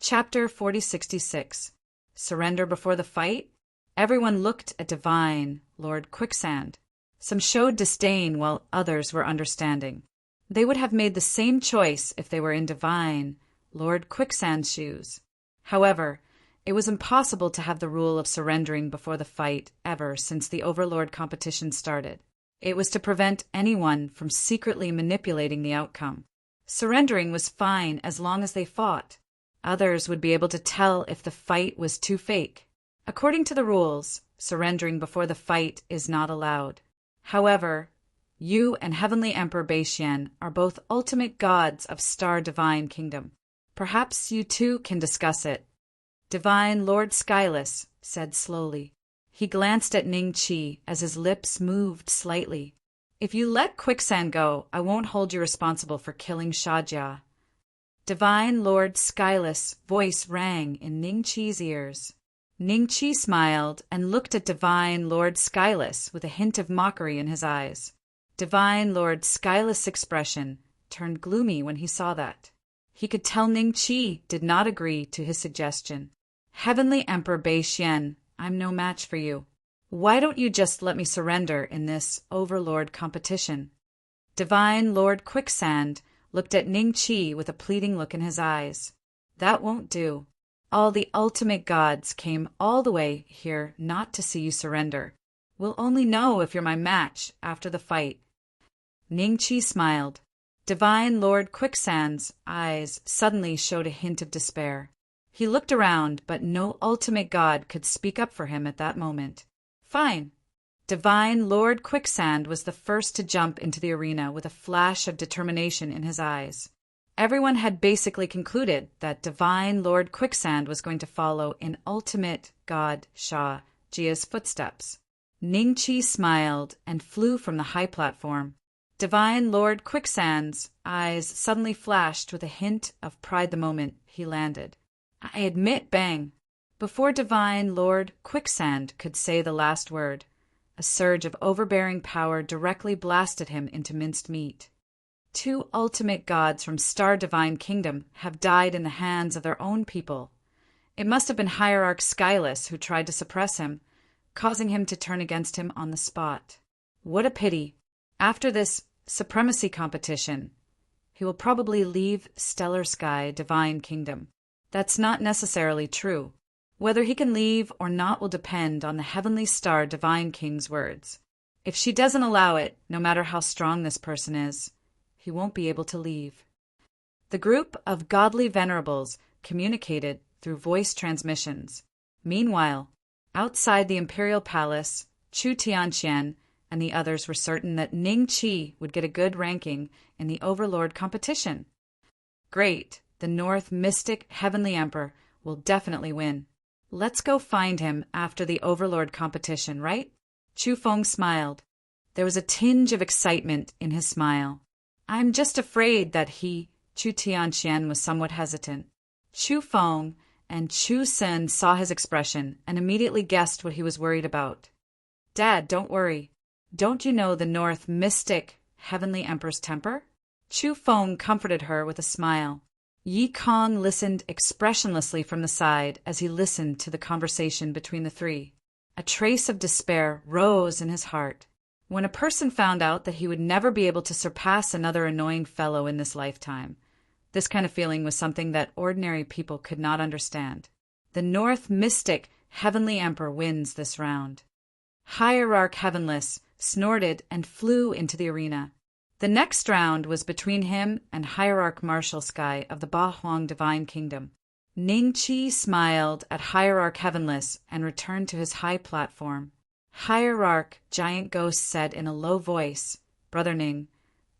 Chapter 4066. Surrender before the fight? Everyone looked at Divine Lord Quicksand. Some showed disdain while others were understanding. They would have made the same choice if they were in Divine Lord Quicksand's shoes. However, it was impossible to have the rule of surrendering before the fight ever since the Overlord competition started. It was to prevent anyone from secretly manipulating the outcome. Surrendering was fine as long as they fought. Others would be able to tell if the fight was too fake. According to the rules, surrendering before the fight is not allowed. However, you and Heavenly Emperor Beishian are both ultimate gods of Star Divine Kingdom. Perhaps you two can discuss it. Divine Lord Skyless said slowly. He glanced at Ning Chi as his lips moved slightly. If you let Quicksand go, I won't hold you responsible for killing Shajia. Divine Lord Skyless' voice rang in Ning Chi's ears. Ning Chi smiled and looked at Divine Lord Skyless with a hint of mockery in his eyes. Divine Lord Skyless' expression turned gloomy when he saw that. He could tell Ning Chi did not agree to his suggestion. Heavenly Emperor Beishian, I'm no match for you. Why don't you just let me surrender in this Overlord competition? Divine Lord Quicksand looked at Ning Chi with a pleading look in his eyes. That won't do. All the ultimate gods came all the way here not to see you surrender. We'll only know if you're my match after the fight. Ning Chi smiled. Divine Lord Quicksand's eyes suddenly showed a hint of despair. He looked around, but no ultimate god could speak up for him at that moment. Fine. Divine Lord Quicksand was the first to jump into the arena with a flash of determination in his eyes. Everyone had basically concluded that Divine Lord Quicksand was going to follow in ultimate god Sha Jia's footsteps. Ning Chi smiled and flew from the high platform. Divine Lord Quicksand's eyes suddenly flashed with a hint of pride the moment he landed. I admit, bang. Before Divine Lord Quicksand could say the last word, a surge of overbearing power directly blasted him into minced meat. Two ultimate gods from Star Divine Kingdom have died in the hands of their own people. It must have been Hierarch Skyless who tried to suppress him, causing him to turn against him on the spot. What a pity. After this supremacy competition, he will probably leave Stellar Sky Divine Kingdom. That's not necessarily true. Whether he can leave or not will depend on the Heavenly Star Divine King's words. If she doesn't allow it, no matter how strong this person is, he won't be able to leave. The group of godly venerables communicated through voice transmissions. Meanwhile, outside the Imperial Palace, Chu Tianqian and the others were certain that Ning Chi would get a good ranking in the Overlord competition. Great, the North Mystic Heavenly Emperor will definitely win. Let's go find him after the Overlord competition, right? Chu Feng smiled. There was a tinge of excitement in his smile. I'm just afraid that Chu Tianqian was somewhat hesitant. Chu Feng and Chu Sen saw his expression and immediately guessed what he was worried about. Dad, don't worry. Don't you know the North Mystic Heavenly Emperor's temper? Chu Feng comforted her with a smile. Yi Kong listened expressionlessly from the side as he listened to the conversation between the three. A trace of despair rose in his heart. When a person found out that he would never be able to surpass another annoying fellow in this lifetime, this kind of feeling was something that ordinary people could not understand. The North Mystic Heavenly Emperor wins this round. Hierarch Heavenless snorted and flew into the arena. The next round was between him and Hierarch Martial Sky of the Ba Huang Divine Kingdom. Ning Chi smiled at Hierarch Heavenless and returned to his high platform. Hierarch Giant Ghost said in a low voice, Brother Ning,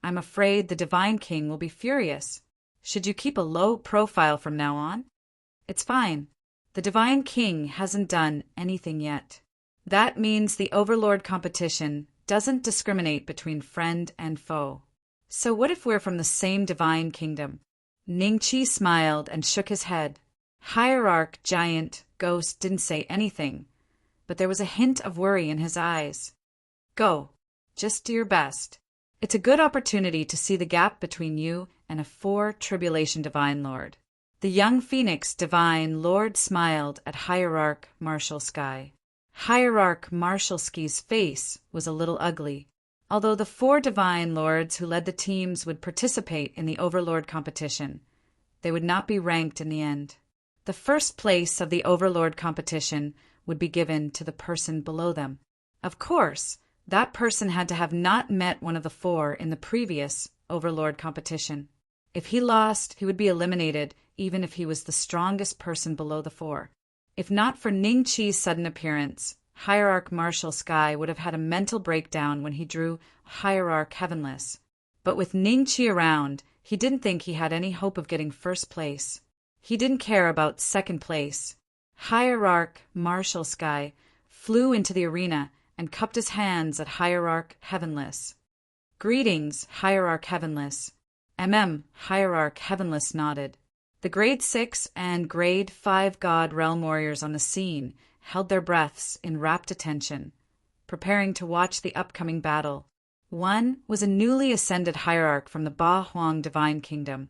I'm afraid the Divine King will be furious. Should you keep a low profile from now on? It's fine. The Divine King hasn't done anything yet. That means the Overlord competition doesn't discriminate between friend and foe. So what if we're from the same Divine Kingdom? Ning Chi smiled and shook his head. Hierarch Giant Ghost didn't say anything, but there was a hint of worry in his eyes. Go. Just do your best. It's a good opportunity to see the gap between you and a 4 Tribulation Divine Lord. The young phoenix divine lord smiled at Hierarch Marshal Sky. Hierarch Marshal Sky's face was a little ugly. Although the 4 divine lords who led the teams would participate in the Overlord competition, they would not be ranked in the end. The first place of the Overlord competition would be given to the person below them. Of course, that person had to have not met one of the 4 in the previous Overlord competition. If he lost, he would be eliminated even if he was the strongest person below the 4. If not for Ning Chi's sudden appearance, Hierarch Marshal Sky would have had a mental breakdown when he drew Hierarch Heavenless. But with Ning Chi around, he didn't think he had any hope of getting first place. He didn't care about second place. Hierarch Marshal Sky flew into the arena and cupped his hands at Hierarch Heavenless. "Greetings, Hierarch Heavenless." Hierarch Heavenless nodded. The Grade 6 and Grade 5 God Realm Warriors on the scene held their breaths in rapt attention, preparing to watch the upcoming battle. One was a newly ascended hierarch from the Ba Huang Divine Kingdom,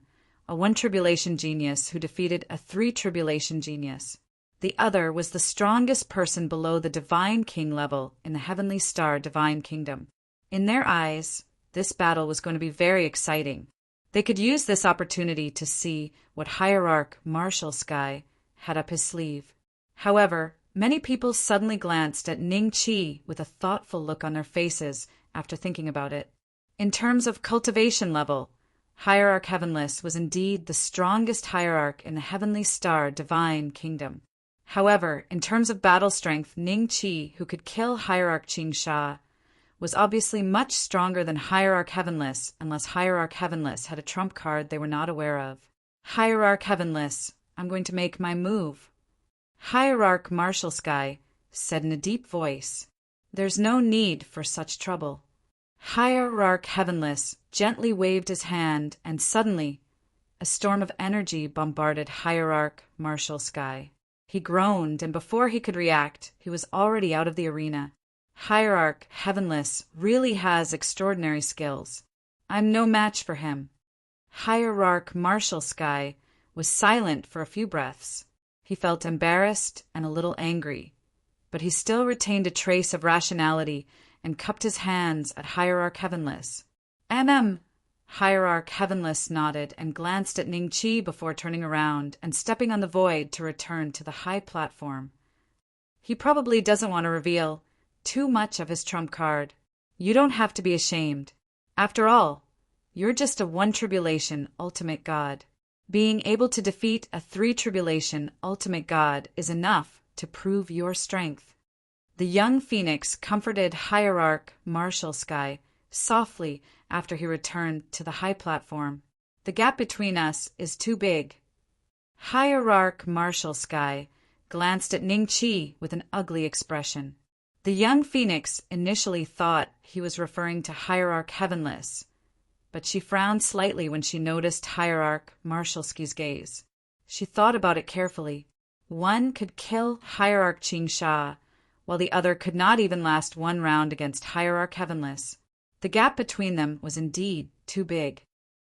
a 1 Tribulation genius who defeated a 3 Tribulation genius. The other was the strongest person below the Divine King level in the Heavenly Star Divine Kingdom. In their eyes, this battle was going to be very exciting. They could use this opportunity to see what Hierarch Marshal Sky had up his sleeve. However, many people suddenly glanced at Ning Chi with a thoughtful look on their faces after thinking about it. In terms of cultivation level, Hierarch Heavenless was indeed the strongest hierarch in the Heavenly Star Divine Kingdom. However, in terms of battle strength, Ning Chi, who could kill Hierarch Ching Sha, was obviously much stronger than Hierarch Heavenless, unless Hierarch Heavenless had a trump card they were not aware of. "Hierarch Heavenless, I'm going to make my move." Hierarch Marshal Sky said in a deep voice, "There's no need for such trouble." Hierarch Heavenless gently waved his hand, and suddenly a storm of energy bombarded Hierarch Marshal Sky. He groaned, and before he could react, he was already out of the arena. Hierarch Heavenless really has extraordinary skills. I'm no match for him. Hierarch Marshal Sky was silent for a few breaths. He felt embarrassed and a little angry, but he still retained a trace of rationality and cupped his hands at Hierarch Heavenless. Hierarch Heavenless nodded and glanced at Ning Chi before turning around and stepping on the void to return to the high platform. He probably doesn't want to reveal too much of his trump card. You don't have to be ashamed. After all, you're just a 1 Tribulation Ultimate God. Being able to defeat a 3 Tribulation Ultimate God is enough to prove your strength. The young phoenix comforted Hierarch Marshal Sky softly after he returned to the high platform. "The gap between us is too big." Hierarch Marshal Sky glanced at Ning Chi with an ugly expression. The young phoenix initially thought he was referring to Hierarch Heavenless, but she frowned slightly when she noticed Hierarch Marshal Sky's gaze. She thought about it carefully. One could kill Hierarch Ching Sha, while the other could not even last 1 round against Hierarch Heavenless. The gap between them was indeed too big.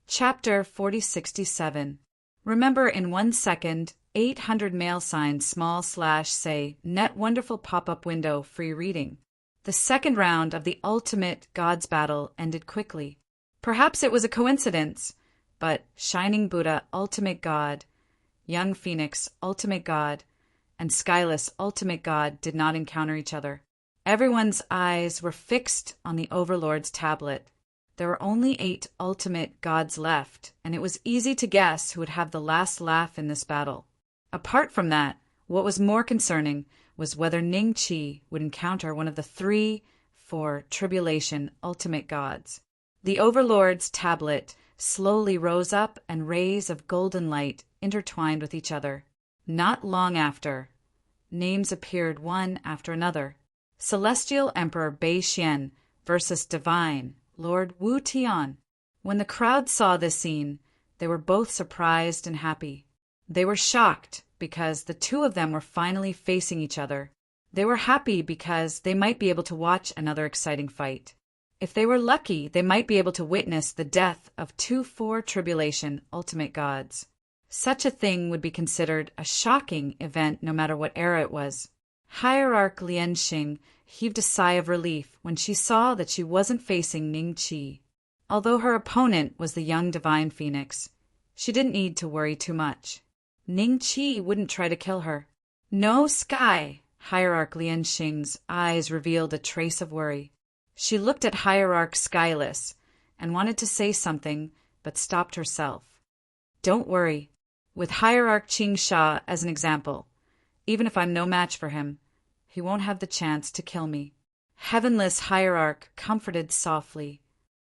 Chapter 4067. Remember in 1 second, 800 mail signs /say net wonderful pop-up window free reading. The second round of the Ultimate Gods battle ended quickly. Perhaps it was a coincidence, but Shining Buddha Ultimate God, Young Phoenix Ultimate God, and Skyless Ultimate God did not encounter each other. Everyone's eyes were fixed on the Overlord's tablet. There were only 8 Ultimate Gods left, and it was easy to guess who would have the last laugh in this battle. Apart from that, what was more concerning was whether Ning Chi would encounter one of the 3, 4 Tribulation Ultimate Gods. The Overlord's tablet slowly rose up, and rays of golden light intertwined with each other. Not long after, names appeared one after another. Celestial Emperor Bei Xian versus Divine Lord Wu Tian. When the crowd saw this scene, they were both surprised and happy. They were shocked because the 2 of them were finally facing each other. They were happy because they might be able to watch another exciting fight. If they were lucky, they might be able to witness the death of 2 4 Tribulation Ultimate Gods. Such a thing would be considered a shocking event no matter what era it was. Hierarch Lianxing heaved a sigh of relief when she saw that she wasn't facing Ning Qi. Although her opponent was the young divine phoenix, she didn't need to worry too much. Ning Qi wouldn't try to kill her. No, Sky! Hierarch Lianxing's eyes revealed a trace of worry. She looked at Hierarch Skyless and wanted to say something, but stopped herself. Don't worry. With Hierarch Qingsha as an example, even if I'm no match for him, he won't have the chance to kill me. Heavenless Hierarch comforted softly.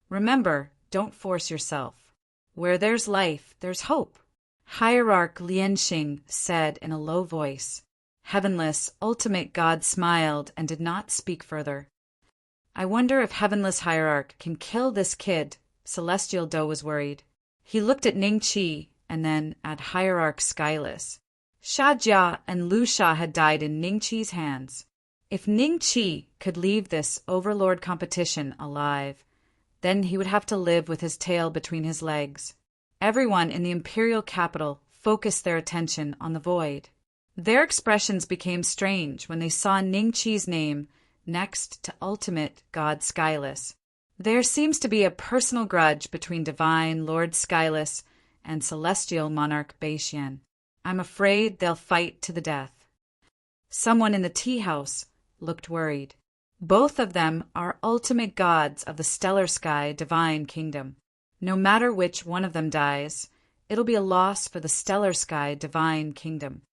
Remember, don't force yourself. Where there's life, there's hope. Hierarch Lianxing said in a low voice. Heavenless, ultimate God smiled and did not speak further. I wonder if Heavenless Hierarch can kill this kid, Celestial Do was worried. He looked at Ning Qi and then at Hierarch Skyless. Sha Jia and Lu Sha had died in Ning Qi's hands. If Ning Qi could leave this overlord competition alive, then he would have to live with his tail between his legs. Everyone in the imperial capital focused their attention on the void. Their expressions became strange when they saw Ning Qi's name next to ultimate God Skyless. There seems to be a personal grudge between divine Lord Skyless and celestial monarch Beixian. I'm afraid they'll fight to the death. Someone in the tea house looked worried. Both of them are ultimate gods of the stellar sky divine kingdom. No matter which one of them dies, it'll be a loss for the stellar sky divine kingdom.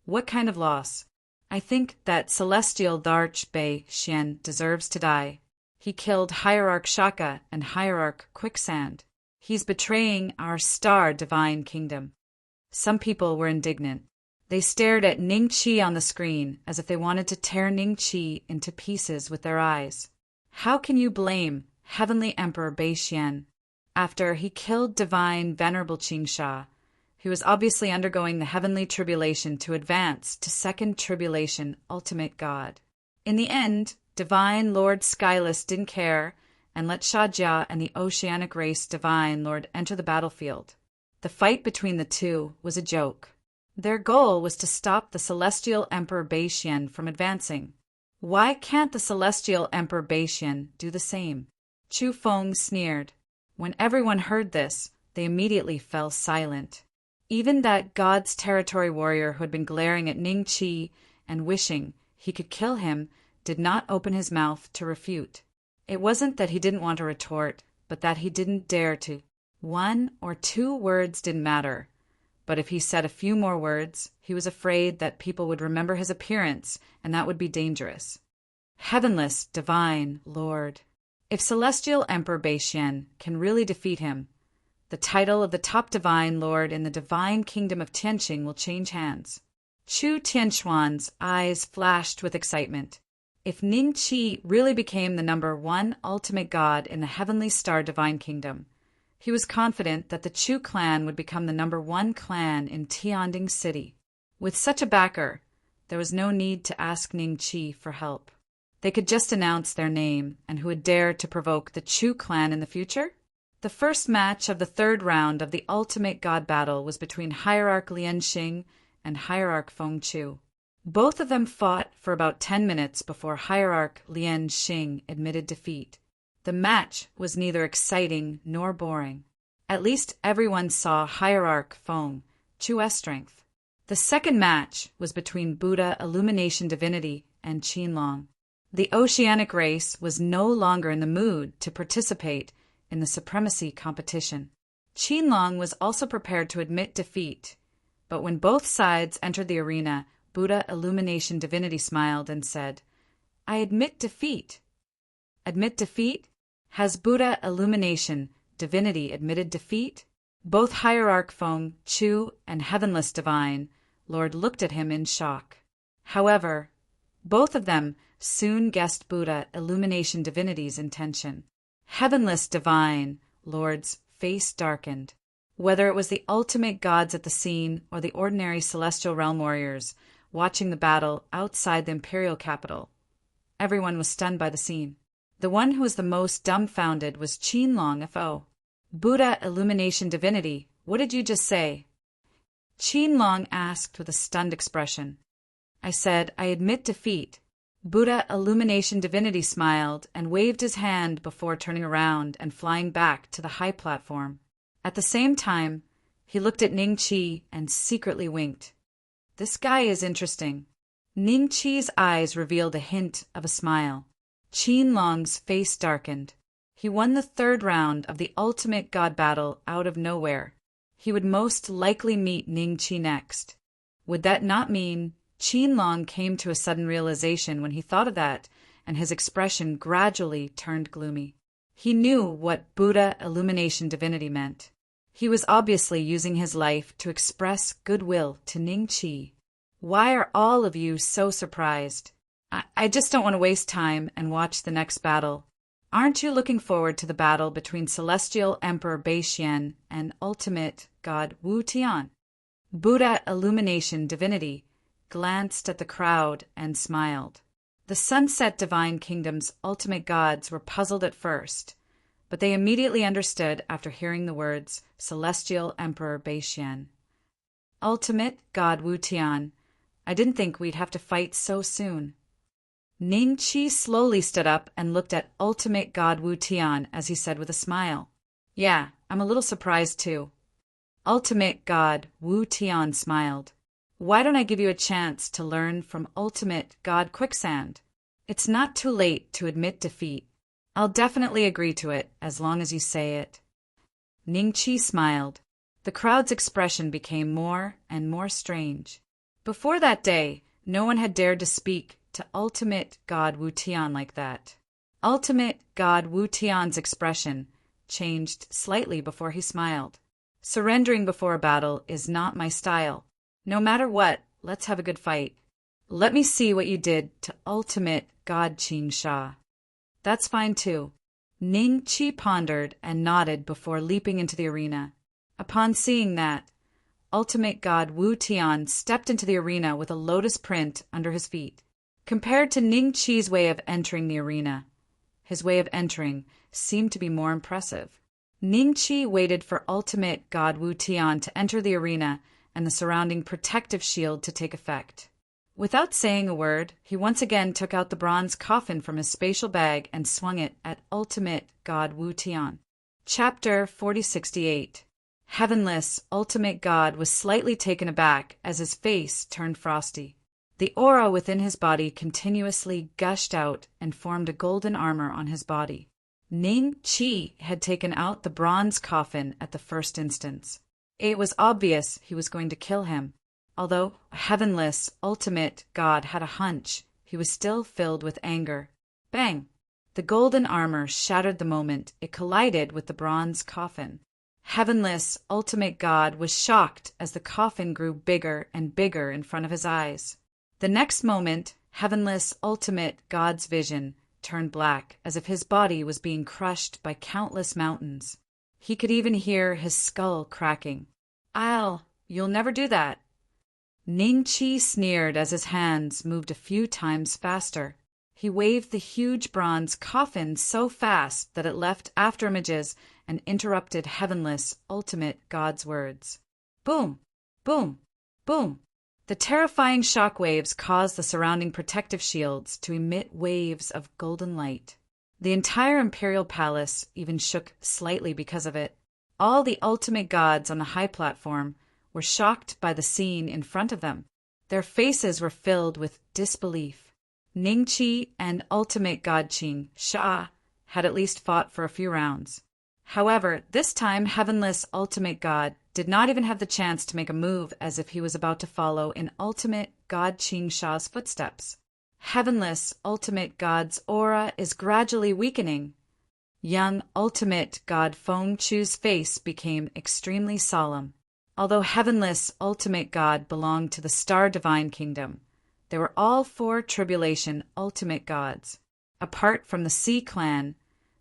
What kind of loss? I think that celestial Darch Beixian deserves to die. He killed Hierarch Shaka and Hierarch Quicksand. He's betraying our star divine kingdom. Some people were indignant. They stared at Ning Qi on the screen as if they wanted to tear Ning Qi into pieces with their eyes. How can you blame Heavenly Emperor Beixian after he killed divine Venerable Qingsha, who was obviously undergoing the heavenly tribulation to advance to second tribulation ultimate God? In the end, divine Lord Skyless didn't care and let Sha Jia and the oceanic race divine Lord enter the battlefield. The fight between the two was a joke. Their goal was to stop the celestial Emperor Beixian from advancing. Why can't the celestial Emperor Beixian do the same? Chu Feng sneered. When everyone heard this, they immediately fell silent. Even that God's territory warrior who had been glaring at Ning Qi and wishing he could kill him did not open his mouth to refute. It wasn't that he didn't want to retort, but that he didn't dare to. 1 or 2 words didn't matter. But if he said a few more words, he was afraid that people would remember his appearance, and that would be dangerous. Heavenless, divine, Lord. If Celestial Emperor Beixian can really defeat him, the title of the top divine Lord in the divine kingdom of Tianqing will change hands. Chu Tianxuan's eyes flashed with excitement. If Ning Qi really became the #1 ultimate god in the heavenly star divine kingdom, he was confident that the Chu clan would become the #1 clan in Tianding City. With such a backer, there was no need to ask Ning Qi for help. They could just announce their name and who would dare to provoke the Chu clan in the future. The first match of the 3rd round of the ultimate god battle was between Hierarch Lianxing and Hierarch Feng Chu. Both of them fought for about 10 minutes before Hierarch Lianxing admitted defeat. The match was neither exciting nor boring. At least everyone saw Hierarch Feng Chu's strength. The second match was between Buddha Illumination Divinity and Qianlong. The oceanic race was no longer in the mood to participate in the supremacy competition. Qianlong was also prepared to admit defeat, but when both sides entered the arena, Buddha Illumination Divinity smiled and said, "I admit defeat." Admit defeat? Has Buddha Illumination Divinity admitted defeat? Both Hierarch Feng Chu and Heavenless Divine Lord looked at him in shock. However, both of them soon guessed Buddha Illumination Divinity's intention. Heavenless Divine Lord's face darkened. Whether it was the ultimate gods at the scene or the ordinary celestial realm warriors watching the battle outside the imperial capital, everyone was stunned by the scene. The one who was the most dumbfounded was Qianlong Fo. "Buddha Illumination Divinity, what did you just say?" Qianlong asked with a stunned expression. I said, I admit defeat. Buddha Illumination Divinity smiled and waved his hand before turning around and flying back to the high platform. At the same time, he looked at Ning Qi and secretly winked. This guy is interesting. Ning Qi's eyes revealed a hint of a smile. Qianlong's face darkened. He won the third round of the ultimate god battle out of nowhere. He would most likely meet Ning Qi next. Would that not mean... Qianlong came to a sudden realization when he thought of that, and his expression gradually turned gloomy. He knew what Buddha Illumination Divinity meant. He was obviously using his life to express goodwill to Ning Qi. Why are all of you so surprised? I just don't want to waste time and watch the next battle. Aren't you looking forward to the battle between Celestial Emperor Beixian and Ultimate God Wu Tian? Buddha Illumination Divinity glanced at the crowd and smiled. The Sunset Divine Kingdom's ultimate gods were puzzled at first, but they immediately understood after hearing the words Celestial Emperor Beixian. Ultimate God Wu Tian, I didn't think we'd have to fight so soon. Ning Qi slowly stood up and looked at Ultimate God Wu Tian as he said with a smile, Yeah, I'm a little surprised too. Ultimate God Wu Tian smiled. Why don't I give you a chance to learn from Ultimate God Quicksand? It's not too late to admit defeat. I'll definitely agree to it as long as you say it. Ning Qi smiled. The crowd's expression became more and more strange. Before that day, no one had dared to speak to Ultimate God Wu Tian like that. Ultimate God Wu Tian's expression changed slightly before he smiled. Surrendering before a battle is not my style. No matter what, let's have a good fight. Let me see what you did to Ultimate God Qin Sha. That's fine too. Ning Qi pondered and nodded before leaping into the arena. Upon seeing that, Ultimate God Wu Tian stepped into the arena with a lotus print under his feet. Compared to Ning Qi's way of entering the arena, his way of entering seemed to be more impressive. Ning Qi waited for Ultimate God Wu Tian to enter the arena and the surrounding protective shield to take effect. Without saying a word, he once again took out the bronze coffin from his spatial bag and swung it at Ultimate God Wu Tian. Chapter 4068. Heavenless Ultimate God was slightly taken aback as his face turned frosty. The aura within his body continuously gushed out and formed a golden armor on his body. Ning Qi had taken out the bronze coffin at the first instance. It was obvious he was going to kill him. Although Heavenless Ultimate God had a hunch, he was still filled with anger. Bang! The golden armor shattered the moment it collided with the bronze coffin. Heavenless Ultimate God was shocked as the coffin grew bigger and bigger in front of his eyes. The next moment, Heavenless Ultimate God's vision turned black as if his body was being crushed by countless mountains. He could even hear his skull cracking. You'll never do that. Ning Qi sneered as his hands moved a few times faster. He waved the huge bronze coffin so fast that it left afterimages and interrupted Heavenless Ultimate God's words. Boom! Boom! Boom! The terrifying shock waves caused the surrounding protective shields to emit waves of golden light. The entire imperial palace even shook slightly because of it. All the ultimate gods on the high platform were shocked by the scene in front of them. Their faces were filled with disbelief. Ning Qi and Ultimate God Qin Sha had at least fought for a few rounds. However, this time Heavenless Ultimate God did not even have the chance to make a move as if he was about to follow in Ultimate God Qin Sha's footsteps. Heavenless Ultimate God's aura is gradually weakening. Young Ultimate God Feng Chu's face became extremely solemn. Although Heavenless Ultimate God belonged to the Star Divine Kingdom, they were all four Tribulation Ultimate Gods. Apart from the Sea Clan,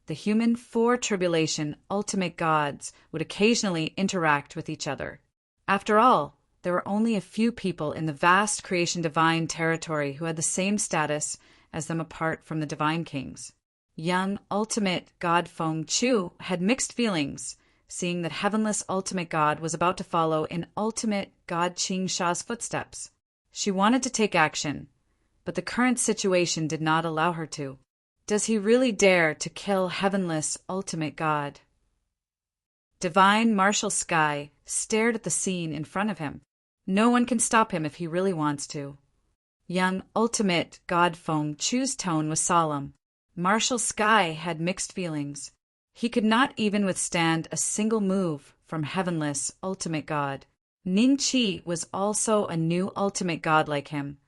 the human four Tribulation Ultimate Gods would occasionally interact with each other. After all, there were only a few people in the vast Creation Divine territory who had the same status as them apart from the Divine Kings. Young Ultimate God Feng Chu had mixed feelings, seeing that Heavenless Ultimate God was about to follow in Ultimate God Qing Sha's footsteps. She wanted to take action, but the current situation did not allow her to. Does he really dare to kill Heavenless Ultimate God? Divine Martial Sky stared at the scene in front of him. No one can stop him if he really wants to. Young Ultimate God Feng Chu's tone was solemn. Martial Sky had mixed feelings. He could not even withstand a single move from Heavenless Ultimate God. Ning Qi was also a new Ultimate God like him,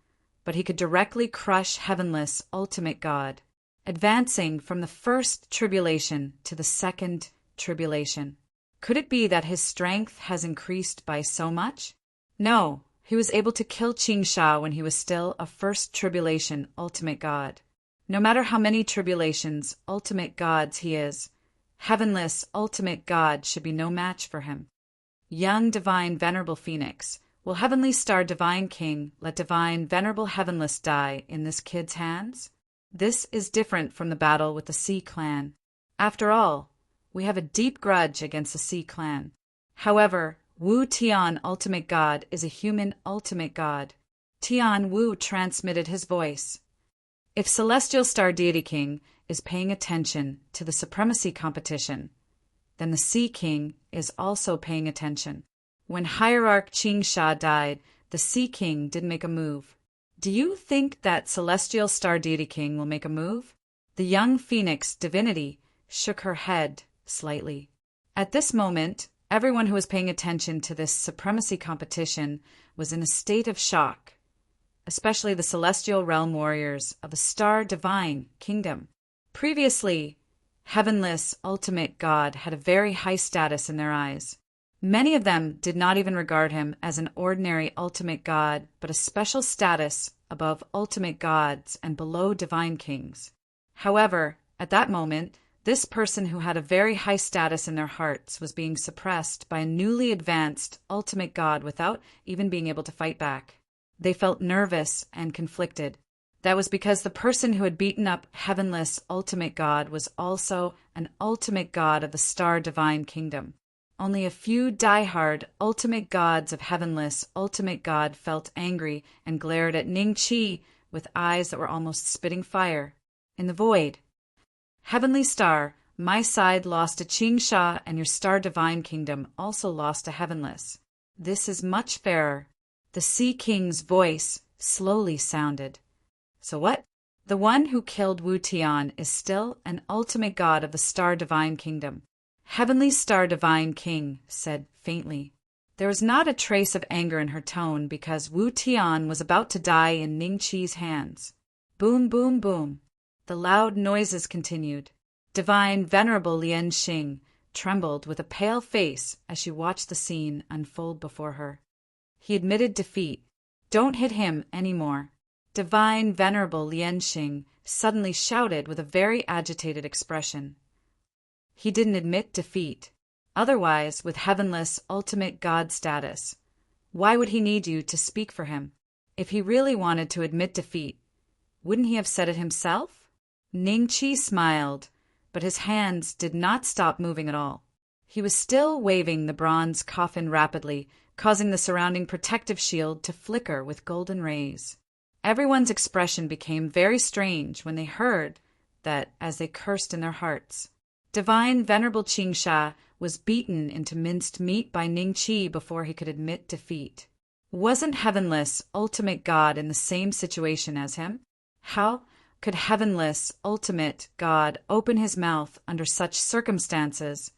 but he could directly crush Heavenless Ultimate God, advancing from the first tribulation to the second tribulation. Could it be that his strength has increased by so much? No, he was able to kill Qing Sha when he was still a first tribulation Ultimate God. No matter how many tribulations Ultimate Gods he is, Heavenless Ultimate God should be no match for him. Young Divine Venerable Phoenix, will Heavenly Star Divine King let Divine Venerable Heavenless die in this kid's hands? This is different from the battle with the Sea Clan. After all, we have a deep grudge against the Sea Clan. However, Wu Tian Ultimate God is a human Ultimate God. Tian Wu transmitted his voice. If Celestial Star Deity King is paying attention to the supremacy competition, then the Sea King is also paying attention. When Hierarch Qing Sha died, the Sea King didn't make a move. Do you think that Celestial Star Deity King will make a move? The young Phoenix divinity shook her head slightly. At this moment, everyone who was paying attention to this supremacy competition was in a state of shock, especially the celestial realm warriors of the Star Divine Kingdom. Previously, Heavenless Ultimate God had a very high status in their eyes. Many of them did not even regard him as an ordinary Ultimate God, but a special status above Ultimate Gods and below Divine Kings. However, at that moment, this person who had a very high status in their hearts was being suppressed by a newly advanced Ultimate God without even being able to fight back. They felt nervous and conflicted. That was because the person who had beaten up Heavenless Ultimate God was also an Ultimate God of the Star Divine Kingdom. Only a few die-hard Ultimate Gods of Heavenless Ultimate God felt angry and glared at Ning Qi with eyes that were almost spitting fire. In the void, Heavenly Star, my side lost to Qing Sha, and your Star Divine Kingdom also lost to Heavenless. This is much fairer. The Sea King's voice slowly sounded. So what? The one who killed Wu Tian is still an Ultimate God of the Star Divine Kingdom. Heavenly Star Divine King said faintly. There was not a trace of anger in her tone because Wu Tian was about to die in Ning Qi's hands. Boom, boom, boom. The loud noises continued. Divine Venerable Lian Xing trembled with a pale face as she watched the scene unfold before her. He admitted defeat. Don't hit him anymore. Divine Venerable Lian Xing suddenly shouted with a very agitated expression. He didn't admit defeat. Otherwise, with Heavenless Ultimate God status, why would he need you to speak for him? If he really wanted to admit defeat, wouldn't he have said it himself? Ning Qi smiled, but his hands did not stop moving at all. He was still waving the bronze coffin rapidly, causing the surrounding protective shield to flicker with golden rays. Everyone's expression became very strange when they heard that as they cursed in their hearts. Divine Venerable Qing Sha was beaten into minced meat by Ning Qi before he could admit defeat. Wasn't Heavenless Ultimate God in the same situation as him? How could Heavenless Ultimate God open his mouth under such circumstances?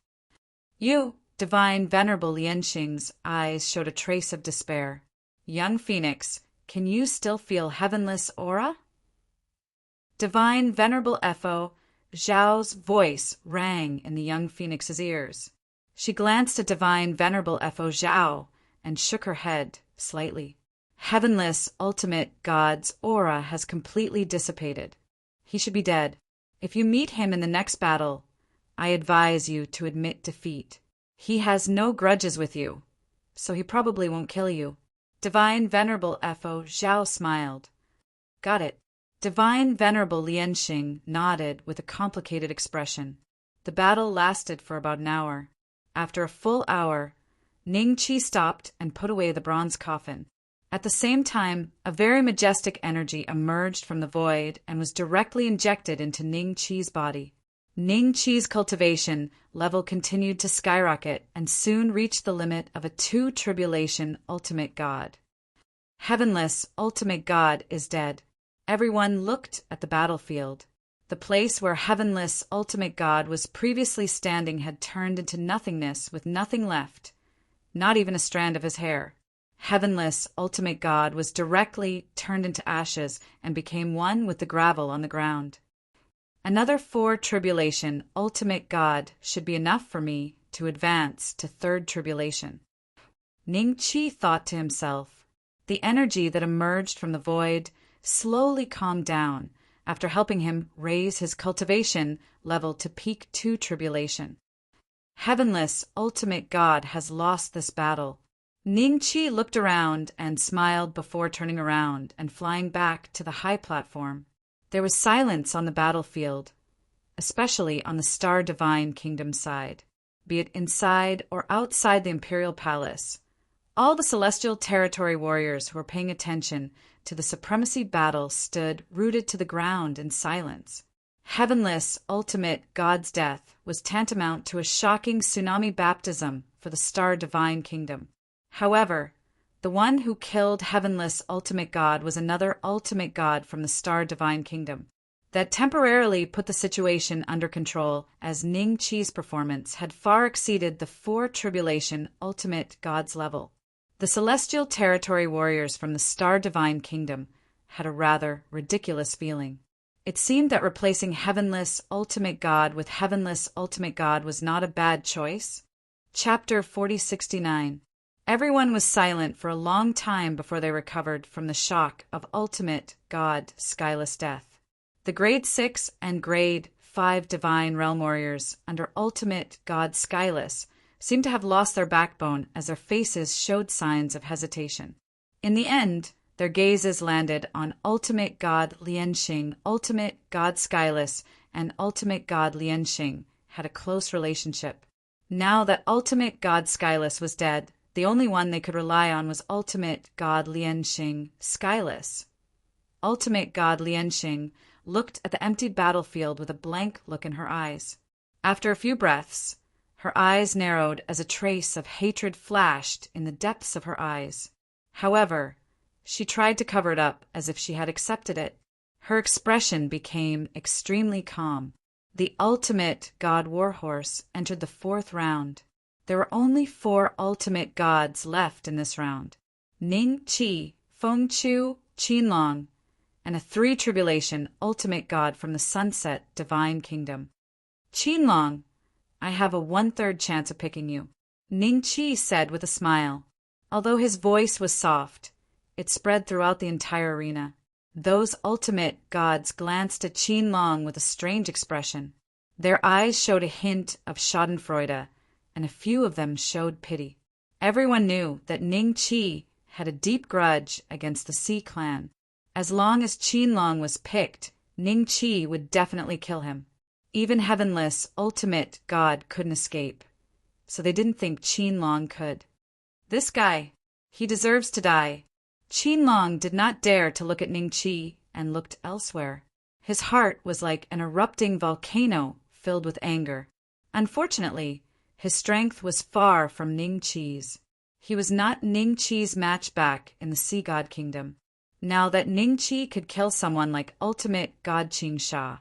You, Divine Venerable Lianxing's eyes showed a trace of despair. Young Phoenix, can you still feel Heavenless aura? Divine Venerable Fo Zhao's voice rang in the young Phoenix's ears. She glanced at Divine Venerable Fo Zhao and shook her head slightly. Heavenless Ultimate God's aura has completely dissipated. He should be dead. If you meet him in the next battle, I advise you to admit defeat. He has no grudges with you, so he probably won't kill you. Divine Venerable Fo Zhao smiled. Got it. Divine Venerable Lianxing nodded with a complicated expression. The battle lasted for about an hour. After a full hour, Ning Chi stopped and put away the bronze coffin. At the same time, a very majestic energy emerged from the void and was directly injected into Ning Chi's body. Ning Chi's cultivation level continued to skyrocket and soon reached the limit of a 2-tribulation ultimate god. Heavenless ultimate god is dead. Everyone looked at the battlefield. The place where heavenless ultimate god was previously standing had turned into nothingness with nothing left, not even a strand of his hair. Heavenless ultimate god was directly turned into ashes and became one with the gravel on the ground. Another 4-tribulation ultimate god should be enough for me to advance to 3rd tribulation. Ning Chi thought to himself. The energy that emerged from the void slowly calmed down after helping him raise his cultivation level to peak 2 tribulation. Heavenless ultimate god has lost this battle. Ning Chi looked around and smiled before turning around and flying back to the high platform. There was silence on the battlefield, especially on the Star Divine Kingdom side, be it inside or outside the Imperial Palace. All the Celestial Territory warriors who were paying attention to the supremacy battle stood rooted to the ground in silence. Heavenless ultimate god's death was tantamount to a shocking tsunami baptism for the Star Divine Kingdom. However, the one who killed heavenless ultimate god was another ultimate god from the Star Divine Kingdom. That temporarily put the situation under control, as Ning Chi's performance had far exceeded the 4-tribulation ultimate god's level. The Celestial Territory warriors from the Star Divine Kingdom had a rather ridiculous feeling. It seemed that replacing heavenless ultimate god with heavenless ultimate god was not a bad choice. Chapter 4069. Everyone was silent for a long time before they recovered from the shock of ultimate god skyless death. The Grade 6 and Grade 5 Divine Realm Warriors under ultimate god skyless seemed to have lost their backbone as their faces showed signs of hesitation. In the end, their gazes landed on ultimate god Lianxing. Ultimate god skyless and ultimate god Lianxing had a close relationship. Now that ultimate god skyless was dead, the only one they could rely on was ultimate god Lianxing skyless. Ultimate god Lianxing looked at the emptied battlefield with a blank look in her eyes. After a few breaths, her eyes narrowed as a trace of hatred flashed in the depths of her eyes. However, she tried to cover it up as if she had accepted it. Her expression became extremely calm. The ultimate god warhorse entered the 4th round. There were only 4 ultimate gods left in this round: Ning Chi, Feng Chu, Qinlong, and a 3-tribulation ultimate god from the Sunset Divine Kingdom. Qinlong, I have a 1/3 chance of picking you, Ning Chi said with a smile. Although his voice was soft, it spread throughout the entire arena. Those ultimate gods glanced at Qinlong with a strange expression. Their eyes showed a hint of schadenfreude, and a few of them showed pity. Everyone knew that Ning Chi had a deep grudge against the Sea clan. As long as Qinlong was picked, Ning Chi would definitely kill him. Even heavenless ultimate god couldn't escape, so they didn't think Qinlong could. This guy, he deserves to die. Qinlong did not dare to look at Ning Chi and looked elsewhere. His heart was like an erupting volcano filled with anger. Unfortunately, his strength was far from Ning Chi's. He was not Ning Chi's match back in the Sea God Kingdom. Now that Ning Chi could kill someone like ultimate god Qing Sha,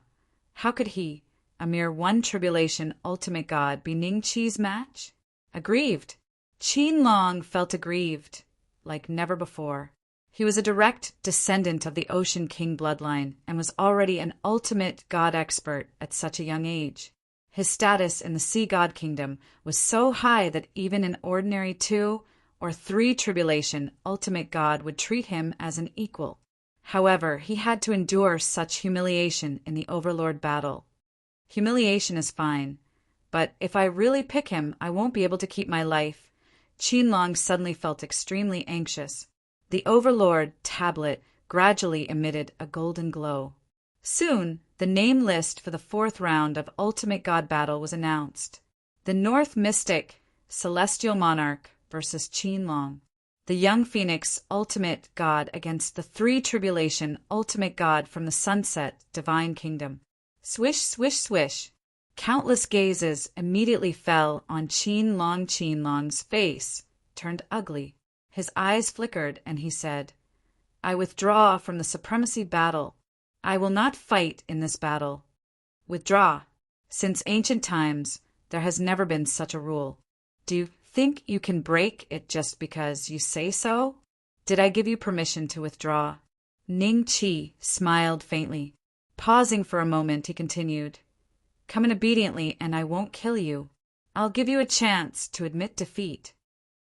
how could he, a mere 1-tribulation ultimate god, be Ning Chi's match? Aggrieved. Qinlong felt aggrieved like never before. He was a direct descendant of the Ocean King bloodline and was already an ultimate god expert at such a young age. His status in the Sea God Kingdom was so high that even an ordinary 2 or 3 tribulation ultimate god would treat him as an equal. However, he had to endure such humiliation in the Overlord battle. Humiliation is fine, but if I really pick him, I won't be able to keep my life. Qinlong suddenly felt extremely anxious. The Overlord tablet gradually emitted a golden glow. Soon, the name list for the 4th round of Ultimate God Battle was announced. The North Mystic Celestial Monarch versus Qinlong. The young phoenix, ultimate god, against the three tribulation, ultimate god from the sunset, divine kingdom. Swish, swish, swish. Countless gazes immediately fell on Qinlong. Qinlong's face turned ugly. His eyes flickered, and he said, I withdraw from the supremacy battle. I will not fight in this battle. Withdraw. Since ancient times, there has never been such a rule. Do you think you can break it just because you say so? Did I give you permission to withdraw? Ning Qi smiled faintly. Pausing for a moment, he continued, Come in obediently, and I won't kill you. I'll give you a chance to admit defeat.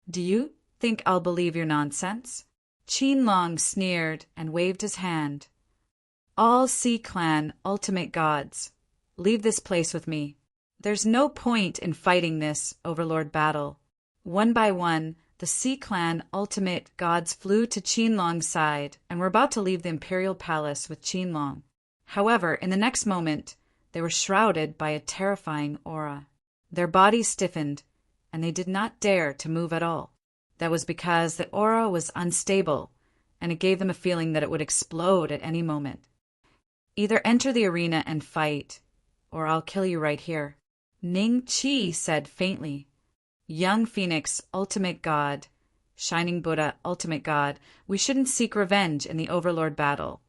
Do you think I'll believe your nonsense? Qinlong sneered and waved his hand. All Sea Clan ultimate gods, leave this place with me. There's no point in fighting this overlord battle. One by one, the Sea Clan ultimate gods flew to Qinlong's side and were about to leave the imperial palace with Qinlong. However, in the next moment, they were shrouded by a terrifying aura. Their bodies stiffened, and they did not dare to move at all. That was because the aura was unstable, and it gave them a feeling that it would explode at any moment. Either enter the arena and fight, or I'll kill you right here. Ning Qi said faintly, Young Phoenix, ultimate god, Shining Buddha, ultimate god, we shouldn't seek revenge in the overlord battle.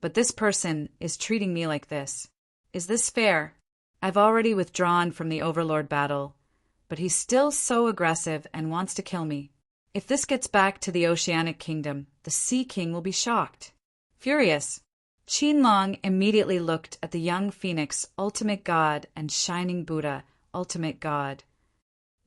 But this person is treating me like this. Is this fair? I've already withdrawn from the overlord battle, but he's still so aggressive and wants to kill me. If this gets back to the Oceanic Kingdom, the Sea King will be shocked. Furious, Qinlong immediately looked at the young phoenix, ultimate god, and Shining Buddha, ultimate god.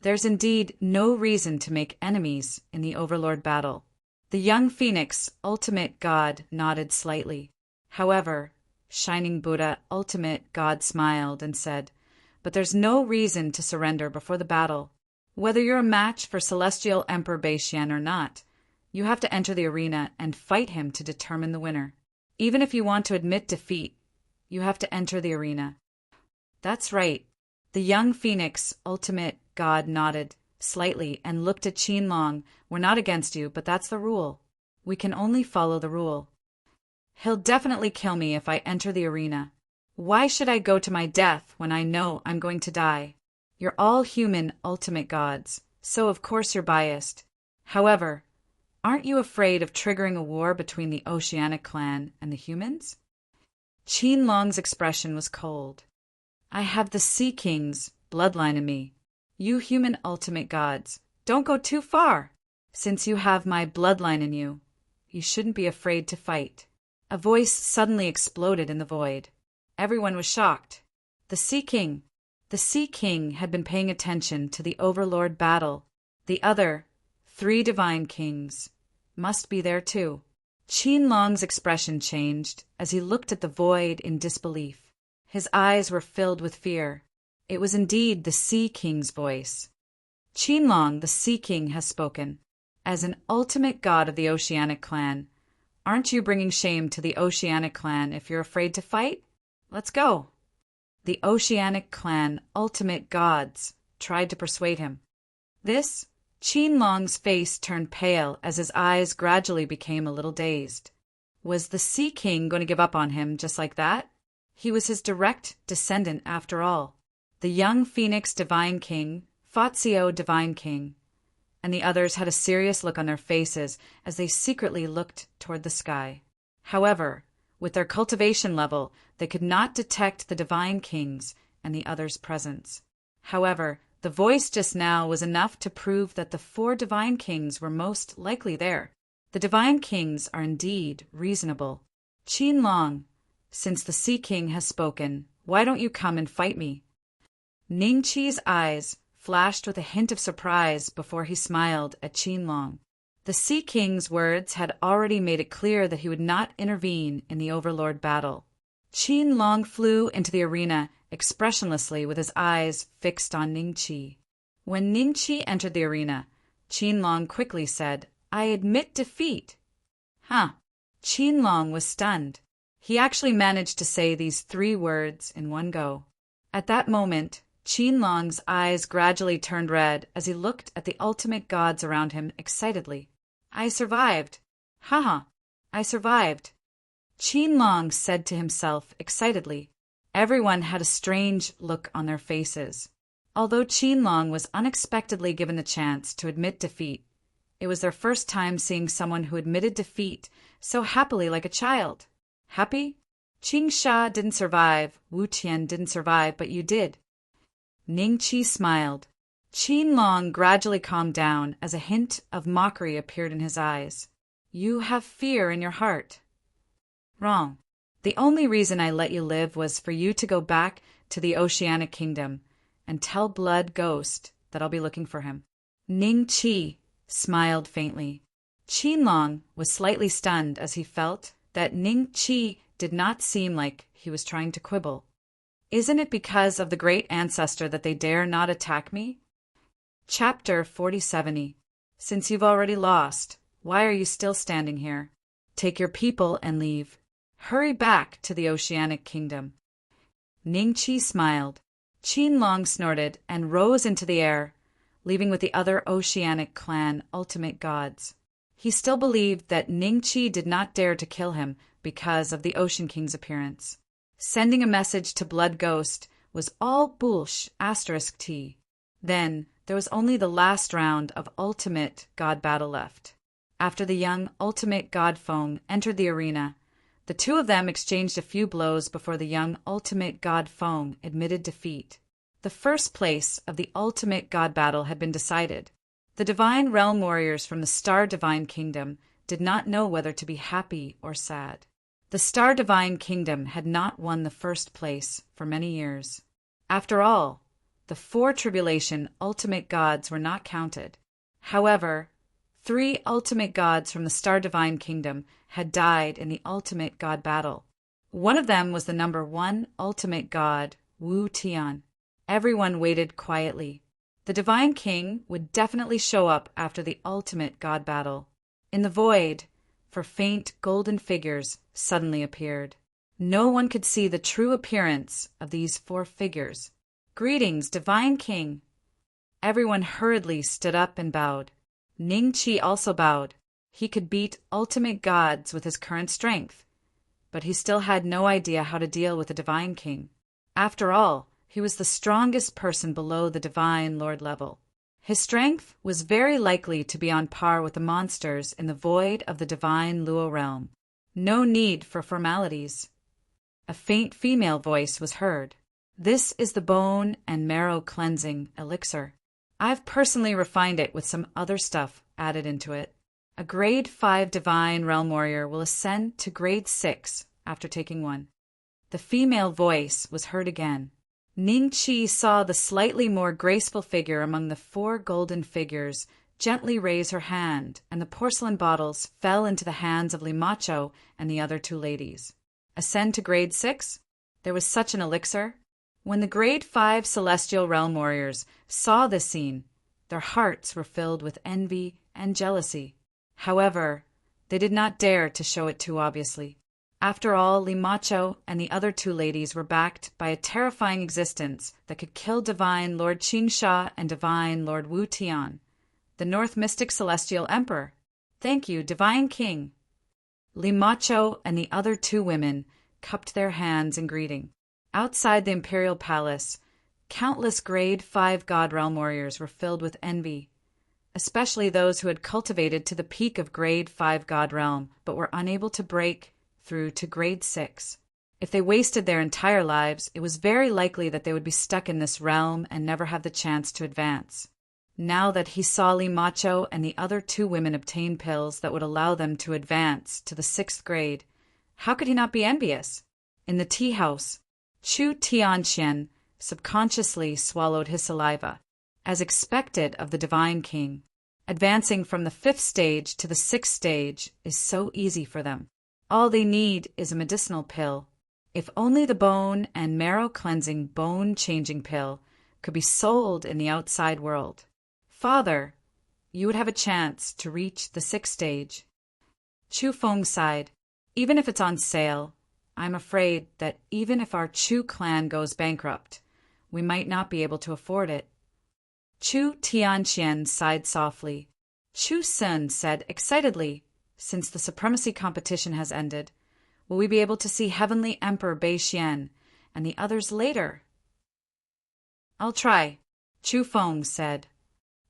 There's indeed no reason to make enemies in the overlord battle. The young phoenix, ultimate god, nodded slightly. However, Shining Buddha, ultimate god, smiled and said, But there's no reason to surrender before the battle. Whether you're a match for Celestial Emperor Beixian or not, you have to enter the arena and fight him to determine the winner. Even if you want to admit defeat, you have to enter the arena. That's right. The young phoenix, ultimate god, nodded slightly and looked at Qinlong. We're not against you, but that's the rule. We can only follow the rule. He'll definitely kill me if I enter the arena. Why should I go to my death when I know I'm going to die? You're all human ultimate gods, so of course you're biased. However, aren't you afraid of triggering a war between the Oceanic clan and the humans? Qinlong's expression was cold. I have the Sea King's bloodline in me. You human ultimate gods, don't go too far. Since you have my bloodline in you, you shouldn't be afraid to fight. A voice suddenly exploded in the void. Everyone was shocked. The Sea King had been paying attention to the overlord battle. The other 3 divine kings must be there too. Qinlong's expression changed as he looked at the void in disbelief. His eyes were filled with fear. It was indeed the Sea King's voice. Qinlong, the Sea King, has spoken. As an ultimate god of the Oceanic clan, aren't you bringing shame to the Oceanic clan if you're afraid to fight? Let's go. The Oceanic clan ultimate gods tried to persuade him. This, Qinlong's face turned pale as his eyes gradually became a little dazed. Was the Sea King going to give up on him just like that? He was his direct descendant after all. The young Phoenix Divine King, Fazio Divine King, and the others had a serious look on their faces as they secretly looked toward the sky. However, with their cultivation level, they could not detect the Divine Kings and the others' presence. However, the voice just now was enough to prove that the 4 Divine Kings were most likely there. The Divine Kings are indeed reasonable. Qinlong, since the Sea King has spoken, why don't you come and fight me? Ning Qi's eyes flashed with a hint of surprise before he smiled at Qinlong. The Sea King's words had already made it clear that he would not intervene in the overlord battle. Qinlong flew into the arena expressionlessly with his eyes fixed on Ning Qi. When Ning Qi entered the arena, Qinlong quickly said, I admit defeat. Huh. Qinlong was stunned. He actually managed to say these 3 words in one go. At that moment, Qinlong's eyes gradually turned red as he looked at the ultimate gods around him excitedly. I survived. Haha, I survived. Qinlong said to himself excitedly. Everyone had a strange look on their faces. Although Qinlong was unexpectedly given the chance to admit defeat, it was their first time seeing someone who admitted defeat so happily like a child. Happy? Qingsha didn't survive, Wu Tian didn't survive, but you did. Ningqi smiled. Qinlong gradually calmed down as a hint of mockery appeared in his eyes. You have fear in your heart. Wrong. The only reason I let you live was for you to go back to the Oceanic Kingdom and tell Blood Ghost that I'll be looking for him. Ningqi smiled faintly. Qinlong was slightly stunned as he felt that Ningqi did not seem like he was trying to quibble. Isn't it because of the great ancestor that they dare not attack me? Chapter 4070. Since you've already lost, why are you still standing here? Take your people and leave. Hurry back to the Oceanic Kingdom. Ningqi smiled. Qinlong snorted and rose into the air, leaving with the other Oceanic clan ultimate gods. He still believed that Ningqi did not dare to kill him because of the Ocean King's appearance. Sending a message to Blood Ghost was all bullsh *T. Then there was only the last round of ultimate god battle left. After the young ultimate god Feng entered the arena, the two of them exchanged a few blows before the young ultimate god Feng admitted defeat. The first place of the ultimate god battle had been decided. The divine realm warriors from the Star Divine Kingdom did not know whether to be happy or sad. The Star Divine Kingdom had not won the first place for many years. After all, the 4 tribulation ultimate gods were not counted. However, 3 ultimate gods from the Star Divine Kingdom had died in the ultimate god battle. One of them was the number 1 ultimate god, Wu Tian. Everyone waited quietly. The Divine King would definitely show up after the ultimate god battle. In the void, for faint golden figures suddenly appeared. No one could see the true appearance of these 4 figures. Greetings, Divine King. Everyone hurriedly stood up and bowed. Ningqi also bowed. He could beat ultimate gods with his current strength, but he still had no idea how to deal with the Divine King. After all, he was the strongest person below the Divine Lord level. His strength was very likely to be on par with the monsters in the void of the Divine Luo realm. No need for formalities. A faint female voice was heard. This is the bone and marrow cleansing elixir. I've personally refined it with some other stuff added into it. A grade 5 divine realm warrior will ascend to grade 6 after taking one. The female voice was heard again. Ningqi saw the slightly more graceful figure among the 4 golden figures gently raise her hand, and the porcelain bottles fell into the hands of Limacho and the other 2 ladies. Ascend to grade 6? There was such an elixir? When the grade 5 celestial realm warriors saw this scene, their hearts were filled with envy and jealousy. However, they did not dare to show it too obviously. After all, Limacho and the other 2 ladies were backed by a terrifying existence that could kill Divine Lord Qingsha and Divine Lord Wu Tian, the North Mystic Celestial Emperor. Thank you, Divine King. Limacho and the other 2 women cupped their hands in greeting. Outside the Imperial Palace, countless grade 5 God Realm warriors were filled with envy, especially those who had cultivated to the peak of grade 5 God Realm but were unable to break through to grade 6. If they wasted their entire lives, it was very likely that they would be stuck in this realm and never have the chance to advance. Now that he saw Limacho and the other 2 women obtain pills that would allow them to advance to the 6th grade, how could he not be envious? In the tea house, Chu Tianqian subconsciously swallowed his saliva. As expected of the Divine King, advancing from the 5th stage to the 6th stage is so easy for them. All they need is a medicinal pill. If only the bone and marrow cleansing bone-changing pill could be sold in the outside world. Father, you would have a chance to reach the 6th stage. Chu Feng sighed. Even if it's on sale, I'm afraid that even if our Chu clan goes bankrupt, we might not be able to afford it." Chu Tianqian sighed softly. Chu Sun said excitedly, "Since the supremacy competition has ended, will we be able to see Heavenly Emperor Bei Xian and the others later?" "I'll try," Chu Feng said.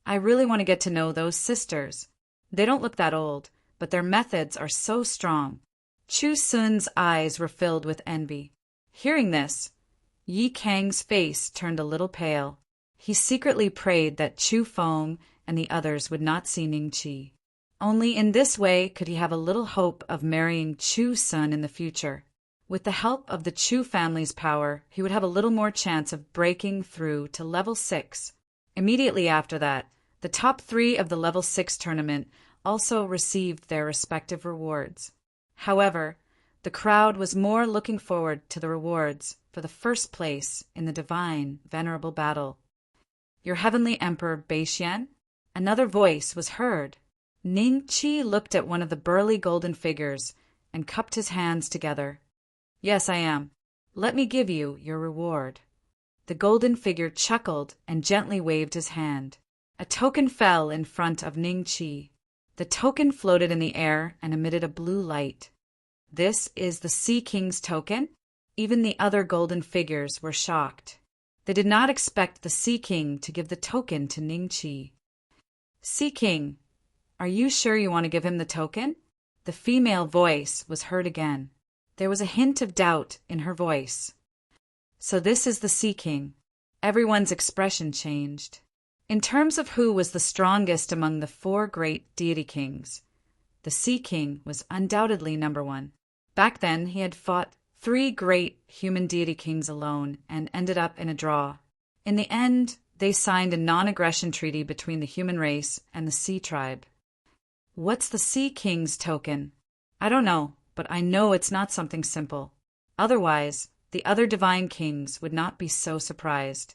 "I really want to get to know those sisters. They don't look that old, but their methods are so strong." Chu Sun's eyes were filled with envy. Hearing this, Yi Kang's face turned a little pale. He secretly prayed that Chu Feng and the others would not see Ning Qi. Only in this way could he have a little hope of marrying Chu Sun in the future. With the help of the Chu family's power, he would have a little more chance of breaking through to level 6. Immediately after that, the top 3 of the level 6 tournament also received their respective rewards. However, the crowd was more looking forward to the rewards for the first place in the divine, venerable battle. "Your Heavenly Emperor Bei Xian?" Another voice was heard. Ning Qi looked at one of the burly golden figures and cupped his hands together. "Yes, I am. Let me give you your reward." The golden figure chuckled and gently waved his hand. A token fell in front of Ning Qi. The token floated in the air and emitted a blue light. "This is the Sea King's token?" Even the other golden figures were shocked. They did not expect the Sea King to give the token to Ning Qi. "Sea King, are you sure you want to give him the token?" The female voice was heard again. There was a hint of doubt in her voice. "So this is the Sea King." Everyone's expression changed. In terms of who was the strongest among the 4 great deity kings, the Sea King was undoubtedly number 1. Back then, he had fought 3 great human deity kings alone and ended up in a draw. In the end, they signed a non-aggression treaty between the human race and the Sea tribe. "What's the Sea King's token?" "I don't know, but I know it's not something simple. Otherwise, the other divine kings would not be so surprised.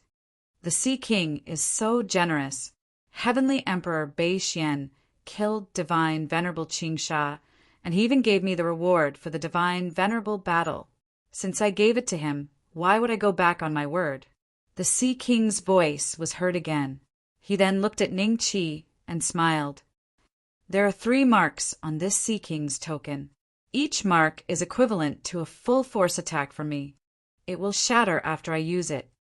The Sea King is so generous. Heavenly Emperor Bei Xian killed divine venerable Qingsha, and he even gave me the reward for the divine venerable battle. Since I gave it to him, why would I go back on my word?" The Sea King's voice was heard again. He then looked at Ning Qi and smiled. "There are 3 marks on this Sea King's token. Each mark is equivalent to a full force attack from me. It will shatter after I use it."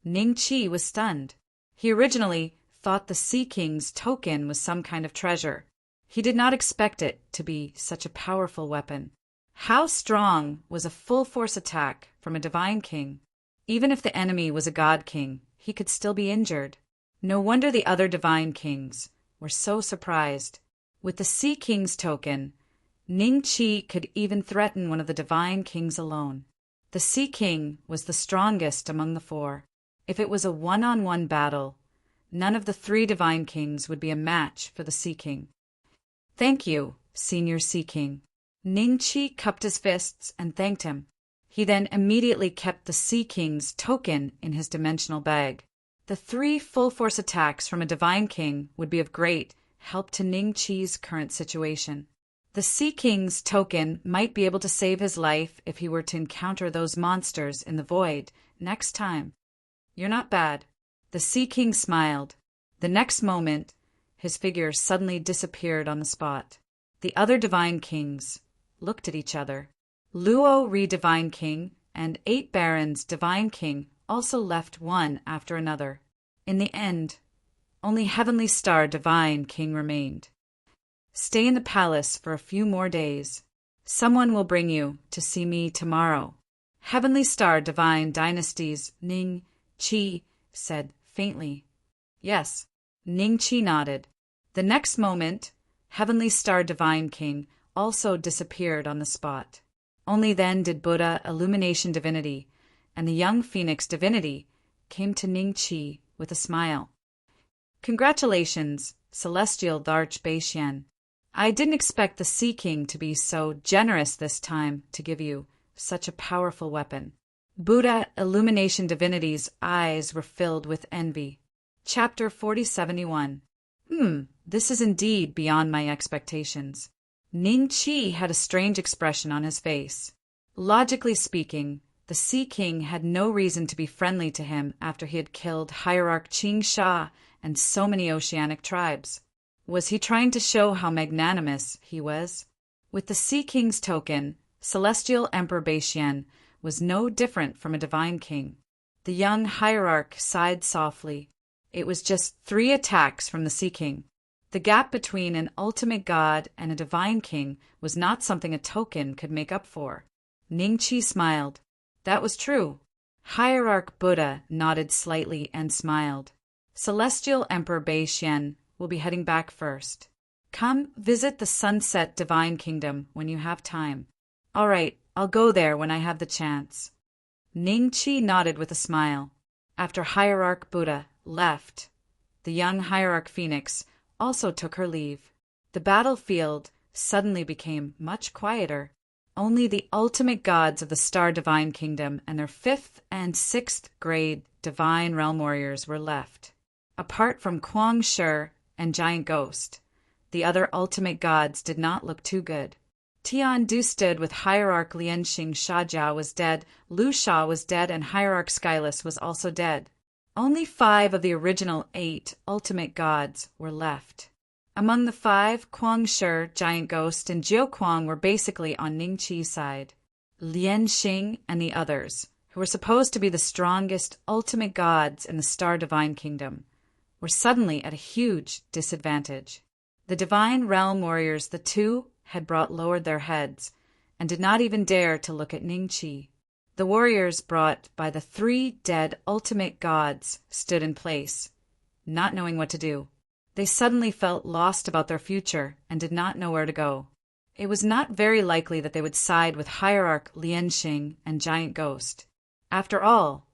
Ning Qi was stunned. He originally thought the Sea King's token was some kind of treasure. He did not expect it to be such a powerful weapon. How strong was a full force attack from a divine king? Even if the enemy was a god king, he could still be injured. No wonder the other divine kings were so surprised. With the Sea King's token, Ning Qi could even threaten one of the divine kings alone. The Sea King was the strongest among the 4. If it was a one-on-one battle, none of the 3 divine kings would be a match for the Sea King. "Thank you, Senior Sea King." Ning Qi cupped his fists and thanked him. He then immediately kept the Sea King's token in his dimensional bag. The 3 full-force attacks from a divine king would be of great help to Ning Qi's current situation. The Sea King's token might be able to save his life if he were to encounter those monsters in the void next time. "You're not bad." The Sea King smiled. The next moment, his figure suddenly disappeared on the spot. The other divine kings looked at each other. Luo Ri Divine King and 8 Barons Divine King also left one after another. In the end, only Heavenly Star Divine King remained. "Stay in the palace for a few more days. Someone will bring you to see me tomorrow." Heavenly Star Divine Dynasty's Ning Qi said faintly. "Yes." Ning Qi nodded. The next moment, Heavenly Star Divine King also disappeared on the spot. Only then did Buddha Illumination Divinity and the young Phoenix Divinity came to Ning Qi with a smile. "Congratulations, Celestial Darch Bei Xian. I didn't expect the Sea King to be so generous this time to give you such a powerful weapon." Buddha Illumination Divinity's eyes were filled with envy. Chapter 4071. This is indeed beyond my expectations. Ning Qi had a strange expression on his face. Logically speaking, The Sea King had no reason to be friendly to him after he had killed Hierarch Qing Sha and so many oceanic tribes. Was he trying to show how magnanimous he was? With the Sea King's token, Celestial Emperor Beixian was no different from a divine king. The young hierarch sighed softly. It was just 3 attacks from the Sea King. The gap between an ultimate god and a divine king was not something a token could make up for. Ningqi smiled. That was true. Hierarch Buddha nodded slightly and smiled. Celestial Emperor Beixian will be heading back first. Come visit the Sunset Divine Kingdom when you have time. All right, I'll go there when I have the chance. Ningqi nodded with a smile. After Hierarch Buddha left, the young Hierarch Phoenix also took her leave. The battlefield suddenly became much quieter. Only the ultimate gods of the Star Divine Kingdom and their 5th and 6th grade Divine Realm Warriors were left. Apart from Kuang Shi and Giant Ghost, the other ultimate gods did not look too good. Tian Du stood with Hierarch Lianxing Shajia was dead, Lu Sha was dead, and Hierarch Skyless was also dead. Only 5 of the original 8 ultimate gods were left. Among the 5, Kuang Shi, Giant Ghost, and Jiu Kuang were basically on Ningqi's side. Lianxing and the others, who were supposed to be the strongest ultimate gods in the Star Divine Kingdom, were suddenly at a huge disadvantage. The Divine Realm Warriors, the 2, had lowered their heads and did not even dare to look at Ningqi. The warriors brought by the 3 dead ultimate gods stood in place, not knowing what to do. They suddenly felt lost about their future and did not know where to go. It was not very likely that they would side with Hierarch Lianxing and Giant Ghost. After all,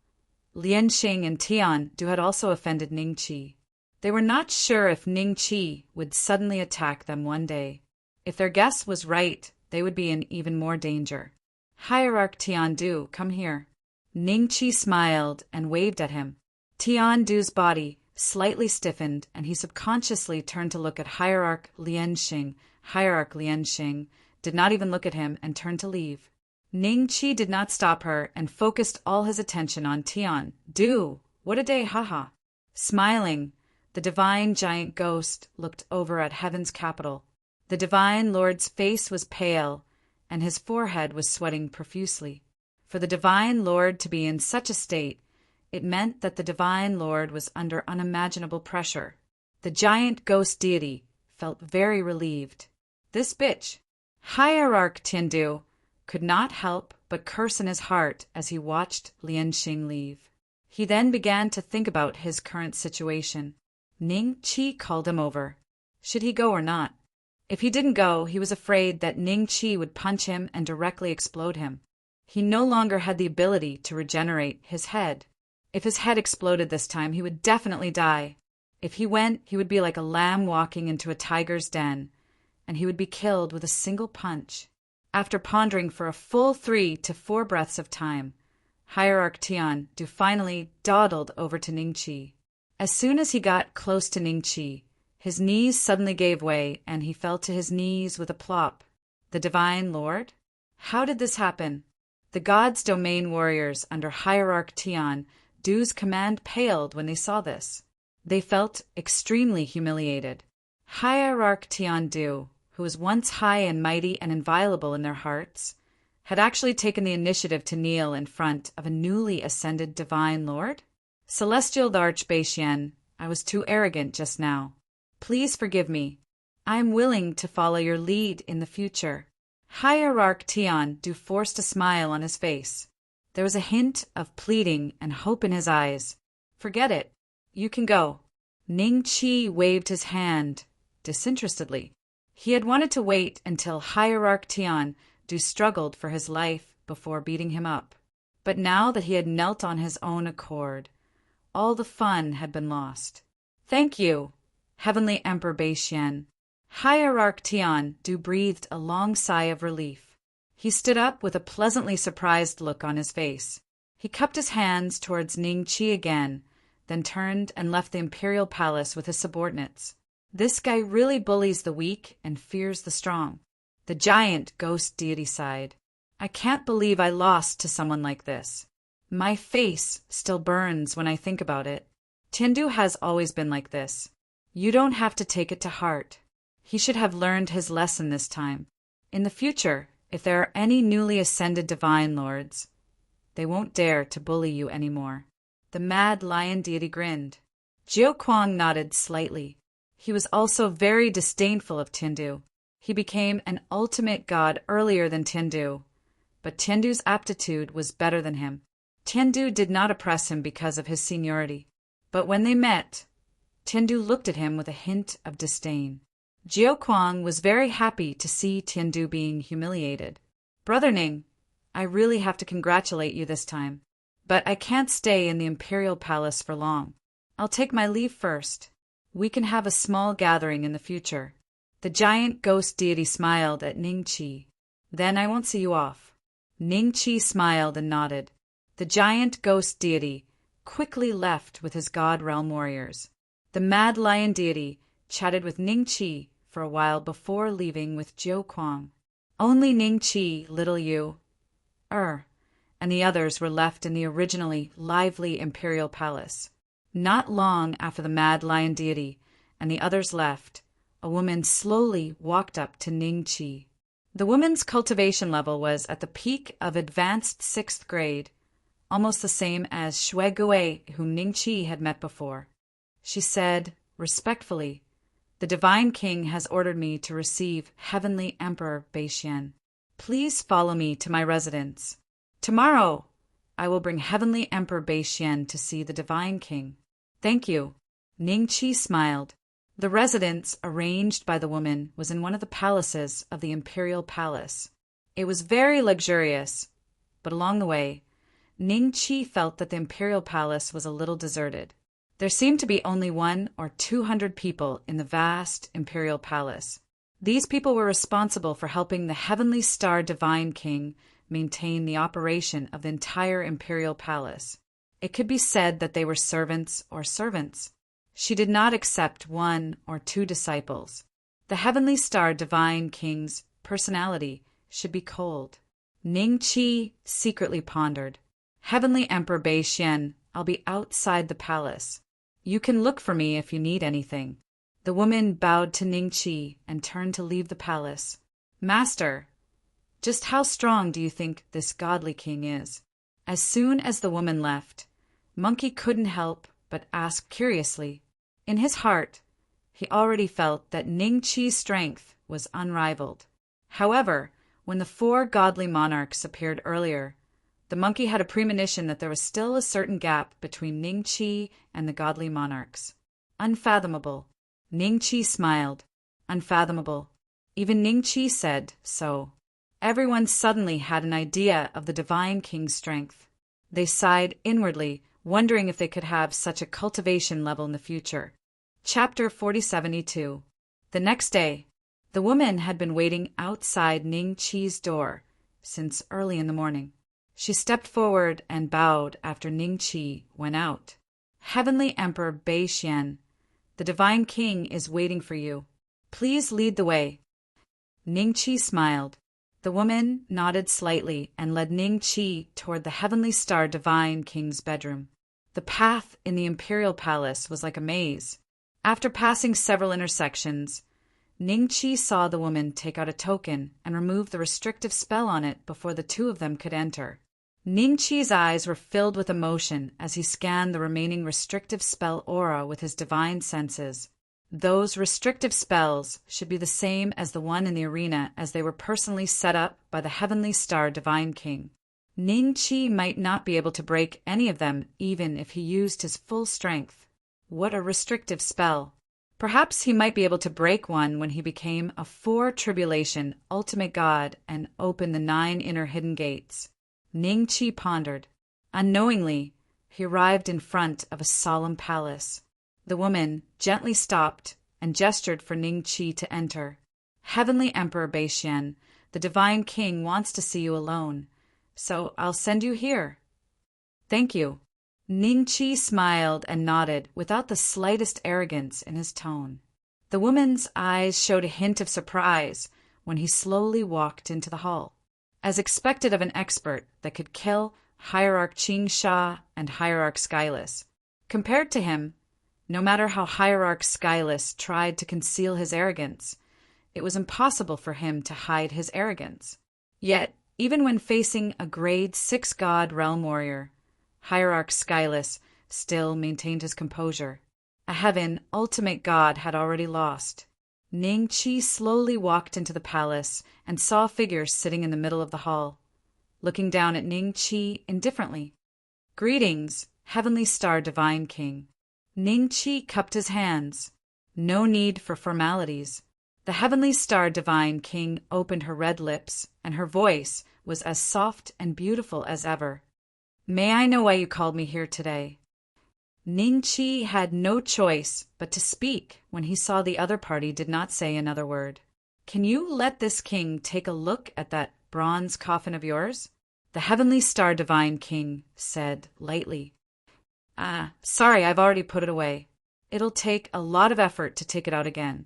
Lianxing and Tian Du had also offended Ningqi. They were not sure if Ningqi would suddenly attack them one day. If their guess was right, they would be in even more danger. Hierarch Tian Du, come here. Ningqi smiled and waved at him. Tian Du's body slightly stiffened, and he subconsciously turned to look at Hierarch Lianxing. Hierarch Lianxing did not even look at him and turned to leave. Ningqi did not stop her and focused all his attention on Tian Du. What a day, haha. Smiling, the divine Giant Ghost looked over at Heaven's capital. The Divine Lord's face was pale, and his forehead was sweating profusely. For the Divine Lord to be in such a state, it meant that the Divine Lord was under unimaginable pressure. The Giant Ghost deity felt very relieved. This bitch. Hierarch Tiandu could not help but curse in his heart as he watched Lianxing leave. He then began to think about his current situation. Ningqi called him over. Should he go or not? If he didn't go, he was afraid that Ningqi would punch him and directly explode him. He no longer had the ability to regenerate his head. If his head exploded this time, he would definitely die. If he went, he would be like a lamb walking into a tiger's den, and he would be killed with a single punch. After pondering for a full 3 to 4 breaths of time, Hierarch Tian Du finally dawdled over to Ningqi. As soon as he got close to Ningqi, his knees suddenly gave way, and he fell to his knees with a plop. The Divine Lord? How did this happen? The gods' domain warriors under Hierarch Tian Du's command paled when they saw this. They felt extremely humiliated. Hierarch Tian Du, who was once high and mighty and inviolable in their hearts, had actually taken the initiative to kneel in front of a newly ascended Divine Lord? Celestial Archbeixian, I was too arrogant just now. Please forgive me. I am willing to follow your lead in the future. Hierarch Tian Du forced a smile on his face. There was a hint of pleading and hope in his eyes. Forget it. You can go. Ningqi waved his hand disinterestedly. He had wanted to wait until Hierarch Tian Du struggled for his life before beating him up. But now that he had knelt on his own accord, all the fun had been lost. Thank you, Heavenly Emperor Beixian. Hierarch Tian Du breathed a long sigh of relief. He stood up with a pleasantly surprised look on his face. He cupped his hands towards Ningqi again, then turned and left the imperial palace with his subordinates. This guy really bullies the weak and fears the strong. The Giant Ghost deity sighed. I can't believe I lost to someone like this. My face still burns when I think about it. Tindu has always been like this. You don't have to take it to heart. He should have learned his lesson this time. In the future, if there are any newly ascended divine lords, they won't dare to bully you anymore. The mad lion deity grinned. Jiao Kuang nodded slightly. He was also very disdainful of Tindu. He became an ultimate god earlier than Tindu, but Tindu's aptitude was better than him. Tindu did not oppress him because of his seniority, but when they met, Tindu looked at him with a hint of disdain. Jiao Kuang was very happy to see Tindu being humiliated. Brother Ning, I really have to congratulate you this time, but I can't stay in the imperial palace for long. I'll take my leave first. We can have a small gathering in the future. The giant ghost deity smiled at Ning Qi. Then I won't see you off. Ning Qi smiled and nodded. The giant ghost deity quickly left with his god realm warriors. The mad lion deity chatted with Ning Qi for a while before leaving with Jiao Kuang. Only Ning Qi, little Yu, and the others were left in the originally lively imperial palace. Not long after the mad lion deity and the others left, a woman slowly walked up to Ning Qi. The woman's cultivation level was at the peak of advanced 6th grade, almost the same as Shui Gui, whom Ning Qi had met before. She said, respectfully, "The Divine King has ordered me to receive Heavenly Emperor Beixian. Please follow me to my residence. Tomorrow, I will bring Heavenly Emperor Beixian to see the Divine King." "Thank you." Ning Qi smiled. The residence arranged by the woman was in one of the palaces of the imperial palace. It was very luxurious, but along the way, Ning Qi felt that the imperial palace was a little deserted. There seemed to be only 100 or 200 people in the vast imperial palace. These people were responsible for helping the Heavenly Star Divine King maintain the operation of the entire imperial palace. It could be said that they were servants or servants. She did not accept 1 or 2 disciples. The Heavenly Star Divine King's personality should be cold. Ning Qi secretly pondered. Heavenly Emperor Beixian, I'll be outside the palace. You can look for me if you need anything. The woman bowed to Ning Qi and turned to leave the palace. Master, just how strong do you think this godly king is? As soon as the woman left, Monkey couldn't help but ask curiously. In his heart, he already felt that Ning Qi's strength was unrivaled. However, when the 4 godly monarchs appeared earlier, the monkey had a premonition that there was still a certain gap between Ning Qi and the godly monarchs. Unfathomable. Ning Qi smiled. Unfathomable. Even Ning Qi said so. Everyone suddenly had an idea of the Divine King's strength. They sighed inwardly, wondering if they could have such a cultivation level in the future. Chapter 4072. The next day, the woman had been waiting outside Ning Qi's door since early in the morning. She stepped forward and bowed after Ning Qi went out. Heavenly Emperor Beixian, the Divine King is waiting for you. Please lead the way. Ning Qi smiled. The woman nodded slightly and led Ning Qi toward the Heavenly Star Divine King's bedroom. The path in the imperial palace was like a maze. After passing several intersections, Ning Qi saw the woman take out a token and remove the restrictive spell on it before the 2 of them could enter. Ning Qi's eyes were filled with emotion as he scanned the remaining restrictive spell aura with his divine senses. Those restrictive spells should be the same as the one in the arena, as they were personally set up by the Heavenly Star Divine King. Ning Qi might not be able to break any of them even if he used his full strength. What a restrictive spell! Perhaps he might be able to break one when he became a 4-tribulation ultimate god and opened the 9 inner hidden gates. Ning Qi pondered. Unknowingly, he arrived in front of a solemn palace. The woman gently stopped and gestured for Ning Qi to enter. Heavenly Emperor Beixian, the Divine King wants to see you alone, so I'll send you here. Thank you. Ning Qi smiled and nodded without the slightest arrogance in his tone. The woman's eyes showed a hint of surprise when he slowly walked into the hall. as expected of an expert that could kill Hierarch Ching Sha and Hierarch Skyless. Compared to him, no matter how Hierarch Skyless tried to conceal his arrogance, it was impossible for him to hide his arrogance. Yet, even when facing a grade 6 god realm warrior, Hierarch Skyless still maintained his composure. A heaven ultimate god had already lost. Ning Qi slowly walked into the palace and saw figures sitting in the middle of the hall, looking down at Ning Qi indifferently. "Greetings, Heavenly Star Divine King." Ning Qi cupped his hands. No need for formalities. The Heavenly Star Divine King opened her red lips, and her voice was as soft and beautiful as ever. "May I know why you called me here today?" Ning Qi had no choice but to speak when he saw the other party did not say another word. "Can you let this king take a look at that bronze coffin of yours?" The Heavenly Star Divine King said lightly. Sorry, I've already put it away. It'll take a lot of effort to take it out again."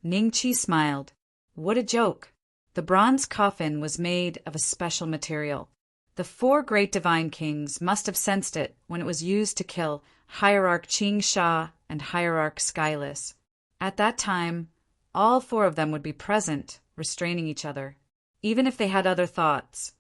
Ning Qi smiled. What a joke. The bronze coffin was made of a special material. The 4 great divine kings must have sensed it when it was used to kill Hierarch Ching Sha and Hierarch Skyless. At that time, all 4 of them would be present, restraining each other. Even if they had other thoughts,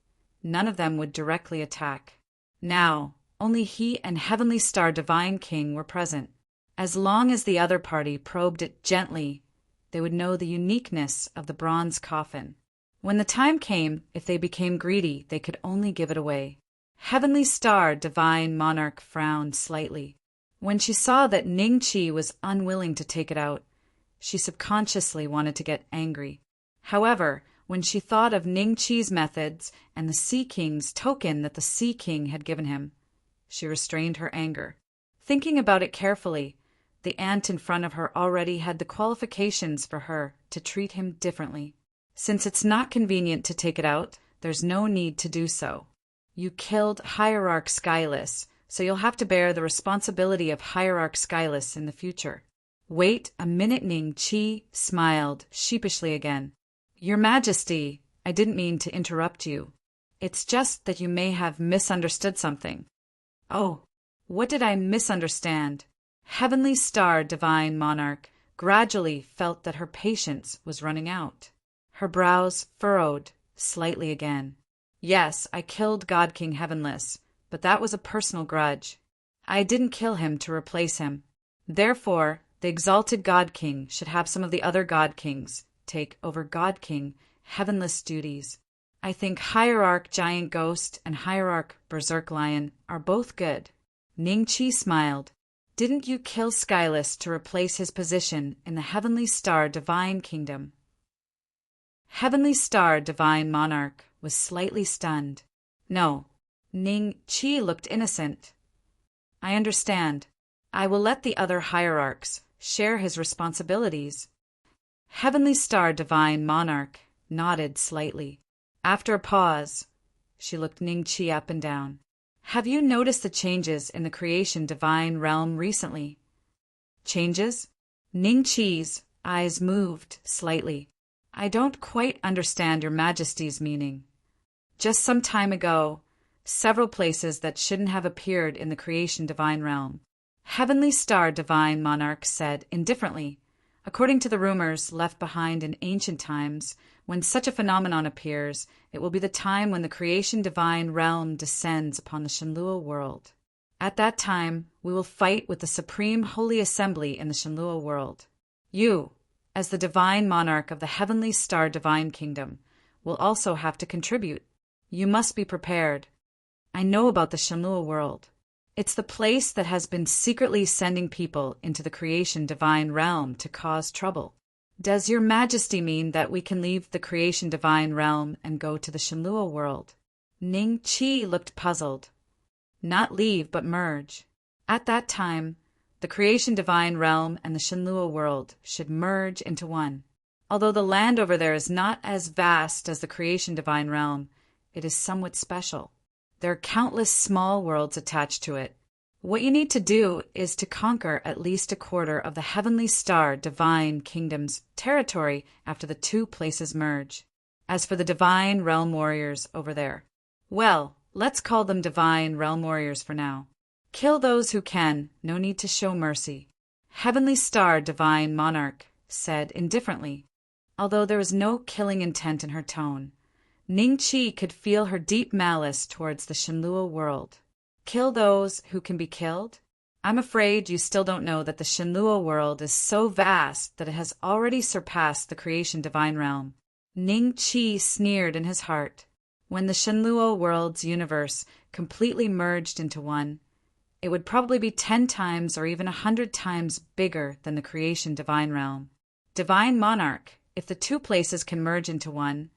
none of them would directly attack. Now, only he and Heavenly Star Divine King were present. As long as the other party probed it gently, they would know the uniqueness of the bronze coffin. When the time came, if they became greedy, they could only give it away. Heavenly Star Divine Monarch frowned slightly. When she saw that Ning Qi was unwilling to take it out, she subconsciously wanted to get angry. However, when she thought of Ning Qi's methods and the Sea King's token that the Sea King had given him, she restrained her anger. Thinking about it carefully, the ant in front of her already had the qualifications for her to treat him differently. Since it's not convenient to take it out, there's no need to do so. You killed Hierarch Skyless, so you'll have to bear the responsibility of Hierarch Skyless in the future. Wait a minute. Ning Qi smiled sheepishly again. Your Majesty, I didn't mean to interrupt you. It's just that you may have misunderstood something. Oh, what did I misunderstand? Heavenly Star Divine Monarch gradually felt that her patience was running out. Her brows furrowed slightly again. Yes, I killed God King Heavenless, but that was a personal grudge. I didn't kill him to replace him. Therefore, the exalted God King should have some of the other God Kings take over God King Heavenless duties. I think Hierarch Giant Ghost and Hierarch Berserk Lion are both good. Ning Qi smiled. Didn't you kill Skyless to replace his position in the Heavenly Star Divine Kingdom? Heavenly Star Divine Monarch was slightly stunned. No. Ning Qi looked innocent. I understand. I will let the other hierarchs share his responsibilities. Heavenly Star Divine Monarch nodded slightly. After a pause, she looked Ning Qi up and down. Have you noticed the changes in the creation divine realm recently? Changes? Ning Qi's eyes moved slightly. I don't quite understand your Majesty's meaning. Just some time ago, several places that shouldn't have appeared in the creation divine realm. Heavenly Star Divine Monarch said indifferently. According to the rumors left behind in ancient times, when such a phenomenon appears, it will be the time when the creation divine realm descends upon the Shenlua world. At that time, we will fight with the Supreme Holy Assembly in the Shenlua world. You, as the divine monarch of the Heavenly Star Divine Kingdom, will also have to contribute. You must be prepared. I know about the Shenlua world. It's the place that has been secretly sending people into the creation divine realm to cause trouble. Does your Majesty mean that we can leave the creation divine realm and go to the Shenlua world? Ning Qi looked puzzled. Not leave, but merge. At that time, the creation divine realm and the Shenlua world should merge into one. Although the land over there is not as vast as the creation divine realm, it is somewhat special. There are countless small worlds attached to it. What you need to do is to conquer at least a quarter of the Heavenly Star Divine Kingdom's territory after the 2 places merge. As for the Divine Realm Warriors over there, well, let's call them Divine Realm Warriors for now. Kill those who can, no need to show mercy. Heavenly Star Divine Monarch said indifferently, although there was no killing intent in her tone. Ning-Chi could feel her deep malice towards the Shenlua world. Kill those who can be killed? I'm afraid you still don't know that the Shenlua world is so vast that it has already surpassed the creation divine realm. Ning-Chi sneered in his heart. When the Shenlua world's universe completely merged into one, it would probably be 10 times or even 100 times bigger than the creation divine realm. Divine Monarch, if the two places can merge into one,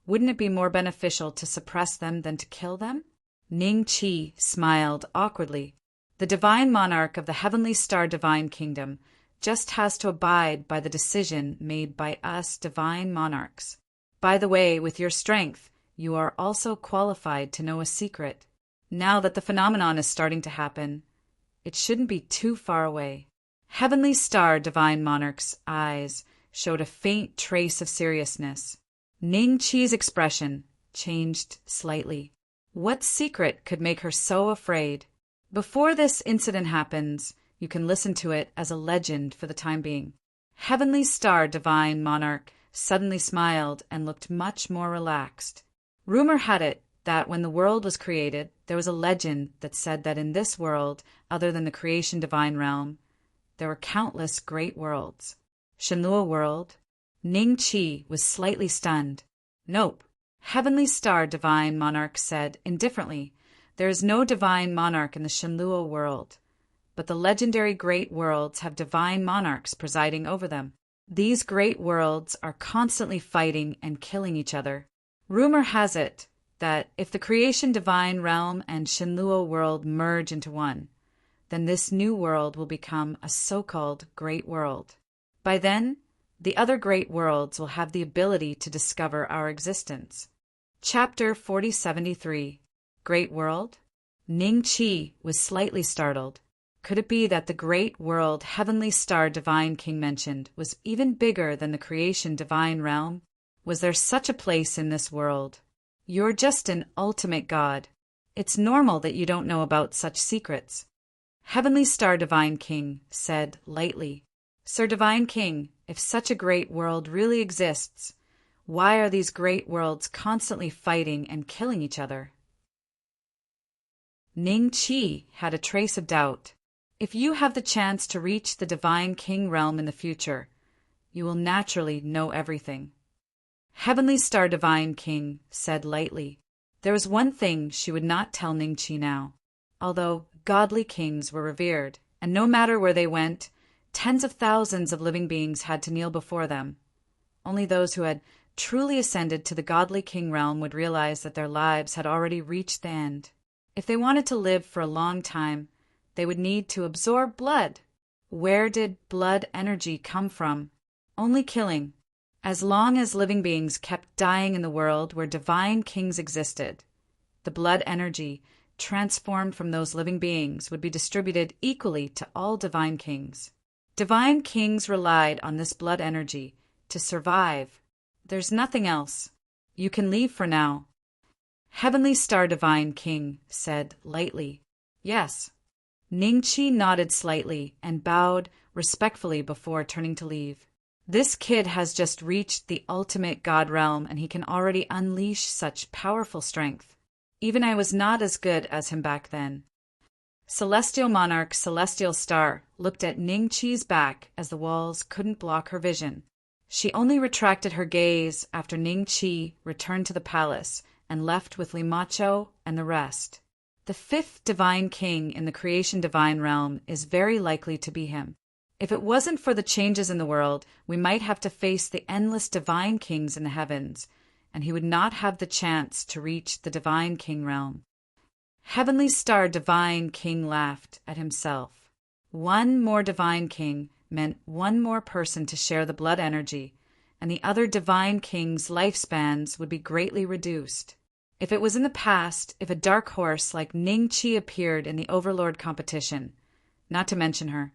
wouldn't it be more beneficial to suppress them than to kill them? Ning-Chi smiled awkwardly. The Divine Monarch of the Heavenly Star Divine Kingdom just has to abide by the decision made by us Divine Monarchs. By the way, with your strength, you are also qualified to know a secret. Now that the phenomenon is starting to happen, it shouldn't be too far away. Heavenly Star Divine Monarch's eyes showed a faint trace of seriousness. Ning-Chi's expression changed slightly. What secret could make her so afraid? Before this incident happens, you can listen to it as a legend for the time being. Heavenly Star Divine Monarch suddenly smiled and looked much more relaxed. Rumor had it that when the world was created, there was a legend that said that in this world, other than the creation divine realm, there were countless great worlds. Shenlua world. Ning-Chi was slightly stunned. Nope. Heavenly Star Divine Monarch said indifferently, there is no divine monarch in the Shenlua world, but the legendary great worlds have divine monarchs presiding over them. These great worlds are constantly fighting and killing each other. Rumor has it that if the creation divine realm and Shenlua world merge into one, then this new world will become a so-called great world. By then, the other great worlds will have the ability to discover our existence. Chapter 4073. Great World? Ning-Chi was slightly startled. Could it be that the great world Heavenly Star Divine King mentioned was even bigger than the creation divine realm? Was there such a place in this world? You're just an ultimate god. It's normal that you don't know about such secrets. Heavenly Star Divine King said lightly, Sir Divine King, if such a great world really exists, why are these great worlds constantly fighting and killing each other? Ning-Chi had a trace of doubt. If you have the chance to reach the Divine King realm in the future, you will naturally know everything. Heavenly Star Divine King said lightly. There was one thing she would not tell Ning-Chi now. Although godly kings were revered, and no matter where they went, tens of thousands of living beings had to kneel before them. Only those who had truly ascended to the godly king realm would realize that their lives had already reached the end. If they wanted to live for a long time, they would need to absorb blood. Where did blood energy come from? Only killing. As long as living beings kept dying in the world where divine kings existed, the blood energy transformed from those living beings would be distributed equally to all divine kings. Divine kings relied on this blood energy to survive. There's nothing else. You can leave for now. Heavenly Star Divine King said lightly, Yes. Ning-Chi nodded slightly and bowed respectfully before turning to leave. This kid has just reached the ultimate god realm and he can already unleash such powerful strength. Even I was not as good as him back then. Celestial Monarch Celestial Star looked at Ning-Chi's back as the walls couldn't block her vision. She only retracted her gaze after Ning-Chi returned to the palace and left with Limacho and the rest. The fifth divine king in the creation divine realm is very likely to be him. If it wasn't for the changes in the world, we might have to face the endless divine kings in the heavens, and he would not have the chance to reach the divine king realm. Heavenly Star Divine King laughed at himself. One more divine king meant one more person to share the blood energy, and the other divine kings' lifespans would be greatly reduced. If it was in the past, if a dark horse like Ning-Chi appeared in the Overlord competition, not to mention her,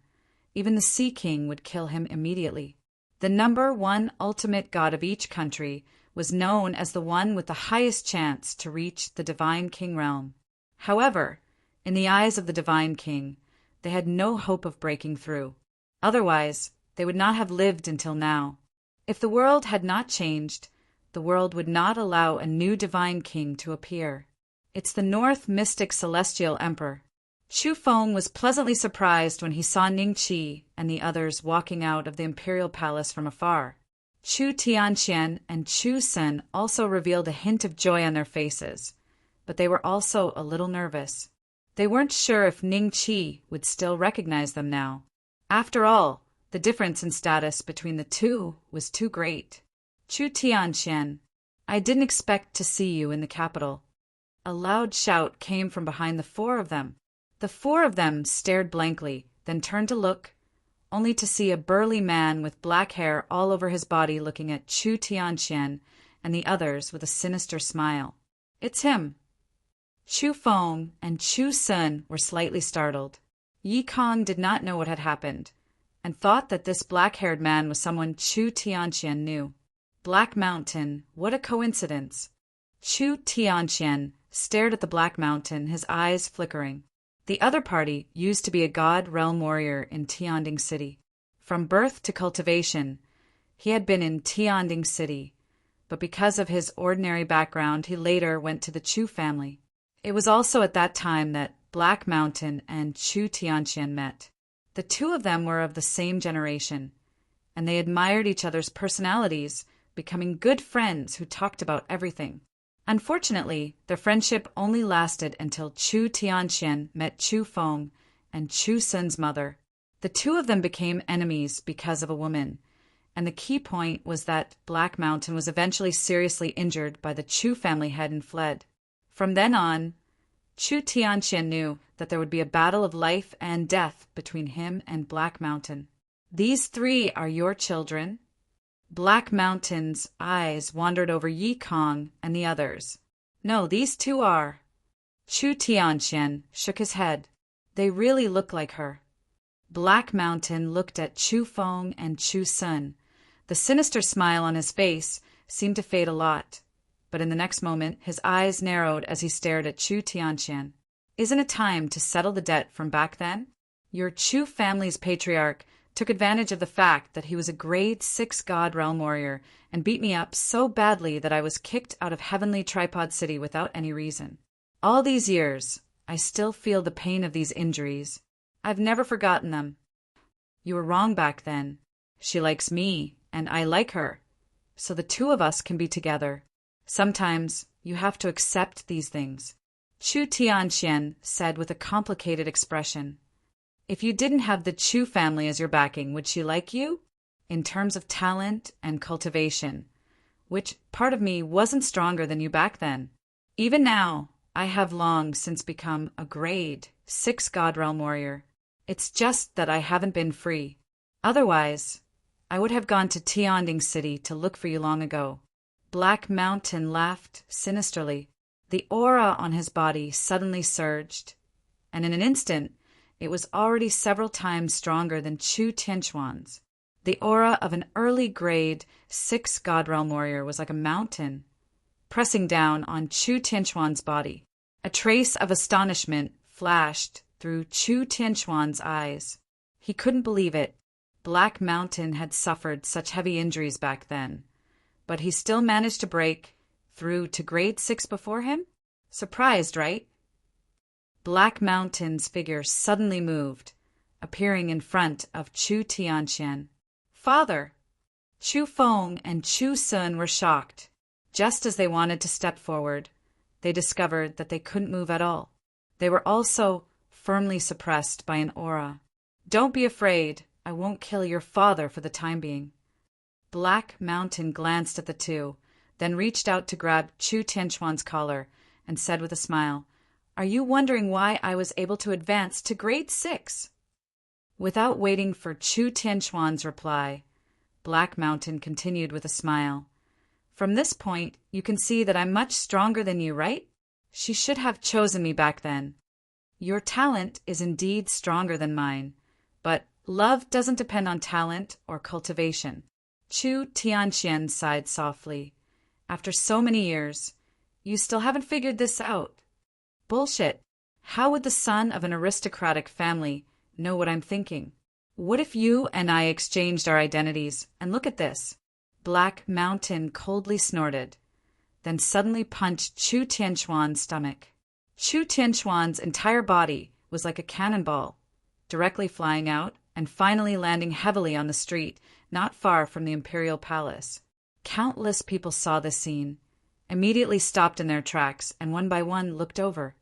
even the Sea King would kill him immediately. The number one ultimate god of each country was known as the one with the highest chance to reach the Divine King realm. However, in the eyes of the Divine King, they had no hope of breaking through. Otherwise, they would not have lived until now. If the world had not changed, the world would not allow a new Divine King to appear. It's the North Mystic Celestial Emperor. Chu Feng was pleasantly surprised when he saw Ning Qi and the others walking out of the imperial palace from afar. Chu Tianqian and Chu Sen also revealed a hint of joy on their faces, but they were also a little nervous. They weren't sure if Ning Qi would still recognize them now. After all, the difference in status between the two was too great. Chu Tianqian, I didn't expect to see you in the capital. A loud shout came from behind the four of them. The four of them stared blankly, then turned to look, only to see a burly man with black hair all over his body looking at Chu Tianqian and the others with a sinister smile. It's him. Chu Feng and Chu Sen were slightly startled. Yi Kong did not know what had happened, and thought that this black-haired man was someone Chu Tianqian knew. Black Mountain, what a coincidence. Chu Tianqian stared at the Black Mountain, his eyes flickering. The other party used to be a god realm warrior in Tianding City. From birth to cultivation, he had been in Tianding City, but because of his ordinary background, he later went to the Chu family. It was also at that time that Black Mountain and Chu Tianqian met. The two of them were of the same generation, and they admired each other's personalities, becoming good friends who talked about everything. Unfortunately, their friendship only lasted until Chu Tianqian met Chu Feng and Chu Sen's mother. The two of them became enemies because of a woman, and the key point was that Black Mountain was eventually seriously injured by the Chu family head and fled. From then on, Chu Tianqian knew that there would be a battle of life and death between him and Black Mountain. These three are your children? Black Mountain's eyes wandered over Yi Kong and the others. No, these two are. Chu Tianqian shook his head. They really look like her. Black Mountain looked at Chu Feng and Chu Sen. The sinister smile on his face seemed to fade a lot, but in the next moment his eyes narrowed as he stared at Chu Tianqian. Isn't it time to settle the debt from back then? Your Chu family's patriarch took advantage of the fact that he was a grade 6 god realm warrior and beat me up so badly that I was kicked out of Heavenly Tripod City without any reason. All these years, I still feel the pain of these injuries. I've never forgotten them. You were wrong back then. She likes me, and I like her, so the two of us can be together. Sometimes you have to accept these things. Chu Tianqian said with a complicated expression. If you didn't have the Chu family as your backing, would she like you? In terms of talent and cultivation, which part of me wasn't stronger than you back then. Even now, I have long since become a grade 6 god realm warrior. It's just that I haven't been free. Otherwise, I would have gone to Tianding City to look for you long ago. Black Mountain laughed sinisterly. The aura on his body suddenly surged, and in an instant, it was already several times stronger than Chu Tianquan's. The aura of an early grade 6 god realm warrior was like a mountain, pressing down on Chu Tianquan's body. A trace of astonishment flashed through Chu Tianquan's eyes. He couldn't believe it. Black Mountain had suffered such heavy injuries back then, but he still managed to break through to grade 6 before him? Surprised, right? Black Mountain's figure suddenly moved, appearing in front of Chu Tianqian. Father! Chu Feng and Chu Sen were shocked. Just as they wanted to step forward, they discovered that they couldn't move at all. They were also firmly suppressed by an aura. Don't be afraid, I won't kill your father for the time being. Black Mountain glanced at the two, then reached out to grab Chu Tianquan's collar and said with a smile, Are you wondering why I was able to advance to grade 6? Without waiting for Chu Tianquan's reply, Black Mountain continued with a smile. From this point, you can see that I'm much stronger than you, right? She should have chosen me back then. Your talent is indeed stronger than mine, but love doesn't depend on talent or cultivation. Chu Tianqian sighed softly. After so many years, you still haven't figured this out. Bullshit. How would the son of an aristocratic family know what I'm thinking? What if you and I exchanged our identities, and look at this? Black Mountain coldly snorted, then suddenly punched Chu Tianquan's stomach. Chu Tianquan's entire body was like a cannonball, directly flying out and finally landing heavily on the street not far from the imperial palace. Countless people saw this scene, immediately stopped in their tracks, and one by one looked over.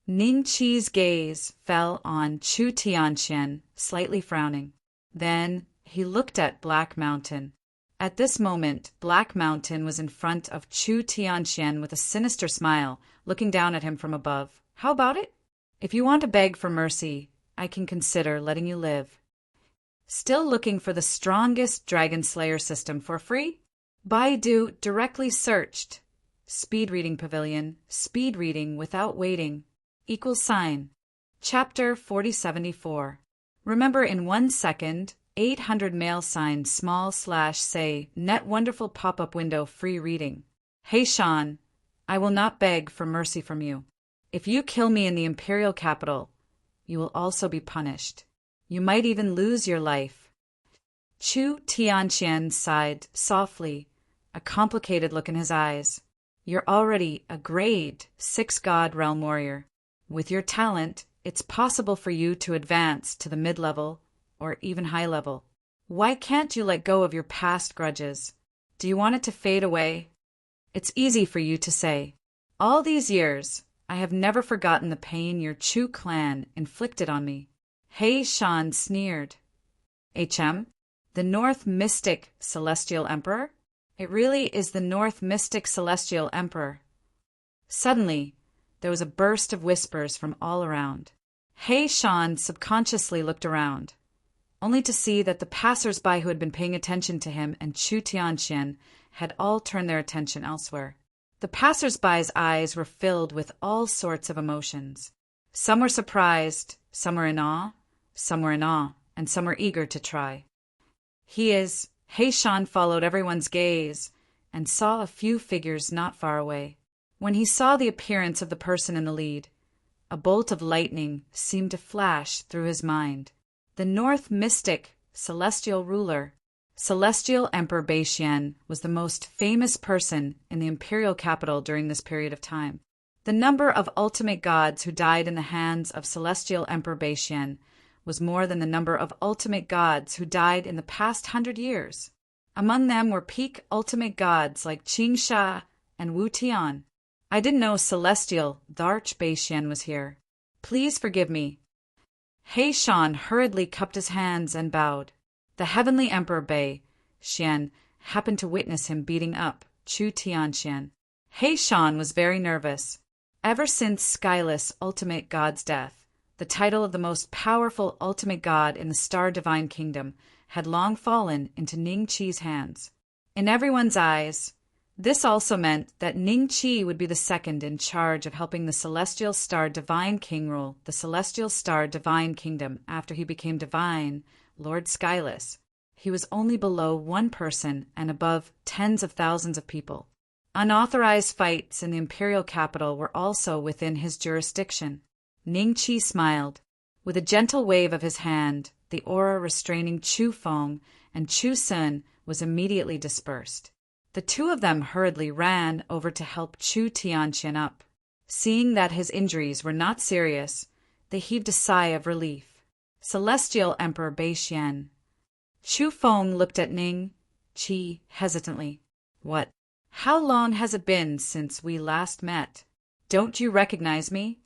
Ning Qi's gaze fell on Chu Tianqian, slightly frowning. Then he looked at Black Mountain. At this moment, Black Mountain was in front of Chu Tianqian with a sinister smile, looking down at him from above. How about it? If you want to beg for mercy, I can consider letting you live. Still looking for the strongest Dragon Slayer system for free? Baidu directly searched. Speed reading pavilion, speed reading without waiting, =. Chapter 4074. Remember in 1 second, 800 mail sign /say net wonderful pop-up window free reading. Hey Sean, I will not beg for mercy from you. If you kill me in the imperial capital, you will also be punished. You might even lose your life. Chu Tianqian sighed softly, a complicated look in his eyes. You're already a grade 6 God Realm Warrior. With your talent, it's possible for you to advance to the mid-level or even high level. Why can't you let go of your past grudges? Do you want it to fade away? It's easy for you to say. All these years, I have never forgotten the pain your Chu clan inflicted on me. He Shan sneered. HM? The North Mystic Celestial Emperor? It really is the North Mystic Celestial Emperor. Suddenly, there was a burst of whispers from all around. He Shan subconsciously looked around, only to see that the passers-by who had been paying attention to him and Chu Tianqian had all turned their attention elsewhere. The passers-by's eyes were filled with all sorts of emotions. Some were surprised, some were in awe, and some were eager to try. He Shan followed everyone's gaze and saw a few figures not far away. When he saw the appearance of the person in the lead, a bolt of lightning seemed to flash through his mind. The North Mystic Celestial Ruler, Celestial Emperor Beixian, was the most famous person in the imperial capital during this period of time. The number of ultimate gods who died in the hands of Celestial Emperor Beixian was more than the number of ultimate gods who died in the past 100 years. Among them were peak ultimate gods like Qingsha and Wu Tian. I didn't know Celestial Arch Beixian was here. Please forgive me. He Shan hurriedly cupped his hands and bowed. The Heavenly Emperor Beixian happened to witness him beating up Chu Tianqian. He Shan was very nervous. Ever since Skyless Ultimate God's death, the title of the most powerful ultimate god in the Star Divine Kingdom had long fallen into Ning Qi's hands. In everyone's eyes, this also meant that Ning Qi would be the second in charge of helping the Celestial Star Divine King rule the Celestial Star Divine Kingdom after he became divine, Lord Skyless. He was only below one person and above tens of thousands of people. Unauthorized fights in the imperial capital were also within his jurisdiction. Ning Qi smiled. With a gentle wave of his hand, the aura restraining Chu Feng and Chu Sun was immediately dispersed. The two of them hurriedly ran over to help Chu Tianqian up. Seeing that his injuries were not serious, they heaved a sigh of relief. Celestial Emperor Beixian. Chu Feng looked at Ning Qi hesitantly. What? How long has it been since we last met? Don't you recognize me?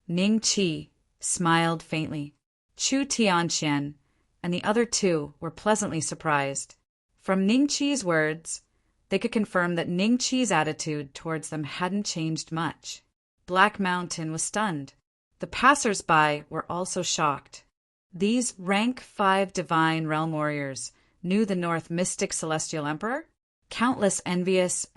Ning Qi smiled faintly. Chu Tianqian and the other two were pleasantly surprised. From Ning Qi's words, they could confirm that Ning Qi's attitude towards them hadn't changed much. Black Mountain was stunned. The passers-by were also shocked. These rank 5 divine realm warriors knew the North Mystic Celestial Emperor? Countless envious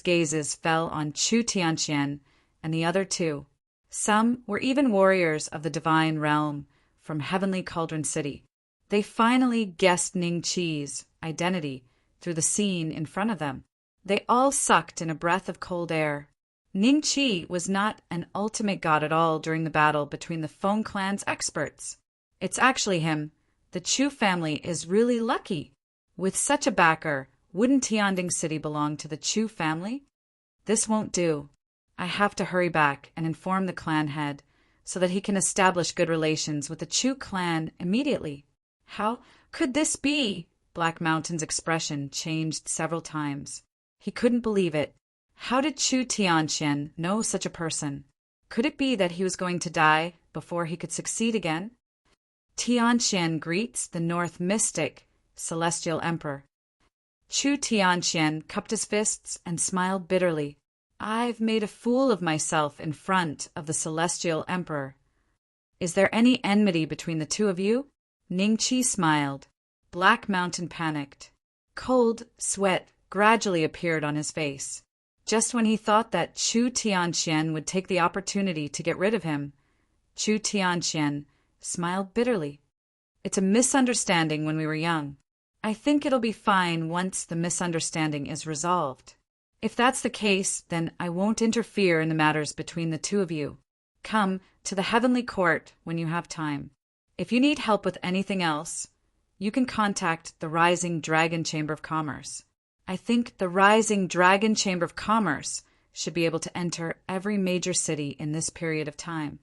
gazes fell on Chu Tianqian and the other two. Some were even warriors of the divine realm from Heavenly Cauldron City. They finally guessed Ning Qi's identity through the scene in front of them. They all sucked in a breath of cold air. Ning Chi was not an ultimate god at all during the battle between the Feng clan's experts. It's actually him. The Chu family is really lucky. With such a backer, wouldn't Tianding City belong to the Chu family? This won't do. I have to hurry back and inform the clan head so that he can establish good relations with the Chu clan immediately. How could this be? Black Mountain's expression changed several times. He couldn't believe it. How did Chu Tianqian know such a person? Could it be that he was going to die before he could succeed again? Tianqian greets the North Mystic, Celestial Emperor. Chu Tianqian cupped his fists and smiled bitterly. I've made a fool of myself in front of the Celestial Emperor. Is there any enmity between the two of you? Ning Chi smiled. Black Mountain panicked. Cold sweat gradually appeared on his face. Just when he thought that Chu Tianqian would take the opportunity to get rid of him, Chu Tianqian smiled bitterly. It's a misunderstanding when we were young. I think it'll be fine once the misunderstanding is resolved. If that's the case, then I won't interfere in the matters between the two of you. Come to the Heavenly Court when you have time. If you need help with anything else, you can contact the Rising Dragon Chamber of Commerce. I think the Rising Dragon Chamber of Commerce should be able to enter every major city in this period of time.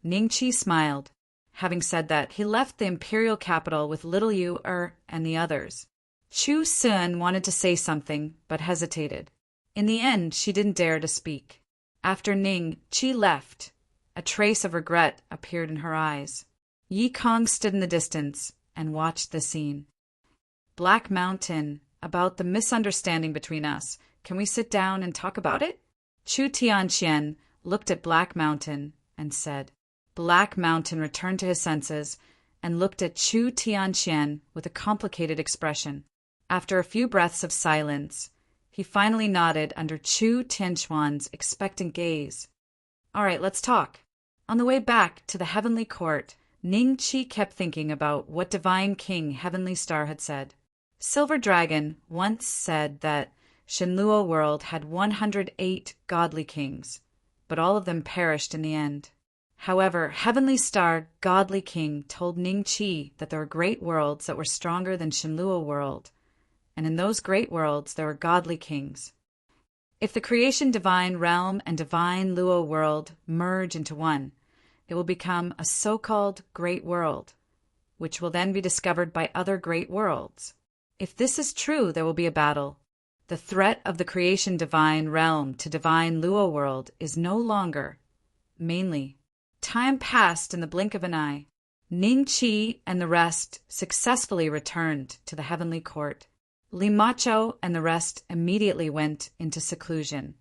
Ning Chi smiled. Having said that, he left the imperial capital with Little Yu and the others. Chu Sun wanted to say something, but hesitated. In the end, she didn't dare to speak. After Ning Chi left, a trace of regret appeared in her eyes. Yi Kong stood in the distance and watched the scene. Black Mountain, about the misunderstanding between us, can we sit down and talk about it? Chu Tianqian looked at Black Mountain and said. Black Mountain returned to his senses and looked at Chu Tianqian with a complicated expression. After a few breaths of silence, he finally nodded under Chu Tianquan's expectant gaze. All right, let's talk. On the way back to the Heavenly Court, Ning Chi kept thinking about what Divine King Heavenly Star had said. Silver Dragon once said that Shenluo world had 108 godly kings, but all of them perished in the end. However, Heavenly Star Godly King told Ning Chi that there were great worlds that were stronger than Shenluo world, and in those great worlds there were godly kings. If the creation divine realm and divine Luo world merge into one, it will become a so-called great world, which will then be discovered by other great worlds. If this is true, there will be a battle. The threat of the creation divine realm to divine Luo world is no longer, mainly. Time passed in the blink of an eye. Ning Chi and the rest successfully returned to the Heavenly Court. Li Macho and the rest immediately went into seclusion,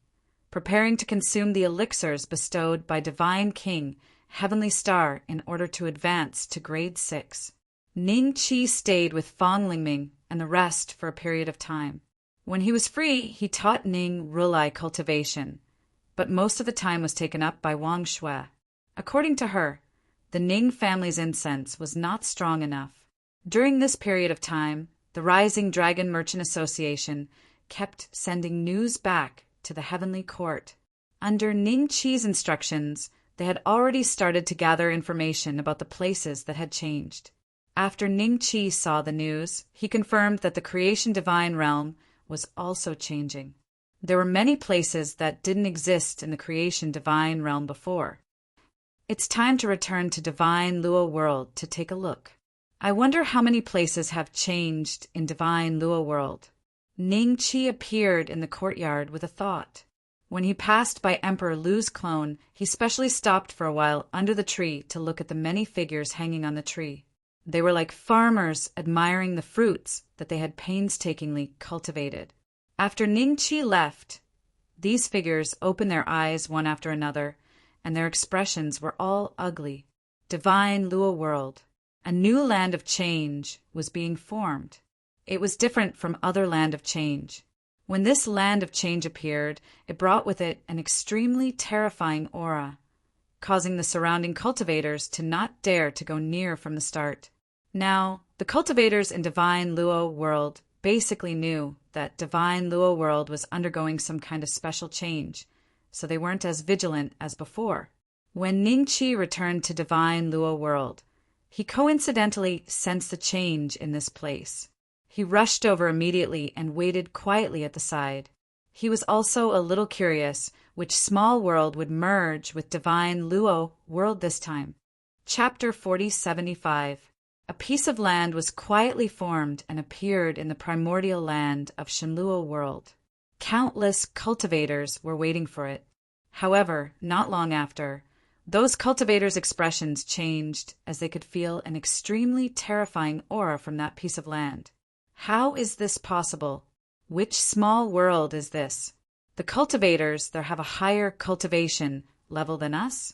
preparing to consume the elixirs bestowed by Divine King Heavenly Star in order to advance to Grade 6. Ning Chi stayed with Fang Lingming and the rest for a period of time. When he was free, he taught Ning Rulai cultivation, but most of the time was taken up by Wang Shui. According to her, the Ning family's incense was not strong enough. During this period of time, the Rising Dragon Merchant Association kept sending news back to the Heavenly Court. Under Ning Chi's instructions, they had already started to gather information about the places that had changed. After Ning Chi saw the news, he confirmed that the creation divine realm was also changing. There were many places that didn't exist in the creation divine realm before. It's time to return to Divine Luo World to take a look. I wonder how many places have changed in Divine Luo World. Ning Chi appeared in the courtyard with a thought. When he passed by Emperor Lu's clone, he specially stopped for a while under the tree to look at the many figures hanging on the tree. They were like farmers admiring the fruits that they had painstakingly cultivated. After Ning Chi left, these figures opened their eyes one after another, and their expressions were all ugly. Divine Luo World, a new land of change, was being formed. It was different from other land of change. When this land of change appeared, it brought with it an extremely terrifying aura, causing the surrounding cultivators to not dare to go near from the start. Now, the cultivators in Divine Luo World basically knew that divine Luo world was undergoing some kind of special change, so they weren't as vigilant as before. When Ningqi returned to divine Luo world, he coincidentally sensed the change in this place. He rushed over immediately and waited quietly at the side. He was also a little curious which small world would merge with divine Luo world this time. Chapter 4075. A piece of land was quietly formed and appeared in the primordial land of Shenluo world. Countless cultivators were waiting for it. However, not long after, those cultivators' expressions changed as they could feel an extremely terrifying aura from that piece of land. How is this possible? Which small world is this? The cultivators there have a higher cultivation level than us?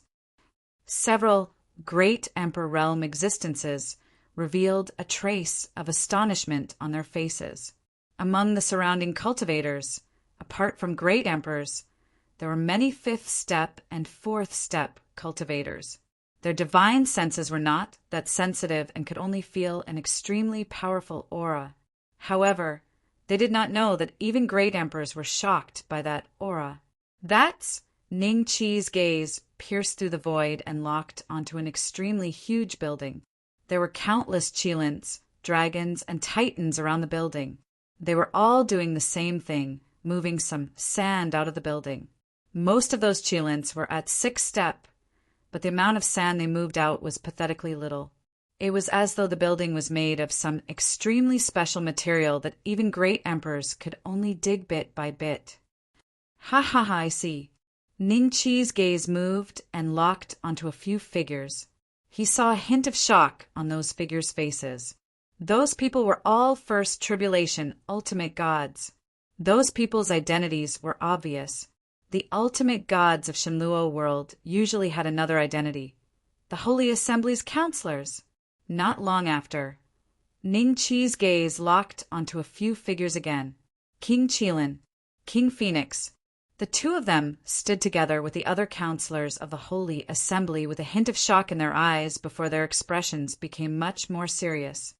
Several great Emperor Realm existences revealed a trace of astonishment on their faces. Among the surrounding cultivators, apart from great emperors, there were many fifth step and fourth step cultivators. Their divine senses were not that sensitive and could only feel an extremely powerful aura. However, they did not know that even great emperors were shocked by that aura. That's Ningqi's gaze pierced through the void and locked onto an extremely huge building. There were countless Qilins, dragons, and titans around the building. They were all doing the same thing, moving some sand out of the building. Most of those Qilins were at sixth step, but the amount of sand they moved out was pathetically little. It was as though the building was made of some extremely special material that even great emperors could only dig bit by bit. Ha ha ha, I see. Ningqi's gaze moved and locked onto a few figures. He saw a hint of shock on those figures' faces. Those people were all first tribulation ultimate gods. Those people's identities were obvious. The ultimate gods of Shenluo world usually had another identity. The Holy Assembly's counselors. Not long after, Ningqi's gaze locked onto a few figures again. King Qilin, King Phoenix. The two of them stood together with the other counselors of the Holy Assembly with a hint of shock in their eyes before their expressions became much more serious.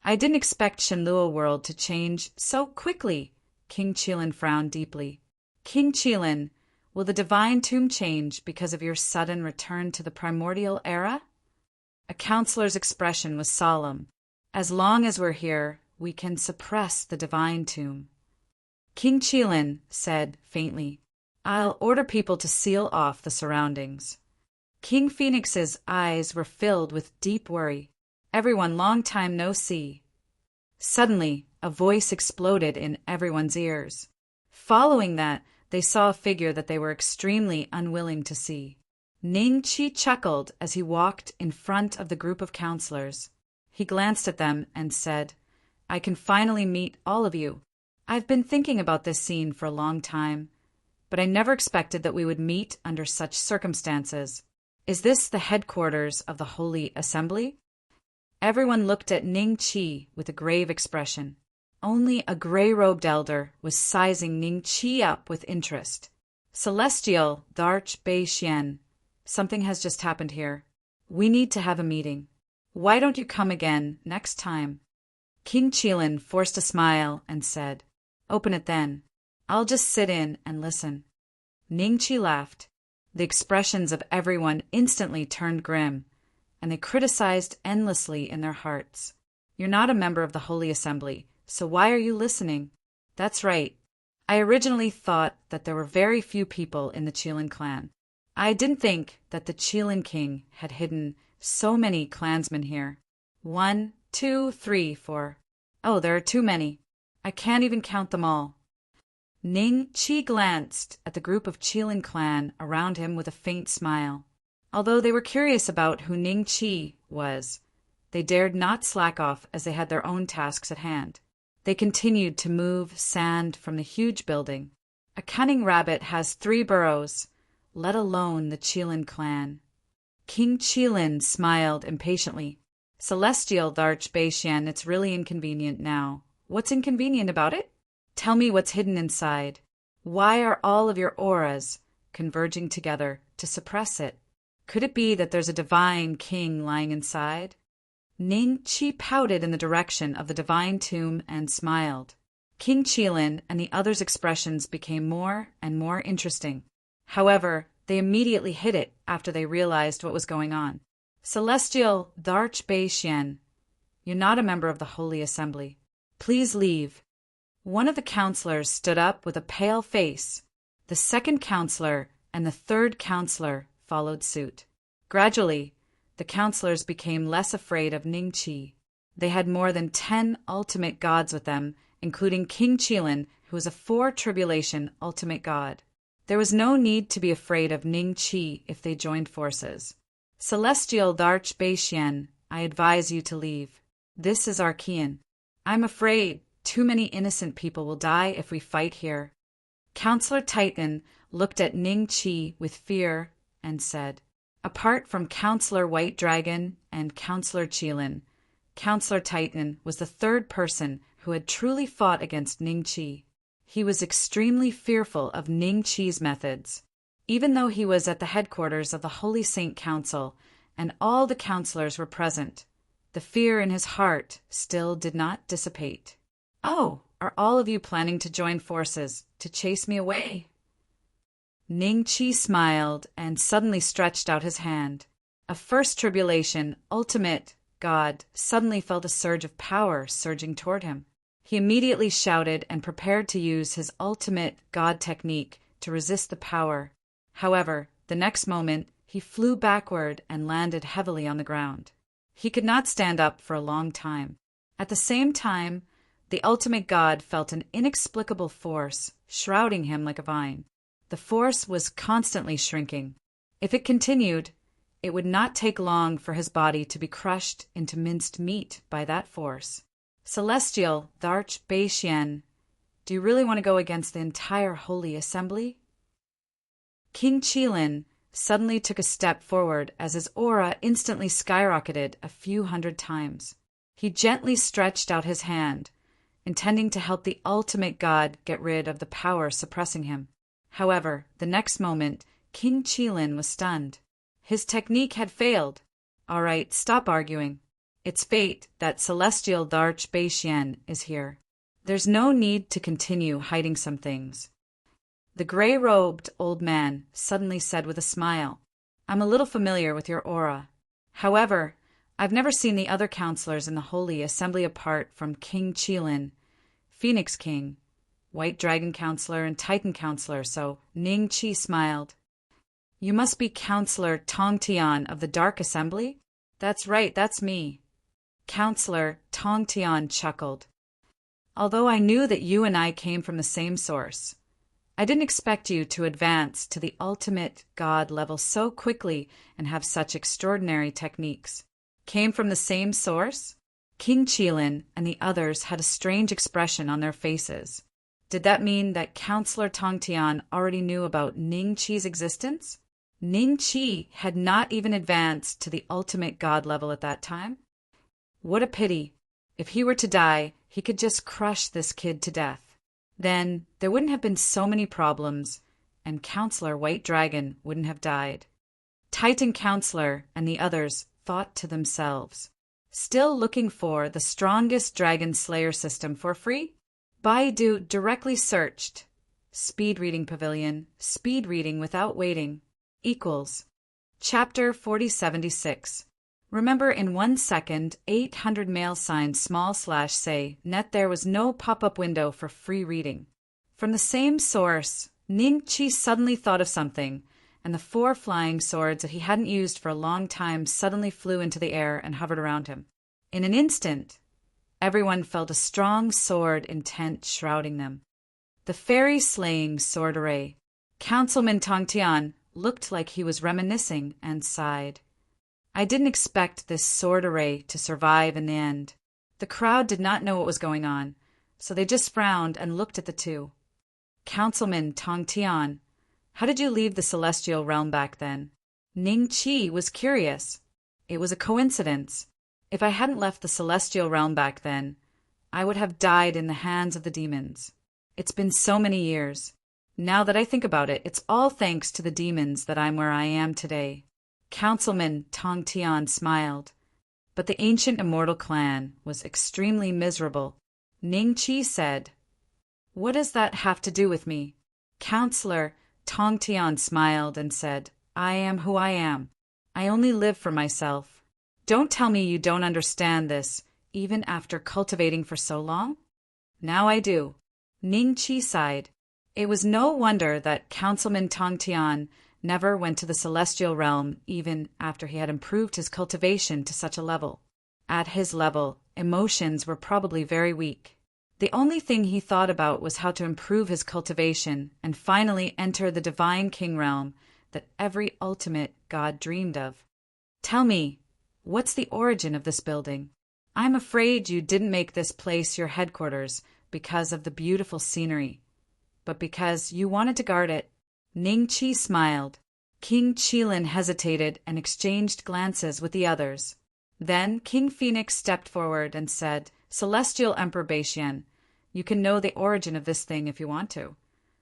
I didn't expect Shenluo world to change so quickly. King Qilin frowned deeply. King Qilin, will the divine tomb change because of your sudden return to the primordial era? A counselor's expression was solemn. As long as we're here, we can suppress the divine tomb. King Qilin said faintly, I'll order people to seal off the surroundings. King Phoenix's eyes were filled with deep worry. Everyone long time no see. Suddenly, a voice exploded in everyone's ears. Following that, they saw a figure that they were extremely unwilling to see. Ningqi chuckled as he walked in front of the group of counselors. He glanced at them and said, I can finally meet all of you. I've been thinking about this scene for a long time, but I never expected that we would meet under such circumstances. Is this the headquarters of the Holy Assembly? Everyone looked at Ningqi with a grave expression. Only a gray-robed elder was sizing Ningqi up with interest. Celestial, the Archbishop, something has just happened here. We need to have a meeting. Why don't you come again next time? King Qilin forced a smile and said, Open it then. I'll just sit in and listen. Ningqi laughed. The expressions of everyone instantly turned grim, and they criticized endlessly in their hearts. You're not a member of the Holy Assembly, so why are you listening? That's right. I originally thought that there were very few people in the Qilin clan. I didn't think that the Qilin king had hidden so many clansmen here. 1, 2, 3, 4. Oh, there are too many. I can't even count them all. Ningqi glanced at the group of Qilin clan around him with a faint smile. Although they were curious about who Ningqi was, they dared not slack off as they had their own tasks at hand. They continued to move sand from the huge building. A cunning rabbit has 3 burrows, let alone the Qilin clan. King Qilin smiled impatiently. Celestial, the Archbishop, it's really inconvenient now. What's inconvenient about it? Tell me what's hidden inside. Why are all of your auras converging together to suppress it? Could it be that there's a divine king lying inside? Ningqi pouted in the direction of the divine tomb and smiled. King Qilin and the others' expressions became more and more interesting. However, they immediately hid it after they realized what was going on. Celestial Darch Bei Xian, you're not a member of the Holy Assembly. Please leave. One of the counselors stood up with a pale face. The second counselor and the third counselor followed suit. Gradually, the counselors became less afraid of Ningqi. They had more than 10 ultimate gods with them, including King Qilin, who was a 4-tribulation ultimate god. There was no need to be afraid of Ningqi if they joined forces. Celestial Darch Bei Xian, I advise you to leave. This is Archean. I'm afraid too many innocent people will die if we fight here. Counselor Titan looked at Ningqi with fear and said, apart from Counselor White Dragon and Counselor Qilin, Counselor Titan was the third person who had truly fought against Ningqi. He was extremely fearful of Ningqi's methods. Even though he was at the headquarters of the Holy Saint Council and all the counselors were present, the fear in his heart still did not dissipate. Oh, are all of you planning to join forces to chase me away? Ningqi smiled and suddenly stretched out his hand. A first tribulation, ultimate god suddenly felt a surge of power surging toward him. He immediately shouted and prepared to use his ultimate god technique to resist the power. However, the next moment, he flew backward and landed heavily on the ground. He could not stand up for a long time. At the same time, the ultimate god felt an inexplicable force shrouding him like a vine. The force was constantly shrinking. If it continued, it would not take long for his body to be crushed into minced meat by that force. Celestial Darch Bei Xian, do you really want to go against the entire Holy Assembly? King Qilin suddenly took a step forward as his aura instantly skyrocketed a few hundred times. He gently stretched out his hand, intending to help the ultimate god get rid of the power suppressing him. However, the next moment, King Qilin was stunned. His technique had failed. All right, stop arguing. It's fate that Celestial Darch Bei Xian is here. There's no need to continue hiding some things. The gray-robed old man suddenly said with a smile, I'm a little familiar with your aura. However, I've never seen the other counselors in the Holy Assembly apart from King Qilin, Phoenix King, White Dragon Counselor, and Titan Counselor, so Ningqi smiled. You must be Counselor Tongtian of the Dark Assembly? That's right, that's me. Counselor Tongtian chuckled. Although I knew that you and I came from the same source, I didn't expect you to advance to the ultimate god level so quickly and have such extraordinary techniques. Came from the same source? King Qilin and the others had a strange expression on their faces. Did that mean that Counselor Tongtian already knew about Ningqi's existence? Ningqi had not even advanced to the ultimate god level at that time. What a pity. If he were to die, he could just crush this kid to death. Then there wouldn't have been so many problems, and Counselor White Dragon wouldn't have died. Titan Counselor and the others thought to themselves, still looking for the strongest dragon slayer system for free? Baidu directly searched. Speed reading pavilion, speed reading without waiting, equals. Chapter 4076. Remember in 1 second, 800 mail sign /say net there was no pop-up window for free reading. From the same source, Ningqi suddenly thought of something, and the 4 flying swords that he hadn't used for a long time suddenly flew into the air and hovered around him. In an instant, everyone felt a strong sword intent shrouding them. The fairy-slaying sword array. Councilman Tongtian looked like he was reminiscing and sighed. I didn't expect this sword array to survive in the end. The crowd did not know what was going on, so they just frowned and looked at the two. Councilman Tongtian, how did you leave the celestial realm back then? Ningqi was curious. It was a coincidence. If I hadn't left the celestial realm back then, I would have died in the hands of the demons. It's been so many years. Now that I think about it, it's all thanks to the demons that I'm where I am today. Councilman Tongtian smiled, but the ancient immortal clan was extremely miserable. Ningqi said, What does that have to do with me? Counselor Tongtian smiled and said, I am who I am. I only live for myself. Don't tell me you don't understand this, even after cultivating for so long? Now I do. Ning Qi sighed. It was no wonder that Councilman Tongtian never went to the celestial realm even after he had improved his cultivation to such a level. At his level, emotions were probably very weak. The only thing he thought about was how to improve his cultivation and finally enter the divine king realm that every ultimate god dreamed of. Tell me, what's the origin of this building? I'm afraid you didn't make this place your headquarters because of the beautiful scenery, but because you wanted to guard it. Ning Qi smiled. King Qilin hesitated and exchanged glances with the others. Then King Phoenix stepped forward and said, Celestial Emperor Baixian, you can know the origin of this thing if you want to,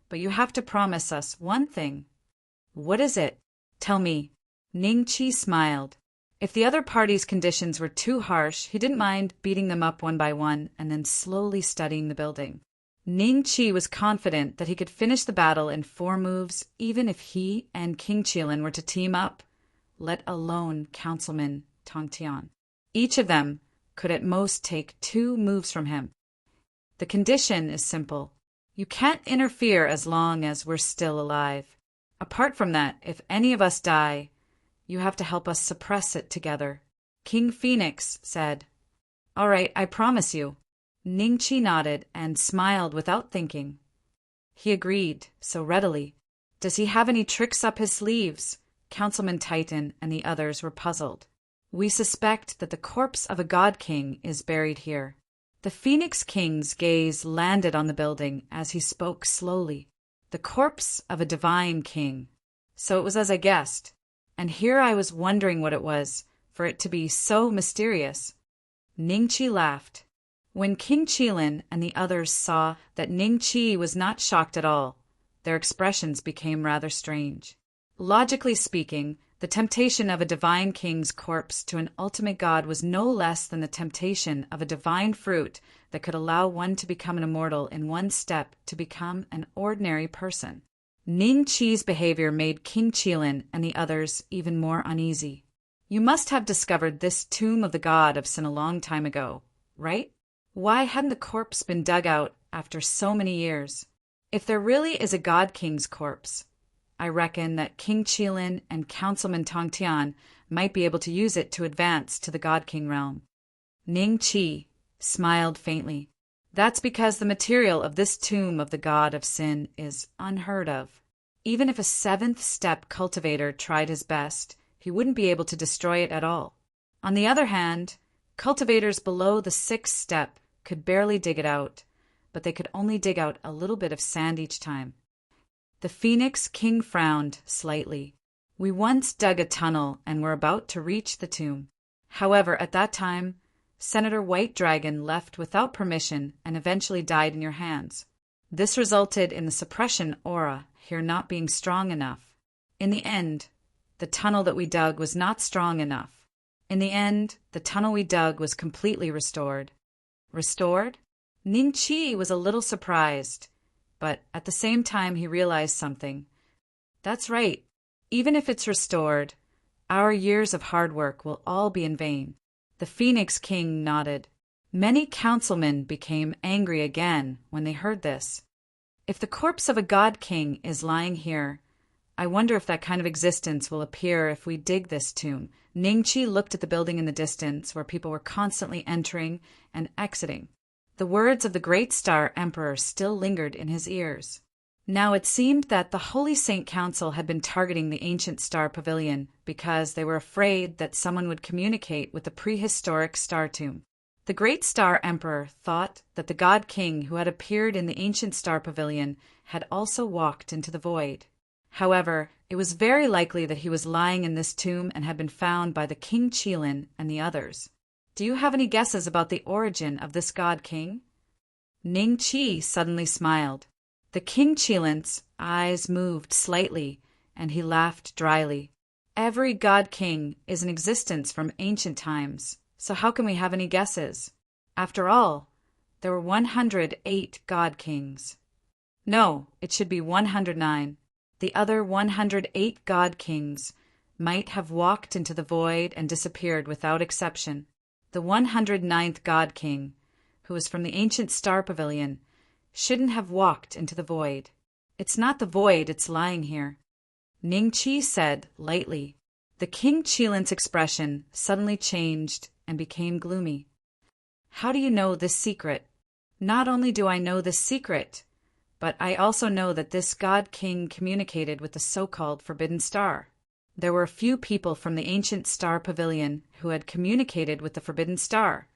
but you have to promise us one thing. What is it? Tell me. Ning Qi smiled. If the other party's conditions were too harsh, he didn't mind beating them up one by one and then slowly studying the building. Ning Qi was confident that he could finish the battle in 4 moves even if he and King Qilin were to team up, let alone Councilman Tongtian. Each of them could at most take 2 moves from him. The condition is simple. You can't interfere as long as we're still alive. Apart from that, if any of us die, you have to help us suppress it together. King Phoenix said, All right, I promise you. Ning Qi nodded and smiled without thinking. He agreed so readily. Does he have any tricks up his sleeves? Councilman Titan and the others were puzzled. We suspect that the corpse of a god king is buried here. The Phoenix King's gaze landed on the building as he spoke slowly. The corpse of a divine king. So it was as I guessed. And here I was wondering what it was, for it to be so mysterious. Ning Qi laughed. When King Qilin and the others saw that Ning Qi was not shocked at all, their expressions became rather strange. Logically speaking, the temptation of a divine king's corpse to an ultimate god was no less than the temptation of a divine fruit that could allow one to become an immortal in one step to become an ordinary person. Ning Qi's behavior made King Qilin and the others even more uneasy. You must have discovered this tomb of the god of sin a long time ago, right? Why hadn't the corpse been dug out after so many years? If there really is a god king's corpse, I reckon that King Qilin and Councilman Tongtian might be able to use it to advance to the god king realm. Ning Qi smiled faintly. That's because the material of this tomb of the god of sin is unheard of. Even if a 7th step cultivator tried his best, he wouldn't be able to destroy it at all. On the other hand, cultivators below the 6th step could barely dig it out, but they could only dig out a little bit of sand each time. The Phoenix King frowned slightly. We once dug a tunnel and were about to reach the tomb. However, at that time, Senator White Dragon left without permission and eventually died in your hands. This resulted in the suppression aura here not being strong enough. In the end, the tunnel that we dug was not strong enough. In the end, the tunnel we dug was completely restored. Restored? Ning Qi was a little surprised, but at the same time he realized something. That's right. Even if it's restored, our years of hard work will all be in vain. The Phoenix King nodded. Many councilmen became angry again when they heard this. If the corpse of a god king is lying here, I wonder if that kind of existence will appear if we dig this tomb. Ning Qi looked at the building in the distance where people were constantly entering and exiting. The words of the Great Star Emperor still lingered in his ears. Now it seemed that the Holy Saint Council had been targeting the ancient star pavilion because they were afraid that someone would communicate with the prehistoric star tomb. The Great Star Emperor thought that the God King who had appeared in the ancient star pavilion had also walked into the void. However, it was very likely that he was lying in this tomb and had been found by the King Qilin and the others. Do you have any guesses about the origin of this God King? Ning Qi suddenly smiled. The King Qilin's eyes moved slightly, and he laughed dryly. Every God King is in existence from ancient times, so how can we have any guesses? After all, there were 108 God Kings. No, it should be 109. The other 108 god kings might have walked into the void and disappeared without exception. The 109th god king, who was from the ancient star pavilion, shouldn't have walked into the void. It's not the void, it's lying here, Ning Chi said lightly. The King Qilin's expression suddenly changed and became gloomy. How do you know this secret? Not only do I know this secret, but I also know that this god king communicated with the so-called Forbidden Star. There were a few people from the ancient star pavilion who had communicated with the Forbidden Star,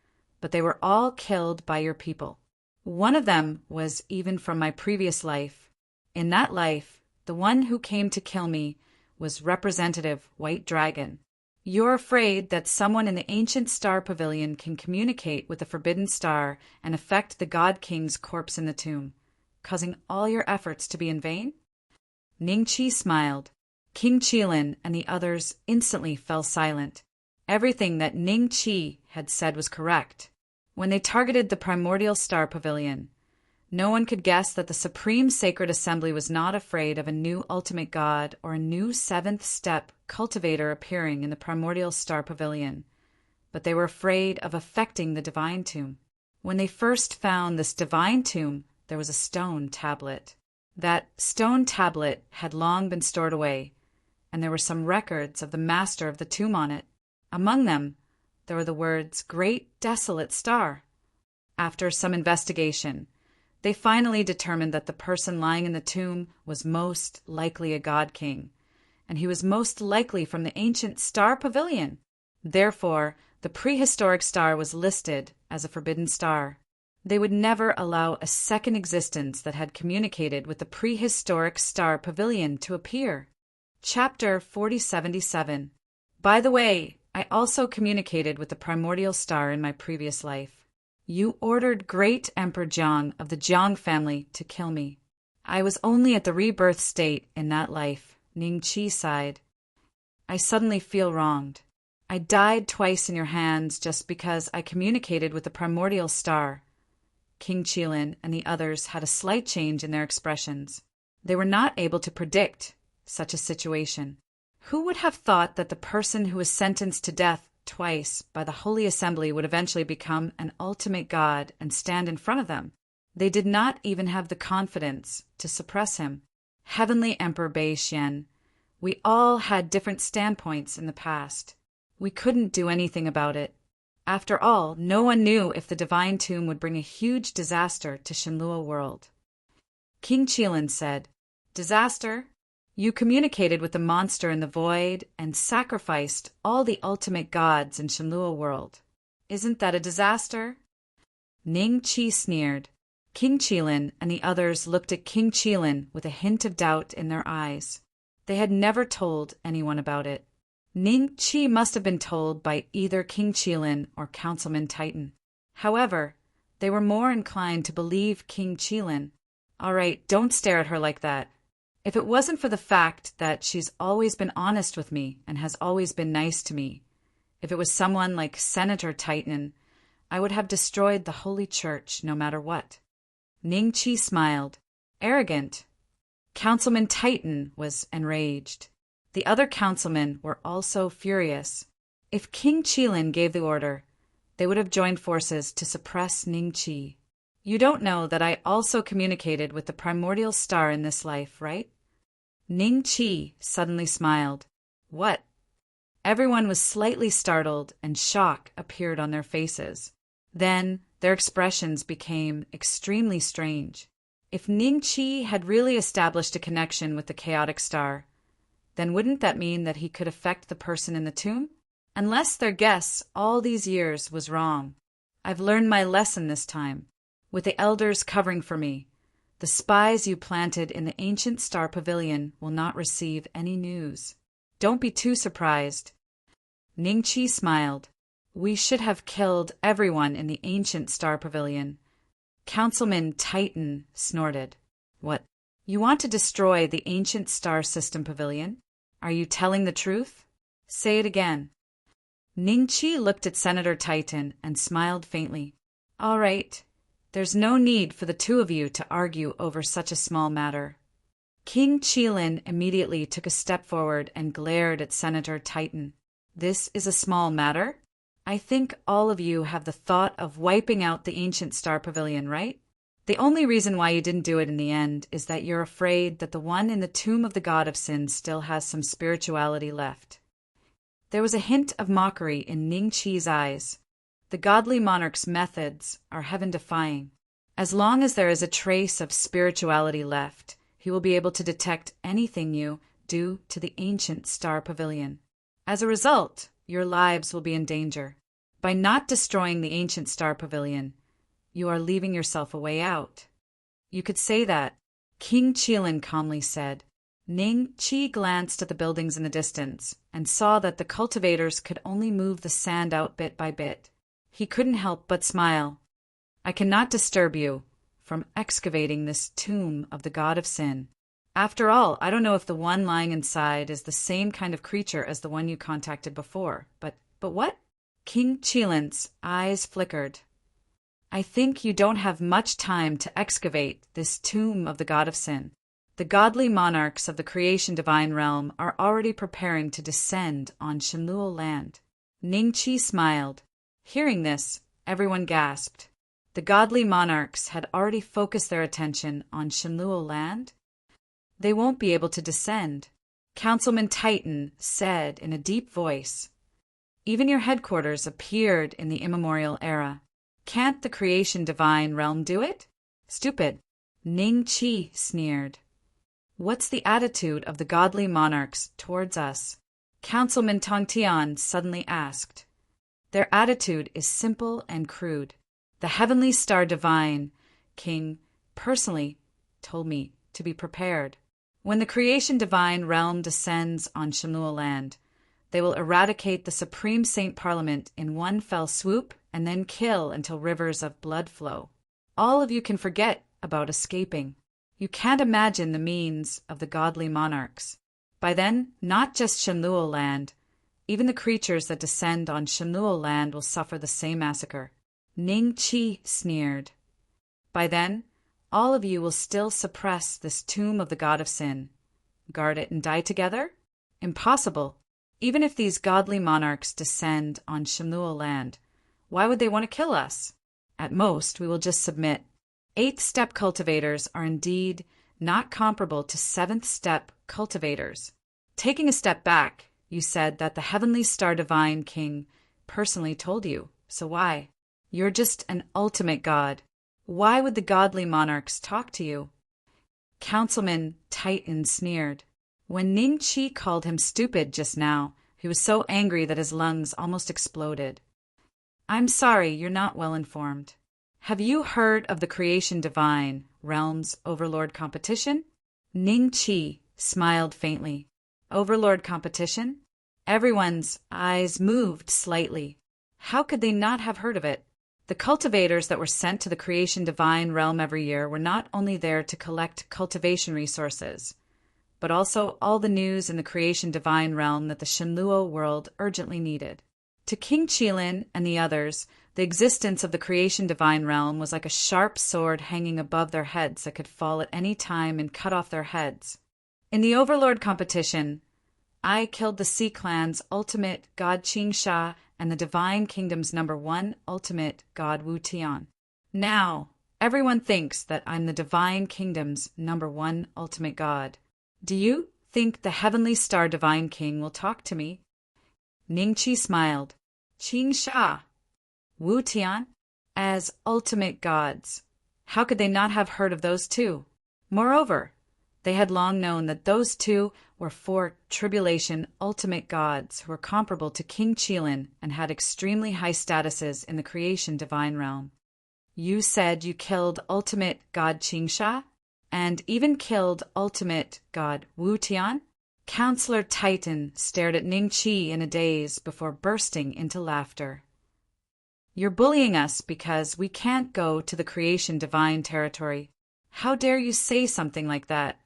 but they were all killed by your people. One of them was even from my previous life. In that life, the one who came to kill me was Representative White Dragon. You're afraid that someone in the ancient star pavilion can communicate with the Forbidden Star and affect the God King's corpse in the tomb, causing all your efforts to be in vain? Ning Chi smiled. King Qilin and the others instantly fell silent. Everything that Ning Chi had said was correct. When they targeted the primordial star pavilion, no one could guess that the Supreme Sacred Assembly was not afraid of a new ultimate god or a new seventh step cultivator appearing in the primordial star pavilion, but they were afraid of affecting the divine tomb. When they first found this divine tomb, there was a stone tablet. That stone tablet had long been stored away, and there were some records of the master of the tomb on it. Among them, there were the words, "Great Desolate Star." After some investigation, they finally determined that the person lying in the tomb was most likely a god king, and he was most likely from the ancient star pavilion. Therefore, the prehistoric star was listed as a forbidden star. They would never allow a second existence that had communicated with the prehistoric star pavilion to appear. Chapter 4077. By the way, I also communicated with the primordial star in my previous life. You ordered Great Emperor Jiang of the Jiang family to kill me. I was only at the rebirth state in that life, Ning Chi sighed. I suddenly feel wronged. I died twice in your hands just because I communicated with the primordial star. King Qilin and the others had a slight change in their expressions. They were not able to predict such a situation. Who would have thought that the person who was sentenced to death twice by the Holy Assembly would eventually become an ultimate god and stand in front of them? They did not even have the confidence to suppress him. Heavenly Emperor Bei Xian, we all had different standpoints in the past. We couldn't do anything about it. After all, no one knew if the divine tomb would bring a huge disaster to Shenlua world. King Qilin said, "Disaster? You communicated with the monster in the void and sacrificed all the ultimate gods in Shenlua world. Isn't that a disaster?" Ning Chi sneered. King Qilin and the others looked at King Qilin with a hint of doubt in their eyes. They had never told anyone about it. Ning Chi must have been told by either King Qilin or Councilman Titan. However, they were more inclined to believe King Qilin. All right, don't stare at her like that. If it wasn't for the fact that she's always been honest with me and has always been nice to me, if it was someone like Senator Titan, I would have destroyed the Holy Church no matter what. Ning Chi smiled. Arrogant. Councilman Titan was enraged. The other councilmen were also furious. If King Qilin gave the order, they would have joined forces to suppress Ning Chi. You don't know that I also communicated with the primordial star in this life, right? Ning Chi suddenly smiled. What? Everyone was slightly startled and shock appeared on their faces. Then their expressions became extremely strange. If Ning Chi had really established a connection with the chaotic star, then wouldn't that mean that he could affect the person in the tomb? Unless their guess all these years was wrong. I've learned my lesson this time. With the elders covering for me, the spies you planted in the ancient star pavilion will not receive any news. Don't be too surprised. Ning Chi smiled. We should have killed everyone in the ancient star pavilion. Councilman Titan snorted. What? You want to destroy the ancient star system pavilion? Are you telling the truth? Say it again. Ning Chi looked at Senator Titan and smiled faintly. All right. There's no need for the two of you to argue over such a small matter. King Qilin immediately took a step forward and glared at Senator Titan. This is a small matter? I think all of you have the thought of wiping out the ancient Star Pavilion, right? The only reason why you didn't do it in the end is that you're afraid that the one in the tomb of the god of sin still has some spirituality left. There was a hint of mockery in Ning Qi's eyes. The godly monarch's methods are heaven-defying. As long as there is a trace of spirituality left, he will be able to detect anything you do to the ancient Star Pavilion. As a result, your lives will be in danger. By not destroying the ancient Star Pavilion, you are leaving yourself a way out. You could say that, King Qilin calmly said. Ning Qi glanced at the buildings in the distance and saw that the cultivators could only move the sand out bit by bit. He couldn't help but smile. I cannot disturb you from excavating this tomb of the god of sin. After all, I don't know if the one lying inside is the same kind of creature as the one you contacted before. But what? King Qilin's eyes flickered. I think you don't have much time to excavate this tomb of the god of sin. The godly monarchs of the creation divine realm are already preparing to descend on Shenluo land. Ning Qi smiled. Hearing this, everyone gasped. The godly monarchs had already focused their attention on Shenluo land? They won't be able to descend. Councilman Titan said in a deep voice. Even your headquarters appeared in the immemorial era. Can't the creation divine realm do it? Stupid. Ning Qi sneered. What's the attitude of the godly monarchs towards us? Councilman Tongtian suddenly asked. Their attitude is simple and crude. The heavenly star divine, King, personally told me to be prepared. When the creation divine realm descends on Shenluo land, they will eradicate the Supreme Saint Parliament in one fell swoop and then kill until rivers of blood flow. All of you can forget about escaping. You can't imagine the means of the godly monarchs. By then, not just Shenluo land, even the creatures that descend on Shenluo land will suffer the same massacre. Ning Qi sneered. By then, all of you will still suppress this tomb of the god of sin. Guard it and die together? Impossible. Even if these godly monarchs descend on Shenluo land, why would they want to kill us? At most, we will just submit. 8th step cultivators are indeed not comparable to 7th step cultivators. Taking a step back, you said that the heavenly star divine king personally told you. So why? You're just an ultimate god. Why would the godly monarchs talk to you? Councilman Titan sneered. When Ning Qi called him stupid just now, he was so angry that his lungs almost exploded. I'm sorry, you're not well informed. Have you heard of the creation divine realms overlord competition? Ning Qi smiled faintly. Overlord competition? Everyone's eyes moved slightly. How could they not have heard of it? The cultivators that were sent to the creation divine realm every year were not only there to collect cultivation resources, but also all the news in the creation divine realm that the Shenluo world urgently needed. To King Qilin and the others, the existence of the creation divine realm was like a sharp sword hanging above their heads that could fall at any time and cut off their heads. In the Overlord competition, I killed the Sea Clan's ultimate god Qingsha and the Divine Kingdom's #1 ultimate god Wu Tian. Now, everyone thinks that I'm the Divine Kingdom's #1 ultimate god. Do you think the Heavenly Star Divine King will talk to me? Ning Qi smiled. Qingsha, Wu Tian, as ultimate gods. How could they not have heard of those two? Moreover, they had long known that those two were 4 tribulation ultimate gods who were comparable to King Qilin and had extremely high statuses in the creation divine realm. You said you killed ultimate god Qingsha and even killed ultimate god Wu Tian? Counselor Titan stared at Ning Qi in a daze before bursting into laughter. You're bullying us because we can't go to the creation divine territory. How dare you say something like that?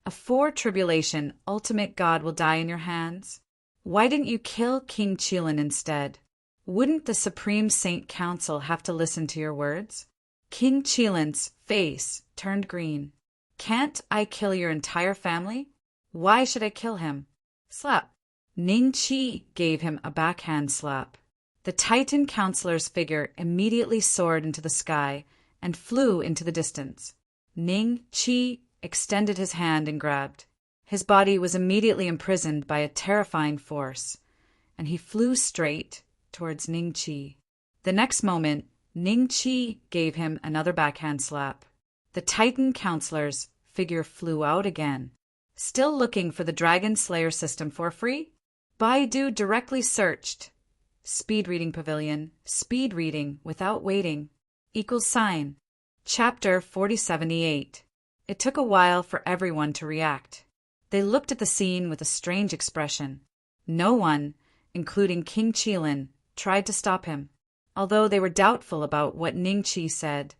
A 4 tribulation ultimate god will die in your hands. Why didn't you kill King Qilin instead? Wouldn't the Supreme Saint Council have to listen to your words? King Qilin's face turned green. Can't I kill your entire family? Why should I kill him? Slap. Ning Qi gave him a backhand slap. The Titan counselor's figure immediately soared into the sky and flew into the distance. Ning Qi extended his hand and grabbed. His body was immediately imprisoned by a terrifying force, and he flew straight towards Ning Qi. The next moment, Ning Qi gave him another backhand slap. The Titan counselor's figure flew out again. Still looking for the Dragon Slayer system for free? Baidu directly searched Speed Reading Pavilion, speed reading without waiting, =. Chapter 4078. It took a while for everyone to react. They looked at the scene with a strange expression. No one, including King Qilin, tried to stop him. Although they were doubtful about what Ning Qi said,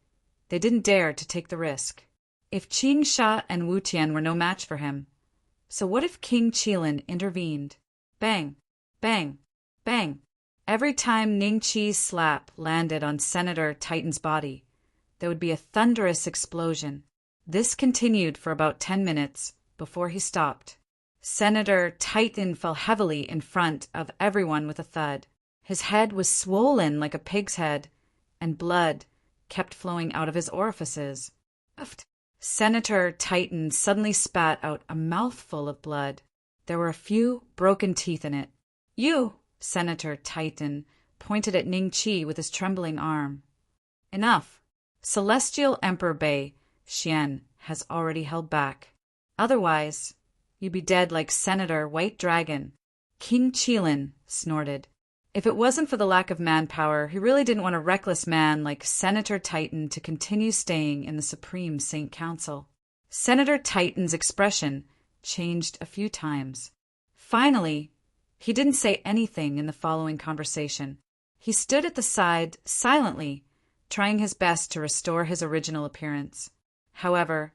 they didn't dare to take the risk. If Qing Sha and Wu Tian were no match for him, so what if King Qilin intervened? Bang, bang, bang. Every time Ning Qi's slap landed on Senator Titan's body, there would be a thunderous explosion. This continued for about 10 minutes before he stopped. Senator Titan fell heavily in front of everyone with a thud. His head was swollen like a pig's head, and blood kept flowing out of his orifices. Senator Titan suddenly spat out a mouthful of blood. There were a few broken teeth in it. You, Senator Titan pointed at Ning Qi with his trembling arm. Enough. Celestial Emperor Bei Xian has already held back. Otherwise, you'd be dead like Senator White Dragon. King Qilin snorted. If it wasn't for the lack of manpower, he really didn't want a reckless man like Senator Titan to continue staying in the Supreme Saint Council. Senator Titan's expression changed a few times. Finally, he didn't say anything in the following conversation. He stood at the side silently, trying his best to restore his original appearance. However,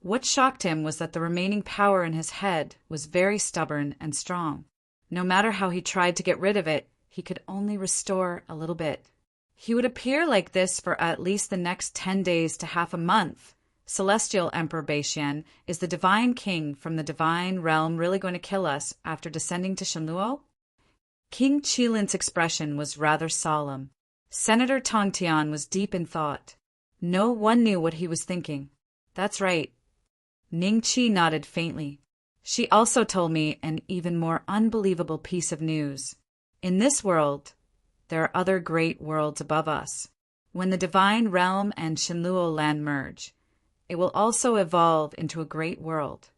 what shocked him was that the remaining power in his head was very stubborn and strong. No matter how he tried to get rid of it, he could only restore a little bit. He would appear like this for at least the next 10 days to half a month. Celestial Emperor Beixian, is the divine king from the divine realm really going to kill us after descending to Shenluo? King Qilin's expression was rather solemn. Senator Tongtian was deep in thought. No one knew what he was thinking. That's right. Ning Qi nodded faintly. She also told me an even more unbelievable piece of news. In this world, there are other great worlds above us. When the divine realm and Shenluo land merge, it will also evolve into a great world.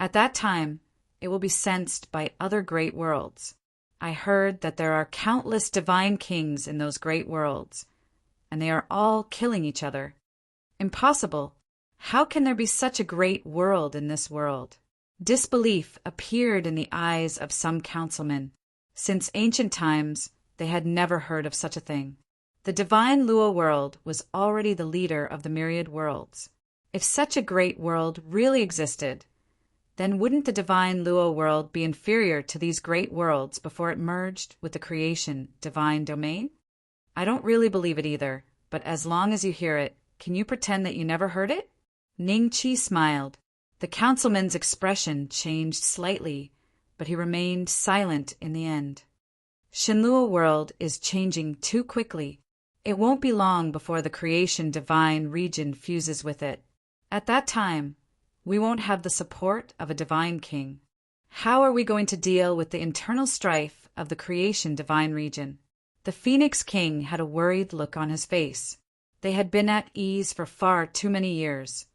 At that time, it will be sensed by other great worlds. I heard that there are countless divine kings in those great worlds, and they are all killing each other. Impossible. How can there be such a great world in this world? Disbelief appeared in the eyes of some councilmen. Since ancient times, they had never heard of such a thing. The divine Luo world was already the leader of the myriad worlds. If such a great world really existed, then wouldn't the divine Luo world be inferior to these great worlds before it merged with the creation divine domain? I don't really believe it either, but as long as you hear it, can you pretend that you never heard it? Ning Qi smiled. The councilman's expression changed slightly, but he remained silent in the end. Shenluo world is changing too quickly. It won't be long before the creation divine region fuses with it. At that time, we won't have the support of a divine king. How are we going to deal with the internal strife of the creation divine region? The Phoenix King had a worried look on his face. They had been at ease for far too many years.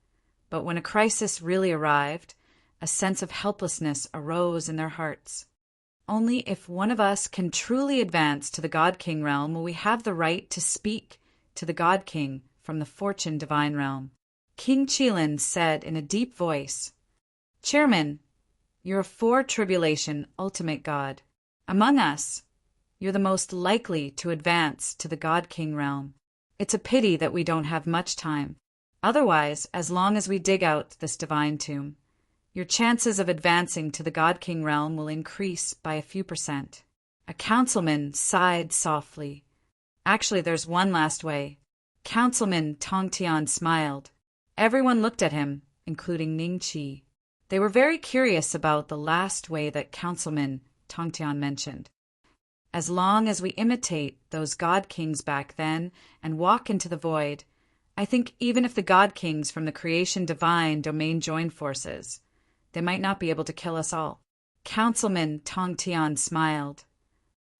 But when a crisis really arrived, a sense of helplessness arose in their hearts. Only if one of us can truly advance to the God King realm will we have the right to speak to the God King from the Fortune divine realm. King Qilin said in a deep voice, Chairman, you're a four-tribulation ultimate God. Among us, you're the most likely to advance to the God King realm. It's a pity that we don't have much time. Otherwise, as long as we dig out this divine tomb, your chances of advancing to the God King realm will increase by a few %. A councilman sighed softly. Actually, there's one last way. Councilman Tongtian smiled. Everyone looked at him, including Ning Qi. They were very curious about the last way that Councilman Tongtian mentioned. As long as we imitate those god kings back then and walk into the void, I think even if the god kings from the creation divine domain join forces, they might not be able to kill us all. Councilman Tongtian smiled.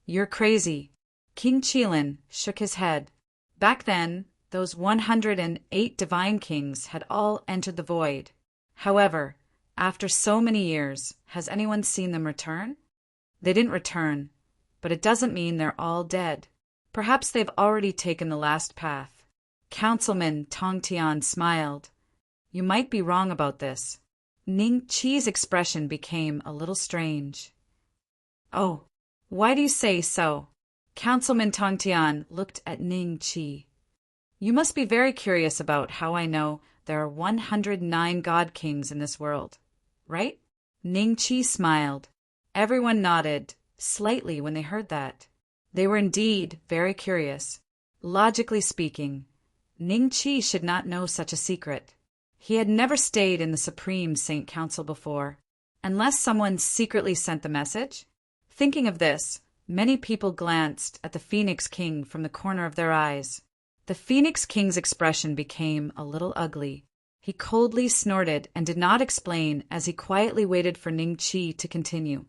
You're crazy. King Qilin shook his head. Back then, those 108 divine kings had all entered the void. However, after so many years, has anyone seen them return? They didn't return, but it doesn't mean they're all dead. Perhaps they've already taken the last path. Councilman Tongtian smiled. You might be wrong about this. Ning Qi's expression became a little strange. Oh, why do you say so? Councilman Tongtian looked at Ning Qi. You must be very curious about how I know there are 109 god kings in this world, right? Ning Qi smiled. Everyone nodded slightly when they heard that. They were indeed very curious. Logically speaking, Ning Qi should not know such a secret. He had never stayed in the Supreme Saint Council before, unless someone secretly sent the message. Thinking of this, many people glanced at the Phoenix King from the corner of their eyes. The Phoenix King's expression became a little ugly. He coldly snorted and did not explain as he quietly waited for Ning Qi to continue.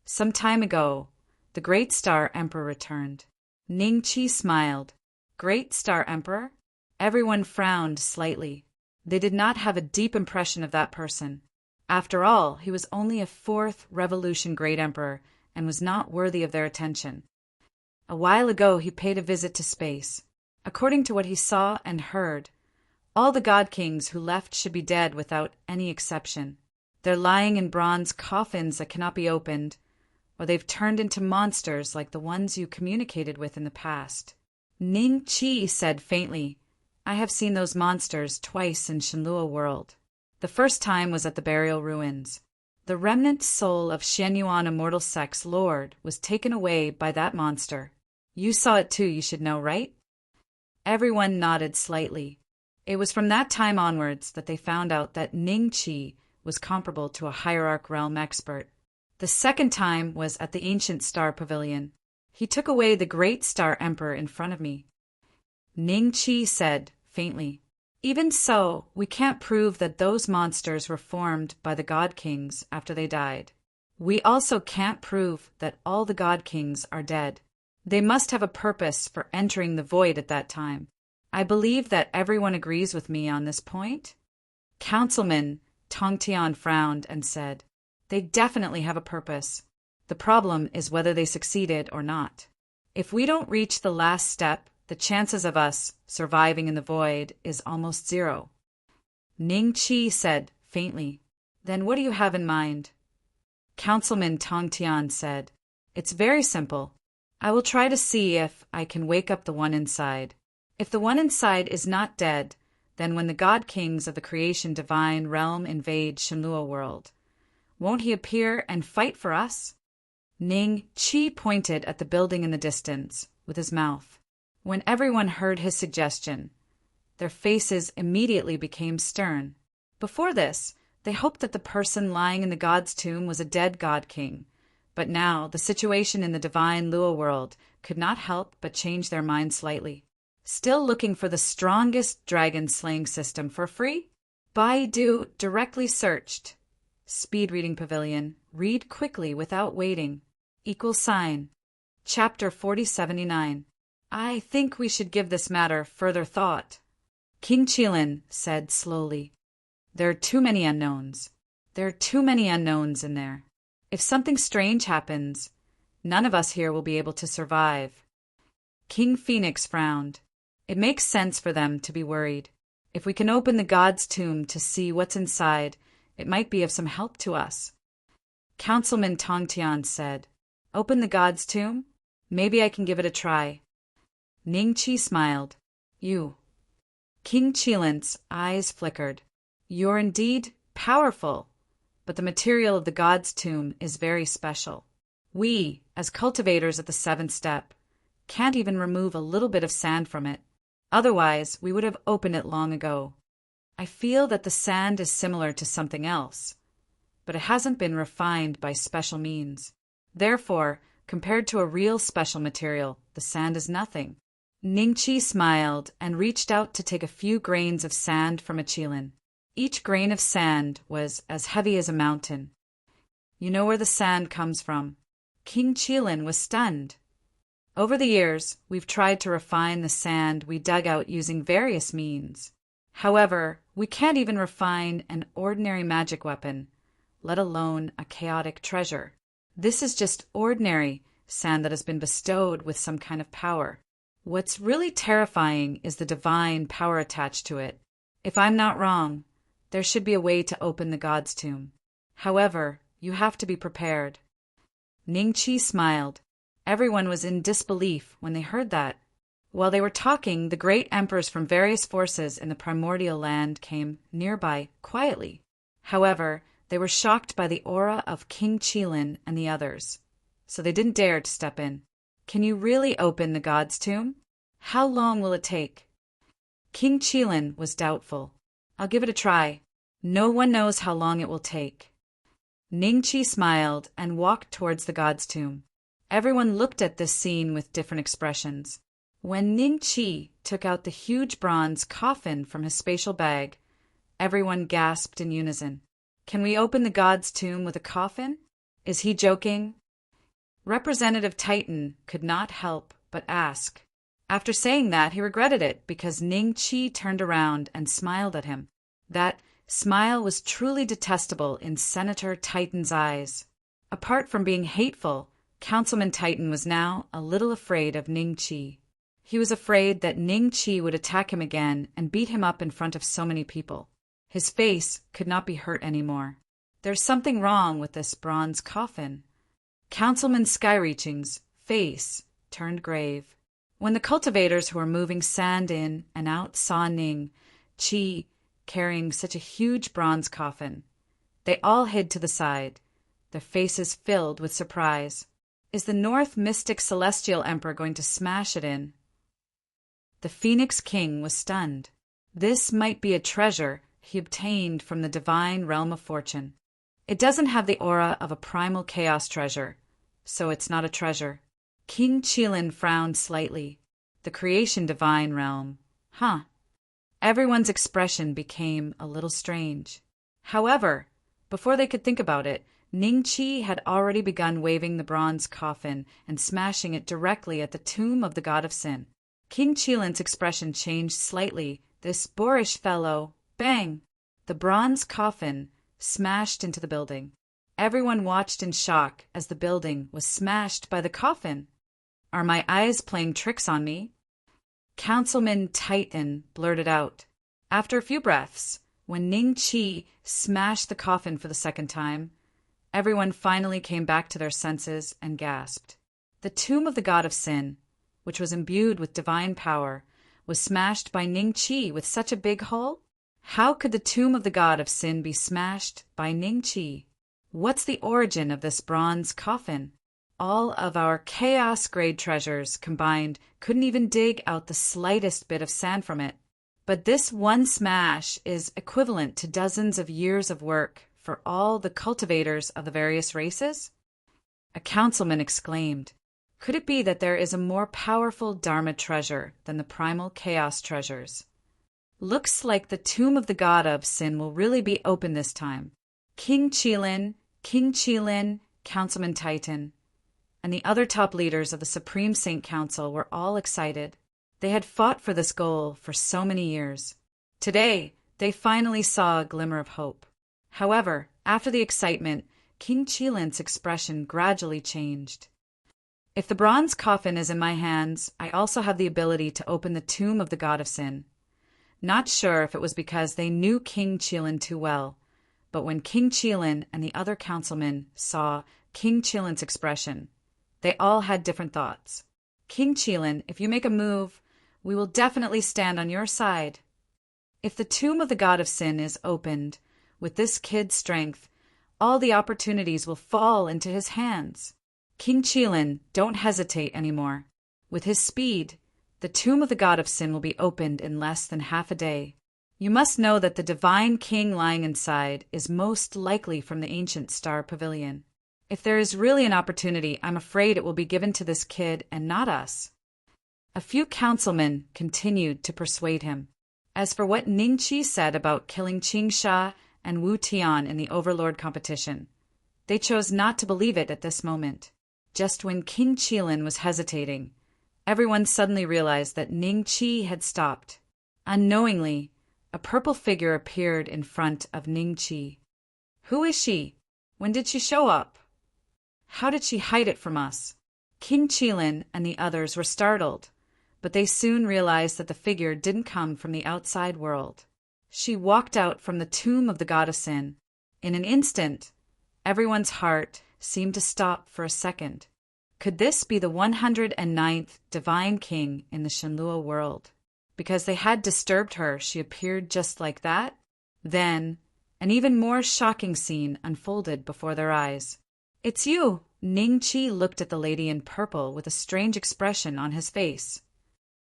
Some time ago, the Great Star Emperor returned. Ning Qi smiled. Great Star Emperor? Everyone frowned slightly. They did not have a deep impression of that person. After all, he was only a fourth Revolution Great Emperor and was not worthy of their attention. A while ago he paid a visit to space. According to what he saw and heard, all the god kings who left should be dead without any exception. They're lying in bronze coffins that cannot be opened, or they've turned into monsters like the ones you communicated with in the past. Ning Qi said faintly, I have seen those monsters twice in Shenlua World. The first time was at the burial ruins. The remnant soul of Shenyuan Immortal Sect's lord was taken away by that monster. You saw it too, you should know, right? Everyone nodded slightly. It was from that time onwards that they found out that Ning Qi was comparable to a hierarch realm expert. The second time was at the Ancient Star Pavilion. He took away the Great Star Emperor in front of me. Ning Qi said, faintly, even so, we can't prove that those monsters were formed by the God Kings after they died. We also can't prove that all the God Kings are dead. They must have a purpose for entering the void at that time. I believe that everyone agrees with me on this point. Councilman Tongtian frowned and said, they definitely have a purpose. The problem is whether they succeeded or not. If we don't reach the last step, the chances of us surviving in the void is almost zero. Ning Qi said faintly, then what do you have in mind? Councilman Tongtian said, it's very simple. I will try to see if I can wake up the one inside. If the one inside is not dead, then when the god kings of the creation divine realm invade Shenlua World, won't he appear and fight for us? Ning Qi pointed at the building in the distance with his mouth. When everyone heard his suggestion, their faces immediately became stern. Before this, they hoped that the person lying in the god's tomb was a dead god king. But now, the situation in the divine Lua world could not help but change their minds slightly. Still looking for the strongest dragon-slaying system for free? Baidu directly searched. Speed reading pavilion. Read quickly without waiting. =. Chapter 4079. I think we should give this matter further thought. King Qilin said slowly. There are too many unknowns. There are too many unknowns in there. If something strange happens, none of us here will be able to survive. King Phoenix frowned. It makes sense for them to be worried. If we can open the god's tomb to see what's inside, it might be of some help to us. Councilman Tongtian said, open the god's tomb? Maybe I can give it a try. Ning Qi smiled. You. King Qilin's eyes flickered. You're indeed powerful. But the material of the god's tomb is very special. We, as cultivators at the seventh step, can't even remove a little bit of sand from it. Otherwise, we would have opened it long ago. I feel that the sand is similar to something else, but it hasn't been refined by special means. Therefore, compared to a real special material, the sand is nothing. Ningqi smiled and reached out to take a few grains of sand from a qilin. Each grain of sand was as heavy as a mountain. You know where the sand comes from. King Qilin was stunned. Over the years, we've tried to refine the sand we dug out using various means. However, we can't even refine an ordinary magic weapon, let alone a chaotic treasure. This is just ordinary sand that has been bestowed with some kind of power. What's really terrifying is the divine power attached to it. If I'm not wrong, there should be a way to open the god's tomb. However, you have to be prepared. Ningqi smiled. Everyone was in disbelief when they heard that. While they were talking, the great emperors from various forces in the primordial land came nearby quietly. However, they were shocked by the aura of King Qilin and the others, so they didn't dare to step in. Can you really open the god's tomb? How long will it take? King Qilin was doubtful. I'll give it a try. No one knows how long it will take. Ningqi smiled and walked towards the god's tomb. Everyone looked at this scene with different expressions. When Ningqi took out the huge bronze coffin from his spatial bag, everyone gasped in unison. Can we open the god's tomb with a coffin? Is he joking? Representative Titan could not help but ask. After saying that, he regretted it because Ningqi turned around and smiled at him. That smile was truly detestable in Senator Titan's eyes. Apart from being hateful, Councilman Titan was now a little afraid of Ningqi. He was afraid that Ningqi would attack him again and beat him up in front of so many people. His face could not be hurt anymore. There's something wrong with this bronze coffin. Councilman Skyreaching's face turned grave. When the cultivators who were moving sand in and out saw Ningqi carrying such a huge bronze coffin, they all hid to the side, their faces filled with surprise. Is the North Mystic Celestial Emperor going to smash it in? The Phoenix King was stunned. This might be a treasure he obtained from the divine realm of fortune. It doesn't have the aura of a primal chaos treasure, so it's not a treasure. King Qilin frowned slightly. The creation divine realm. Huh. Everyone's expression became a little strange. However, before they could think about it, Ningqi had already begun waving the bronze coffin and smashing it directly at the tomb of the god of sin. King Qilin's expression changed slightly. This boorish fellow, bang! The bronze coffin smashed into the building. Everyone watched in shock as the building was smashed by the coffin. Are my eyes playing tricks on me? Councilman Titan blurted out. After a few breaths, when Ningqi smashed the coffin for the second time, everyone finally came back to their senses and gasped. The tomb of the god of sin, which was imbued with divine power, was smashed by Ningqi with such a big hole? How could the tomb of the god of sin be smashed by Ningqi? What's the origin of this bronze coffin? All of our chaos-grade treasures combined couldn't even dig out the slightest bit of sand from it. But this one smash is equivalent to dozens of years of work for all the cultivators of the various races? A councilman exclaimed. Could it be that there is a more powerful Dharma treasure than the primal chaos treasures? Looks like the tomb of the god of sin will really be open this time. King Qilin, Councilman Titan, and the other top leaders of the Supreme Saint Council were all excited. They had fought for this goal for so many years. Today, they finally saw a glimmer of hope. However, after the excitement, King Qilin's expression gradually changed. If the bronze coffin is in my hands, I also have the ability to open the tomb of the god of sin. Not sure if it was because they knew King Qilin too well, but when King Qilin and the other councilmen saw King Qilin's expression, they all had different thoughts. King Qilin, if you make a move, we will definitely stand on your side. If the tomb of the god of sin is opened, with this kid's strength, all the opportunities will fall into his hands. King Qilin, don't hesitate anymore. With his speed, The tomb of the god of sin will be opened in less than half a day. You must know that the divine king lying inside is most likely from the ancient star pavilion. If there is really an opportunity, I'm afraid it will be given to this kid and not us." A few councilmen continued to persuade him. As for what Ning Qi said about killing Qing Sha and Wu Tian in the Overlord competition, they chose not to believe it at this moment. Just when King Qilin was hesitating, everyone suddenly realized that Ning Qi had stopped. Unknowingly, a purple figure appeared in front of Ning Qi. "Who is she? When did she show up? How did she hide it from us?" King Qilin and the others were startled, but they soon realized that the figure didn't come from the outside world. She walked out from the tomb of the god of sin. In an instant, everyone's heart seemed to stop for a second. Could this be the 109th divine king in the Shenlua world? Because they had disturbed her, she appeared just like that? Then, an even more shocking scene unfolded before their eyes. "It's you!" Ning Qi looked at the lady in purple with a strange expression on his face.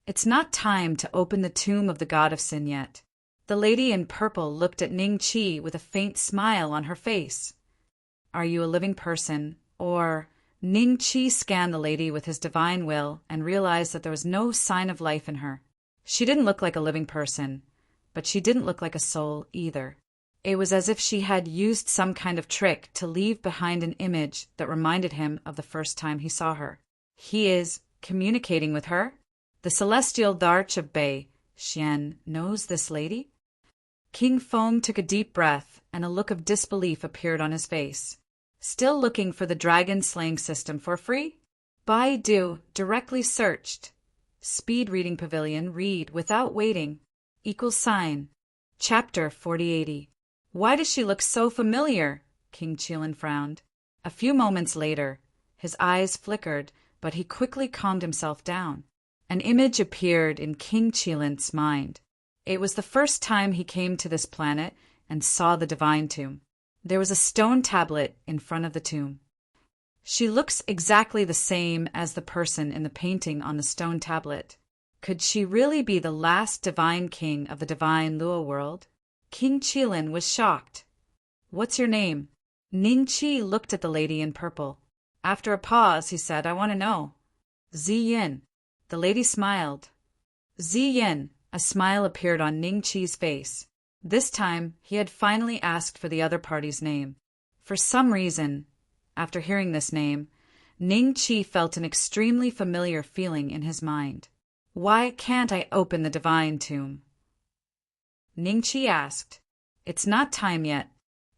"It's not time to open the tomb of the god of sin yet." The lady in purple looked at Ning Qi with a faint smile on her face. "Are you a living person, or—" Ning Qi scanned the lady with his divine will and realized that there was no sign of life in her. She didn't look like a living person, but she didn't look like a soul either. It was as if she had used some kind of trick to leave behind an image that reminded him of the first time he saw her. He is communicating with her? The celestial Dharch of Bei, Xian, knows this lady? King Feng took a deep breath, and a look of disbelief appeared on his face. Still looking for the dragon slaying system for free? Baidu directly searched. Speed reading pavilion, read without waiting. == Chapter 4080. Why does she look so familiar? King Qilin frowned. A few moments later, his eyes flickered, but he quickly calmed himself down. An image appeared in King Qilin's mind. It was the first time he came to this planet and saw the divine tomb. There was a stone tablet in front of the tomb. She looks exactly the same as the person in the painting on the stone tablet. Could she really be the last divine king of the divine Lua world? King Qilin was shocked. What's your name? Ning Qi looked at the lady in purple. After a pause, he said, I want to know. Ziyin. The lady smiled. Ziyin. A smile appeared on Ning Qi's face. This time, he had finally asked for the other party's name. For some reason, after hearing this name, Ning Qi felt an extremely familiar feeling in his mind. Why can't I open the divine tomb? Ning Qi asked. It's not time yet.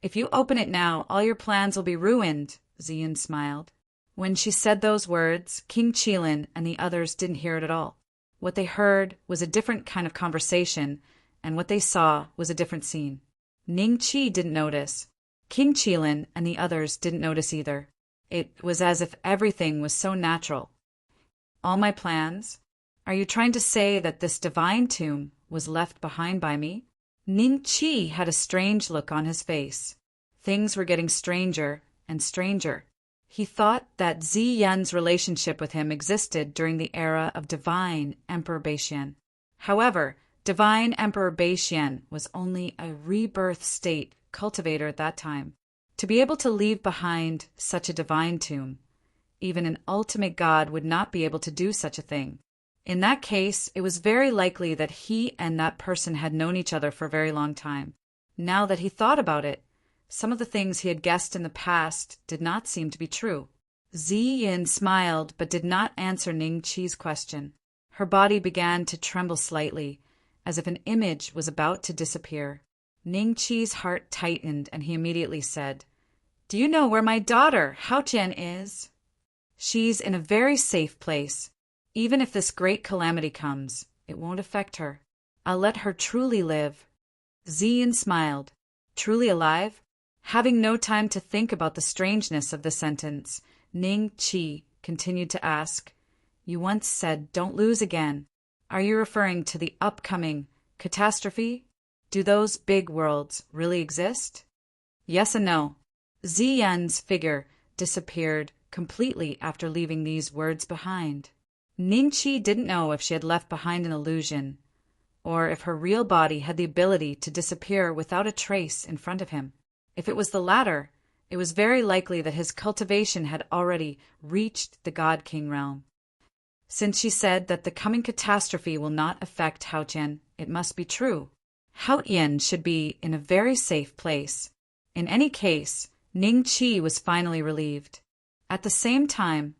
If you open it now, all your plans will be ruined, Ziyin smiled. When she said those words, King Qilin and the others didn't hear it at all. What they heard was a different kind of conversation, and what they saw was a different scene. Ning Qi didn't notice. King Qilin and the others didn't notice either. It was as if everything was so natural. All my plans? Are you trying to say that this divine tomb was left behind by me? Ning Qi had a strange look on his face. Things were getting stranger and stranger. He thought that Ziyan's relationship with him existed during the era of divine Emperor Beixian. However, divine Emperor Beixian was only a rebirth state cultivator at that time. To be able to leave behind such a divine tomb, even an ultimate god would not be able to do such a thing. In that case, it was very likely that he and that person had known each other for a very long time. Now that he thought about it, some of the things he had guessed in the past did not seem to be true. Ziyin smiled but did not answer Ning Qi's question. Her body began to tremble slightly, as if an image was about to disappear. Ning Qi's heart tightened and he immediately said, Do you know where my daughter, Haojian, is? She's in a very safe place. Even if this great calamity comes, it won't affect her. I'll let her truly live. Ziyin smiled. Truly alive? Having no time to think about the strangeness of the sentence, Ning Qi continued to ask, You once said, don't lose again. Are you referring to the upcoming catastrophe? Do those big worlds really exist? Yes and no. Ziyan's figure disappeared completely after leaving these words behind. Ningqi didn't know if she had left behind an illusion, or if her real body had the ability to disappear without a trace in front of him. If it was the latter, it was very likely that his cultivation had already reached the God King realm. Since she said that the coming catastrophe will not affect Haotian, it must be true. Haotian should be in a very safe place. In any case, Ningqi was finally relieved. At the same time,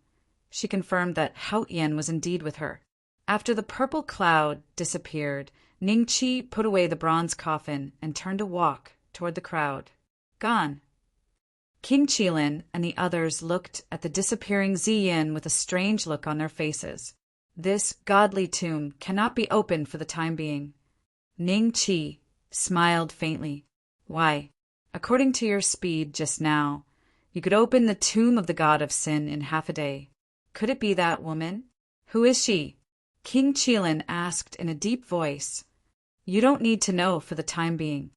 she confirmed that Haotian was indeed with her. After the purple cloud disappeared, Ningqi put away the bronze coffin and turned to walk toward the crowd. Gone. King Qilin and the others looked at the disappearing Ziyin with a strange look on their faces. This godly tomb cannot be opened for the time being. Ningqi smiled faintly. Why, according to your speed just now, you could open the tomb of the god of sin in half a day. Could it be that woman? Who is she? King Qilin asked in a deep voice. You don't need to know for the time being.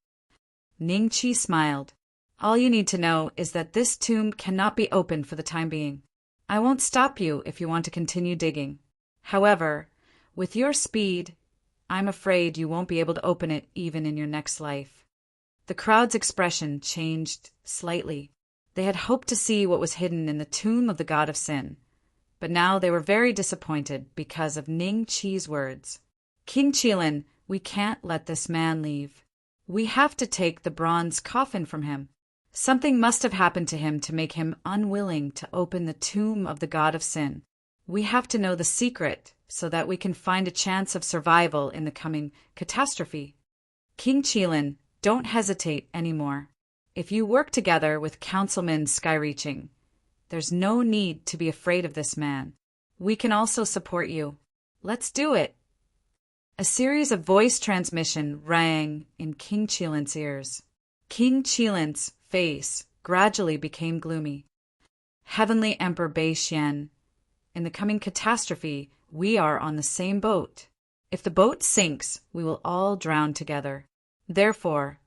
Ningqi smiled. All you need to know is that this tomb cannot be opened for the time being. I won't stop you if you want to continue digging. However, with your speed, I'm afraid you won't be able to open it even in your next life. The crowd's expression changed slightly. They had hoped to see what was hidden in the tomb of the god of sin, but now they were very disappointed because of Ningqi's words. King Qilin, we can't let this man leave. We have to take the bronze coffin from him. Something must have happened to him to make him unwilling to open the tomb of the god of sin. We have to know the secret so that we can find a chance of survival in the coming catastrophe. King Qilin, don't hesitate anymore. If you work together with Councilman Skyreaching, there's no need to be afraid of this man. We can also support you. Let's do it. A series of voice transmission rang in King Qilin's ears. King Qilin's face gradually became gloomy. Heavenly Emperor Bei Xian, in the coming catastrophe, we are on the same boat. If the boat sinks, we will all drown together. Therefore,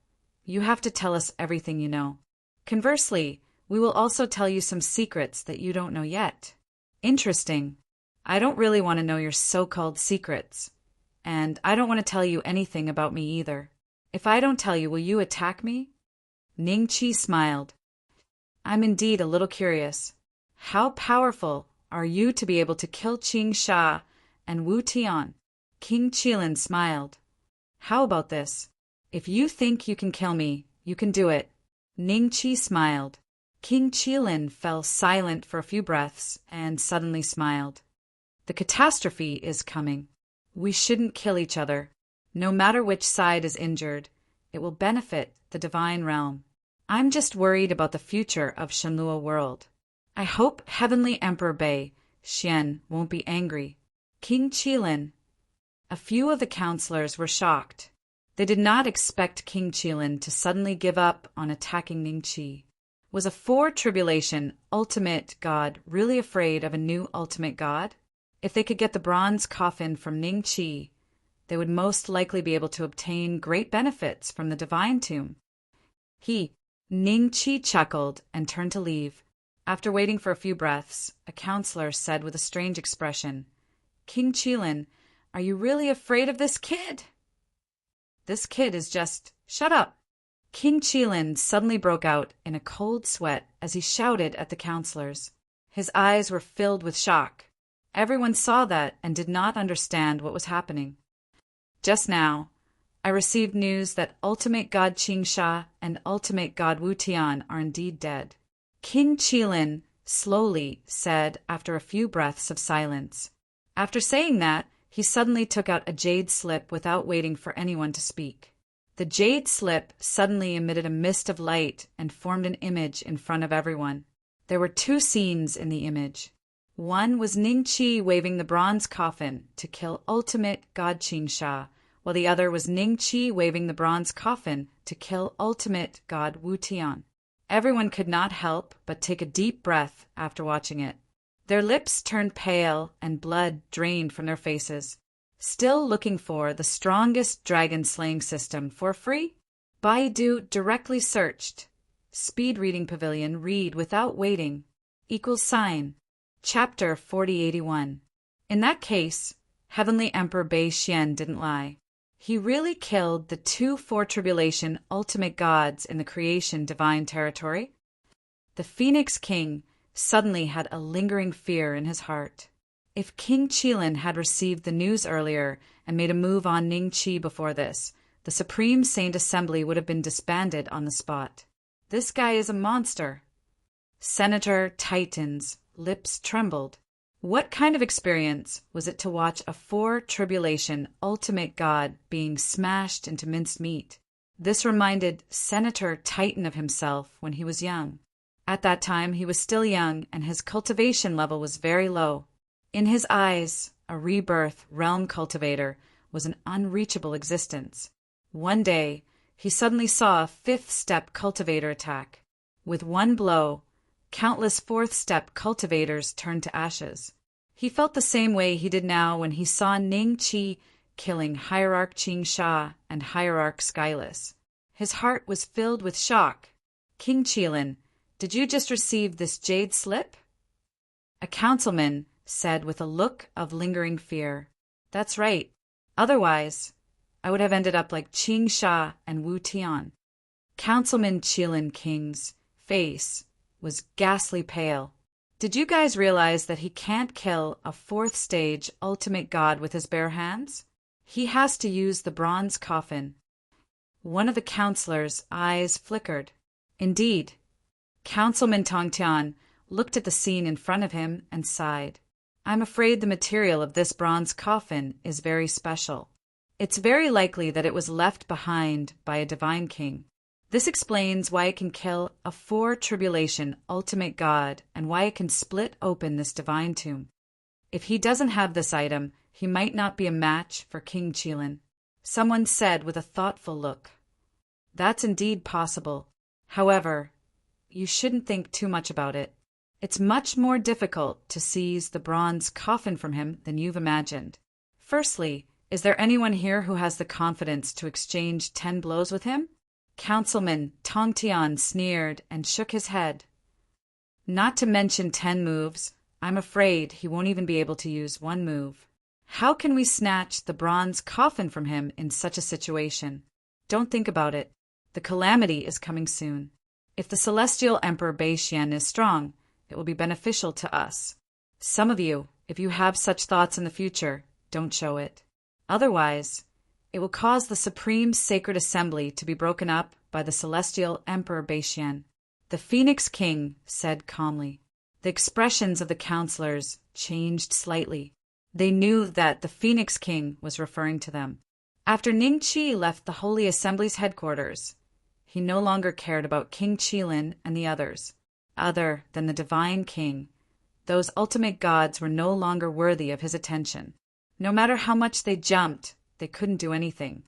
you have to tell us everything you know. Conversely, we will also tell you some secrets that you don't know yet. Interesting. I don't really want to know your so-called secrets. And I don't want to tell you anything about me either. If I don't tell you, will you attack me? Ningqi smiled. I'm indeed a little curious. How powerful are you to be able to kill Qing Sha and Wu Tian? King Qilin smiled. How about this? If you think you can kill me, you can do it. Ningqi smiled. King Qilin fell silent for a few breaths and suddenly smiled. The catastrophe is coming. We shouldn't kill each other. No matter which side is injured, it will benefit the divine realm. I'm just worried about the future of Shenlua world. I hope Heavenly Emperor Bei Xian won't be angry. King Qilin. A few of the counselors were shocked. They did not expect King Qilin to suddenly give up on attacking Ningqi. Was a four-tribulation ultimate god really afraid of a new ultimate god? If they could get the bronze coffin from Ningqi, they would most likely be able to obtain great benefits from the divine tomb. Ningqi chuckled and turned to leave. After waiting for a few breaths, a counselor said with a strange expression, King Qilin, are you really afraid of this kid? This kid is just... Shut up! King Qilin suddenly broke out in a cold sweat as he shouted at the counselors. His eyes were filled with shock. Everyone saw that and did not understand what was happening. Just now, I received news that Ultimate God Qing Sha and Ultimate God Wu Tian are indeed dead. King Qilin slowly said after a few breaths of silence. After saying that, he suddenly took out a jade slip without waiting for anyone to speak. The jade slip suddenly emitted a mist of light and formed an image in front of everyone. There were two scenes in the image. One was Ningqi waving the bronze coffin to kill Ultimate God Qing Sha, while the other was Ningqi waving the bronze coffin to kill Ultimate God Wu Tian. Everyone could not help but take a deep breath after watching it. Their lips turned pale and blood drained from their faces. Still looking for the strongest dragon slaying system for free? Baidu directly searched. Speed reading pavilion read without waiting. == Chapter 4081. In that case, Heavenly Emperor Bei Xian didn't lie. He really killed the two Tribulation ultimate gods in the creation divine territory. The Phoenix King suddenly had a lingering fear in his heart. If King Qilin had received the news earlier and made a move on Ning Qi before this, the Supreme Saint Assembly would have been disbanded on the spot. This guy is a monster. Senator Titan's lips trembled. What kind of experience was it to watch a Tribulation ultimate god being smashed into minced meat? This reminded Senator Titan of himself when he was young. At that time, he was still young, and his cultivation level was very low. In his eyes, a rebirth realm cultivator was an unreachable existence. One day, he suddenly saw a fifth-step cultivator attack. With one blow, countless fourth-step cultivators turned to ashes. He felt the same way he did now when he saw Ning Qi killing Hierarch Qing Sha and Hierarch Skyless. His heart was filled with shock. King Qilin, did you just receive this jade slip? A councilman said with a look of lingering fear. That's right. Otherwise, I would have ended up like Qing Sha and Wu Tian. Councilman Qilin King's face was ghastly pale. Did you guys realize that he can't kill a fourth-stage ultimate god with his bare hands? He has to use the bronze coffin. One of the counselors' eyes flickered. Indeed. Councilman Tongtian looked at the scene in front of him and sighed. I'm afraid the material of this bronze coffin is very special. It's very likely that it was left behind by a divine king. This explains why it can kill a Tribulation ultimate god and why it can split open this divine tomb. If he doesn't have this item, he might not be a match for King Qilin. Someone said with a thoughtful look. That's indeed possible. However, you shouldn't think too much about it. It's much more difficult to seize the bronze coffin from him than you've imagined. Firstly, is there anyone here who has the confidence to exchange 10 blows with him? Councilman Tongtian sneered and shook his head. Not to mention 10 moves, I'm afraid he won't even be able to use one move. How can we snatch the bronze coffin from him in such a situation? Don't think about it. The calamity is coming soon. If the Celestial Emperor Bei Xian is strong, it will be beneficial to us. Some of you, if you have such thoughts in the future, don't show it. Otherwise, it will cause the Supreme Sacred Assembly to be broken up by the Celestial Emperor Bei Xian. The Phoenix King said calmly. The expressions of the counselors changed slightly. They knew that the Phoenix King was referring to them. After Ning Qi left the Holy Assembly's headquarters, he no longer cared about King Qilin and the others. Other than the Divine King, those ultimate gods were no longer worthy of his attention. No matter how much they jumped, they couldn't do anything.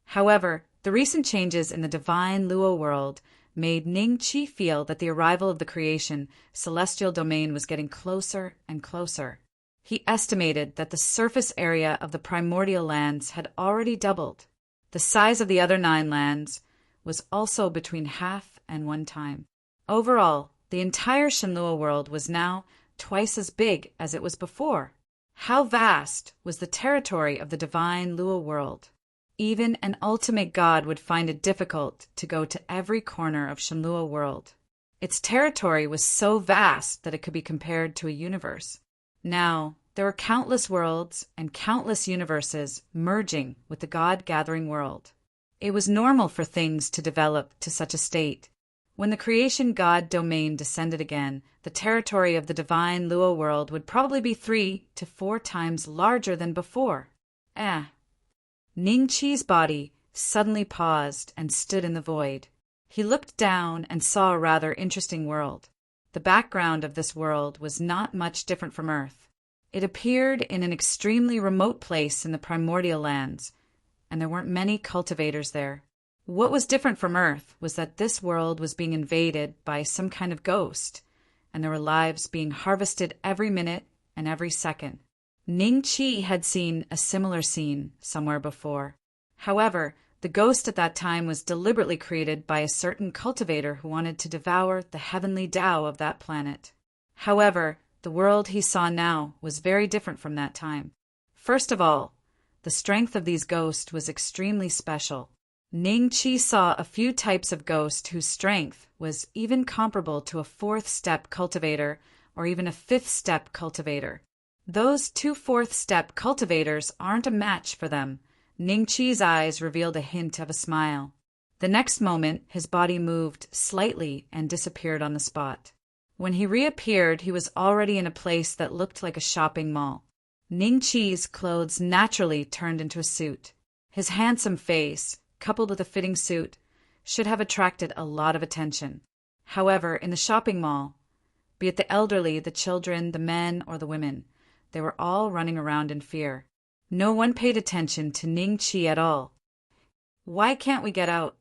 However, the recent changes in the divine Luo world made Ning Qi feel that the arrival of the creation celestial domain was getting closer and closer. He estimated that the surface area of the primordial lands had already doubled. The size of the other 9 lands was also between half and 1 time. Overall, the entire Shenlua world was now twice as big as it was before. How vast was the territory of the divine Luo world? Even an ultimate god would find it difficult to go to every corner of Shenlua world. Its territory was so vast that it could be compared to a universe. Now, there were countless worlds and countless universes merging with the god-gathering world. It was normal for things to develop to such a state. When the creation god domain descended again, the territory of the divine Luo world would probably be 3 to 4 times larger than before. Ning Qi's body suddenly paused and stood in the void. He looked down and saw a rather interesting world. The background of this world was not much different from Earth. It appeared in an extremely remote place in the primordial lands, and there weren't many cultivators there. What was different from Earth was that this world was being invaded by some kind of ghost, and there were lives being harvested every minute and every second. Ning Qi had seen a similar scene somewhere before. However, the ghost at that time was deliberately created by a certain cultivator who wanted to devour the heavenly Tao of that planet. However, The world he saw now was very different from that time. First of all, the strength of these ghosts was extremely special. Ning Qi saw a few types of ghost whose strength was even comparable to a fourth-step cultivator or even a fifth-step cultivator. Those two fourth-step cultivators aren't a match for them. Ning Qi's eyes revealed a hint of a smile. The next moment, his body moved slightly and disappeared on the spot. When he reappeared, he was already in a place that looked like a shopping mall. Ning Qi's clothes naturally turned into a suit. His handsome face, coupled with a fitting suit, should have attracted a lot of attention. However, in the shopping mall, be it the elderly, the children, the men, or the women, they were all running around in fear. No one paid attention to Ning Qi at all. "Why can't we get out?"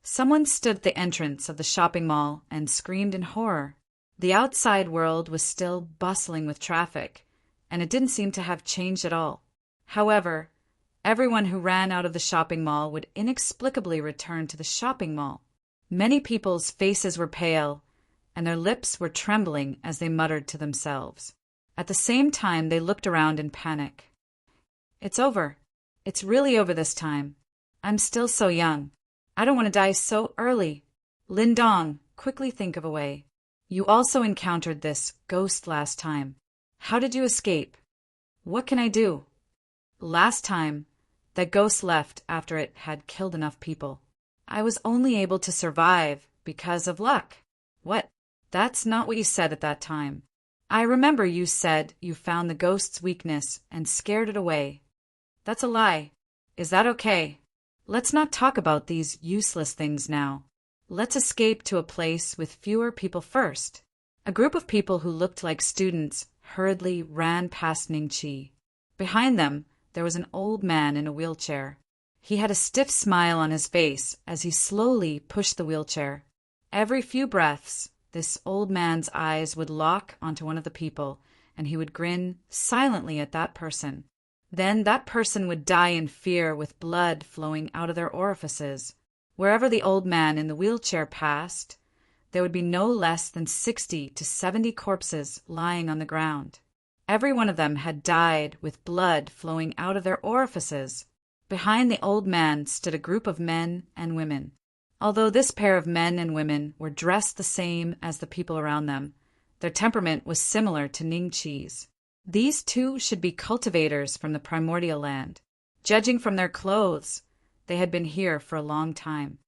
Someone stood at the entrance of the shopping mall and screamed in horror. The outside world was still bustling with traffic, and it didn't seem to have changed at all. However, everyone who ran out of the shopping mall would inexplicably return to the shopping mall. Many people's faces were pale, and their lips were trembling as they muttered to themselves. At the same time, they looked around in panic. "It's over. It's really over this time. I'm still so young. I don't want to die so early. Lin Dong, quickly think of a way. You also encountered this ghost last time. How did you escape? What can I do?" "Last time, that ghost left after it had killed enough people. I was only able to survive because of luck." "What? That's not what you said at that time. I remember you said you found the ghost's weakness and scared it away." "That's a lie. Is that okay? Let's not talk about these useless things now. Let's escape to a place with fewer people first." A group of people who looked like students hurriedly ran past Ning Qi. Behind them, there was an old man in a wheelchair. He had a stiff smile on his face as he slowly pushed the wheelchair. Every few breaths, this old man's eyes would lock onto one of the people, and he would grin silently at that person. Then that person would die in fear with blood flowing out of their orifices. Wherever the old man in the wheelchair passed, there would be no less than 60 to 70 corpses lying on the ground. Every one of them had died with blood flowing out of their orifices. Behind the old man stood a group of men and women. Although this pair of men and women were dressed the same as the people around them, their temperament was similar to Ning Qi's. These two should be cultivators from the primordial land. Judging from their clothes, they had been here for a long time.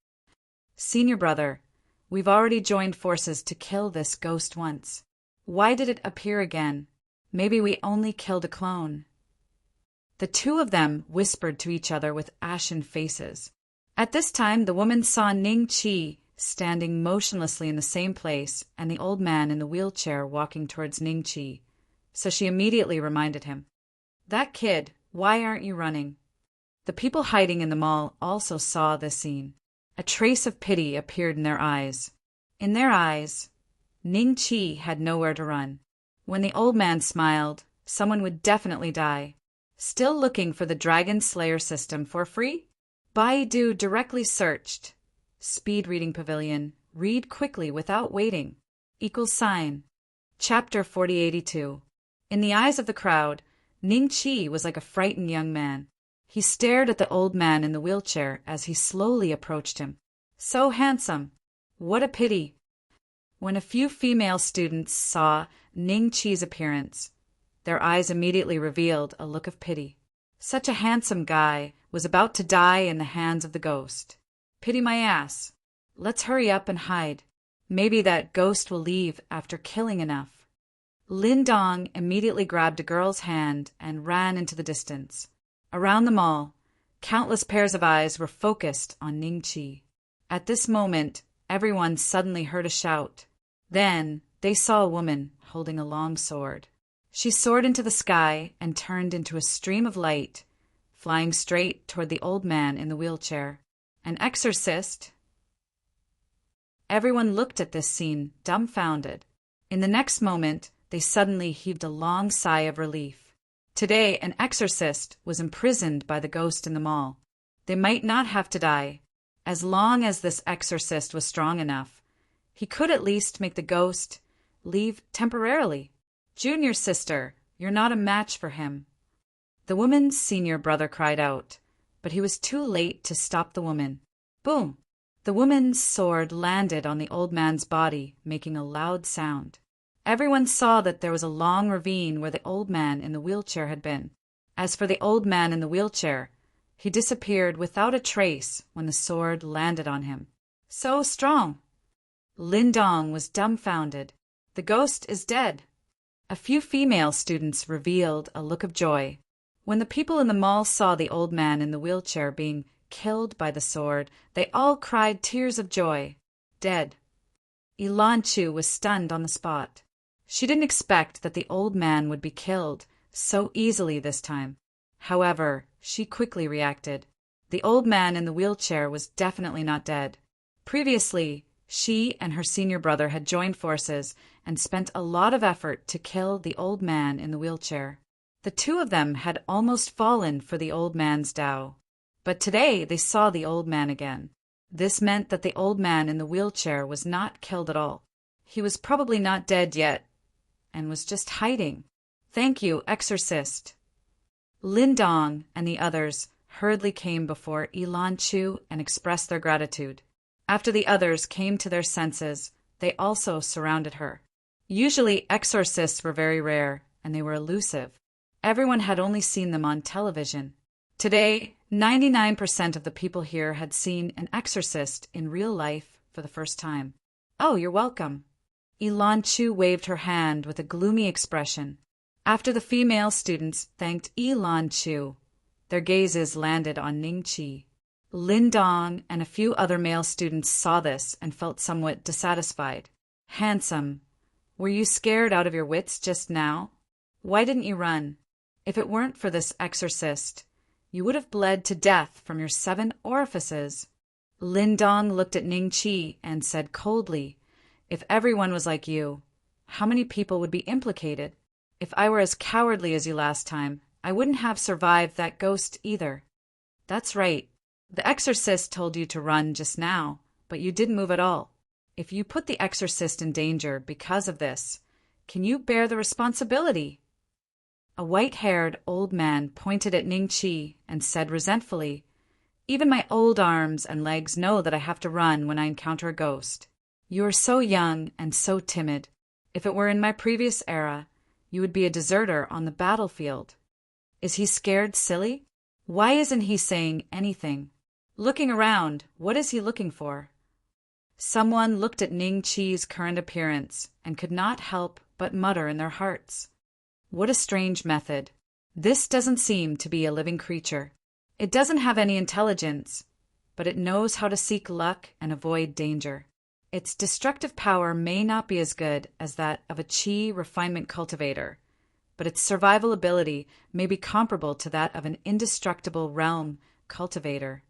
"Senior brother, we've already joined forces to kill this ghost once. Why did it appear again? Maybe we only killed a clone." The two of them whispered to each other with ashen faces. At this time, the woman saw Ning Qi standing motionlessly in the same place and the old man in the wheelchair walking towards Ning Qi, so she immediately reminded him. "That kid, why aren't you running?" The people hiding in the mall also saw this scene. A trace of pity appeared in their eyes. In their eyes, Ning Qi had nowhere to run. When the old man smiled, someone would definitely die. Still looking for the Dragon Slayer system for free? Baidu directly searched. Speed reading pavilion. Read quickly without waiting. == Chapter 4082. In the eyes of the crowd, Ning Qi was like a frightened young man. He stared at the old man in the wheelchair as he slowly approached him. So handsome! What a pity! When a few female students saw Ning Qi's appearance, their eyes immediately revealed a look of pity. Such a handsome guy was about to die in the hands of the ghost. Pity my ass. Let's hurry up and hide. Maybe that ghost will leave after killing enough. Lin Dong immediately grabbed a girl's hand and ran into the distance. Around the mall, countless pairs of eyes were focused on Ning Qi. At this moment, everyone suddenly heard a shout. Then they saw a woman holding a long sword. She soared into the sky and turned into a stream of light, flying straight toward the old man in the wheelchair. An exorcist? Everyone looked at this scene, dumbfounded. In the next moment, they suddenly heaved a long sigh of relief. Today, an exorcist was imprisoned by the ghost in the mall. They might not have to die. As long as this exorcist was strong enough, he could at least make the ghost leave temporarily. "Junior sister, you're not a match for him." The woman's senior brother cried out, but he was too late to stop the woman. Boom! The woman's sword landed on the old man's body, making a loud sound. Everyone saw that there was a long ravine where the old man in the wheelchair had been. As for the old man in the wheelchair, he disappeared without a trace when the sword landed on him. So strong! Lindong was dumbfounded. The ghost is dead. A few female students revealed a look of joy. When the people in the mall saw the old man in the wheelchair being killed by the sword, they all cried tears of joy. Dead. Ilanchu was stunned on the spot. She didn't expect that the old man would be killed so easily this time. However, she quickly reacted. The old man in the wheelchair was definitely not dead. Previously, she and her senior brother had joined forces and spent a lot of effort to kill the old man in the wheelchair. The two of them had almost fallen for the old man's Tao. But today they saw the old man again. This meant that the old man in the wheelchair was not killed at all. He was probably not dead yet, and was just hiding. Thank you, exorcist. Lindong and the others hurriedly came before Ilanchu and expressed their gratitude. After the others came to their senses, they also surrounded her. Usually exorcists were very rare, and they were elusive. Everyone had only seen them on television. Today, 99% of the people here had seen an exorcist in real life for the first time. "Oh, you're welcome." Ilanchu waved her hand with a gloomy expression. After the female students thanked Ilanchu, their gazes landed on Ningqi. Lindong and a few other male students saw this and felt somewhat dissatisfied. "Handsome, were you scared out of your wits just now? Why didn't you run? If it weren't for this exorcist, you would have bled to death from your 7 orifices." Lindong looked at Ningqi and said coldly, "If everyone was like you, how many people would be implicated? If I were as cowardly as you last time, I wouldn't have survived that ghost either." "That's right. The exorcist told you to run just now, but you didn't move at all. If you put the exorcist in danger because of this, can you bear the responsibility?" A white-haired old man pointed at Ningqi and said resentfully, "Even my old arms and legs know that I have to run when I encounter a ghost. You are so young and so timid. If it were in my previous era, you would be a deserter on the battlefield." Is he scared silly? Why isn't he saying anything? Looking around, what is he looking for? Someone looked at Ningqi's current appearance and could not help but mutter in their hearts, "What a strange method. This doesn't seem to be a living creature. It doesn't have any intelligence, but it knows how to seek luck and avoid danger. Its destructive power may not be as good as that of a qi refinement cultivator, but its survival ability may be comparable to that of an indestructible realm cultivator."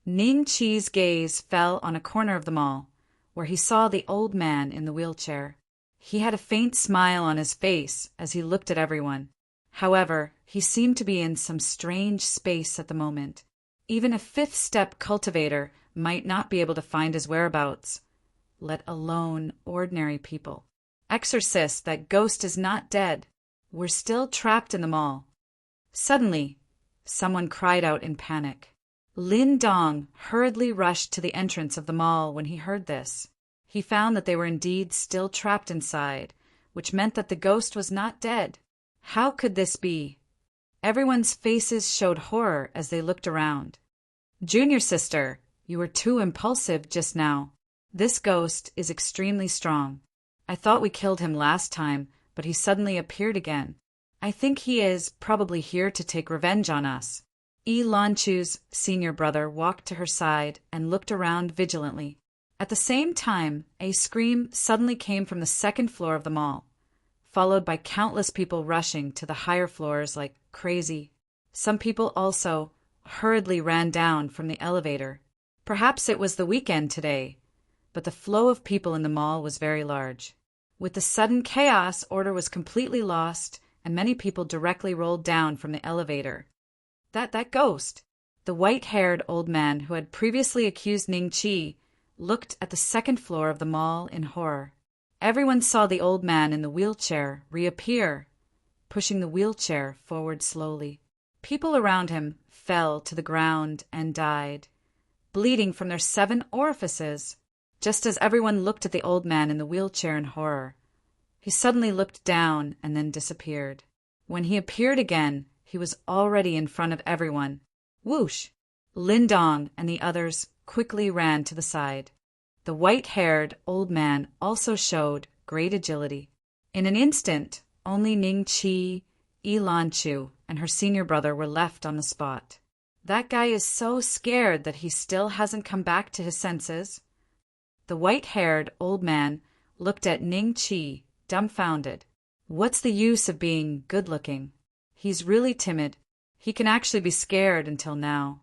Ningqi's gaze fell on a corner of the mall, where he saw the old man in the wheelchair. He had a faint smile on his face as he looked at everyone. However, he seemed to be in some strange space at the moment. Even a 5th-step cultivator might not be able to find his whereabouts, let alone ordinary people. "Exorcist, that ghost is not dead. We're still trapped in the mall." Suddenly, someone cried out in panic. Lindong hurriedly rushed to the entrance of the mall when he heard this. He found that they were indeed still trapped inside, which meant that the ghost was not dead. How could this be? Everyone's faces showed horror as they looked around. "Junior sister, you were too impulsive just now. This ghost is extremely strong. I thought we killed him last time, but he suddenly appeared again. I think he is probably here to take revenge on us." Ilanchu's senior brother walked to her side and looked around vigilantly. At the same time, a scream suddenly came from the 2nd floor of the mall, followed by countless people rushing to the higher floors like crazy. Some people also hurriedly ran down from the elevator. Perhaps it was the weekend today, but the flow of people in the mall was very large. With the sudden chaos, order was completely lost, and many people directly rolled down from the elevator. That ghost! The white-haired old man who had previously accused Ningqi looked at the 2nd floor of the mall in horror. Everyone saw the old man in the wheelchair reappear, pushing the wheelchair forward slowly. People around him fell to the ground and died, bleeding from their 7 orifices. Just as everyone looked at the old man in the wheelchair in horror, he suddenly looked down and then disappeared. When he appeared again, he was already in front of everyone. Whoosh! Lindong and the others quickly ran to the side. The white-haired old man also showed great agility. In an instant, only Ning Qi, Lan Chu, and her senior brother were left on the spot. That guy is so scared that he still hasn't come back to his senses. The white-haired old man looked at Ning Qi, dumbfounded. What's the use of being good-looking? He's really timid. He can actually be scared until now.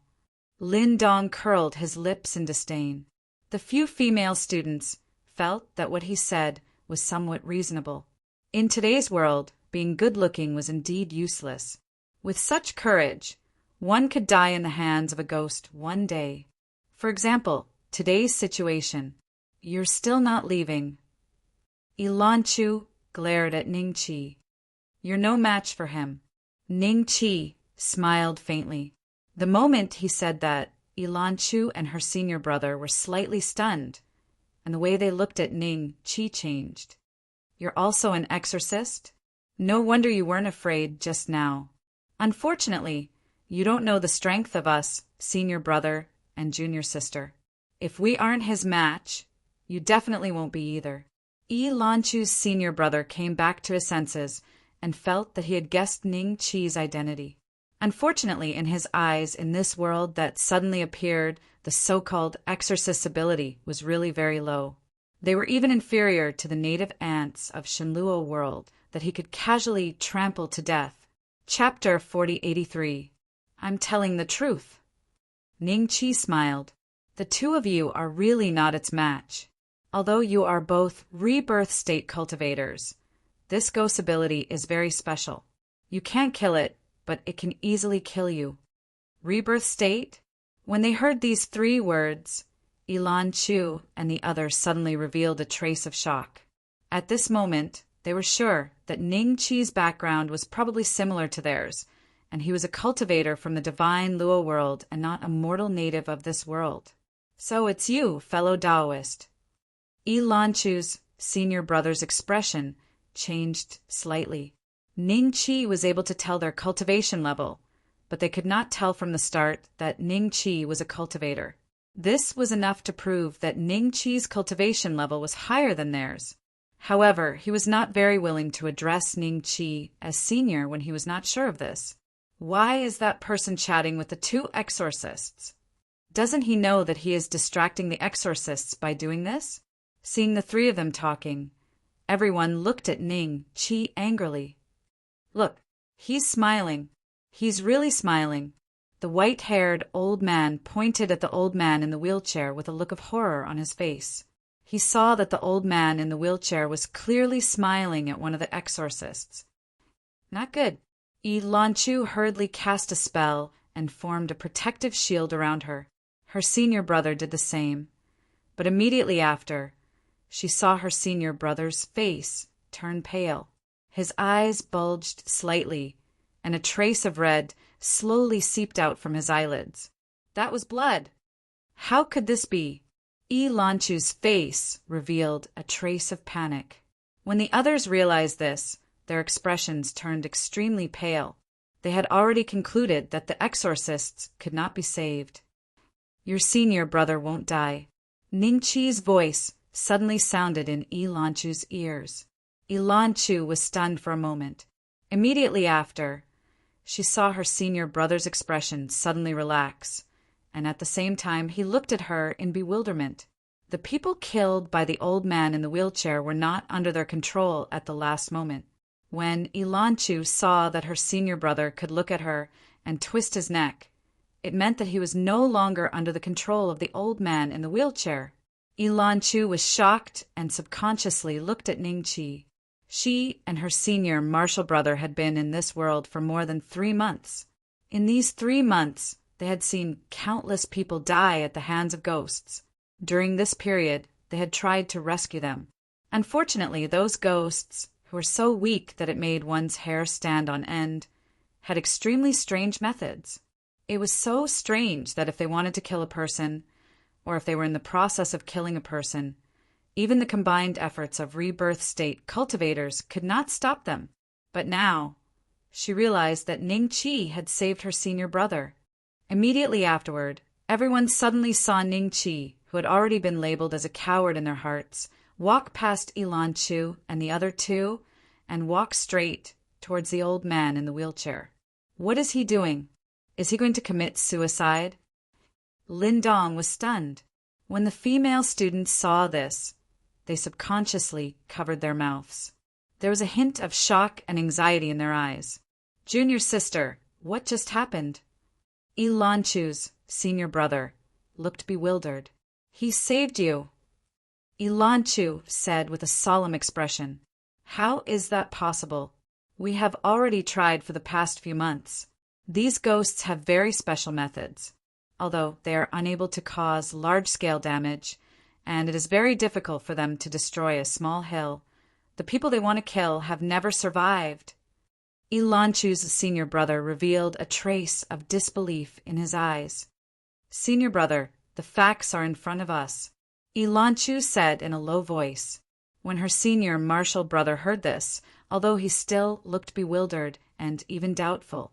Lin Dong curled his lips in disdain. The few female students felt that what he said was somewhat reasonable. In today's world, being good-looking was indeed useless. With such courage, one could die in the hands of a ghost one day. For example, today's situation. You're still not leaving. Lan Chu glared at Ning Qi. You're no match for him. Ning Qi smiled faintly. The moment he said that, Lan Chu and her senior brother were slightly stunned, and the way they looked at Ning Qi changed. You're also an exorcist? No wonder you weren't afraid just now. Unfortunately, you don't know the strength of us, senior brother and junior sister. If we aren't his match, you definitely won't be either. Lan Chu's senior brother came back to his senses and felt that he had guessed Ning Qi's identity. Unfortunately, in his eyes, in this world that suddenly appeared, the so-called exorcist's ability was really very low. They were even inferior to the native ants of Shenluo world that he could casually trample to death. Chapter 4083. I'm telling the truth. Ning Qi smiled. The two of you are really not its match. Although you are both rebirth state cultivators, this ghost ability is very special. You can't kill it, but it can easily kill you. Rebirth state? When they heard these 3 words, Lan Chu and the others suddenly revealed a trace of shock. At this moment, they were sure that Ning Qi's background was probably similar to theirs, and he was a cultivator from the divine Luo world and not a mortal native of this world. So it's you, fellow Taoist. Lan Chu's senior brother's expression changed slightly. Ning Qi was able to tell their cultivation level, but they could not tell from the start that Ning Qi was a cultivator. This was enough to prove that Ning Qi's cultivation level was higher than theirs. However, he was not very willing to address Ning Qi as senior when he was not sure of this. Why is that person chatting with the 2 exorcists? Doesn't he know that he is distracting the exorcists by doing this? Seeing the 3 of them talking, everyone looked at Ning Qi angrily. Look, he's smiling. He's really smiling. The white-haired old man pointed at the old man in the wheelchair with a look of horror on his face. He saw that the old man in the wheelchair was clearly smiling at one of the exorcists. Not good. Lan Chu hurriedly cast a spell and formed a protective shield around her. Her senior brother did the same. But immediately after, she saw her senior brother's face turn pale. His eyes bulged slightly, and a trace of red slowly seeped out from his eyelids. That was blood. How could this be? Lan Chu's face revealed a trace of panic. When the others realized this, their expressions turned extremely pale. They had already concluded that the exorcists could not be saved. Your senior brother won't die. Ning Qi's voice suddenly sounded in Lan Chu's ears. Lan Chu was stunned for a moment. Immediately after, she saw her senior brother's expression suddenly relax, and at the same time he looked at her in bewilderment. The people killed by the old man in the wheelchair were not under their control at the last moment. When Lan Chu saw that her senior brother could look at her and twist his neck, it meant that he was no longer under the control of the old man in the wheelchair. Lan Chu was shocked and subconsciously looked at Ning Qi. She and her senior martial brother had been in this world for more than 3 months. In these 3 months, they had seen countless people die at the hands of ghosts. During this period, they had tried to rescue them. Unfortunately, those ghosts, who were so weak that it made one's hair stand on end, had extremely strange methods. It was so strange that if they wanted to kill a person, or if they were in the process of killing a person, even the combined efforts of rebirth state cultivators could not stop them. But now, she realized that Ning Qi had saved her senior brother. Immediately afterward, everyone suddenly saw Ning Qi, who had already been labeled as a coward in their hearts, walk past Ilan Chu and the other two and walk straight towards the old man in the wheelchair. What is he doing? Is he going to commit suicide? Lin Dong was stunned. When the female students saw this, they subconsciously covered their mouths. There was a hint of shock and anxiety in their eyes. Junior sister, what just happened? Ilan Chu's senior brother looked bewildered. He saved you. Ilan Chu said with a solemn expression. How is that possible? We have already tried for the past few months. These ghosts have very special methods, although they are unable to cause large-scale damage, and it is very difficult for them to destroy a small hill. The people they want to kill have never survived. Ilan Chu's senior brother revealed a trace of disbelief in his eyes. Senior brother, the facts are in front of us, Ilan Chu said in a low voice. When her senior martial brother heard this, although he still looked bewildered and even doubtful,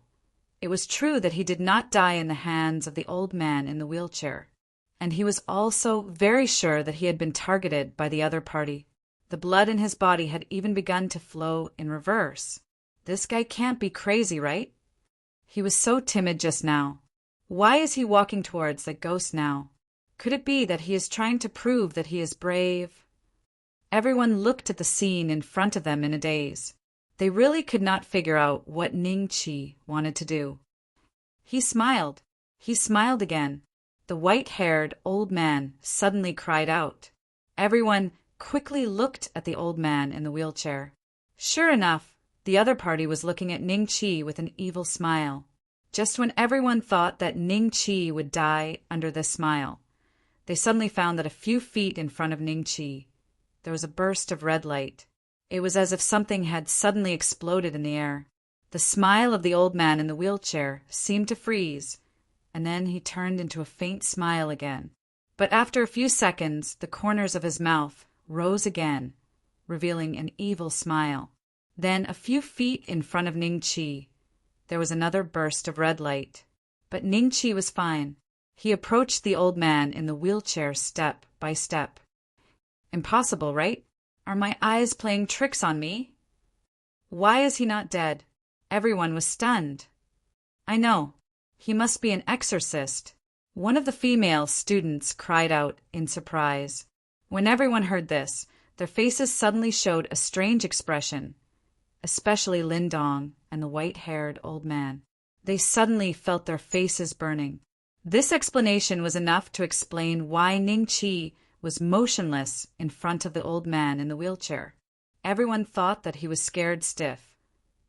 it was true that he did not die in the hands of the old man in the wheelchair, and he was also very sure that he had been targeted by the other party. The blood in his body had even begun to flow in reverse. This guy can't be crazy, right? He was so timid just now. Why is he walking towards the ghost now? Could it be that he is trying to prove that he is brave? Everyone looked at the scene in front of them in a daze. They really could not figure out what Ning Qi wanted to do. He smiled. He smiled again. The white-haired old man suddenly cried out. Everyone quickly looked at the old man in the wheelchair. Sure enough, the other party was looking at Ning Qi with an evil smile. Just when everyone thought that Ning Qi would die under this smile, they suddenly found that a few feet in front of Ning Qi, there was a burst of red light. It was as if something had suddenly exploded in the air. The smile of the old man in the wheelchair seemed to freeze, and then he turned into a faint smile again. But after a few seconds, the corners of his mouth rose again, revealing an evil smile. Then, a few feet in front of Ning Qi, there was another burst of red light. But Ning Qi was fine. He approached the old man in the wheelchair step by step. Impossible, right? Are my eyes playing tricks on me? Why is he not dead? Everyone was stunned. I know. He must be an exorcist. One of the female students cried out in surprise. When everyone heard this, their faces suddenly showed a strange expression, especially Lin Dong and the white-haired old man. They suddenly felt their faces burning. This explanation was enough to explain why Ning Qi was motionless in front of the old man in the wheelchair. Everyone thought that he was scared stiff,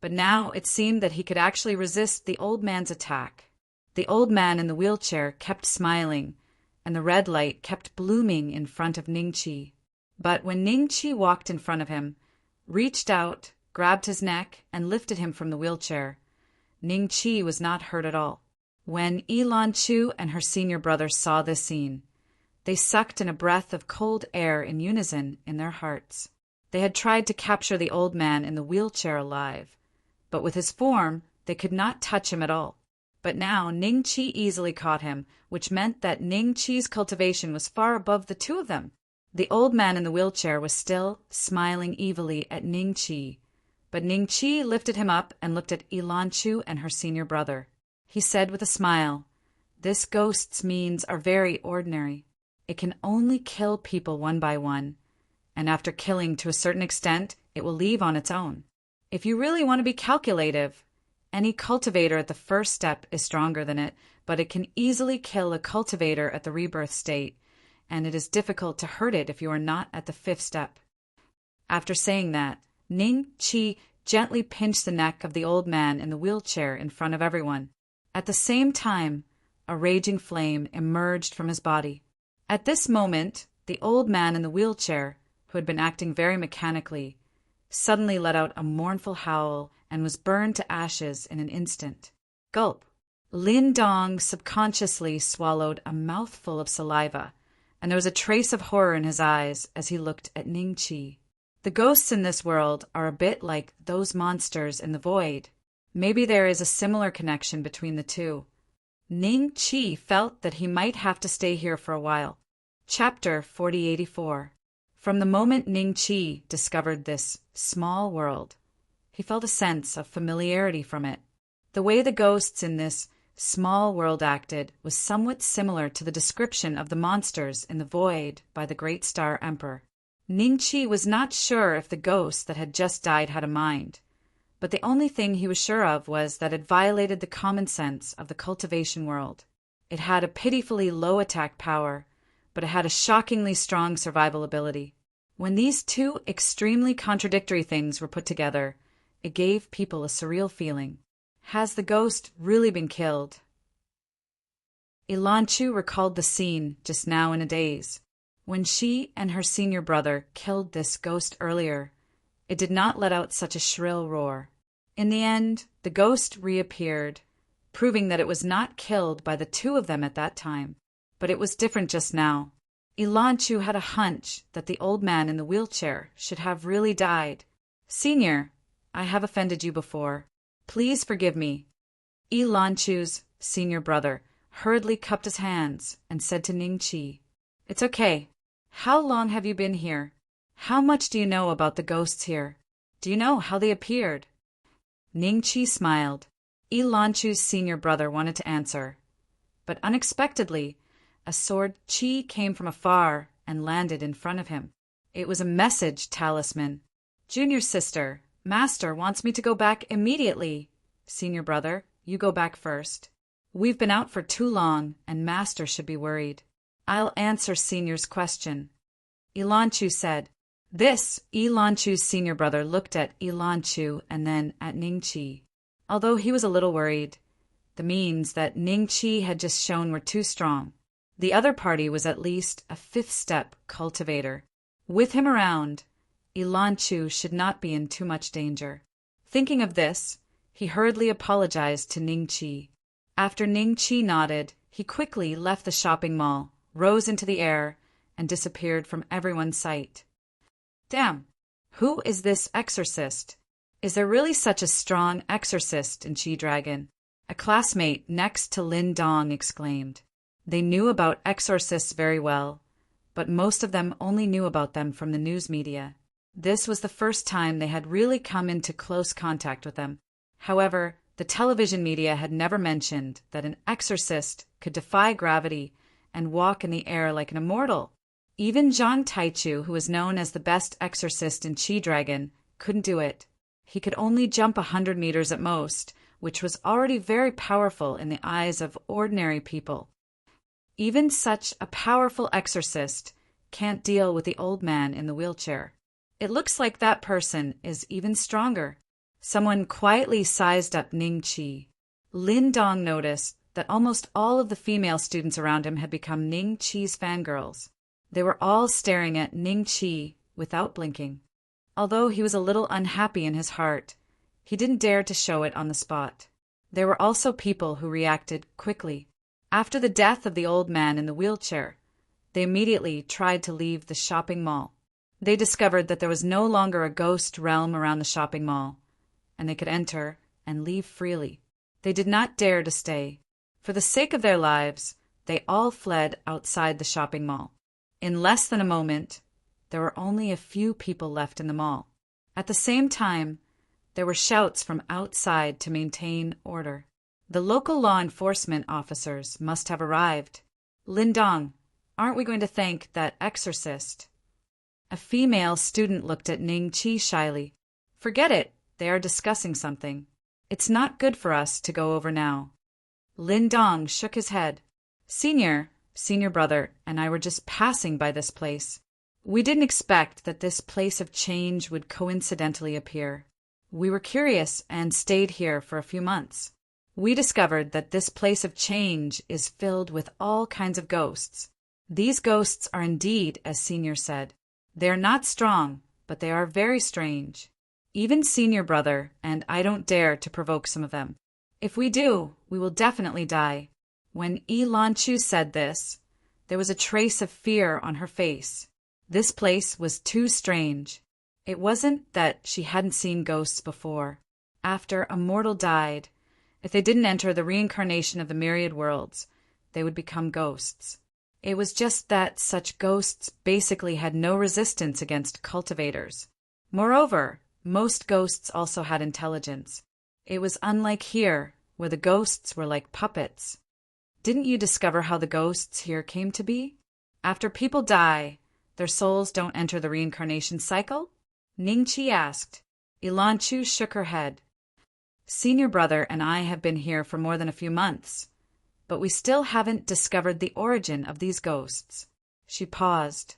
but now it seemed that he could actually resist the old man's attack. The old man in the wheelchair kept smiling, and the red light kept blooming in front of Ning Qi. But when Ning Qi walked in front of him, reached out, grabbed his neck, and lifted him from the wheelchair, Ning Qi was not hurt at all. When Ilan Chu and her senior brother saw this scene, they sucked in a breath of cold air in unison in their hearts. They had tried to capture the old man in the wheelchair alive, but with his form, they could not touch him at all. But now Ning Qi easily caught him, which meant that Ning Qi's cultivation was far above the two of them. The old man in the wheelchair was still smiling evilly at Ning Qi, but Ning Qi lifted him up and looked at Ilan Chu and her senior brother. He said with a smile, "This ghost's means are very ordinary. It can only kill people one by one, and after killing to a certain extent, it will leave on its own. If you really want to be calculative, any cultivator at the first step is stronger than it, but it can easily kill a cultivator at the rebirth state, and it is difficult to hurt it if you are not at the fifth step." After saying that, Ning Qi gently pinched the neck of the old man in the wheelchair in front of everyone. At the same time, a raging flame emerged from his body. At this moment, the old man in the wheelchair who had been acting very mechanically, suddenly let out a mournful howl and was burned to ashes in an instant. Gulp! Lin Dong subconsciously swallowed a mouthful of saliva, and there was a trace of horror in his eyes as he looked at Ning Chi. The ghosts in this world are a bit like those monsters in the void. Maybe there is a similar connection between the two. Ning Chi felt that he might have to stay here for a while. Chapter 4084. From the moment Ning Chi discovered this small world, he felt a sense of familiarity from it. The way the ghosts in this small world acted was somewhat similar to the description of the monsters in the void by the Great Star Emperor. Ning Chi was not sure if the ghost that had just died had a mind, but the only thing he was sure of was that it violated the common sense of the cultivation world. It had a pitifully low attack power, but it had a shockingly strong survival ability. When these two extremely contradictory things were put together, it gave people a surreal feeling. Has the ghost really been killed? Ilanchu recalled the scene just now in a daze. When she and her senior brother killed this ghost earlier, it did not let out such a shrill roar. In the end, the ghost reappeared, proving that it was not killed by the two of them at that time. But it was different just now. Ilanchu had a hunch that the old man in the wheelchair should have really died. Senior, I have offended you before. Please forgive me. Ilanchu's senior brother hurriedly cupped his hands and said to Ning Chi, "It's okay. How long have you been here? How much do you know about the ghosts here? Do you know how they appeared?" Ning Chi smiled. Ilanchu's senior brother wanted to answer, but unexpectedly, a sword chi came from afar and landed in front of him. It was a message talisman. "Junior sister, Master wants me to go back immediately. Senior brother, you go back first. We've been out for too long, and Master should be worried. I'll answer Senior's question." Ilanchu said. Ilanchu's senior brother looked at Ilanchu and then at Ning Chi. Although he was a little worried, the means that Ning Chi had just shown were too strong. The other party was at least a fifth-step cultivator. With him around, Ilanchu should not be in too much danger. Thinking of this, he hurriedly apologized to Ning Chi. After Ning Chi nodded, he quickly left the shopping mall, rose into the air, and disappeared from everyone's sight. Damn! Who is this exorcist? Is there really such a strong exorcist in Chi Dragon? A classmate next to Lin Dong exclaimed. They knew about exorcists very well, but most of them only knew about them from the news media. This was the first time they had really come into close contact with them. However, the television media had never mentioned that an exorcist could defy gravity and walk in the air like an immortal. Even Zhang Taichu, who was known as the best exorcist in Chi Dragon, couldn't do it. He could only jump 100 meters at most, which was already very powerful in the eyes of ordinary people. Even such a powerful exorcist can't deal with the old man in the wheelchair. It looks like that person is even stronger. Someone quietly sized up Ning Chi. Lin Dong noticed that almost all of the female students around him had become Ning Chi's fangirls. They were all staring at Ning Chi without blinking. Although he was a little unhappy in his heart, he didn't dare to show it on the spot. There were also people who reacted quickly. After the death of the old man in the wheelchair, they immediately tried to leave the shopping mall. They discovered that there was no longer a ghost realm around the shopping mall, and they could enter and leave freely. They did not dare to stay. For the sake of their lives, they all fled outside the shopping mall. In less than a moment, there were only a few people left in the mall. At the same time, there were shouts from outside to maintain order. The local law enforcement officers must have arrived. Lin Dong, aren't we going to thank that exorcist? A female student looked at Ning Chi shyly. Forget it, they are discussing something. It's not good for us to go over now. Lin Dong shook his head. Senior brother, and I were just passing by this place. We didn't expect that this place of change would coincidentally appear. We were curious and stayed here for a few months. We discovered that this place of change is filled with all kinds of ghosts. These ghosts are indeed, as Senior said, They are not strong, but they are very strange. Even Senior Brother and I don't dare to provoke some of them. If we do, we will definitely die." When Ilanchu said this, there was a trace of fear on her face. This place was too strange. It wasn't that she hadn't seen ghosts before. After a mortal died, if they didn't enter the reincarnation of the myriad worlds, they would become ghosts. It was just that such ghosts basically had no resistance against cultivators. Moreover, most ghosts also had intelligence. It was unlike here, where the ghosts were like puppets. Didn't you discover how the ghosts here came to be? After people die, their souls don't enter the reincarnation cycle? Ningqi asked. Ilanchu shook her head. Senior Brother and I have been here for more than a few months, but we still haven't discovered the origin of these ghosts. She paused.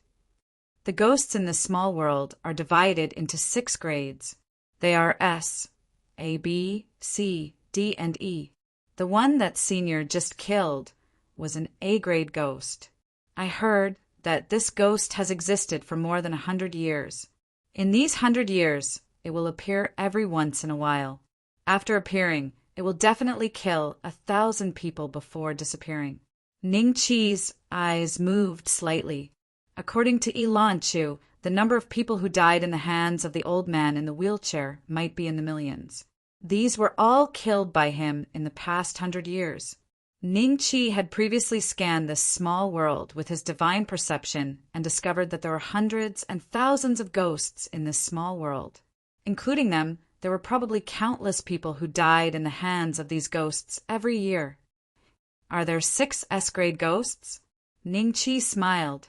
The ghosts in this small world are divided into 6 grades. They are S, A, B, C, D, and E. The one that Senior just killed was an A-grade ghost. I heard that this ghost has existed for more than 100 years. In these 100 years, it will appear every once in a while. After appearing, it will definitely kill 1,000 people before disappearing. Ningqi's eyes moved slightly. According to Ilanchu, the number of people who died in the hands of the old man in the wheelchair might be in the millions. These were all killed by him in the past 100 years. Ningqi had previously scanned this small world with his divine perception and discovered that there were hundreds and thousands of ghosts in this small world. Including them, there were probably countless people who died in the hands of these ghosts every year. Are there 6 S-grade ghosts? Ningqi smiled.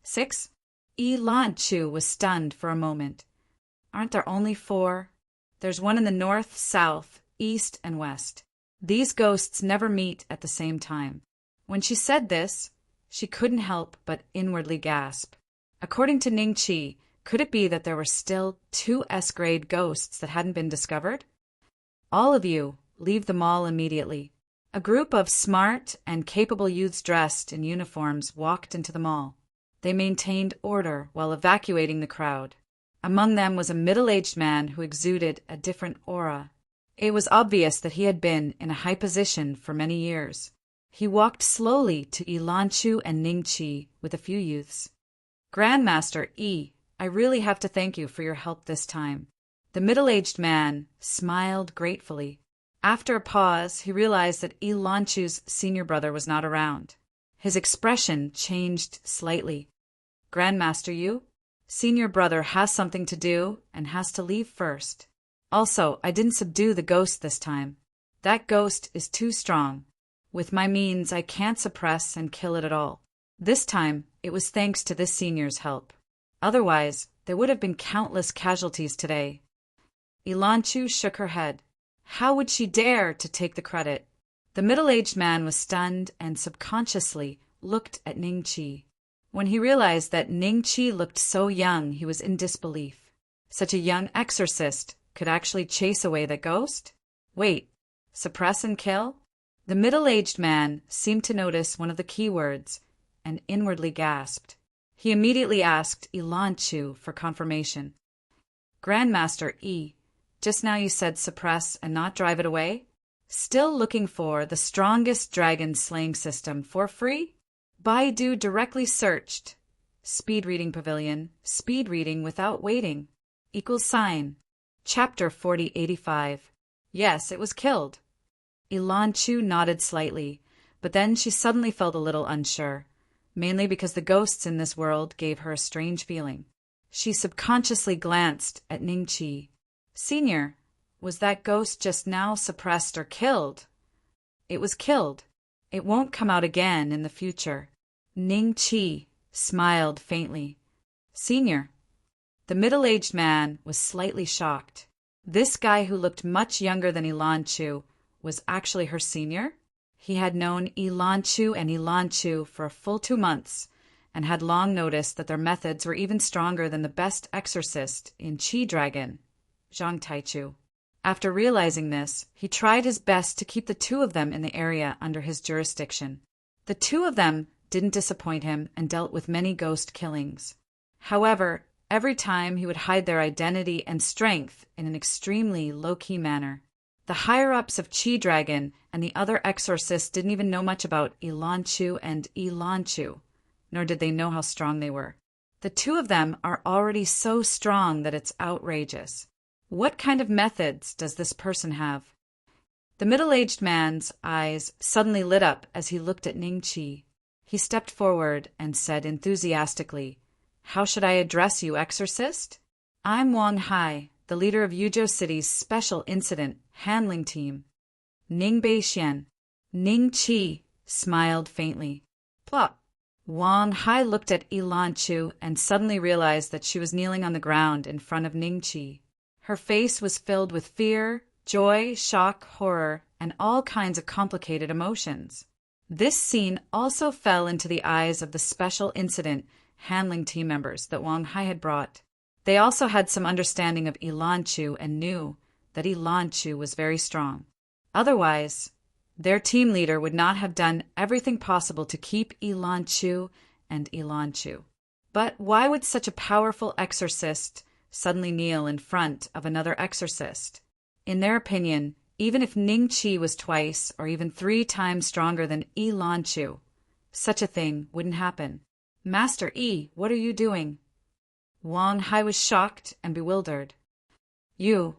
6? Ilanchu was stunned for a moment. Aren't there only 4? There's one in the north, south, east, and west. These ghosts never meet at the same time. When she said this, she couldn't help but inwardly gasp. According to Ningqi, could it be that there were still 2 S-grade ghosts that hadn't been discovered? All of you, leave the mall immediately. A group of smart and capable youths dressed in uniforms walked into the mall. They maintained order while evacuating the crowd. Among them was a middle-aged man who exuded a different aura. It was obvious that he had been in a high position for many years. He walked slowly to Ilanchu and Ningqi with a few youths. "Grandmaster E, I really have to thank you for your help this time." The middle-aged man smiled gratefully. After a pause, he realized that Ilanchu's senior brother was not around. His expression changed slightly. "Grandmaster Yu, Senior Brother has something to do and has to leave first. Also, I didn't subdue the ghost this time. That ghost is too strong. With my means, I can't suppress and kill it at all. This time, it was thanks to this senior's help. Otherwise, there would have been countless casualties today." Ilanchu shook her head. How would she dare to take the credit? The middle-aged man was stunned and subconsciously looked at Ningqi. When he realized that Ningqi looked so young, he was in disbelief. Such a young exorcist could actually chase away the ghost? Wait, suppress and kill? The middle-aged man seemed to notice one of the keywords and inwardly gasped. He immediately asked Ilanchu for confirmation. "Grandmaster E, just now you said suppress and not drive it away? Still looking for the strongest dragon slaying system for free?" Baidu directly searched. Speed reading pavilion, speed reading without waiting, =, chapter 4085. Yes, it was killed. Ilanchu nodded slightly, but then she suddenly felt a little unsure, mainly because the ghosts in this world gave her a strange feeling. She subconsciously glanced at Ningqi. "Senior, was that ghost just now suppressed or killed?" "It was killed. It won't come out again in the future." Ningqi smiled faintly. "Senior." The middle-aged man was slightly shocked. This guy who looked much younger than Ilanchu was actually her senior? He had known Ilanchu and Ilanchu for a full 2 months and had long noticed that their methods were even stronger than the best exorcist in Qi Dragon, Zhang Taichu. After realizing this, he tried his best to keep the 2 of them in the area under his jurisdiction. The 2 of them didn't disappoint him and dealt with many ghost killings. However, every time he would hide their identity and strength in an extremely low-key manner. The higher-ups of Chi Dragon and the other exorcists didn't even know much about Ilanchu and Ilanchu, nor did they know how strong they were. The two of them are already so strong that it's outrageous. What kind of methods does this person have? The middle-aged man's eyes suddenly lit up as he looked at Ning Chi. He stepped forward and said enthusiastically, "How should I address you, exorcist? I'm Wang Hai, the leader of Yuzhou City's Special Incident Handling Team." Ning Beixian. Ning Chi smiled faintly. Plop. Wang Hai looked at Ilanchu and suddenly realized that she was kneeling on the ground in front of Ning Chi. Her face was filled with fear, joy, shock, horror, and all kinds of complicated emotions. This scene also fell into the eyes of the Special Incident Handling Team members that Wang Hai had brought. They also had some understanding of Ilanchu and knew that Ilanchu was very strong. Otherwise, their team leader would not have done everything possible to keep Ilanchu and Ilanchu. But why would such a powerful exorcist suddenly kneel in front of another exorcist? In their opinion, even if Ning Chi was twice or even 3 times stronger than Ilanchu, such a thing wouldn't happen. "Master Yi, what are you doing?" Wang Hai was shocked and bewildered. You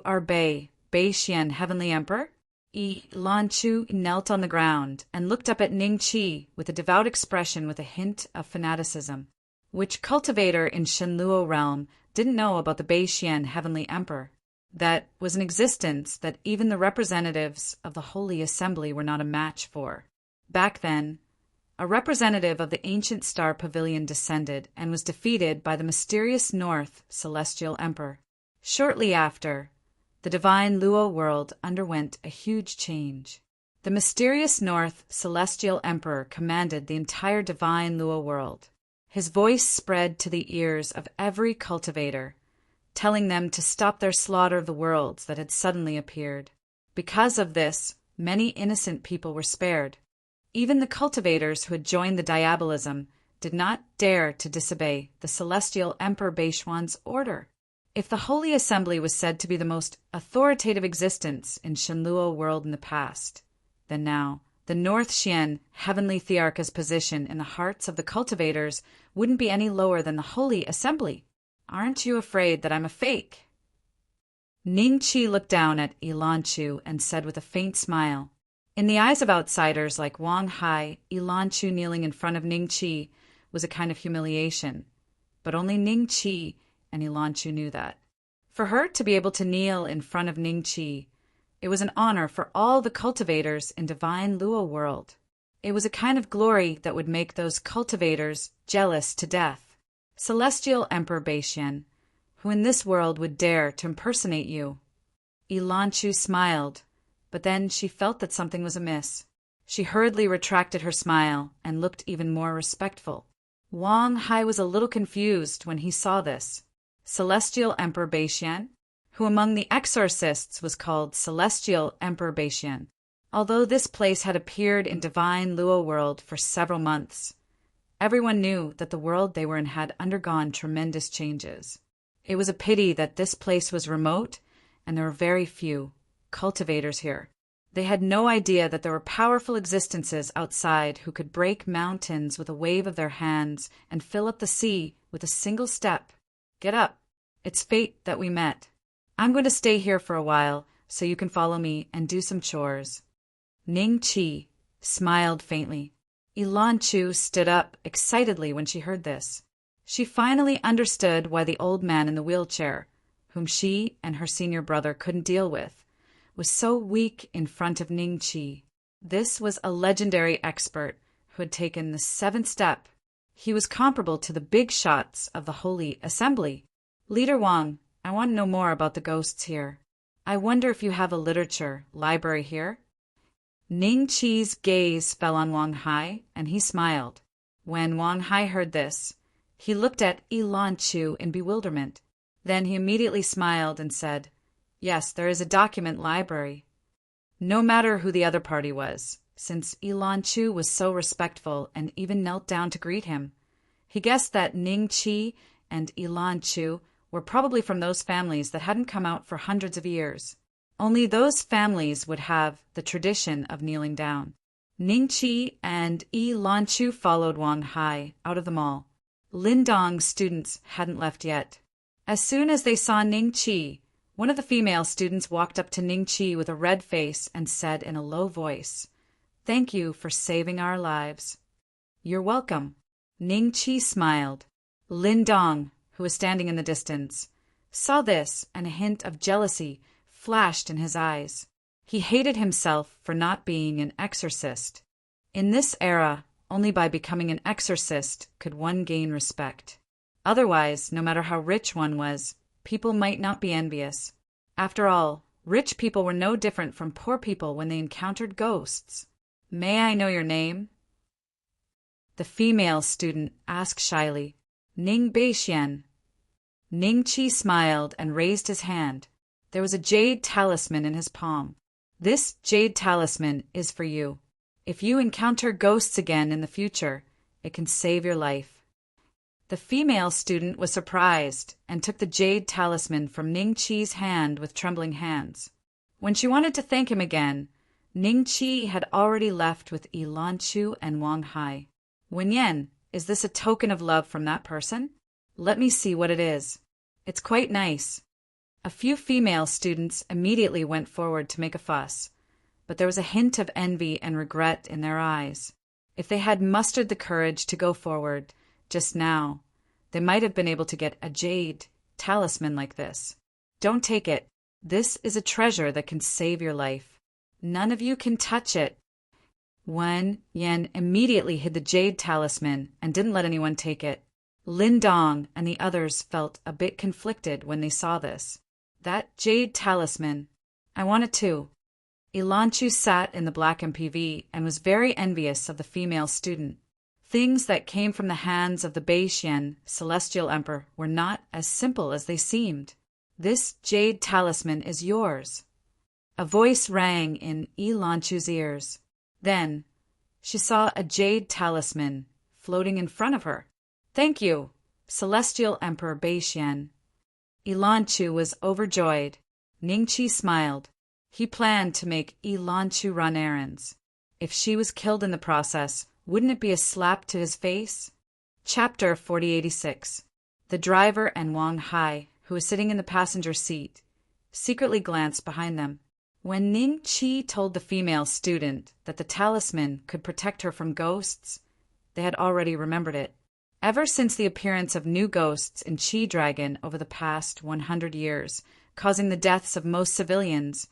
are Beixian, Heavenly Emperor?" Ilanchu knelt on the ground and looked up at Ning Chi with a devout expression with a hint of fanaticism. Which cultivator in Shenluo realm didn't know about the Beixian Heavenly Emperor? That was an existence that even the representatives of the Holy Assembly were not a match for. Back then, a representative of the ancient star pavilion descended and was defeated by the mysterious North Celestial Emperor. Shortly after, the divine Luo world underwent a huge change. The mysterious North Celestial Emperor commanded the entire divine Luo world. His voice spread to the ears of every cultivator, telling them to stop their slaughter of the worlds that had suddenly appeared. Because of this, many innocent people were spared. Even the cultivators who had joined the diabolism did not dare to disobey the celestial Emperor Beishuan's order. If the Holy Assembly was said to be the most authoritative existence in Shenluo world in the past, then now the North Xian Heavenly Thearcha's position in the hearts of the cultivators wouldn't be any lower than the Holy Assembly. Aren't you afraid that I'm a fake? Ning Chi looked down at Ilanchu and said with a faint smile. In the eyes of outsiders like Wang Hai, Ilanchu kneeling in front of Ning Chi was a kind of humiliation. But only Ning Chi and Ilanchu knew that. For her to be able to kneel in front of Ning Chi, it was an honor for all the cultivators in divine Luo world. It was a kind of glory that would make those cultivators jealous to death. Celestial Emperor Beixian, who in this world would dare to impersonate you? Ilanchu smiled, but then she felt that something was amiss. She hurriedly retracted her smile and looked even more respectful. Wang Hai was a little confused when he saw this. Celestial Emperor Beixian, who among the exorcists was called Celestial Emperor Beixian, although this place had appeared in divine Luo world for several months. Everyone knew that the world they were in had undergone tremendous changes. It was a pity that this place was remote and there were very few cultivators here. They had no idea that there were powerful existences outside who could break mountains with a wave of their hands and fill up the sea with a single step. Get up. It's fate that we met. I'm going to stay here for a while so you can follow me and do some chores. Ning Chi smiled faintly. Ilanchu stood up excitedly when she heard this. She finally understood why the old man in the wheelchair, whom she and her senior brother couldn't deal with, was so weak in front of Ning Chi. This was a legendary expert who had taken the 7th step. He was comparable to the big shots of the Holy Assembly. Leader Wang, I want to know more about the ghosts here. I wonder if you have a literature library here? Ning Chi's gaze fell on Wang Hai, and he smiled. When Wang Hai heard this, he looked at Ilanchu in bewilderment. Then he immediately smiled and said, "Yes, there is a document library." No matter who the other party was, since Ilanchu was so respectful and even knelt down to greet him, He guessed that Ning Chi and Ilan Chu were probably from those families that hadn't come out for hundreds of years. Only those families would have the tradition of kneeling down. Ning Chi and Ilan Chu followed Wang Hai out of the mall. Lindong's students hadn't left yet. As soon as they saw Ning Chi, one of the female students walked up to Ning Chi with a red face and said in a low voice, "Thank you for saving our lives." "You're welcome." Ning Chi smiled. Lindong, who was standing in the distance, saw this, and a hint of jealousy flashed in his eyes. He hated himself for not being an exorcist. In this era, only by becoming an exorcist could one gain respect. Otherwise, no matter how rich one was, people might not be envious. After all, rich people were no different from poor people when they encountered ghosts. "May I know your name?" The female student asked shyly. "Ning Beixian." Ning Chi smiled and raised his hand. There was a jade talisman in his palm. "This jade talisman is for you. If you encounter ghosts again in the future, it can save your life." The female student was surprised and took the jade talisman from Ning Chi's hand with trembling hands. When she wanted to thank him again, Ning Chi had already left with Ilan Chu and Wang Hai. "Wen Yen, is this a token of love from that person? Let me see what it is. It's quite nice." A few female students immediately went forward to make a fuss, but there was a hint of envy and regret in their eyes. If they had mustered the courage to go forward just now, they might have been able to get a jade talisman like this. "Don't take it. This is a treasure that can save your life. None of you can touch it." Wen Yen immediately hid the jade talisman and didn't let anyone take it. Lindong and the others felt a bit conflicted when they saw this. "That jade talisman, I want it too." Ilan Chu sat in the black MPV and was very envious of the female student. Things that came from the hands of the Beixian celestial emperor were not as simple as they seemed. "This jade talisman is yours." A voice rang in Ilan Chu's ears. Then she saw a jade talisman floating in front of her. "Thank you, Celestial Emperor Beixian." Ilan Chu was overjoyed. Ning Chi smiled. He planned to make Ilan Chu run errands. If she was killed in the process, wouldn't it be a slap to his face? Chapter 4086. The driver and Wang Hai, who was sitting in the passenger seat, secretly glanced behind them. When Ning Chi told the female student that the talisman could protect her from ghosts, they had already remembered it. Ever since the appearance of new ghosts in Chi Dragon over the past 100 years, causing the deaths of most civilians,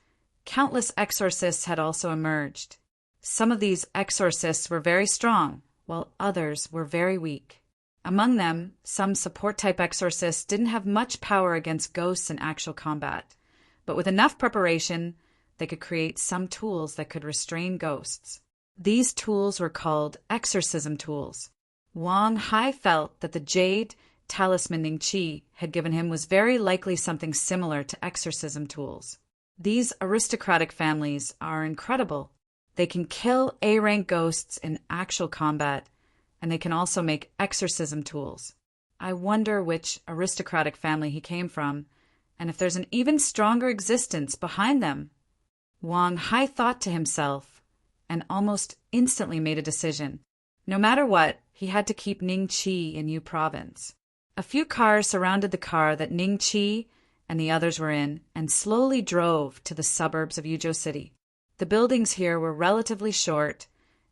countless exorcists had also emerged. Some of these exorcists were very strong, while others were very weak. Among them, some support-type exorcists didn't have much power against ghosts in actual combat, but with enough preparation, they could create some tools that could restrain ghosts. These tools were called exorcism tools. Wang Hai felt that the jade talisman Ning Chi had given him was very likely something similar to exorcism tools. These aristocratic families are incredible. They can kill A-rank ghosts in actual combat, and they can also make exorcism tools. I wonder which aristocratic family he came from, and if there's an even stronger existence behind them. Wang Hai thought to himself, and almost instantly made a decision. No matter what, he had to keep Ning Chi in Yu Province. A few cars surrounded the car that Ning Chi and the others were in, and slowly drove to the suburbs of Yuzhou City. The buildings here were relatively short,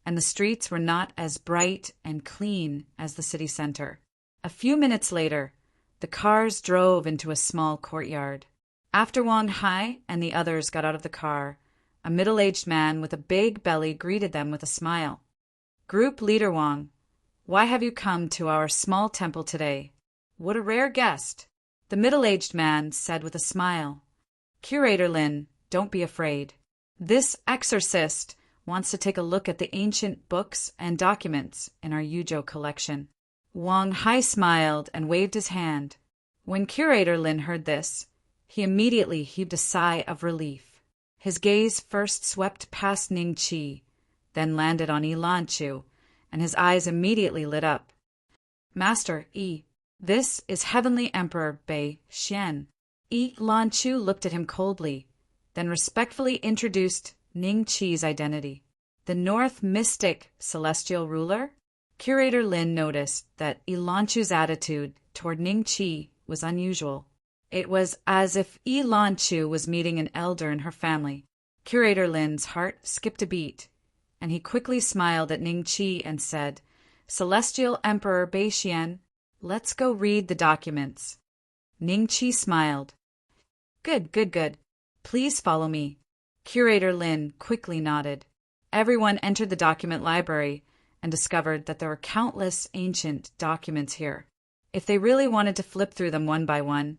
and the streets were not as bright and clean as the city center. A few minutes later, the cars drove into a small courtyard. After Wang Hai and the others got out of the car, a middle-aged man with a big belly greeted them with a smile. "Group Leader Wang, why have you come to our small temple today? What a rare guest." The middle-aged man said with a smile, "Curator Lin, don't be afraid. This exorcist wants to take a look at the ancient books and documents in our Yuzhou collection." Wang Hai smiled and waved his hand. When Curator Lin heard this, he immediately heaved a sigh of relief. His gaze first swept past Ning Chi, then landed on Ilan Chu, and his eyes immediately lit up. Master Yi, this is Heavenly Emperor Bei Xian. Yi Lanchu looked at him coldly, then respectfully introduced Ning Qi's identity. The North Mystic Celestial Ruler? Curator Lin noticed that Yi Lanchu's attitude toward Ning Qi was unusual. It was as if Yi Lanchu was meeting an elder in her family. Curator Lin's heart skipped a beat, and he quickly smiled at Ning Qi and said, Celestial Emperor Bei Xian, let's go read the documents. Ning Qi smiled. Good, good, good. Please follow me. Curator Lin quickly nodded. Everyone entered the document library and discovered that there were countless ancient documents here. If they really wanted to flip through them one by one,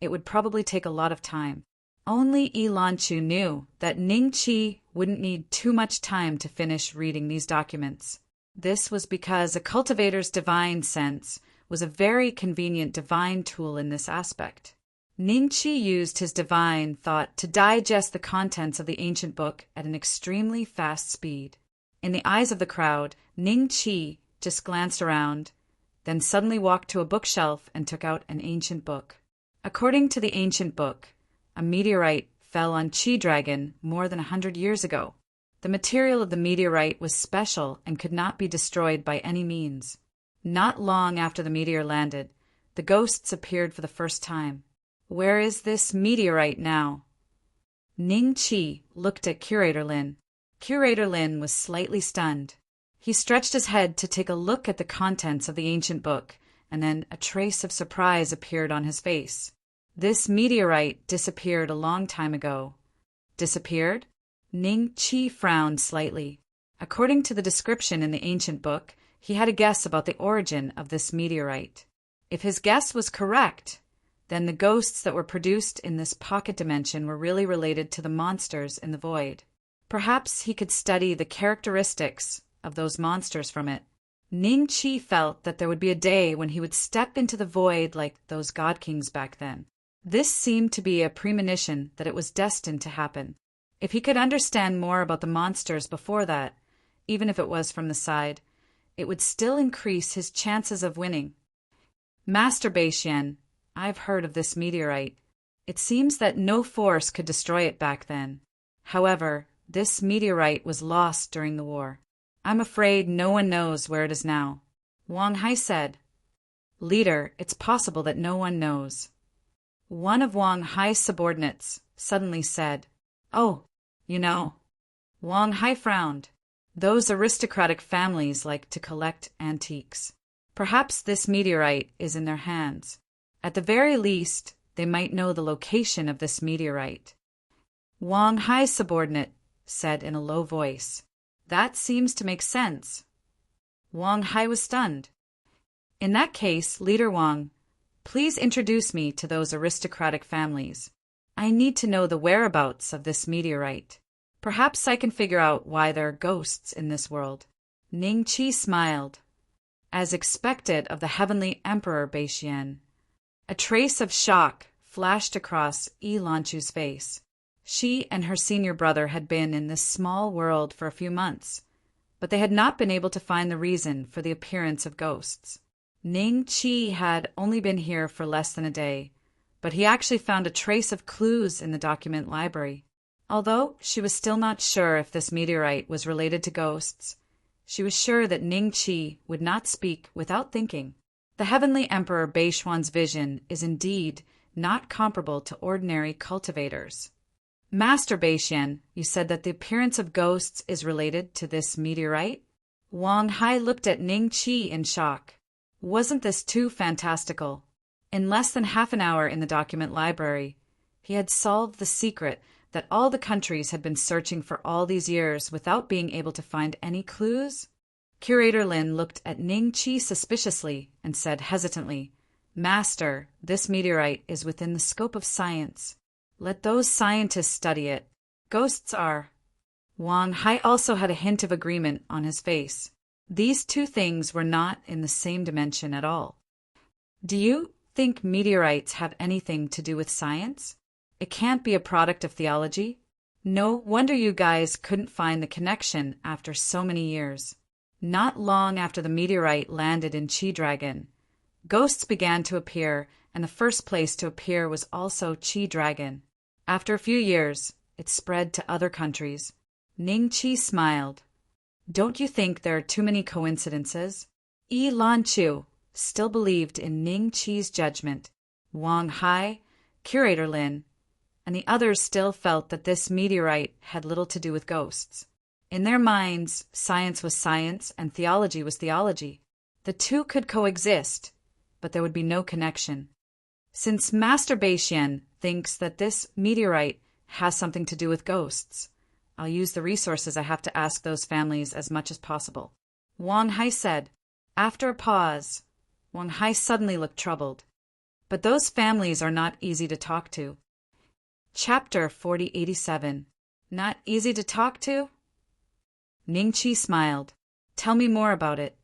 it would probably take a lot of time. Only Yi Lanchu knew that Ning Qi wouldn't need too much time to finish reading these documents. This was because a cultivator's divine sense was a very convenient divine tool in this aspect. Ning Qi used his divine thought to digest the contents of the ancient book at an extremely fast speed. In the eyes of the crowd, Ning Qi just glanced around, then suddenly walked to a bookshelf and took out an ancient book. According to the ancient book, a meteorite fell on Qi Dragon more than 100 years ago. The material of the meteorite was special and could not be destroyed by any means. Not long after the meteor landed, the ghosts appeared for the first time. Where is this meteorite now? Ning Qi looked at Curator Lin. Curator Lin was slightly stunned. He stretched his head to take a look at the contents of the ancient book, and then a trace of surprise appeared on his face. This meteorite disappeared a long time ago. Disappeared? Ning Qi frowned slightly. According to the description in the ancient book, he had a guess about the origin of this meteorite. If his guess was correct, then the ghosts that were produced in this pocket dimension were really related to the monsters in the void. Perhaps he could study the characteristics of those monsters from it. Ning Qi felt that there would be a day when he would step into the void like those god kings back then. This seemed to be a premonition that it was destined to happen. If he could understand more about the monsters before that, even if it was from the side, it would still increase his chances of winning. Master Bei Xian, I've heard of this meteorite. It seems that no force could destroy it back then. However, this meteorite was lost during the war. I'm afraid no one knows where it is now. Wang Hai said. Leader, it's possible that no one knows. One of Wang Hai's subordinates suddenly said, Oh, you know. Wang Hai frowned. Those aristocratic families like to collect antiques. Perhaps this meteorite is in their hands. At the very least, they might know the location of this meteorite. Wang Hai's subordinate said in a low voice, That seems to make sense. Wang Hai was stunned. In that case, Leader Wang, please introduce me to those aristocratic families. I need to know the whereabouts of this meteorite. Perhaps I can figure out why there are ghosts in this world. Ning Qi smiled. As expected of the Heavenly Emperor Bei Xian, a trace of shock flashed across Yi Lanchu's face. She and her senior brother had been in this small world for a few months, but they had not been able to find the reason for the appearance of ghosts. Ning Qi had only been here for less than a day, but he actually found a trace of clues in the document library. Although she was still not sure if this meteorite was related to ghosts, she was sure that Ning Qi would not speak without thinking. The Heavenly Emperor Bei Xuan's vision is indeed not comparable to ordinary cultivators. Master Bei Xian, you said that the appearance of ghosts is related to this meteorite? Wang Hai looked at Ning Qi in shock. Wasn't this too fantastical? In less than half an hour in the document library, he had solved the secret that all the countries had been searching for all these years without being able to find any clues? Curator Lin looked at Ning Qi suspiciously and said hesitantly, Master, this meteorite is within the scope of science. Let those scientists study it. Ghosts are. Wang Hai also had a hint of agreement on his face. These two things were not in the same dimension at all. Do you think meteorites have anything to do with science? It can't be a product of theology. No wonder you guys couldn't find the connection after so many years. Not long after the meteorite landed in Qi Dragon, Ghosts began to appear, and the first place to appear was also Chi Dragon. After a few years, it spread to other countries. Ning Chi smiled. Don't you think there are too many coincidences? Yi Lan Chu still believed in Ning Chi's judgment. Wang Hai, Curator Lin, and the others still felt that this meteorite had little to do with ghosts. In their minds, science was science and theology was theology. The two could coexist, but there would be no connection. Since Master Beixian thinks that this meteorite has something to do with ghosts, I'll use the resources I have to ask those families as much as possible. Wang Hai said. After a pause, Wang Hai suddenly looked troubled. But those families are not easy to talk to. Chapter 4087. Not easy to talk to? Ning Chi smiled. Tell me more about it.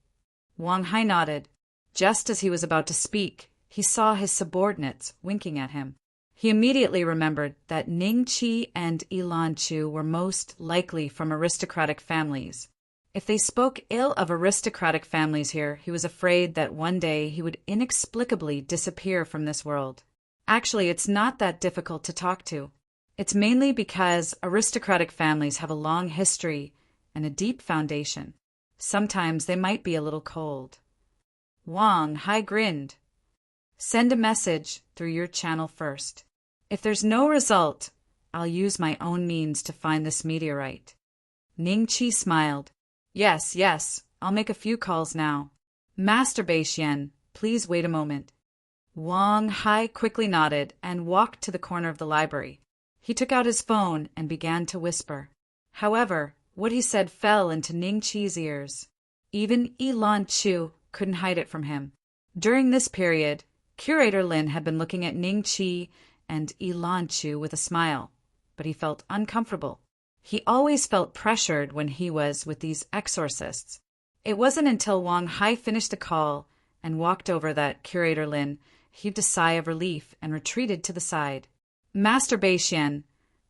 Wang Hai nodded. Just as he was about to speak, he saw his subordinates winking at him. He immediately remembered that Ning Chi and Ilan Chu were most likely from aristocratic families. If they spoke ill of aristocratic families here, he was afraid that one day he would inexplicably disappear from this world. Actually, it's not that difficult to talk to. It's mainly because aristocratic families have a long history and a deep foundation. Sometimes they might be a little cold. Wang Hai grinned. Send a message through your channel first. If there's no result, I'll use my own means to find this meteorite. Ning Chi smiled. Yes, I'll make a few calls now. Master Beixian, please wait a moment. Wang Hai quickly nodded and walked to the corner of the library. He took out his phone and began to whisper. However, what he said fell into Ning Chi's ears. Even Ilan Chu couldn't hide it from him. During this period, Curator Lin had been looking at Ning Chi and Ilan Chu with a smile, but he felt uncomfortable. He always felt pressured when he was with these exorcists. It wasn't until Wang Hai finished the call and walked over that Curator Lin heaved a sigh of relief and retreated to the side. Master Beixian,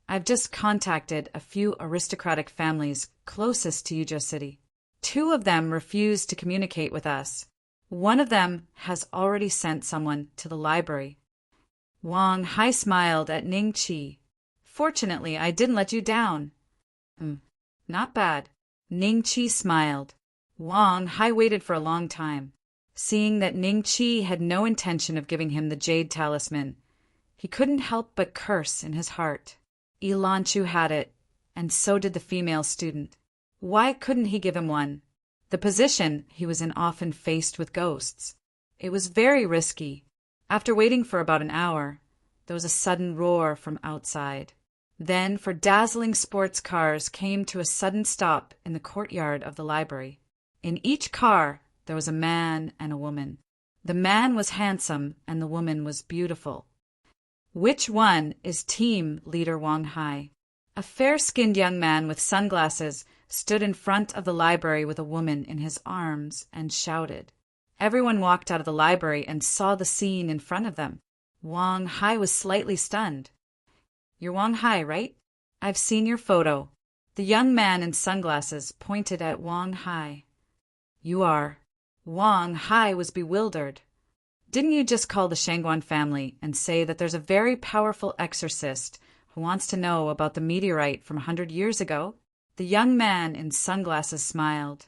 I've just contacted a few aristocratic families closest to Yuzhou City. 2 of them refused to communicate with us. One of them has already sent someone to the library. Wang Hai smiled at Ning Chi. Fortunately, I didn't let you down. Not bad. Ning Chi smiled. Wang Hai waited for a long time. Seeing that Ning Chi had no intention of giving him the jade talisman, he couldn't help but curse in his heart. Ilan Chu had it, and so did the female student. Why couldn't he give him one? The position he was in often faced with ghosts. It was very risky. After waiting for about an hour, there was a sudden roar from outside. Then 4 dazzling sports cars came to a sudden stop in the courtyard of the library. In each car, there was a man and a woman. The man was handsome and the woman was beautiful. Which one is Team Leader Wang Hai? A fair-skinned young man with sunglasses stood in front of the library with a woman in his arms and shouted. Everyone walked out of the library and saw the scene in front of them. Wang Hai was slightly stunned. You're Wang Hai, right? I've seen your photo. The young man in sunglasses pointed at Wang Hai. You are. Wang Hai was bewildered. Didn't you just call the Shangguan family and say that there's a very powerful exorcist who wants to know about the meteorite from 100 years ago? The young man in sunglasses smiled.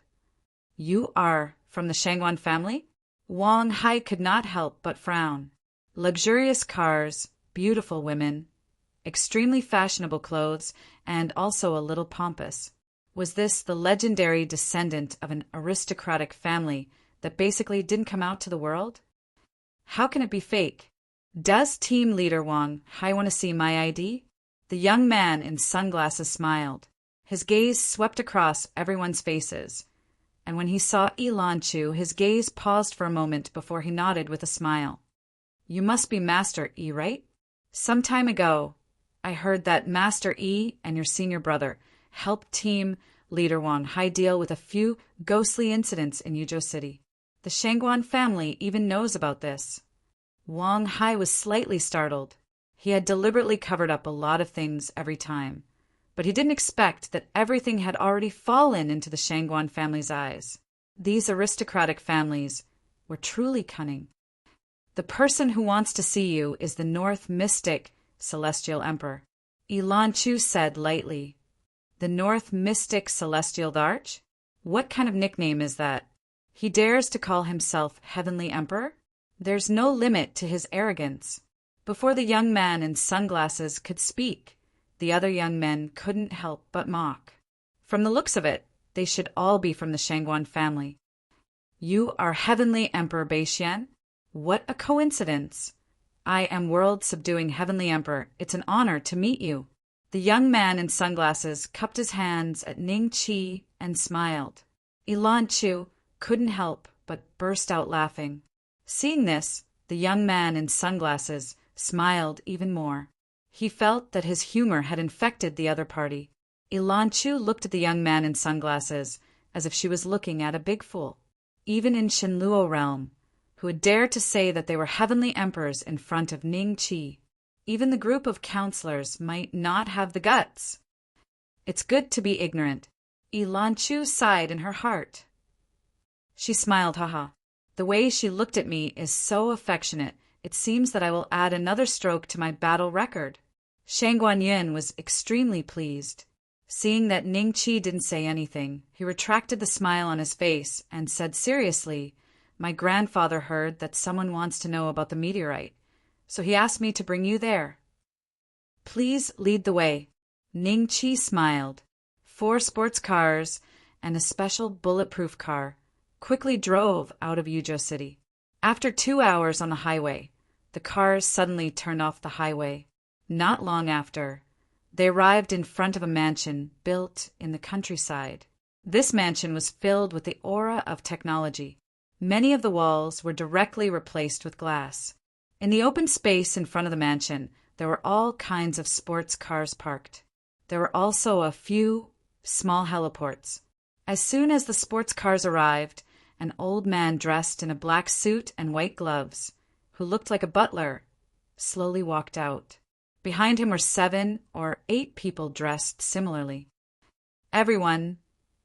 You are from the Shangguan family? Wang Hai could not help but frown. Luxurious cars, beautiful women, extremely fashionable clothes, and also a little pompous. Was this the legendary descendant of an aristocratic family that basically didn't come out to the world? How can it be fake? Does Team Leader Wang Hai want to see my ID? The young man in sunglasses smiled. His gaze swept across everyone's faces, and when he saw Ilan Chu, his gaze paused for a moment before he nodded with a smile. You must be Master Yi, right? Some time ago, I heard that Master Yi and your senior brother helped Team Leader Wang Hai deal with a few ghostly incidents in Yuzhou City. The Shangguan family even knows about this. Wang Hai was slightly startled. He had deliberately covered up a lot of things every time, but he didn't expect that everything had already fallen into the Shangguan family's eyes. These aristocratic families were truly cunning. The person who wants to see you is the North Mystic Celestial Emperor. Ilan Chu said lightly. The North Mystic Celestial Arch? What kind of nickname is that? He dares to call himself Heavenly Emperor? There's no limit to his arrogance. Before the young man in sunglasses could speak, the other young men couldn't help but mock. From the looks of it, they should all be from the Shangguan family. You are Heavenly Emperor Beixian? What a coincidence! I am world-subduing Heavenly Emperor. It's an honor to meet you. The young man in sunglasses cupped his hands at Ning Qi and smiled. Ilan Chu couldn't help but burst out laughing. Seeing this, the young man in sunglasses smiled even more. He felt that his humor had infected the other party. Ilan Chu looked at the young man in sunglasses as if she was looking at a big fool. Even in Shenluo realm, who had dared to say that they were heavenly emperors in front of Ning Qi. Even the group of counselors might not have the guts. It's good to be ignorant. Ilan Chu sighed in her heart. She smiled, haha. The way she looked at me is so affectionate, it seems that I will add another stroke to my battle record. Shangguan Yin was extremely pleased. Seeing that Ning Qi didn't say anything, he retracted the smile on his face and said seriously, My grandfather heard that someone wants to know about the meteorite, so he asked me to bring you there. Please lead the way. Ning Qi smiled. 4 sports cars and a special bulletproof car quickly drove out of Yuzhou City. After 2 hours on the highway, the cars suddenly turned off the highway. Not long after, they arrived in front of a mansion built in the countryside. This mansion was filled with the aura of technology. Many of the walls were directly replaced with glass. In the open space in front of the mansion, there were all kinds of sports cars parked. There were also a few small heliports. As soon as the sports cars arrived, an old man dressed in a black suit and white gloves, who looked like a butler, slowly walked out. Behind him were 7 or 8 people dressed similarly. Everyone,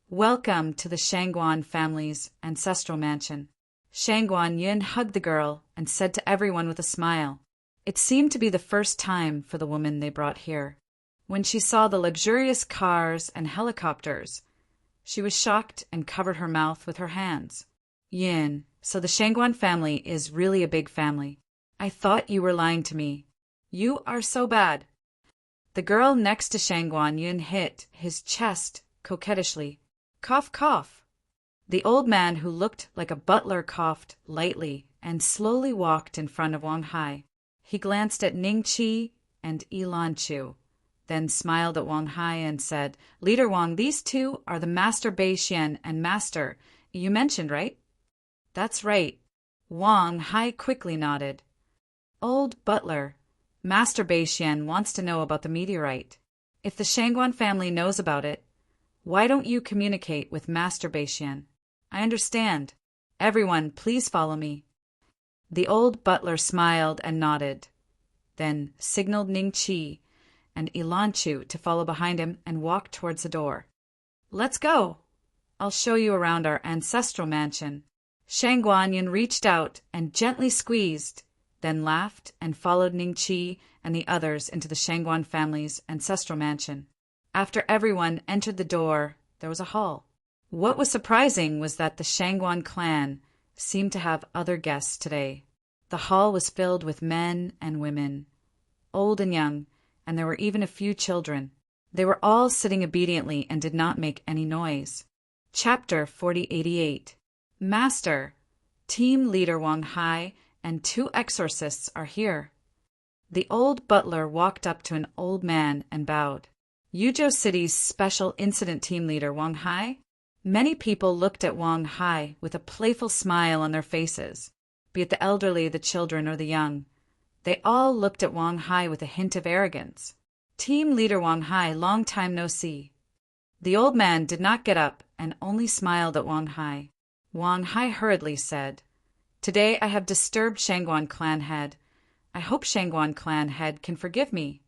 welcome to the Shangguan family's ancestral mansion. Shangguan Yin hugged the girl and said to everyone with a smile. It seemed to be the first time for the woman they brought here. When she saw the luxurious cars and helicopters, she was shocked and covered her mouth with her hands. Yin, so the Shangguan family is really a big family. I thought you were lying to me. You are so bad. The girl next to Shangguan Yin hit his chest coquettishly. Cough, cough. The old man who looked like a butler coughed lightly and slowly walked in front of Wang Hai. He glanced at Ning Qi and Ilan Chu, then smiled at Wang Hai and said, Leader Wang, these two are the Master Beixian and Master you mentioned, right? That's right. Wang Hai quickly nodded. Old butler, Master Beixian wants to know about the meteorite. If the Shangguan family knows about it, why don't you communicate with Master Beixian? I understand. Everyone, please follow me. The old butler smiled and nodded, then signaled Ning Qi and Ilan Chu to follow behind him and walk towards the door. Let's go. I'll show you around our ancestral mansion. Shangguan Yin reached out and gently squeezed, then laughed and followed Ning Qi and the others into the Shangguan family's ancestral mansion. After everyone entered the door, there was a hall. What was surprising was that the Shangguan clan seemed to have other guests today. The hall was filled with men and women, old and young, and there were even a few children. They were all sitting obediently and did not make any noise. Chapter 4088. Master, Team Leader Wang Hai and 2 exorcists are here. The old butler walked up to an old man and bowed. Yuzhou City's Special Incident Team Leader Wang Hai? Many people looked at Wang Hai with a playful smile on their faces, be it the elderly, the children, or the young. They all looked at Wang Hai with a hint of arrogance. Team Leader Wang Hai, long time no see. The old man did not get up and only smiled at Wang Hai. Wang Hai hurriedly said, Today I have disturbed Shangguan clan head. I hope Shangguan clan head can forgive me.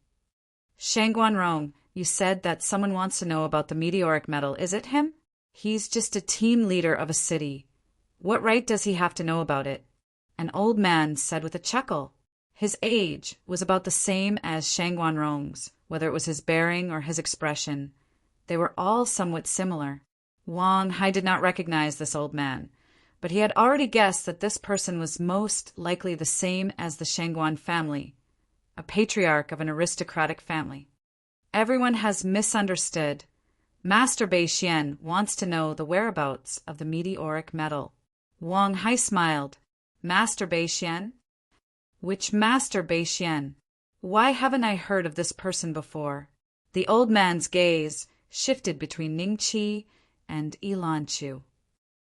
Shangguan Rong, you said that someone wants to know about the meteoric metal. Is it him? He's just a team leader of a city. What right does he have to know about it? an old man said with a chuckle. His age was about the same as Shangguanrong's, whether it was his bearing or his expression. They were all somewhat similar. Wang Hai did not recognize this old man, but he had already guessed that this person was most likely the same as the Shangguan family, a patriarch of an aristocratic family. Everyone has misunderstood. Master Bei Xian wants to know the whereabouts of the meteoric metal. Wang Hai smiled. Master Bei Xian? Which Master Bei Xian? Why haven't I heard of this person before? The old man's gaze shifted between Ning Qi and Ilan Chu.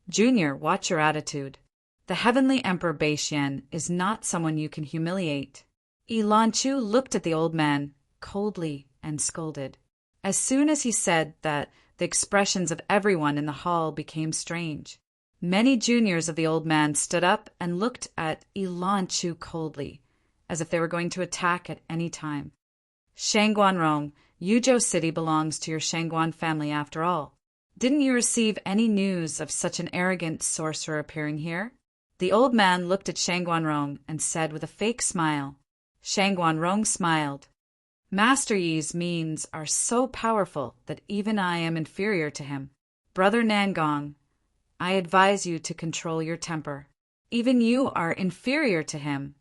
Junior, watch your attitude. The heavenly Emperor Bei Xian is not someone you can humiliate. Ilan Chu looked at the old man coldly and scolded. As soon as he said that, the expressions of everyone in the hall became strange. Many juniors of the old man stood up and looked at Ilan Chu coldly, as if they were going to attack at any time. Shangguanrong, Yuzhou City belongs to your Shangguan family after all. Didn't you receive any news of such an arrogant sorcerer appearing here? The old man looked at Shangguanrong and said with a fake smile. Shangguanrong smiled. Master Yi's means are so powerful that even I am inferior to him. Brother Nangong, I advise you to control your temper. Even you are inferior to him.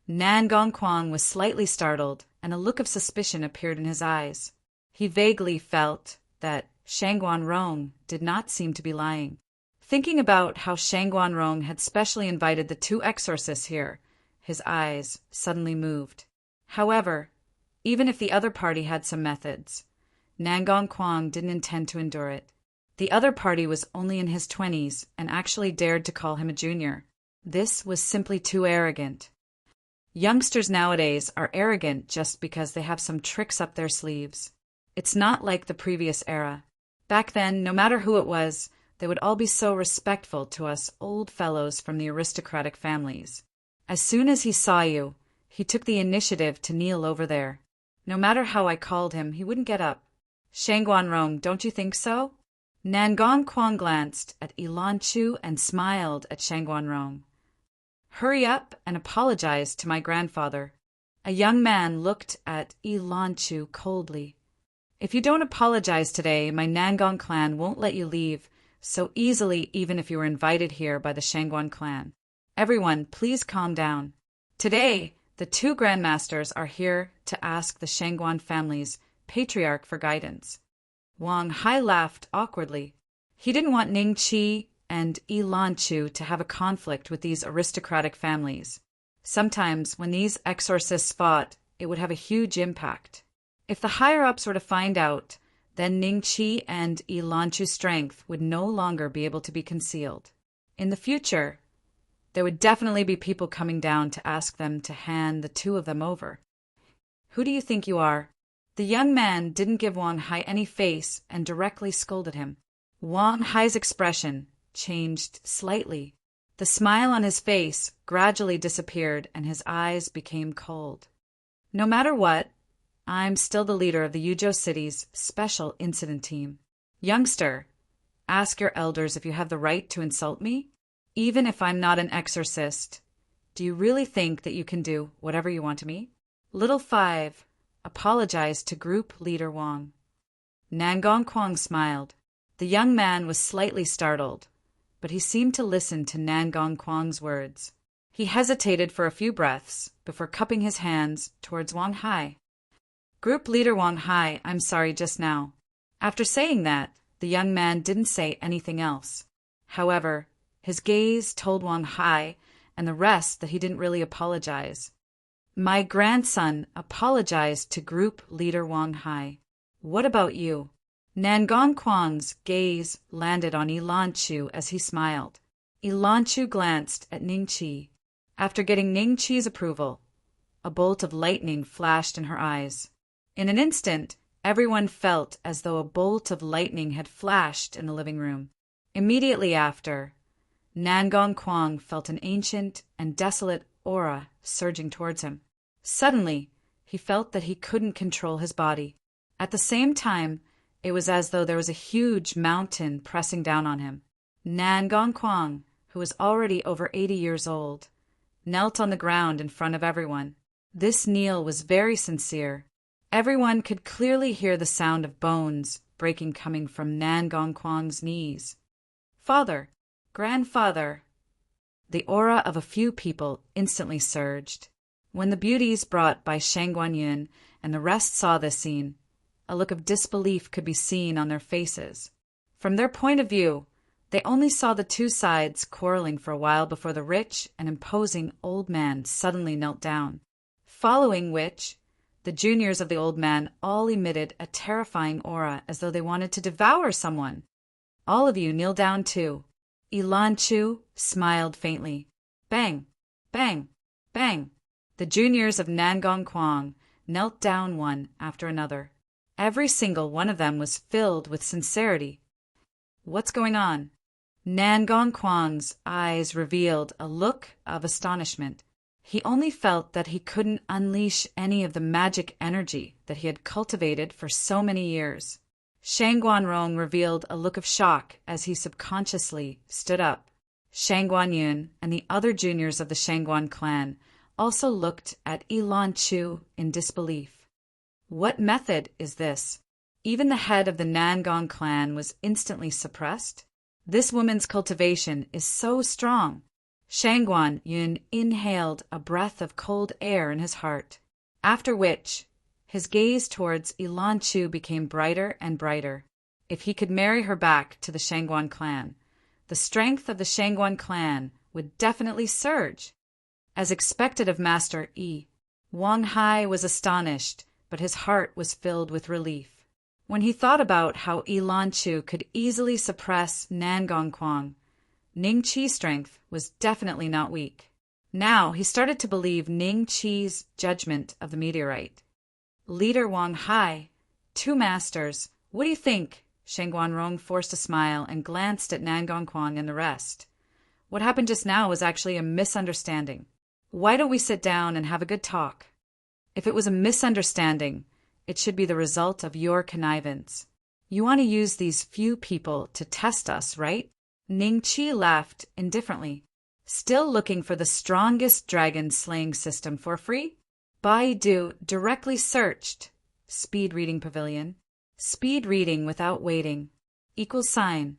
Nangong Kuang was slightly startled, and a look of suspicion appeared in his eyes. He vaguely felt that Shangguanrong did not seem to be lying. Thinking about how Shangguanrong had specially invited the two exorcists here, his eyes suddenly moved. However, even if the other party had some methods, Nangong Kuang didn't intend to endure it. The other party was only in his 20s and actually dared to call him a junior. This was simply too arrogant. Youngsters nowadays are arrogant just because they have some tricks up their sleeves. It's not like the previous era. Back then, no matter who it was, they would all be so respectful to us old fellows from the aristocratic families. As soon as he saw you, he took the initiative to kneel over there. No matter how I called him, he wouldn't get up. Shangguanrong, don't you think so? Nangong Kuang glanced at Ilan Chu and smiled at Shangguanrong. Hurry up and apologize to my grandfather. A young man looked at Ilan Chu coldly. If you don't apologize today, my Nangong clan won't let you leave so easily, even if you were invited here by the Shangguan clan. Everyone, please calm down. Today, the two grandmasters are here to ask the Shangguan family's patriarch for guidance. Wang Hai laughed awkwardly. He didn't want Ning Qi and Ilan Chu to have a conflict with these aristocratic families. Sometimes, when these exorcists fought, it would have a huge impact. If the higher-ups were to find out, then Ning Qi and Ilan Chu's strength would no longer be able to be concealed. In the future, there would definitely be people coming down to ask them to hand the two of them over. Who do you think you are? The young man didn't give Wang Hai any face and directly scolded him. Wang Hai's expression changed slightly. The smile on his face gradually disappeared and his eyes became cold. No matter what, I'm still the leader of the Yuzhou City's Special Incident Team. Youngster, ask your elders if you have the right to insult me? Even if I'm not an exorcist, do you really think that you can do whatever you want to me? Little 5 apologized to Group Leader Wang. Nangong Kuang smiled. The young man was slightly startled, but he seemed to listen to Nangong Kuang's words. He hesitated for a few breaths before cupping his hands towards Wang Hai. Group Leader Wang Hai, I'm sorry just now. After saying that, the young man didn't say anything else. However, his gaze told Wang Hai and the rest that he didn't really apologize. My grandson apologized to Group Leader Wang Hai. What about you? Nangong Kuang's gaze landed on Ilan Chu as he smiled. Ilan Chu glanced at Ning Qi. After getting Ning Qi's approval, a bolt of lightning flashed in her eyes. In an instant, everyone felt as though a bolt of lightning had flashed in the living room. Immediately after, Nangong Kuang felt an ancient and desolate aura surging towards him. Suddenly, he felt that he couldn't control his body. At the same time, it was as though there was a huge mountain pressing down on him. Nangong Kuang, who was already over 80 years old, knelt on the ground in front of everyone. This kneel was very sincere. Everyone could clearly hear the sound of bones breaking coming from Nan Gong Kwang's knees. "Father, grandfather." The aura of a few people instantly surged. When the beauties brought by Shang Guanyun and the rest saw this scene, a look of disbelief could be seen on their faces. From their point of view, they only saw the two sides quarreling for a while before the rich and imposing old man suddenly knelt down, following which the juniors of the old man all emitted a terrifying aura as though they wanted to devour someone. "All of you kneel down too." Ilan Chu smiled faintly. Bang! Bang! Bang! The juniors of Nan Gong Kwang knelt down one after another. Every single one of them was filled with sincerity. "What's going on?" Nan Gong Kwang's eyes revealed a look of astonishment. He only felt that he couldn't unleash any of the magic energy that he had cultivated for so many years. Shang Guanrong revealed a look of shock as he subconsciously stood up. Shang Guanyun and the other juniors of the Shangguan clan also looked at Ilan Chu in disbelief. What method is this? Even the head of the Nan Gong clan was instantly suppressed. This woman's cultivation is so strong. Shang Guanyun inhaled a breath of cold air in his heart, after which his gaze towards Ilan Chu became brighter and brighter. If he could marry her back to the Shangguan clan, the strength of the Shangguan clan would definitely surge. As expected of Master Yi, Wang Hai was astonished, but his heart was filled with relief. When he thought about how Ilan Chu could easily suppress Nan Gong Kwang, Ning Qi's strength was definitely not weak. Now he started to believe Ning Qi's judgment of the meteorite. "Leader Wang Hai, two masters, what do you think?" Shang Guanrong forced a smile and glanced at Nan Gong Kwang and the rest. "What happened just now was actually a misunderstanding. Why don't we sit down and have a good talk? If it was a misunderstanding, it should be the result of your connivance. You want to use these few people to test us, right?" Ning Qi laughed indifferently. "Still looking for the strongest dragon slaying system for free?" Baidu directly searched Speed Reading Pavilion. Speed reading without waiting. ==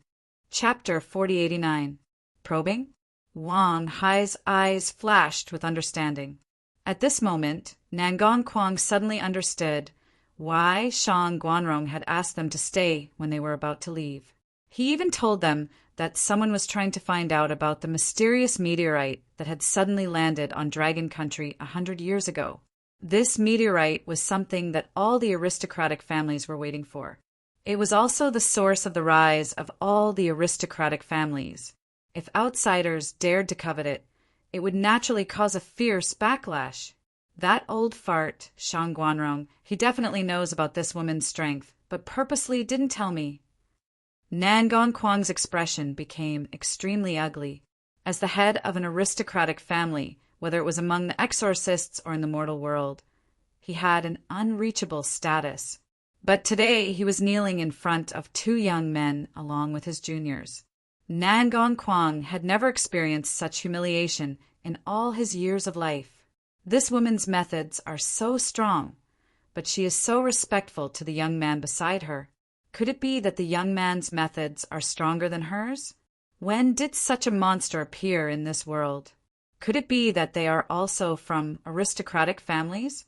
Chapter 4089. Probing? Wang Hai's eyes flashed with understanding. At this moment, Nan Gong Kwang suddenly understood why Shang Guanrong had asked them to stay when they were about to leave. He even told them that someone was trying to find out about the mysterious meteorite that had suddenly landed on Dragon Country 100 years ago. This meteorite was something that all the aristocratic families were waiting for. It was also the source of the rise of all the aristocratic families. If outsiders dared to covet it, it would naturally cause a fierce backlash. That old fart, Shang Guanrong, he definitely knows about this woman's strength, but purposely didn't tell me. Nan Gong Kwang's expression became extremely ugly. As the head of an aristocratic family, whether it was among the exorcists or in the mortal world, he had an unreachable status. But today he was kneeling in front of two young men along with his juniors. Nan Gong Kwang had never experienced such humiliation in all his years of life. This woman's methods are so strong, but she is so respectful to the young man beside her. Could it be that the young man's methods are stronger than hers? When did such a monster appear in this world? Could it be that they are also from aristocratic families?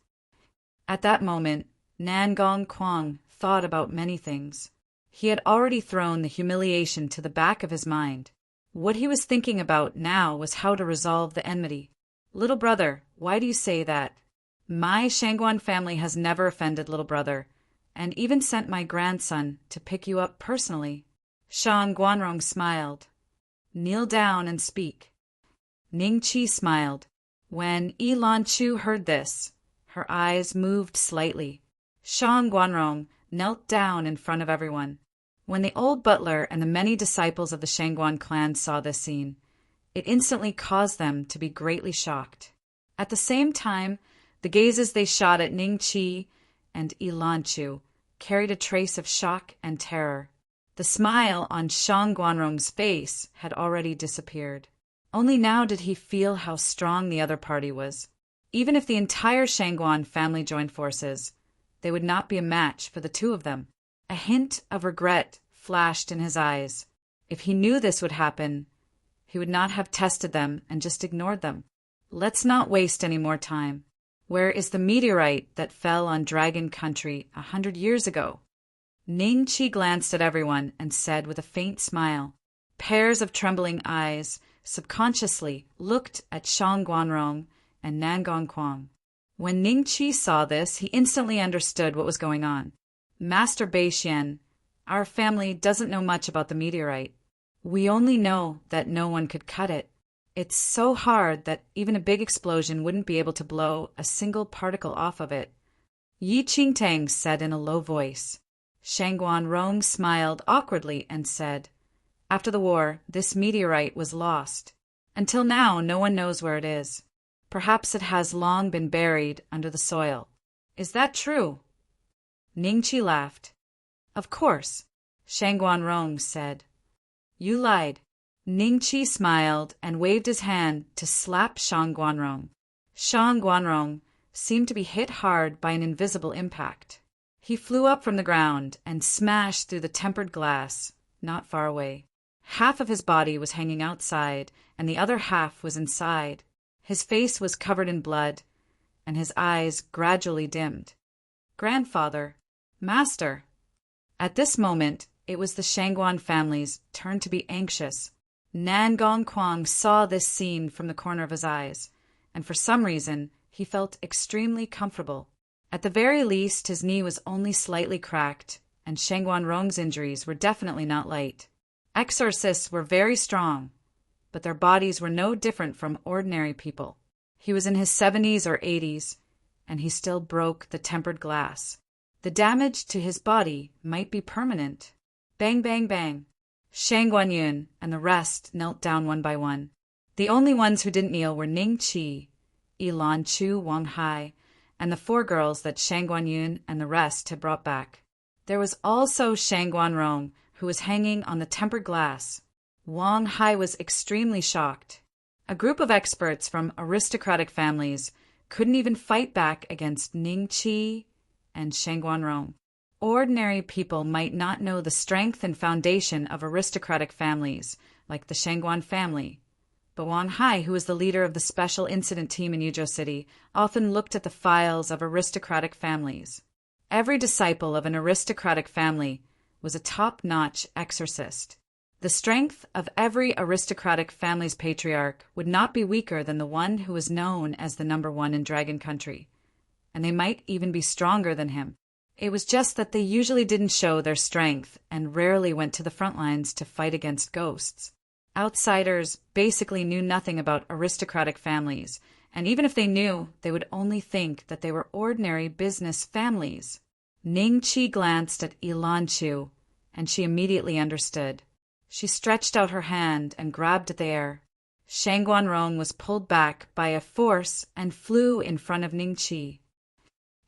At that moment, Nan Gong Kwang thought about many things. He had already thrown the humiliation to the back of his mind. What he was thinking about now was how to resolve the enmity. "Little brother, why do you say that? My Shangguan family has never offended little brother, and even sent my grandson to pick you up personally." Shang Guanrong smiled. "Kneel down and speak." Ning Qi smiled. When Ilan Chu heard this, her eyes moved slightly. Shang Guanrong knelt down in front of everyone. When the old butler and the many disciples of the Shangguan clan saw this scene, it instantly caused them to be greatly shocked. At the same time, the gazes they shot at Ning Qi and Ilan Chu carried a trace of shock and terror. The smile on Shang Guanrong's face had already disappeared. Only now did he feel how strong the other party was. Even if the entire Shangguan family joined forces, they would not be a match for the two of them. A hint of regret flashed in his eyes. If he knew this would happen, he would not have tested them and just ignored them. Let's not waste any more time. Where is the meteorite that fell on Dragon Country 100 years ago? Ning Qi glanced at everyone and said with a faint smile. Pairs of trembling eyes subconsciously looked at Shang Guanrong and Nan Gongquang. When Ning Qi saw this, he instantly understood what was going on. Master Beixian, our family doesn't know much about the meteorite. We only know that no one could cut it. It's so hard that even a big explosion wouldn't be able to blow a single particle off of it. Yi Qingtang said in a low voice. Shangguan Rong smiled awkwardly and said, After the war, this meteorite was lost. Until now, no one knows where it is. Perhaps it has long been buried under the soil. Is that true? Ning Qi laughed. Of course, Shangguan Rong said. You lied. Ning Qi smiled and waved his hand to slap Shang Guanrong. Shang Guanrong seemed to be hit hard by an invisible impact. He flew up from the ground and smashed through the tempered glass, not far away. Half of his body was hanging outside, and the other half was inside. His face was covered in blood, and his eyes gradually dimmed. Grandfather, Master. At this moment, it was the Shangguan family's turn to be anxious. Nan Gongquang saw this scene from the corner of his eyes, and for some reason, he felt extremely comfortable. At the very least, his knee was only slightly cracked, and Shangguan Rong's injuries were definitely not light. Exorcists were very strong, but their bodies were no different from ordinary people. He was in his 70s or 80s, and he still broke the tempered glass. The damage to his body might be permanent. Bang, bang, bang. Shang Guanyun and the rest knelt down one by one. The only ones who didn't kneel were Ning Qi, Yilan Chu, Wang Hai, and the 4 girls that Shang Guanyun and the rest had brought back. There was also Shang Guanrong, who was hanging on the tempered glass. Wang Hai was extremely shocked. A group of experts from aristocratic families couldn't even fight back against Ning Qi and Shang Guanrong. Ordinary people might not know the strength and foundation of aristocratic families, like the Shangguan family. But Wang Hai, who was the leader of the special incident team in Yuzhou City, often looked at the files of aristocratic families. Every disciple of an aristocratic family was a top-notch exorcist. The strength of every aristocratic family's patriarch would not be weaker than the one who was known as the number 1 in Dragon Country, and they might even be stronger than him. It was just that they usually didn't show their strength and rarely went to the front lines to fight against ghosts. Outsiders basically knew nothing about aristocratic families, and even if they knew, they would only think that they were ordinary business families. Ning Qi glanced at Yilan Chu, and she immediately understood. She stretched out her hand and grabbed at the air. Shang Guanrong was pulled back by a force and flew in front of Ning Qi.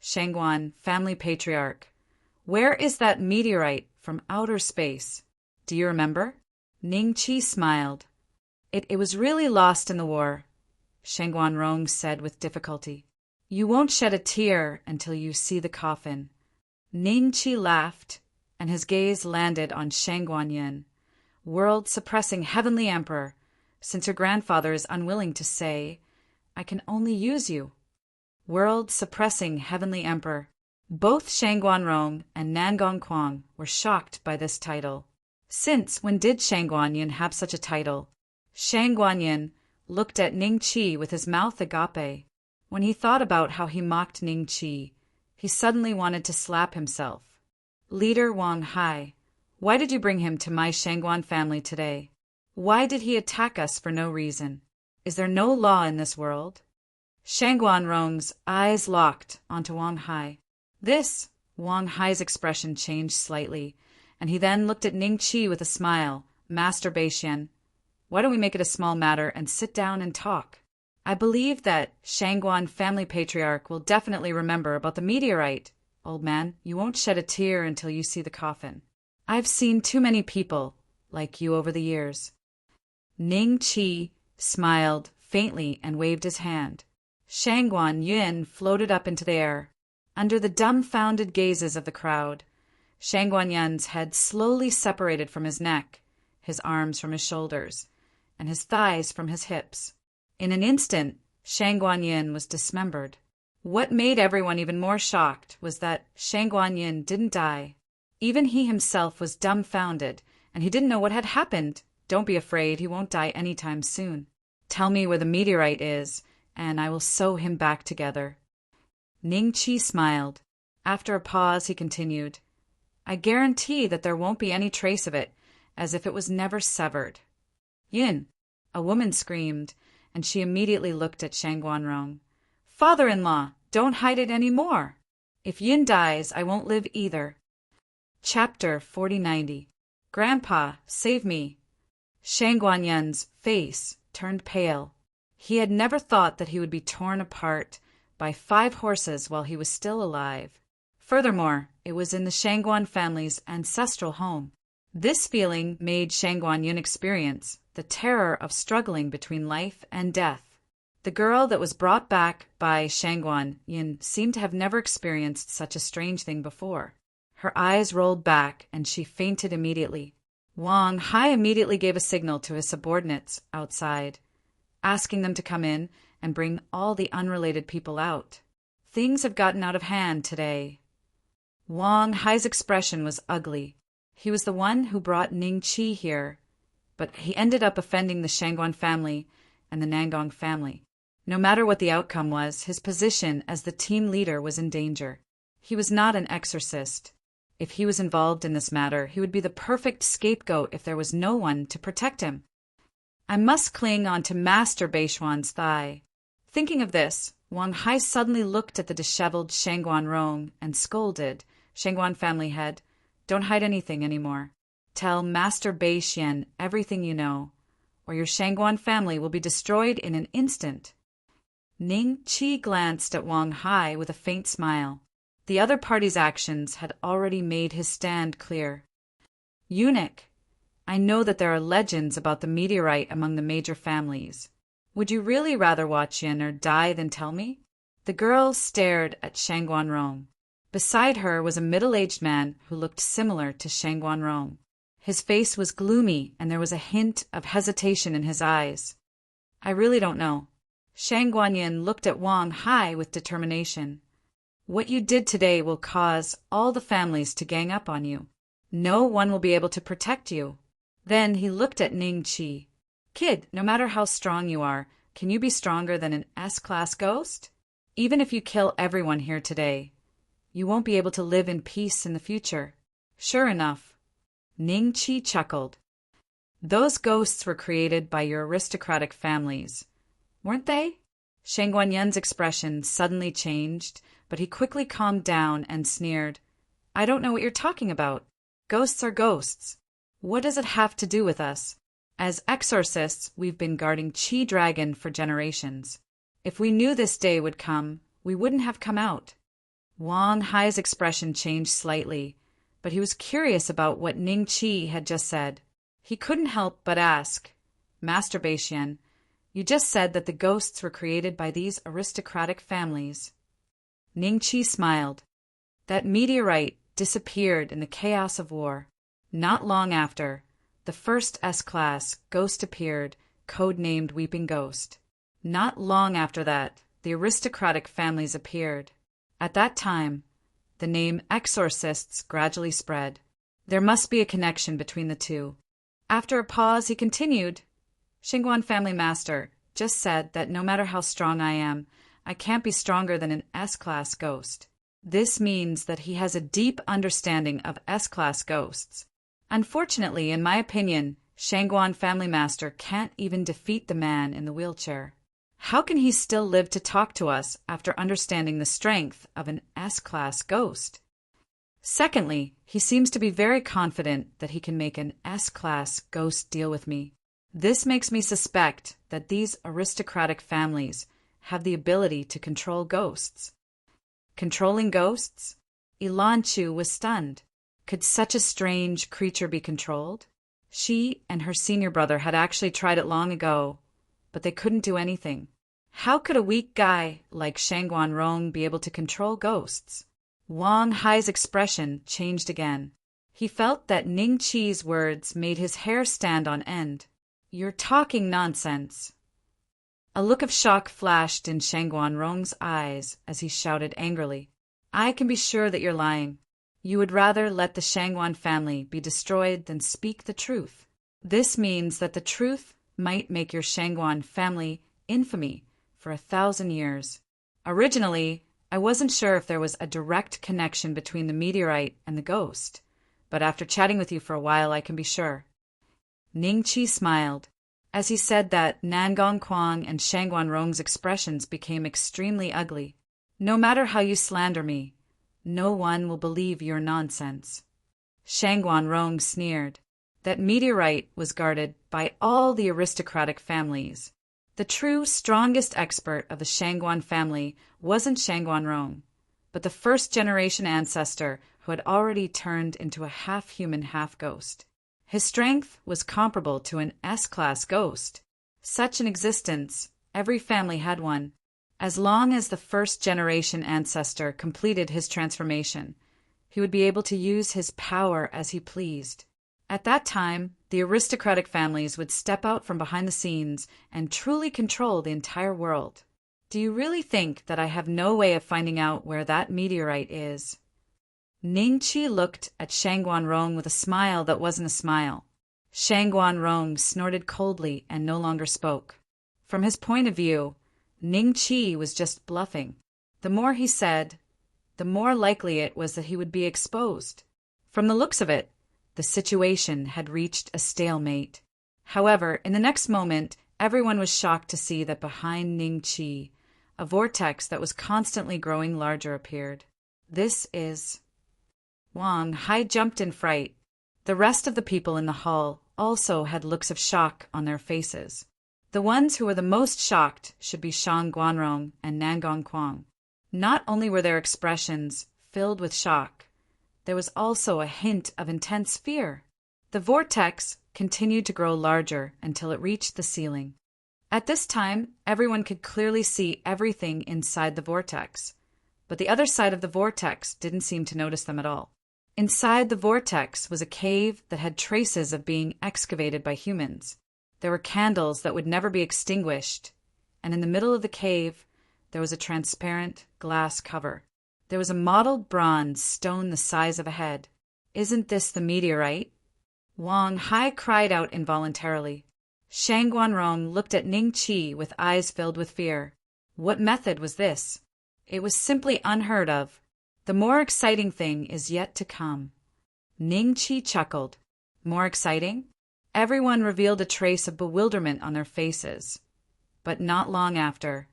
Shangguan, family patriarch, where is that meteorite from outer space? Do you remember? Ning Qi smiled. It was really lost in the war, Shangguan Rong said with difficulty. You won't shed a tear until you see the coffin. Ning Qi laughed, and his gaze landed on Shangguan Yin, world-suppressing heavenly emperor, since her grandfather is unwilling to say, I can only use you. World-suppressing heavenly emperor. Both Shang Guanrong and Nan Gongquang were shocked by this title. Since when did Shang Guanyin have such a title? Shang Guanyin looked at Ning Qi with his mouth agape. When he thought about how he mocked Ning Qi, he suddenly wanted to slap himself. Leader Wang Hai, why did you bring him to my Shangguan family today? Why did he attack us for no reason? Is there no law in this world? Shang Guanrong's eyes locked onto Wang Hai. Wang Hai's expression changed slightly, and he then looked at Ning Qi with a smile. Master Beixian, why don't we make it a small matter and sit down and talk? I believe that Shangguan family patriarch will definitely remember about the meteorite. Old man, you won't shed a tear until you see the coffin. I've seen too many people like you over the years. Ning Qi smiled faintly and waved his hand. Shangguan Yun floated up into the air. Under the dumbfounded gazes of the crowd, Shangguan Yun's head slowly separated from his neck, his arms from his shoulders, and his thighs from his hips. In an instant, Shangguan Yun was dismembered. What made everyone even more shocked was that Shangguan Yun didn't die. Even he himself was dumbfounded, and he didn't know what had happened. Don't be afraid, he won't die anytime soon. Tell me where the meteorite is, and I will sew him back together. Ning Qi smiled. After a pause, he continued, I guarantee that there won't be any trace of it, as if it was never severed. Yin, a woman screamed, and she immediately looked at Shangguan Rong. Father-in-law, don't hide it any more. If Yin dies, I won't live either. Chapter 4090. Grandpa, save me. Shangguan Yun's face turned pale. He had never thought that he would be torn apart by 5 horses while he was still alive. Furthermore, it was in the Shangguan family's ancestral home. This feeling made Shangguan Yun experience the terror of struggling between life and death. The girl that was brought back by Shangguan Yun seemed to have never experienced such a strange thing before. Her eyes rolled back, and she fainted immediately. Wang Hai immediately gave a signal to his subordinates outside, asking them to come in and bring all the unrelated people out. Things have gotten out of hand today. Wang Hai's expression was ugly. He was the one who brought Ning Qi here, but he ended up offending the Shangguan family and the Nangong family. No matter what the outcome was, his position as the team leader was in danger. He was not an exorcist. If he was involved in this matter, he would be the perfect scapegoat if there was no one to protect him. I must cling onto Master Beishuan's thigh. Thinking of this, Wang Hai suddenly looked at the disheveled Shangguan Rong and scolded, Shangguan family head, don't hide anything anymore. Tell Master Beishuan everything you know, or your Shangguan family will be destroyed in an instant. Ning Qi glanced at Wang Hai with a faint smile. The other party's actions had already made his stand clear. Eunuch, I know that there are legends about the meteorite among the major families. Would you really rather watch Yin or die than tell me? The girl stared at Shangguan Rong. Beside her was a middle-aged man who looked similar to Shangguan Rong. His face was gloomy, and there was a hint of hesitation in his eyes. I really don't know. Shangguan Yin looked at Wang Hai with determination. What you did today will cause all the families to gang up on you. No one will be able to protect you. Then he looked at Ning Qi. Kid, no matter how strong you are, can you be stronger than an S-class ghost? Even if you kill everyone here today, you won't be able to live in peace in the future. Sure enough. Ning Qi chuckled. Those ghosts were created by your aristocratic families, weren't they? Shangguan Yun's expression suddenly changed, but he quickly calmed down and sneered. I don't know what you're talking about. Ghosts are ghosts. What does it have to do with us? As exorcists, we've been guarding Qi Dragon for generations. If we knew this day would come, we wouldn't have come out. Wang Hai's expression changed slightly, but he was curious about what Ning Qi had just said. He couldn't help but ask, Master Beishuan, you just said that the ghosts were created by these aristocratic families. Ning Qi smiled. That meteorite disappeared in the chaos of war. Not long after, the first S-class ghost appeared, codenamed Weeping Ghost. Not long after that, the aristocratic families appeared. At that time, the name exorcists gradually spread. There must be a connection between the two. After a pause, he continued, Shangguan family master just said that no matter how strong I am, I can't be stronger than an S-class ghost. This means that he has a deep understanding of S-class ghosts. Unfortunately, in my opinion, Shangguan family master can't even defeat the man in the wheelchair. How can he still live to talk to us after understanding the strength of an S-class ghost? Secondly, he seems to be very confident that he can make an S-class ghost deal with me. This makes me suspect that these aristocratic families have the ability to control ghosts. Controlling ghosts? Ilan Chu was stunned. Could such a strange creature be controlled? She and her senior brother had actually tried it long ago, but they couldn't do anything. How could a weak guy like Shangguan Rong be able to control ghosts? Wang Hai's expression changed again. He felt that Ning Qi's words made his hair stand on end. "You're talking nonsense." A look of shock flashed in Shangguan Rong's eyes as he shouted angrily, "I can be sure that you're lying. You would rather let the Shangguan family be destroyed than speak the truth. This means that the truth might make your Shangguan family infamy for 1,000 years. Originally, I wasn't sure if there was a direct connection between the meteorite and the ghost, but after chatting with you for a while, I can be sure." Ning Qi smiled. As he said that, Nangong Kuang and Shangguan Rong's expressions became extremely ugly. "No matter how you slander me, no one will believe your nonsense." Shangguan Rong sneered. That meteorite was guarded by all the aristocratic families. The true strongest expert of the Shangguan family wasn't Shangguan Rong, but the first-generation ancestor who had already turned into a half-human, half-ghost. His strength was comparable to an S-class ghost. Such an existence, every family had one. As long as the first-generation ancestor completed his transformation, he would be able to use his power as he pleased. At that time, the aristocratic families would step out from behind the scenes and truly control the entire world. Do you really think that I have no way of finding out where that meteorite is? Ning Qi looked at Shangguan Rong with a smile that wasn't a smile. Shangguan Rong snorted coldly and no longer spoke. From his point of view, Ning Qi was just bluffing. The more he said, the more likely it was that he would be exposed. From the looks of it, the situation had reached a stalemate. However, in the next moment, everyone was shocked to see that behind Ning Qi, a vortex that was constantly growing larger appeared. "This is—" Wang Hai jumped in fright. The rest of the people in the hall also had looks of shock on their faces. The ones who were the most shocked should be Shang Guanrong and Nangong Kuang. Not only were their expressions filled with shock, there was also a hint of intense fear. The vortex continued to grow larger until it reached the ceiling. At this time, everyone could clearly see everything inside the vortex, but the other side of the vortex didn't seem to notice them at all. Inside the vortex was a cave that had traces of being excavated by humans. There were candles that would never be extinguished, and in the middle of the cave, there was a transparent glass cover. There was a mottled bronze stone the size of a head. "Isn't this the meteorite?" Wang Hai cried out involuntarily. Shangguan Rong looked at Ning Qi with eyes filled with fear. What method was this? It was simply unheard of. The more exciting thing is yet to come. Ning Qi chuckled. More exciting? Everyone revealed a trace of bewilderment on their faces. But not long after,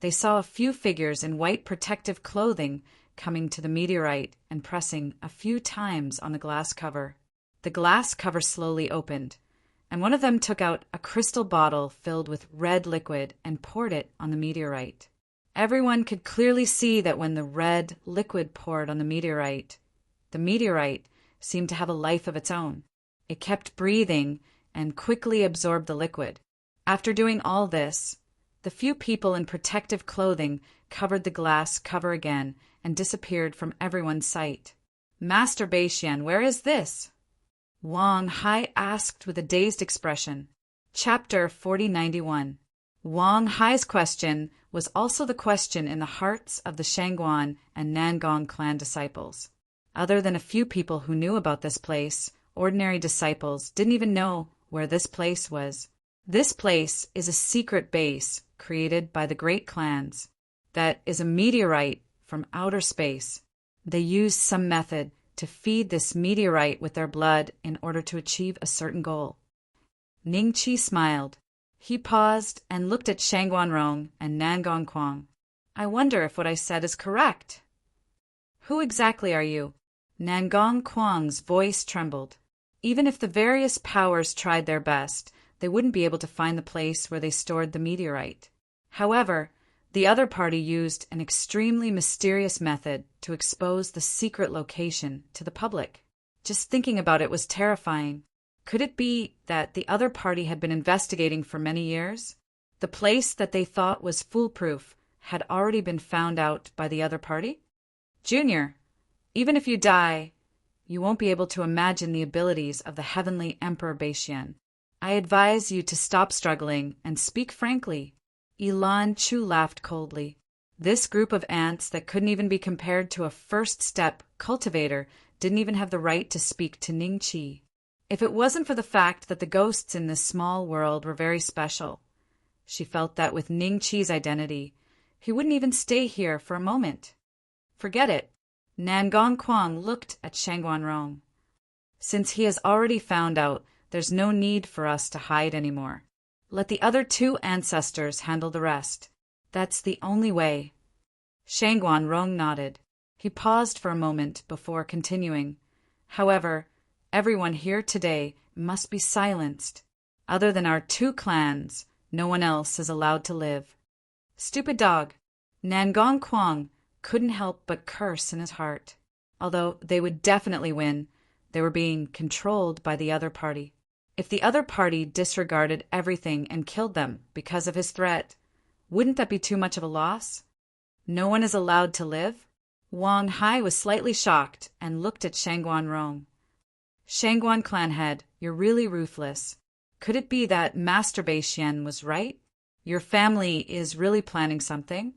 they saw a few figures in white protective clothing coming to the meteorite and pressing a few times on the glass cover. The glass cover slowly opened, and one of them took out a crystal bottle filled with red liquid and poured it on the meteorite. Everyone could clearly see that when the red liquid poured on the meteorite seemed to have a life of its own. It kept breathing and quickly absorbed the liquid. After doing all this, the few people in protective clothing covered the glass cover again and disappeared from everyone's sight. "Master Beixian, where is this?" Wang Hai asked with a dazed expression. Chapter 4091. Wang Hai's question was also the question in the hearts of the Shangguan and Nangong clan disciples. Other than a few people who knew about this place, ordinary disciples didn't even know where this place was. This place is a secret base created by the great clans. That is a meteorite from outer space. They used some method to feed this meteorite with their blood in order to achieve a certain goal. Ning Qi smiled. He paused and looked at Shangguan Rong and Nangong Kuang. "I wonder if what I said is correct." "Who exactly are you?" Nangong Kuang's voice trembled. Even if the various powers tried their best, they wouldn't be able to find the place where they stored the meteorite. However, the other party used an extremely mysterious method to expose the secret location to the public. Just thinking about it was terrifying. Could it be that the other party had been investigating for many years? The place that they thought was foolproof had already been found out by the other party? Junior, even if you die, you won't be able to imagine the abilities of the heavenly Emperor Baishan. I advise you to stop struggling and speak frankly. Ilan Chu laughed coldly. This group of ants that couldn't even be compared to a first-step cultivator didn't even have the right to speak to Ning Qi. If it wasn't for the fact that the ghosts in this small world were very special, she felt that with Ning Qi's identity, he wouldn't even stay here for a moment. Forget it. Nangong Kuang looked at Shangguan Rong. Since he has already found out, there's no need for us to hide anymore. Let the other two ancestors handle the rest. That's the only way. Shangguan Rong nodded. He paused for a moment before continuing. However, everyone here today must be silenced. Other than our two clans, no one else is allowed to live. Stupid dog. Nangong Kuang couldn't help but curse in his heart. Although they would definitely win, they were being controlled by the other party. If the other party disregarded everything and killed them because of his threat, wouldn't that be too much of a loss? No one is allowed to live? Wang Hai was slightly shocked and looked at Shangguan Rong. Shangguan clan head, you're really ruthless. Could it be that Master Baishan was right? Your family is really planning something?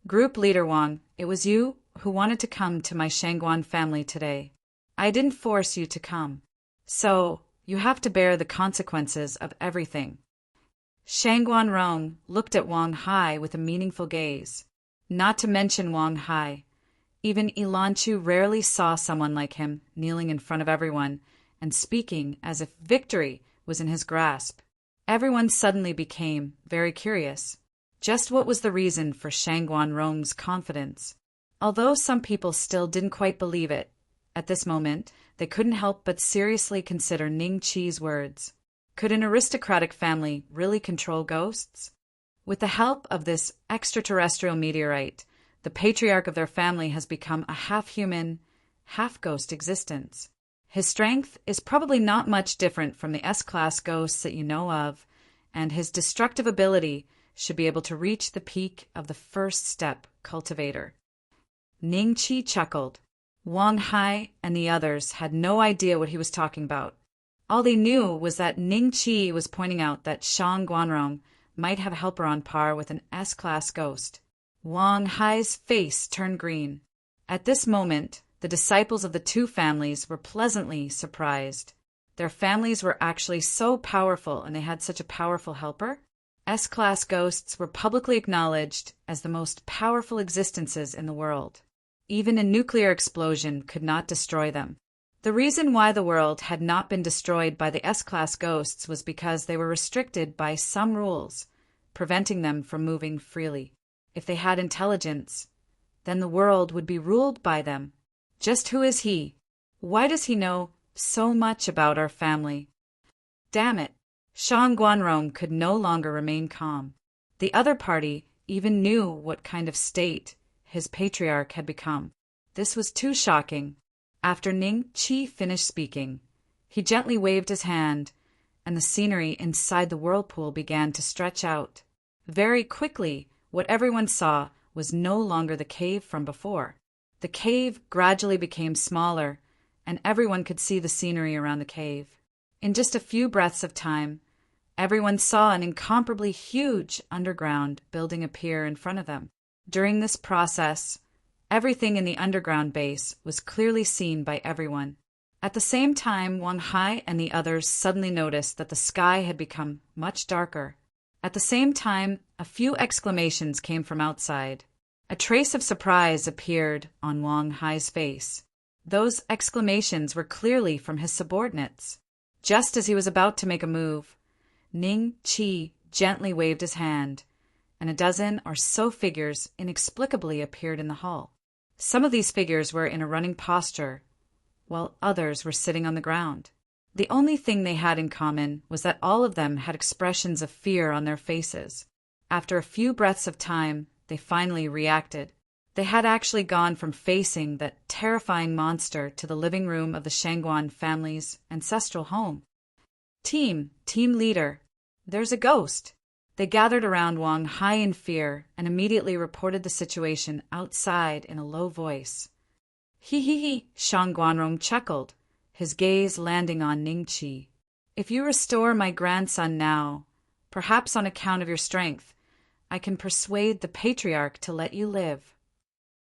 Group leader Wang, it was you who wanted to come to my Shangguan family today. I didn't force you to come. So, you have to bear the consequences of everything. Shangguan Rong looked at Wang Hai with a meaningful gaze. Not to mention Wang Hai. Even Ilanchu rarely saw someone like him kneeling in front of everyone and speaking as if victory was in his grasp. Everyone suddenly became very curious. Just what was the reason for Shangguan Rong's confidence? Although some people still didn't quite believe it, at this moment they couldn't help but seriously consider Ning Qi's words. Could an aristocratic family really control ghosts? With the help of this extraterrestrial meteorite, the patriarch of their family has become a half-human, half-ghost existence. His strength is probably not much different from the S-class ghosts that you know of, and his destructive ability should be able to reach the peak of the first-step cultivator. Ning Qi chuckled. Wang Hai and the others had no idea what he was talking about. All they knew was that Ning Qi was pointing out that Shang Guanrong might have a helper on par with an S-class ghost. Wang Hai's face turned green. At this moment, the disciples of the two families were pleasantly surprised. Their families were actually so powerful and they had such a powerful helper. S-class ghosts were publicly acknowledged as the most powerful existences in the world. Even a nuclear explosion could not destroy them. The reason why the world had not been destroyed by the S-class ghosts was because they were restricted by some rules, preventing them from moving freely. If they had intelligence, then the world would be ruled by them. Just who is he? Why does he know so much about our family? Damn it! Shang Guanrong could no longer remain calm. The other party even knew what kind of state his patriarch had become. This was too shocking. After Ning Qi finished speaking, he gently waved his hand, and the scenery inside the whirlpool began to stretch out. Very quickly, what everyone saw was no longer the cave from before. The cave gradually became smaller, and everyone could see the scenery around the cave. In just a few breaths of time, everyone saw an incomparably huge underground building appear in front of them. During this process, everything in the underground base was clearly seen by everyone. At the same time, Wang Hai and the others suddenly noticed that the sky had become much darker. At the same time, a few exclamations came from outside. A trace of surprise appeared on Wang Hai's face. Those exclamations were clearly from his subordinates. Just as he was about to make a move, Ning Qi gently waved his hand, and a dozen or so figures inexplicably appeared in the hall. Some of these figures were in a running posture, while others were sitting on the ground. The only thing they had in common was that all of them had expressions of fear on their faces. After a few breaths of time, they finally reacted. They had actually gone from facing that terrifying monster to the living room of the Shangguan family's ancestral home. Team leader, there's a ghost. They gathered around Wang Hai in fear and immediately reported the situation outside in a low voice. He, Shang Guanrong chuckled, his gaze landing on Ningqi. If you restore my grandson now, perhaps on account of your strength, I can persuade the patriarch to let you live.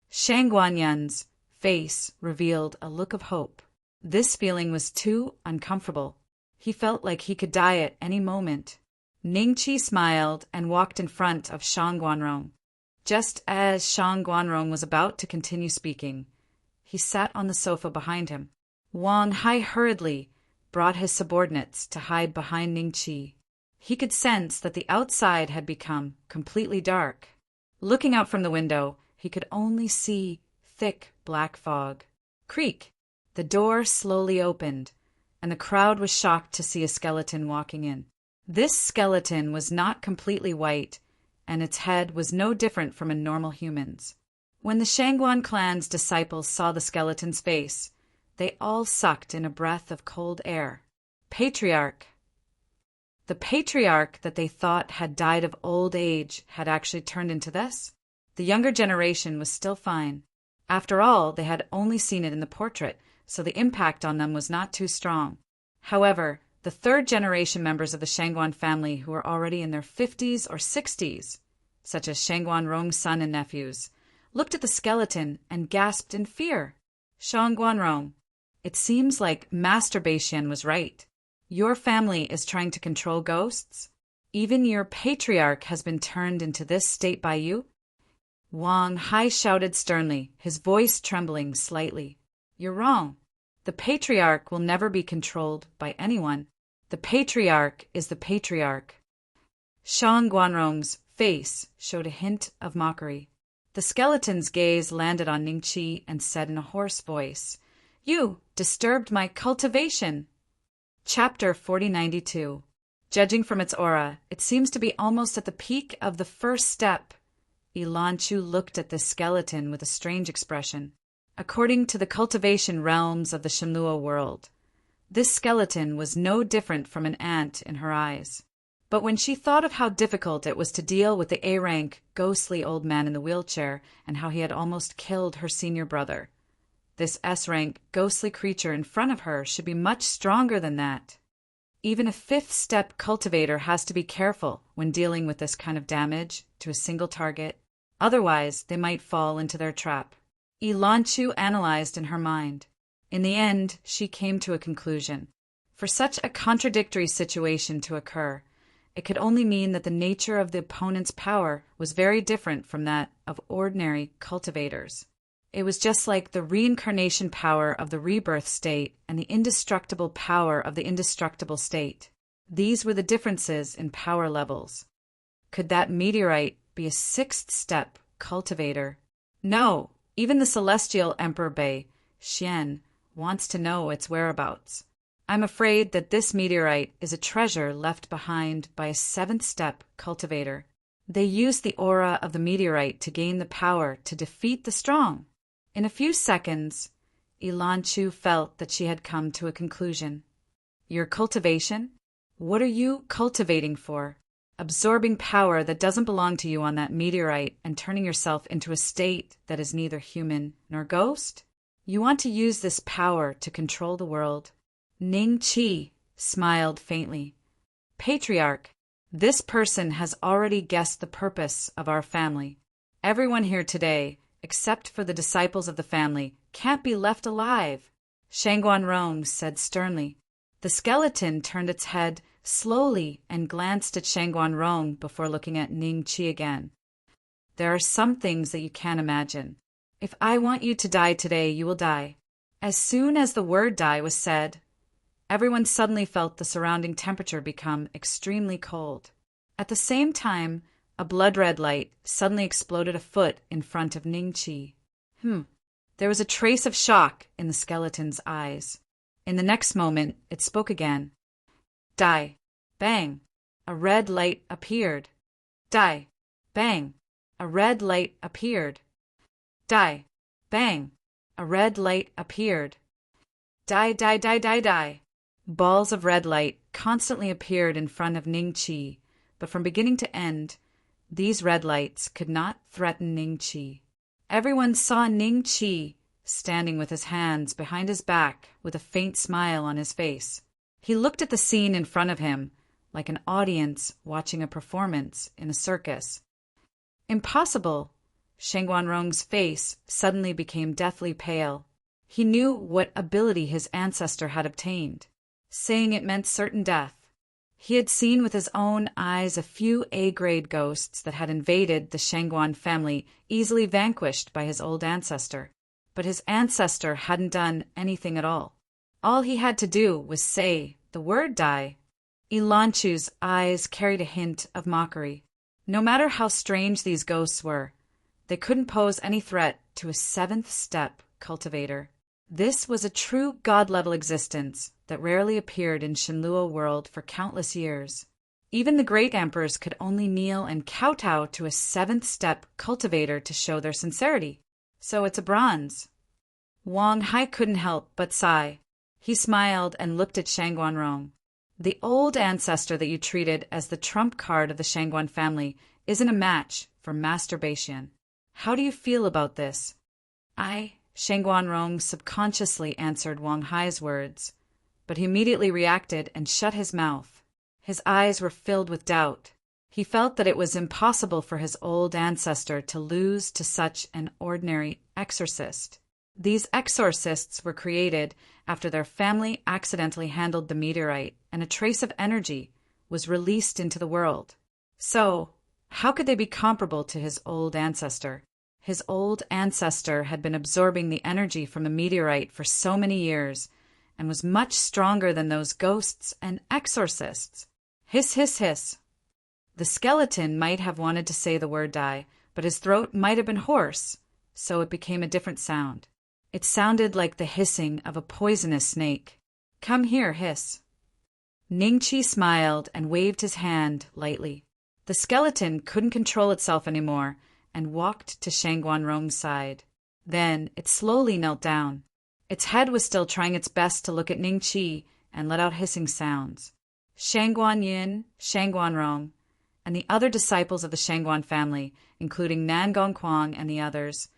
Shang Guanyan's face revealed a look of hope. This feeling was too uncomfortable. He felt like he could die at any moment. Ningqi smiled and walked in front of Shang Guanrong. Just as Shang Guanrong was about to continue speaking, he sat on the sofa behind him. Wang Hai hurriedly brought his subordinates to hide behind Ningqi. He could sense that the outside had become completely dark. Looking out from the window, he could only see thick black fog. Creak! The door slowly opened, and the crowd was shocked to see a skeleton walking in. This skeleton was not completely white, and its head was no different from a normal human's. When the Shangguan clan's disciples saw the skeleton's face, they all sucked in a breath of cold air. Patriarch! The patriarch that they thought had died of old age had actually turned into this? The younger generation was still fine. After all, they had only seen it in the portrait, so the impact on them was not too strong. However, the third-generation members of the Shangguan family who were already in their 50s or 60s, such as Shangguan Rong's son and nephews, looked at the skeleton and gasped in fear. Shang Guanrong, it seems like Master Beixian was right. Your family is trying to control ghosts? Even your patriarch has been turned into this state by you? Wang Hai shouted sternly, his voice trembling slightly. You're wrong. The patriarch will never be controlled by anyone. The patriarch is the patriarch. Shang Guanrong's face showed a hint of mockery. The skeleton's gaze landed on Ningqi and said in a hoarse voice, You disturbed my cultivation. Chapter 4092. Judging from its aura, it seems to be almost at the peak of the first step. Ilanchu looked at the skeleton with a strange expression. According to the cultivation realms of the Shenlua world, this skeleton was no different from an ant in her eyes. But when she thought of how difficult it was to deal with the A-rank, ghostly old man in the wheelchair and how he had almost killed her senior brother, this S-rank, ghostly creature in front of her should be much stronger than that. Even a fifth-step cultivator has to be careful when dealing with this kind of damage to a single target. Otherwise, they might fall into their trap. Ilanchu analyzed in her mind. In the end, she came to a conclusion. For such a contradictory situation to occur, it could only mean that the nature of the opponent's power was very different from that of ordinary cultivators. It was just like the reincarnation power of the rebirth state and the indestructible power of the indestructible state. These were the differences in power levels. Could that meteorite be a sixth-step cultivator? No, even the celestial Emperor Bei Xian wants to know its whereabouts. I'm afraid that this meteorite is a treasure left behind by a seventh-step cultivator. They used the aura of the meteorite to gain the power to defeat the strong. In a few seconds, Ilanchu felt that she had come to a conclusion. Your cultivation? What are you cultivating for? Absorbing power that doesn't belong to you on that meteorite and turning yourself into a state that is neither human nor ghost? You want to use this power to control the world. Ningqi smiled faintly. Patriarch, this person has already guessed the purpose of our family. Everyone here today, except for the disciples of the family, can't be left alive. Shangguan Rong said sternly. The skeleton turned its head slowly and glanced at Shangguan Rong before looking at Ningqi again. There are some things that you can't imagine. If I want you to die today, you will die. As soon as the word die was said, everyone suddenly felt the surrounding temperature become extremely cold. At the same time, a blood-red light suddenly exploded a foot in front of Ningqi. There was a trace of shock in the skeleton's eyes. In the next moment, it spoke again. Die. Bang. A red light appeared. Die. Bang. A red light appeared. Die. Bang. A red light appeared. Die, die, die, die, die. Balls of red light constantly appeared in front of Ningqi, but from beginning to end, these red lights could not threaten Ning Chi. Everyone saw Ning Chi standing with his hands behind his back with a faint smile on his face. He looked at the scene in front of him like an audience watching a performance in a circus. Impossible! Sheng Guanrong's face suddenly became deathly pale. He knew what ability his ancestor had obtained, saying it meant certain death. He had seen with his own eyes a few A-grade ghosts that had invaded the Shangguan family, easily vanquished by his old ancestor. But his ancestor hadn't done anything at all. All he had to do was say the word die. Ilanchu's eyes carried a hint of mockery. No matter how strange these ghosts were, they couldn't pose any threat to a seventh-step cultivator. This was a true god-level existence that rarely appeared in Shenluo world for countless years. Even the great emperors could only kneel and kowtow to a seventh-step cultivator to show their sincerity. So it's a bronze. Wang Hai couldn't help but sigh. He smiled and looked at Shang Guanrong. The old ancestor that you treated as the trump card of the Shangguan family isn't a match for Master Beishian. How do you feel about this? Shang Guanrong subconsciously answered Wang Hai's words, but he immediately reacted and shut his mouth. His eyes were filled with doubt. He felt that it was impossible for his old ancestor to lose to such an ordinary exorcist. These exorcists were created after their family accidentally handled the meteorite and a trace of energy was released into the world. So, how could they be comparable to his old ancestor? His old ancestor had been absorbing the energy from a meteorite for so many years and was much stronger than those ghosts and exorcists. Hiss, hiss, hiss. The skeleton might have wanted to say the word die, but his throat might have been hoarse, so it became a different sound. It sounded like the hissing of a poisonous snake. Come here, hiss. Ning Chi smiled and waved his hand lightly. The skeleton couldn't control itself anymore and walked to Shang Guanrong's side. Then it slowly knelt down. Its head was still trying its best to look at Ning Chi and let out hissing sounds. Shang Guanyin, Shang Guanrong, and the other disciples of the Shangguan family, including Nan Gongquang and the others,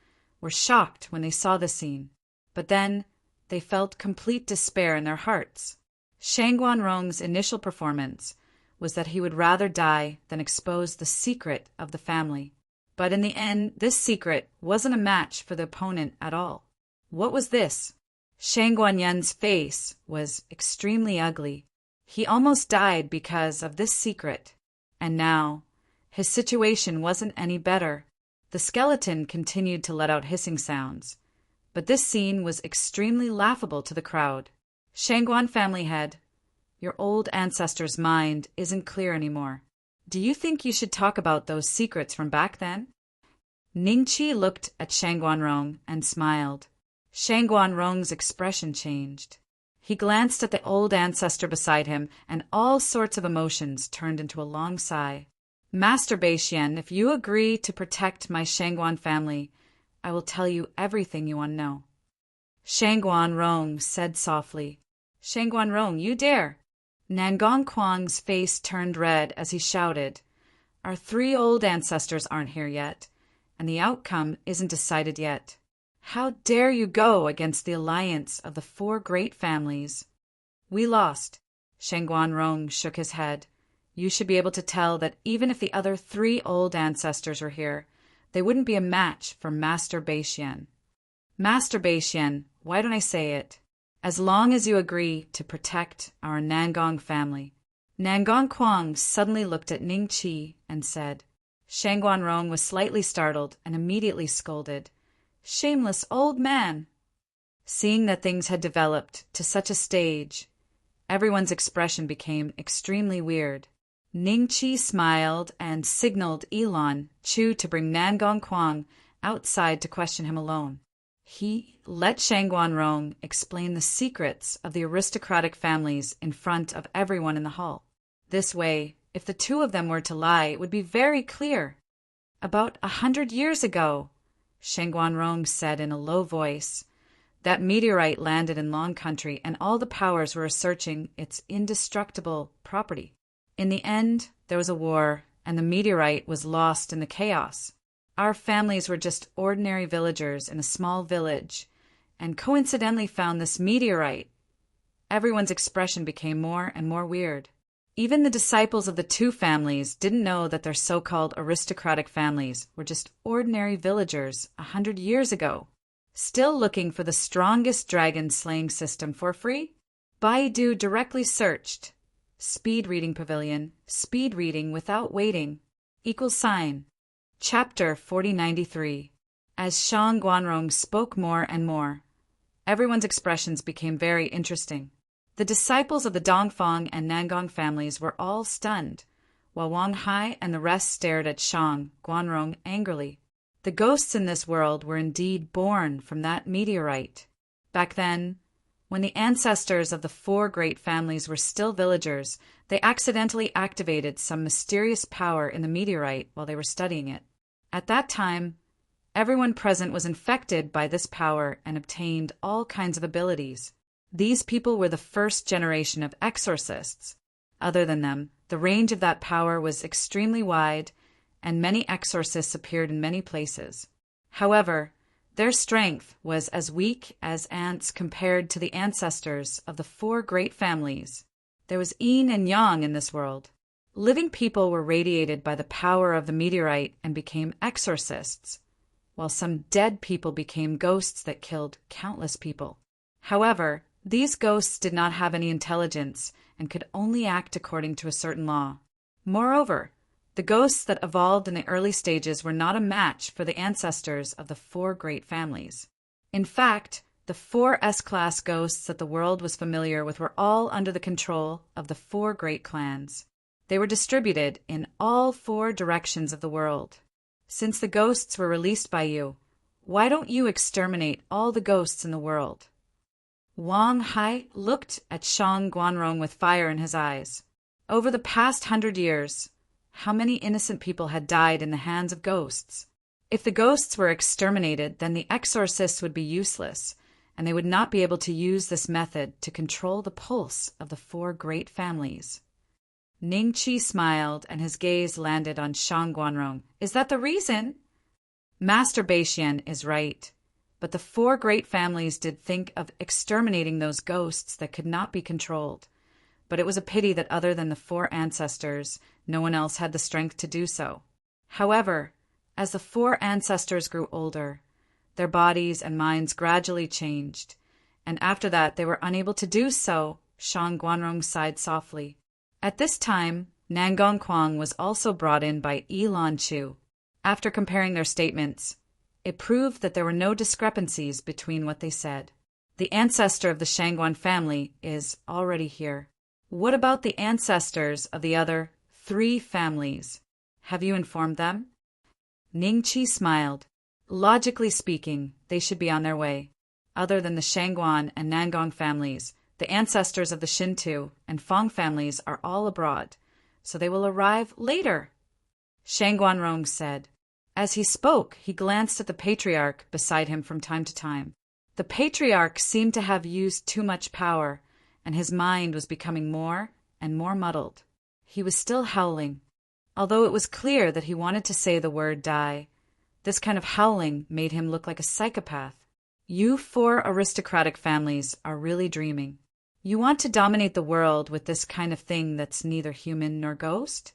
were shocked when they saw the scene. But then they felt complete despair in their hearts. Shang Guanrong's initial performance was that he would rather die than expose the secret of the family. But in the end, this secret wasn't a match for the opponent at all. What was this? Shang Guanyan's face was extremely ugly. He almost died because of this secret. And now, his situation wasn't any better. The skeleton continued to let out hissing sounds. But this scene was extremely laughable to the crowd. Shangguan family head, your old ancestor's mind isn't clear anymore. Do you think you should talk about those secrets from back then? Ning Chi looked at Shang Guanrong and smiled. Shang Guanrong's expression changed. He glanced at the old ancestor beside him, and all sorts of emotions turned into a long sigh. Master Beishian, if you agree to protect my Shangguan family, I will tell you everything you want to know. Shang Guanrong said softly. Shang Guanrong, you dare! Nan Gongquang's face turned red as he shouted. Our 3 old ancestors aren't here yet, and the outcome isn't decided yet. How dare you go against the alliance of the 4 great families? We lost. Shang Guanrong shook his head. You should be able to tell that even if the other 3 old ancestors were here, they wouldn't be a match for Master Beishian. Master Beishian, why don't I say it? As long as you agree to protect our Nangong family. Nan Gongquang suddenly looked at Ning Chi and said. Shang Guanrong was slightly startled and immediately scolded. Shameless old man! Seeing that things had developed to such a stage, everyone's expression became extremely weird. Ning Chi smiled and signaled Elon Chu to bring Nan Gongquang outside to question him alone. He let Shang Guanrong explain the secrets of the aristocratic families in front of everyone in the hall. This way, if the 2 of them were to lie, it would be very clear. About 100 years ago, Shang Guanrong said in a low voice, that meteorite landed in Long Country and all the powers were researching its indestructible property. In the end, there was a war, and the meteorite was lost in the chaos. Our families were just ordinary villagers in a small village, and coincidentally found this meteorite. Everyone's expression became more and more weird. Even the disciples of the two families didn't know that their so-called aristocratic families were just ordinary villagers 100 years ago. Still looking for the strongest dragon slaying system for free? Baidu directly searched Speed Reading Pavilion, speed reading without waiting, =. Chapter 4093. As Shang Guanrong spoke more and more, everyone's expressions became very interesting. The disciples of the Dongfang and Nangong families were all stunned, while Wang Hai and the rest stared at Shang Guanrong angrily. The ghosts in this world were indeed born from that meteorite. Back then, when the ancestors of the four great families were still villagers, they accidentally activated some mysterious power in the meteorite while they were studying it. At that time, everyone present was infected by this power and obtained all kinds of abilities. These people were the first generation of exorcists. Other than them, the range of that power was extremely wide, and many exorcists appeared in many places. However, their strength was as weak as ants compared to the ancestors of the four great families. There was yin and yang in this world. Living people were radiated by the power of the meteorite and became exorcists, while some dead people became ghosts that killed countless people. However, these ghosts did not have any intelligence and could only act according to a certain law. Moreover, the ghosts that evolved in the early stages were not a match for the ancestors of the four great families. In fact, the four S-class ghosts that the world was familiar with were all under the control of the four great clans. They were distributed in all four directions of the world. Since the ghosts were released by you, why don't you exterminate all the ghosts in the world? Wang Hai looked at Shang Guanrong with fire in his eyes. Over the past 100 years, how many innocent people had died in the hands of ghosts? If the ghosts were exterminated, then the exorcists would be useless, and they would not be able to use this method to control the pulse of the four great families. Ning Qi smiled, and his gaze landed on Shang Guanrong. Is that the reason? Master Beixian is right, but the four great families did think of exterminating those ghosts that could not be controlled. But it was a pity that other than the four ancestors, no one else had the strength to do so. However, as the four ancestors grew older, their bodies and minds gradually changed, and after that they were unable to do so. Shang Guanrong sighed softly. At this time, Nangong Kuang was also brought in by Yilan Chu. After comparing their statements, it proved that there were no discrepancies between what they said. The ancestor of the Shangguan family is already here. What about the ancestors of the other 3 families? Have you informed them? Ning Qi smiled. Logically speaking, they should be on their way. Other than the Shangguan and Nangong families, the ancestors of the Shintu and Fang families are all abroad, so they will arrive later, Shang Guanrong said. As he spoke, he glanced at the patriarch beside him from time to time. The patriarch seemed to have used too much power, and his mind was becoming more and more muddled. He was still howling. Although it was clear that he wanted to say the word die, this kind of howling made him look like a psychopath. You 4 aristocratic families are really dreaming. You want to dominate the world with this kind of thing that's neither human nor ghost?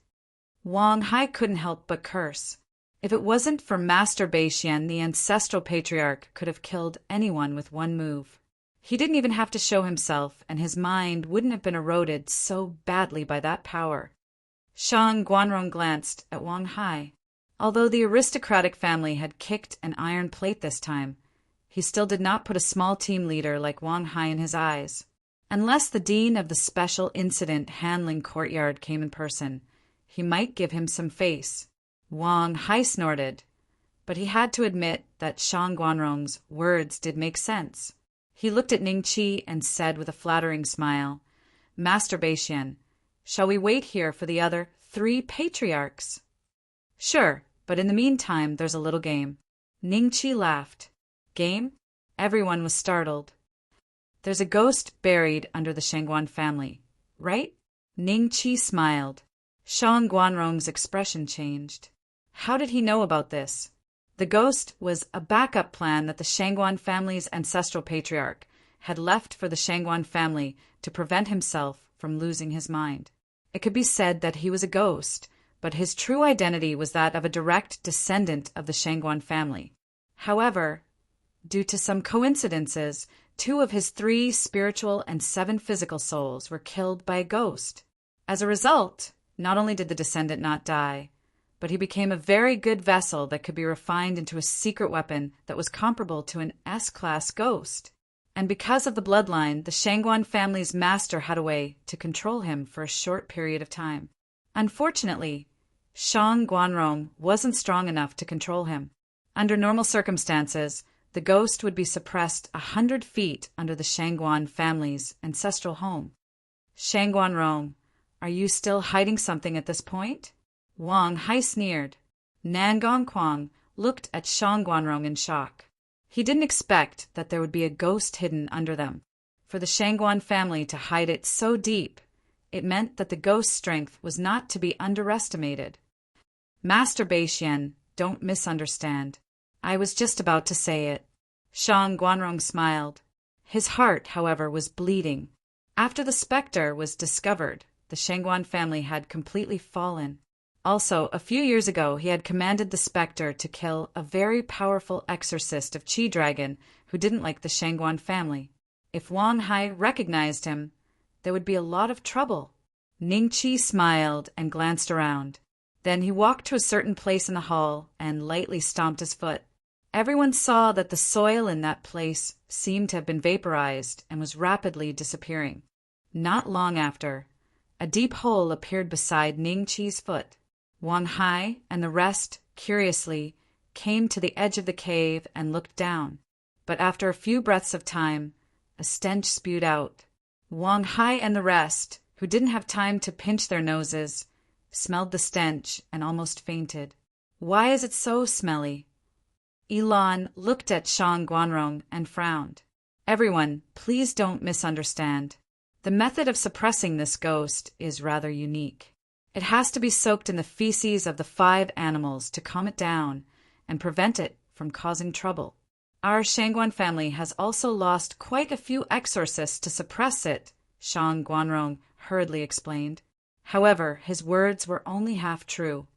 Wang Hai couldn't help but curse. If it wasn't for Master Beixian, the ancestral patriarch could have killed anyone with one move. He didn't even have to show himself, and his mind wouldn't have been eroded so badly by that power. Shang Guanrong glanced at Wang Hai. Although the aristocratic family had kicked an iron plate this time, he still did not put a small team leader like Wang Hai in his eyes. Unless the dean of the special incident handling courtyard came in person, he might give him some face. Wang Hai snorted, but he had to admit that Shang Guanrong's words did make sense. He looked at Ning Qi and said with a flattering smile, Master Beixian, shall we wait here for the other 3 patriarchs? Sure, but in the meantime there's a little game. Ning Qi laughed. Game? Everyone was startled. There's a ghost buried under the Shangguan family, right? Ning Qi smiled. Shang Guanrong's expression changed. How did he know about this? The ghost was a backup plan that the Shangguan family's ancestral patriarch had left for the Shangguan family to prevent himself from losing his mind. It could be said that he was a ghost, but his true identity was that of a direct descendant of the Shangguan family. However, due to some coincidences, 2 of his 3 spiritual and 7 physical souls were killed by a ghost. As a result, not only did the descendant not die, but he became a very good vessel that could be refined into a secret weapon that was comparable to an S-class ghost. And because of the bloodline, the Shangguan family's master had a way to control him for a short period of time. Unfortunately, Shang Guanrong wasn't strong enough to control him. Under normal circumstances, the ghost would be suppressed 100 feet under the Shangguan family's ancestral home. Shang Guanrong, are you still hiding something at this point? Wang Hai sneered. Nan Gongquang looked at Shang Guanrong in shock. He didn't expect that there would be a ghost hidden under them. For the Shangguan family to hide it so deep, it meant that the ghost's strength was not to be underestimated. Master Beixian, don't misunderstand. I was just about to say it. Shang Guanrong smiled. His heart, however, was bleeding. After the specter was discovered, the Shangguan family had completely fallen. Also, a few years ago, he had commanded the specter to kill a very powerful exorcist of Qi Dragon who didn't like the Shangguan family. If Wang Hai recognized him, there would be a lot of trouble. Ning Qi smiled and glanced around. Then he walked to a certain place in the hall and lightly stomped his foot. Everyone saw that the soil in that place seemed to have been vaporized and was rapidly disappearing. Not long after, a deep hole appeared beside Ning Qi's foot. Wang Hai and the rest, curiously, came to the edge of the cave and looked down. But after a few breaths of time, a stench spewed out. Wang Hai and the rest, who didn't have time to pinch their noses, smelled the stench and almost fainted. Why is it so smelly? Ilan looked at Shang Guanrong and frowned. Everyone, please don't misunderstand. The method of suppressing this ghost is rather unique. It has to be soaked in the feces of the 5 animals to calm it down and prevent it from causing trouble. Our Shangguan family has also lost quite a few exorcists to suppress it, Shang Guanrong hurriedly explained. However, his words were only half true.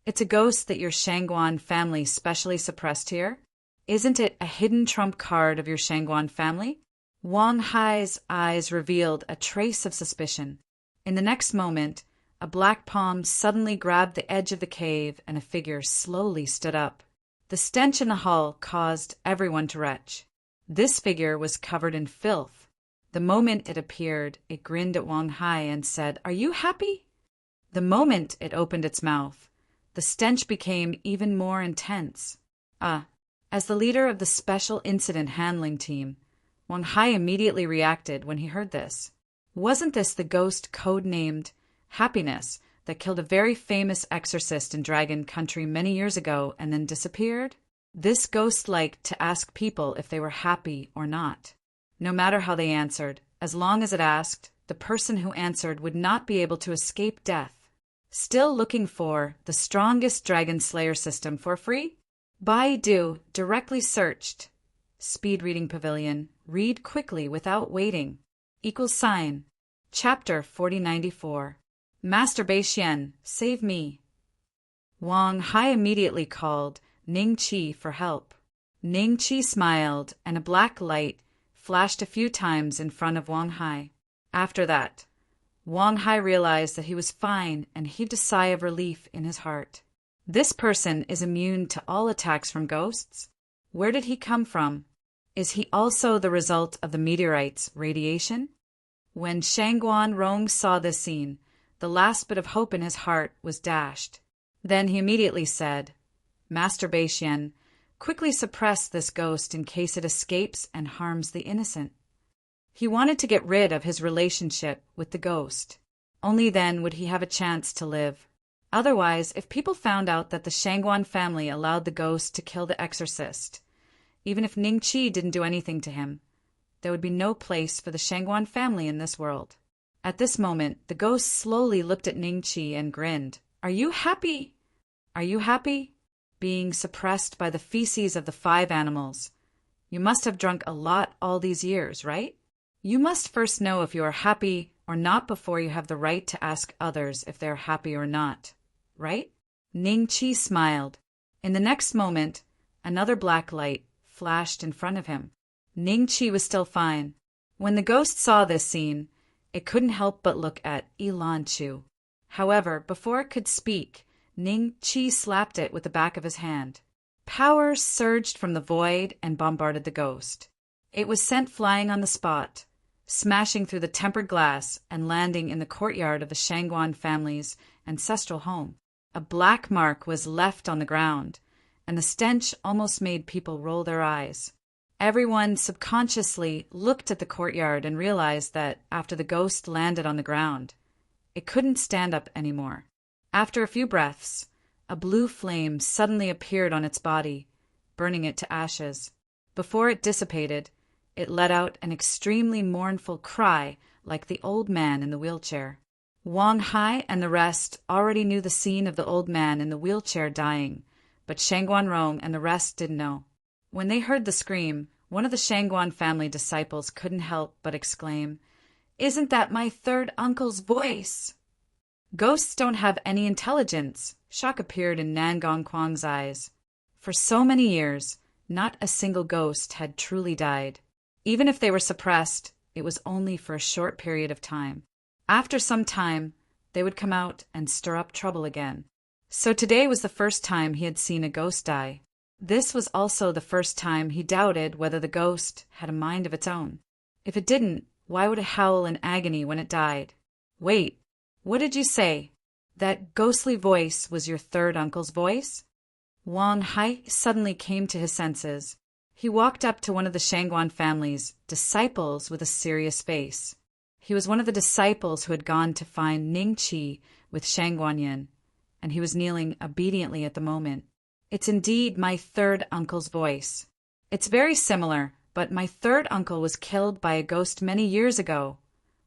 It's a ghost that your Shangguan family specially suppressed here? Isn't it a hidden trump card of your Shangguan family? Wang Hai's eyes revealed a trace of suspicion. In the next moment, a black palm suddenly grabbed the edge of the cave and a figure slowly stood up. The stench in the hall caused everyone to retch. This figure was covered in filth. The moment it appeared, it grinned at Wang Hai and said, "Are you happy?" The moment it opened its mouth, the stench became even more intense. As the leader of the Special Incident Handling Team, Wang Hai immediately reacted when he heard this. Wasn't this the ghost code-named Happiness that killed a very famous exorcist in Dragon Country many years ago and then disappeared? This ghost liked to ask people if they were happy or not. No matter how they answered, as long as it asked, the person who answered would not be able to escape death. Still looking for the strongest Dragon Slayer system for free? Baidu directly searched. Speed Reading Pavilion. Read quickly without waiting. == Chapter 4094. Master Beixian, save me. Wang Hai immediately called Ning Qi for help. Ning Qi smiled, and a black light flashed a few times in front of Wang Hai. After that, Wang Hai realized that he was fine and heaved a sigh of relief in his heart. This person is immune to all attacks from ghosts. Where did he come from? Is he also the result of the meteorite's radiation? When Shang Guanrong saw this scene, the last bit of hope in his heart was dashed. Then he immediately said, "Master Beixian, quickly suppress this ghost in case it escapes and harms the innocent." He wanted to get rid of his relationship with the ghost. Only then would he have a chance to live. Otherwise, if people found out that the Shangguan family allowed the ghost to kill the exorcist, even if Ning Qi didn't do anything to him, there would be no place for the Shangguan family in this world. At this moment, the ghost slowly looked at Ningqi and grinned. Are you happy? Are you happy? Being suppressed by the feces of the 5 animals. You must have drunk a lot all these years, right? You must first know if you are happy or not before you have the right to ask others if they are happy or not, right? Ningqi smiled. In the next moment, another black light flashed in front of him. Ningqi was still fine. When the ghost saw this scene, it couldn't help but look at Ilanchu. However, before it could speak, Ningqi slapped it with the back of his hand. Power surged from the void and bombarded the ghost. It was sent flying on the spot, smashing through the tempered glass and landing in the courtyard of the Shangguan family's ancestral home. A black mark was left on the ground, and the stench almost made people roll their eyes. Everyone subconsciously looked at the courtyard and realized that after the ghost landed on the ground, it couldn't stand up anymore. After a few breaths, a blue flame suddenly appeared on its body, burning it to ashes. Before it dissipated, it let out an extremely mournful cry like the old man in the wheelchair. Wang Hai and the rest already knew the scene of the old man in the wheelchair dying, but Shangguan Rong and the rest didn't know. When they heard the scream, one of the Shangguan family disciples couldn't help but exclaim, "Isn't that my 3rd uncle's voice?" Ghosts don't have any intelligence, shock appeared in Nan Gongquang's eyes. For so many years, not a single ghost had truly died. Even if they were suppressed, it was only for a short period of time. After some time, they would come out and stir up trouble again. So today was the first time he had seen a ghost die. This was also the first time he doubted whether the ghost had a mind of its own. If it didn't, why would it howl in agony when it died? Wait, what did you say? That ghostly voice was your 3rd uncle's voice? Wang Hai suddenly came to his senses. He walked up to one of the Shangguan family's disciples with a serious face. He was one of the disciples who had gone to find Ningqi with Shangguan Yin, and he was kneeling obediently at the moment. It's indeed my 3rd uncle's voice. It's very similar, but my 3rd uncle was killed by a ghost many years ago.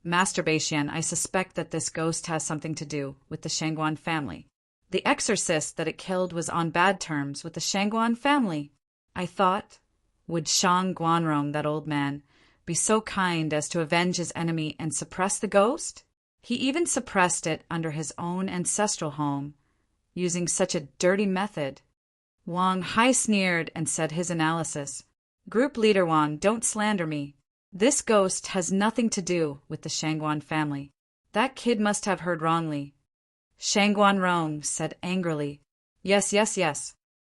Master Beixian, I suspect that this ghost has something to do with the Shangguan family. The exorcist that it killed was on bad terms with the Shangguan family. I thought, would Shang Guanrong, that old man, be so kind as to avenge his enemy and suppress the ghost? He even suppressed it under his own ancestral home, using such a dirty method. Wang Hai sneered and said his analysis. Group leader Wang, don't slander me. This ghost has nothing to do with the Shangguan family. That kid must have heard wrongly. Shangguan Rong said angrily, Yes.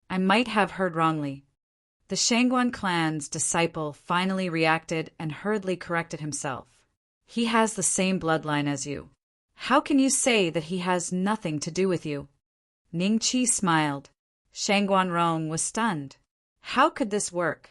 I might have heard wrongly. The Shangguan clan's disciple finally reacted and hurriedly corrected himself. He has the same bloodline as you. How can you say that he has nothing to do with you? Ningqi smiled. Shangguan Rong was stunned. How could this work?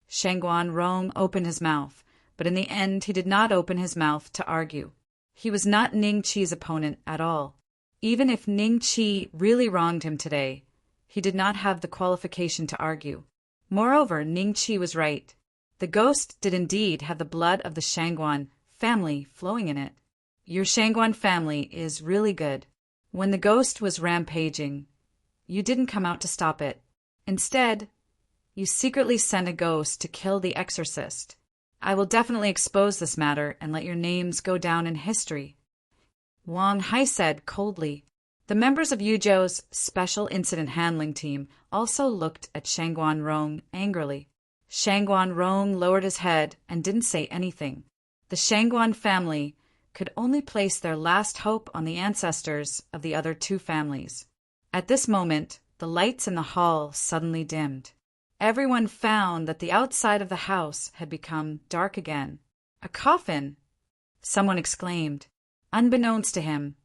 Shangguan Rong opened his mouth, but in the end he did not open his mouth to argue. He was not Ningqi's opponent at all. Even if Ningqi really wronged him today, he did not have the qualification to argue. Moreover, Ningqi was right. The ghost did indeed have the blood of the Shangguan family flowing in it. Your Shangguan family is really good. When the ghost was rampaging, you didn't come out to stop it. Instead, you secretly sent a ghost to kill the exorcist. I will definitely expose this matter and let your names go down in history. Wang Hai said coldly. The members of Yuzhou's special incident handling team also looked at Shangguan Rong angrily. Shangguan Rong lowered his head and didn't say anything. The Shangguan family could only place their last hope on the ancestors of the other 2 families. At this moment, the lights in the hall suddenly dimmed. Everyone found that the outside of the house had become dark again. A coffin! Someone exclaimed. Unbeknownst to him,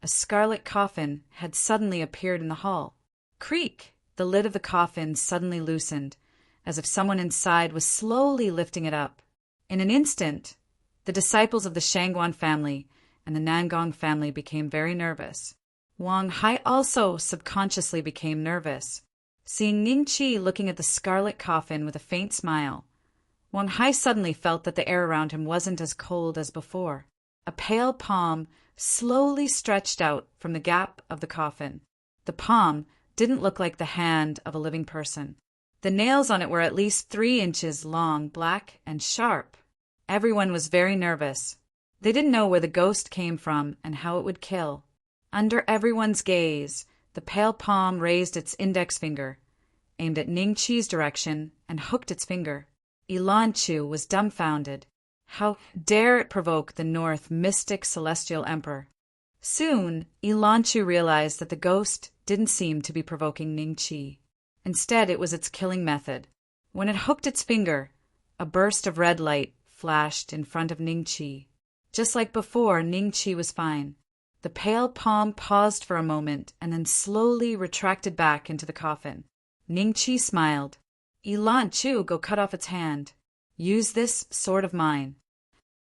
a scarlet coffin had suddenly appeared in the hall. Creak! The lid of the coffin suddenly loosened, as if someone inside was slowly lifting it up. In an instant, the disciples of the Shangguan family and the Nangong family became very nervous. Wang Hai also subconsciously became nervous. Seeing Ningqi looking at the scarlet coffin with a faint smile, Wang Hai suddenly felt that the air around him wasn't as cold as before. a pale palm slowly stretched out from the gap of the coffin. The palm didn't look like the hand of a living person. The nails on it were at least 3 inches long, black and sharp. Everyone was very nervous. They didn't know where the ghost came from and how it would kill. Under everyone's gaze, the pale palm raised its index finger, aimed at Ningqi's direction, and hooked its finger. Ilanchu was dumbfounded. How dare it provoke the North mystic celestial emperor? Soon, Ilanchu realized that the ghost didn't seem to be provoking Ningqi. Instead, it was its killing method. When it hooked its finger, a burst of red light flashed in front of Ningqi. Just like before, Ningqi was fine. The pale palm paused for a moment and then slowly retracted back into the coffin. Ningqi smiled. Ilanchu, go cut off its hand. Use this sword of mine.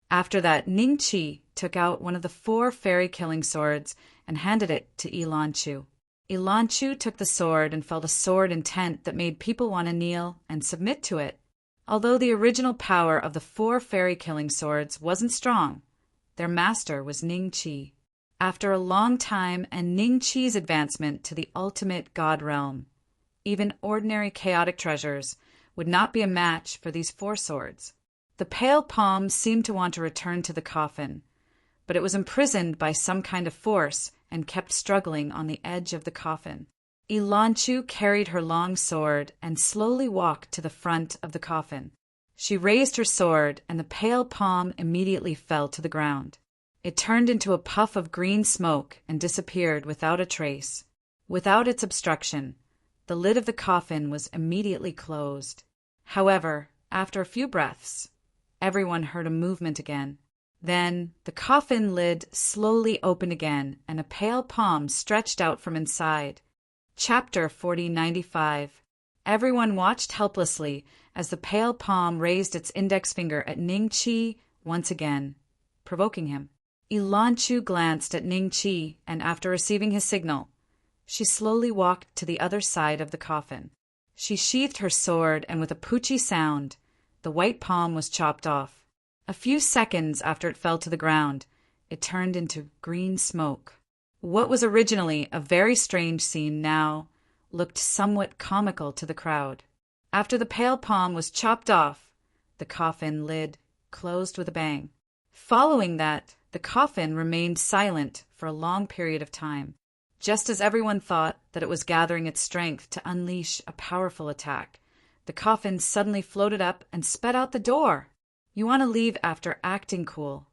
After that, Ningqi took out one of the 4 fairy killing swords and handed it to Ilanchu. Ilanchu took the sword and felt a sword intent that made people want to kneel and submit to it. Although the original power of the 4 fairy killing swords wasn't strong, their master was Ningqi. After a long time and Ningqi's advancement to the ultimate god realm, even ordinary chaotic treasures would not be a match for these 4 swords. The pale palm seemed to want to return to the coffin, but it was imprisoned by some kind of force and kept struggling on the edge of the coffin. Ilanchu carried her long sword and slowly walked to the front of the coffin. She raised her sword, and the pale palm immediately fell to the ground. It turned into a puff of green smoke and disappeared without a trace. Without its obstruction, the lid of the coffin was immediately closed. However, after a few breaths, everyone heard a movement again. Then the coffin lid slowly opened again, and a pale palm stretched out from inside. Chapter 4095. Everyone watched helplessly as the pale palm raised its index finger at Ningqi once again, provoking him. Ilanchu glanced at Ningqi, and after receiving his signal, she slowly walked to the other side of the coffin. She sheathed her sword, and with a poochie sound, the white palm was chopped off. A few seconds after it fell to the ground, it turned into green smoke. What was originally a very strange scene now looked somewhat comical to the crowd. After the pale palm was chopped off, the coffin lid closed with a bang. Following that, the coffin remained silent for a long period of time. Just as everyone thought that it was gathering its strength to unleash a powerful attack, the coffin suddenly floated up and sped out the door. You want to leave after acting cool.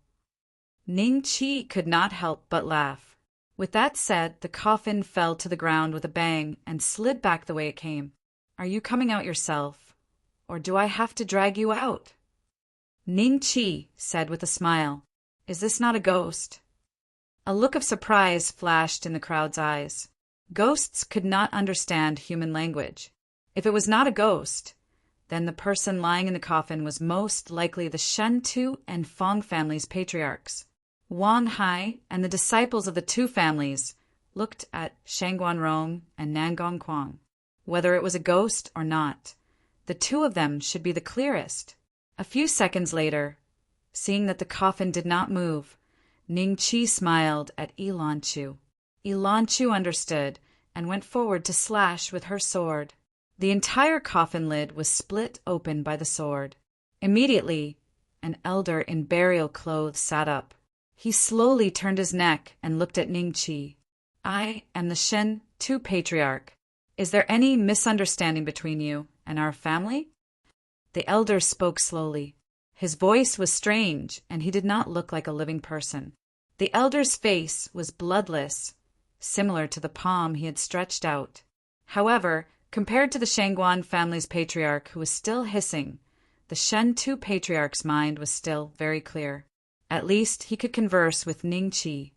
Ningqi could not help but laugh. With that said, the coffin fell to the ground with a bang and slid back the way it came. Are you coming out yourself, or do I have to drag you out? Ningqi said with a smile, Is this not a ghost? A look of surprise flashed in the crowd's eyes. Ghosts could not understand human language. If it was not a ghost, then the person lying in the coffin was most likely the Shen-Tu and Fong families' patriarchs. Wang Hai and the disciples of the 2 families looked at Shangguan Rong and Nangong Kuang. Whether it was a ghost or not, the 2 of them should be the clearest. A few seconds later, seeing that the coffin did not move, Ningqi smiled at Ilanchu. Ilanchu understood and went forward to slash with her sword. The entire coffin lid was split open by the sword. Immediately, an elder in burial clothes sat up. He slowly turned his neck and looked at Ningqi. I am the Shen-Tu patriarch. Is there any misunderstanding between you and our family? The elder spoke slowly. His voice was strange, and he did not look like a living person. The elder's face was bloodless, similar to the palm he had stretched out. However, compared to the Shangguan family's patriarch, who was still hissing, the Shen-Tu patriarch's mind was still very clear. At least he could converse with Ningqi.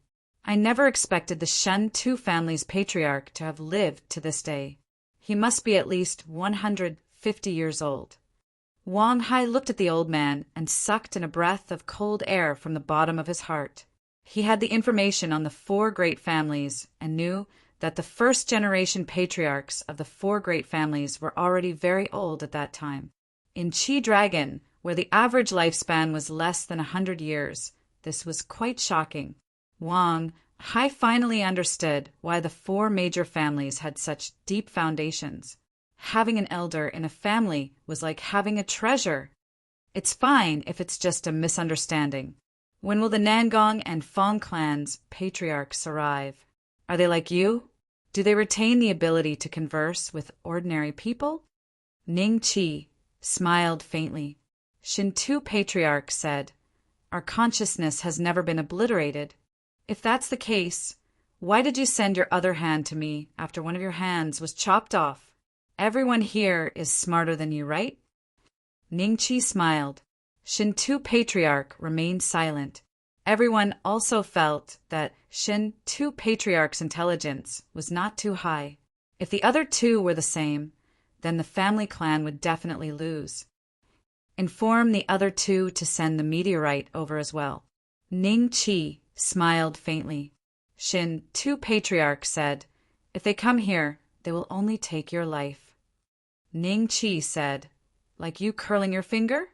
I never expected the Shen-Tu family's patriarch to have lived to this day. He must be at least 150 years old. Wang Hai looked at the old man and sucked in a breath of cold air from the bottom of his heart. He had the information on the 4 great families and knew that the first-generation patriarchs of the 4 great families were already very old at that time. In Chi Dragon, where the average lifespan was less than 100 years, This was quite shocking. Wang Hai finally understood why the four major families had such deep foundations. Having an elder in a family was like having a treasure. It's fine if it's just a misunderstanding. When will the Nangong and Fong clans' patriarchs arrive? Are they like you? Do they retain the ability to converse with ordinary people? Ning Qi smiled faintly. Shintu Patriarch said, "Our consciousness has never been obliterated. If that's the case, why did you send your other hand to me after one of your hands was chopped off? Everyone here is smarter than you, right?" Ning Qi smiled. Shintu Patriarch remained silent. Everyone also felt that Shintu Patriarch's intelligence was not too high. If the other two were the same, then the family clan would definitely lose. Inform the other two to send the meteorite over as well. Ning Qi smiled faintly. Shintu Patriarch said, "If they come here, they will only take your life." Ning Qi said, "Like you curling your finger?"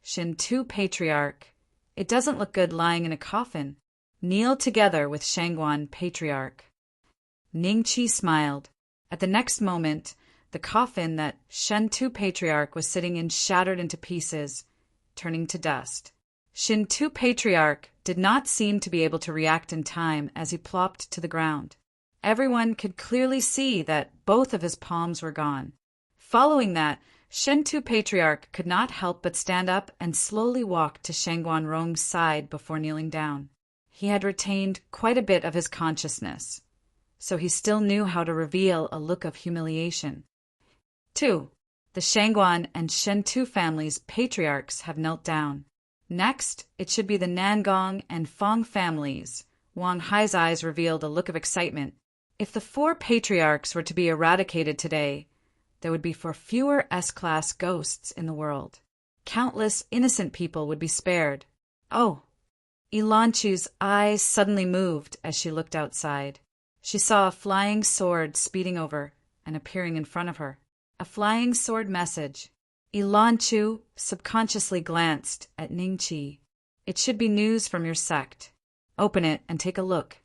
Shintu Patriarch, "It doesn't look good lying in a coffin. Kneel together with Shangguan Patriarch." Ning Qi smiled. At the next moment, the coffin that Shintu Patriarch was sitting in shattered into pieces, turning to dust. Shintu Patriarch did not seem to be able to react in time as he plopped to the ground. Everyone could clearly see that both of his palms were gone. Following that, Shintu Patriarch could not help but stand up and slowly walk to Shangguan Rong's side before kneeling down. He had retained quite a bit of his consciousness, so he still knew how to reveal a look of humiliation. 2. The Shangguan and Shintu families' patriarchs have knelt down. Next, it should be the Nangong and Fong families. Wang Hai's eyes revealed a look of excitement. If the four patriarchs were to be eradicated today, there would be fewer S-class ghosts in the world. Countless innocent people would be spared. Oh! Ilanchu's eyes suddenly moved as she looked outside. She saw a flying sword speeding over and appearing in front of her. A flying sword message. Ilanchu subconsciously glanced at Ning Qi. "It should be news from your sect. Open it and take a look."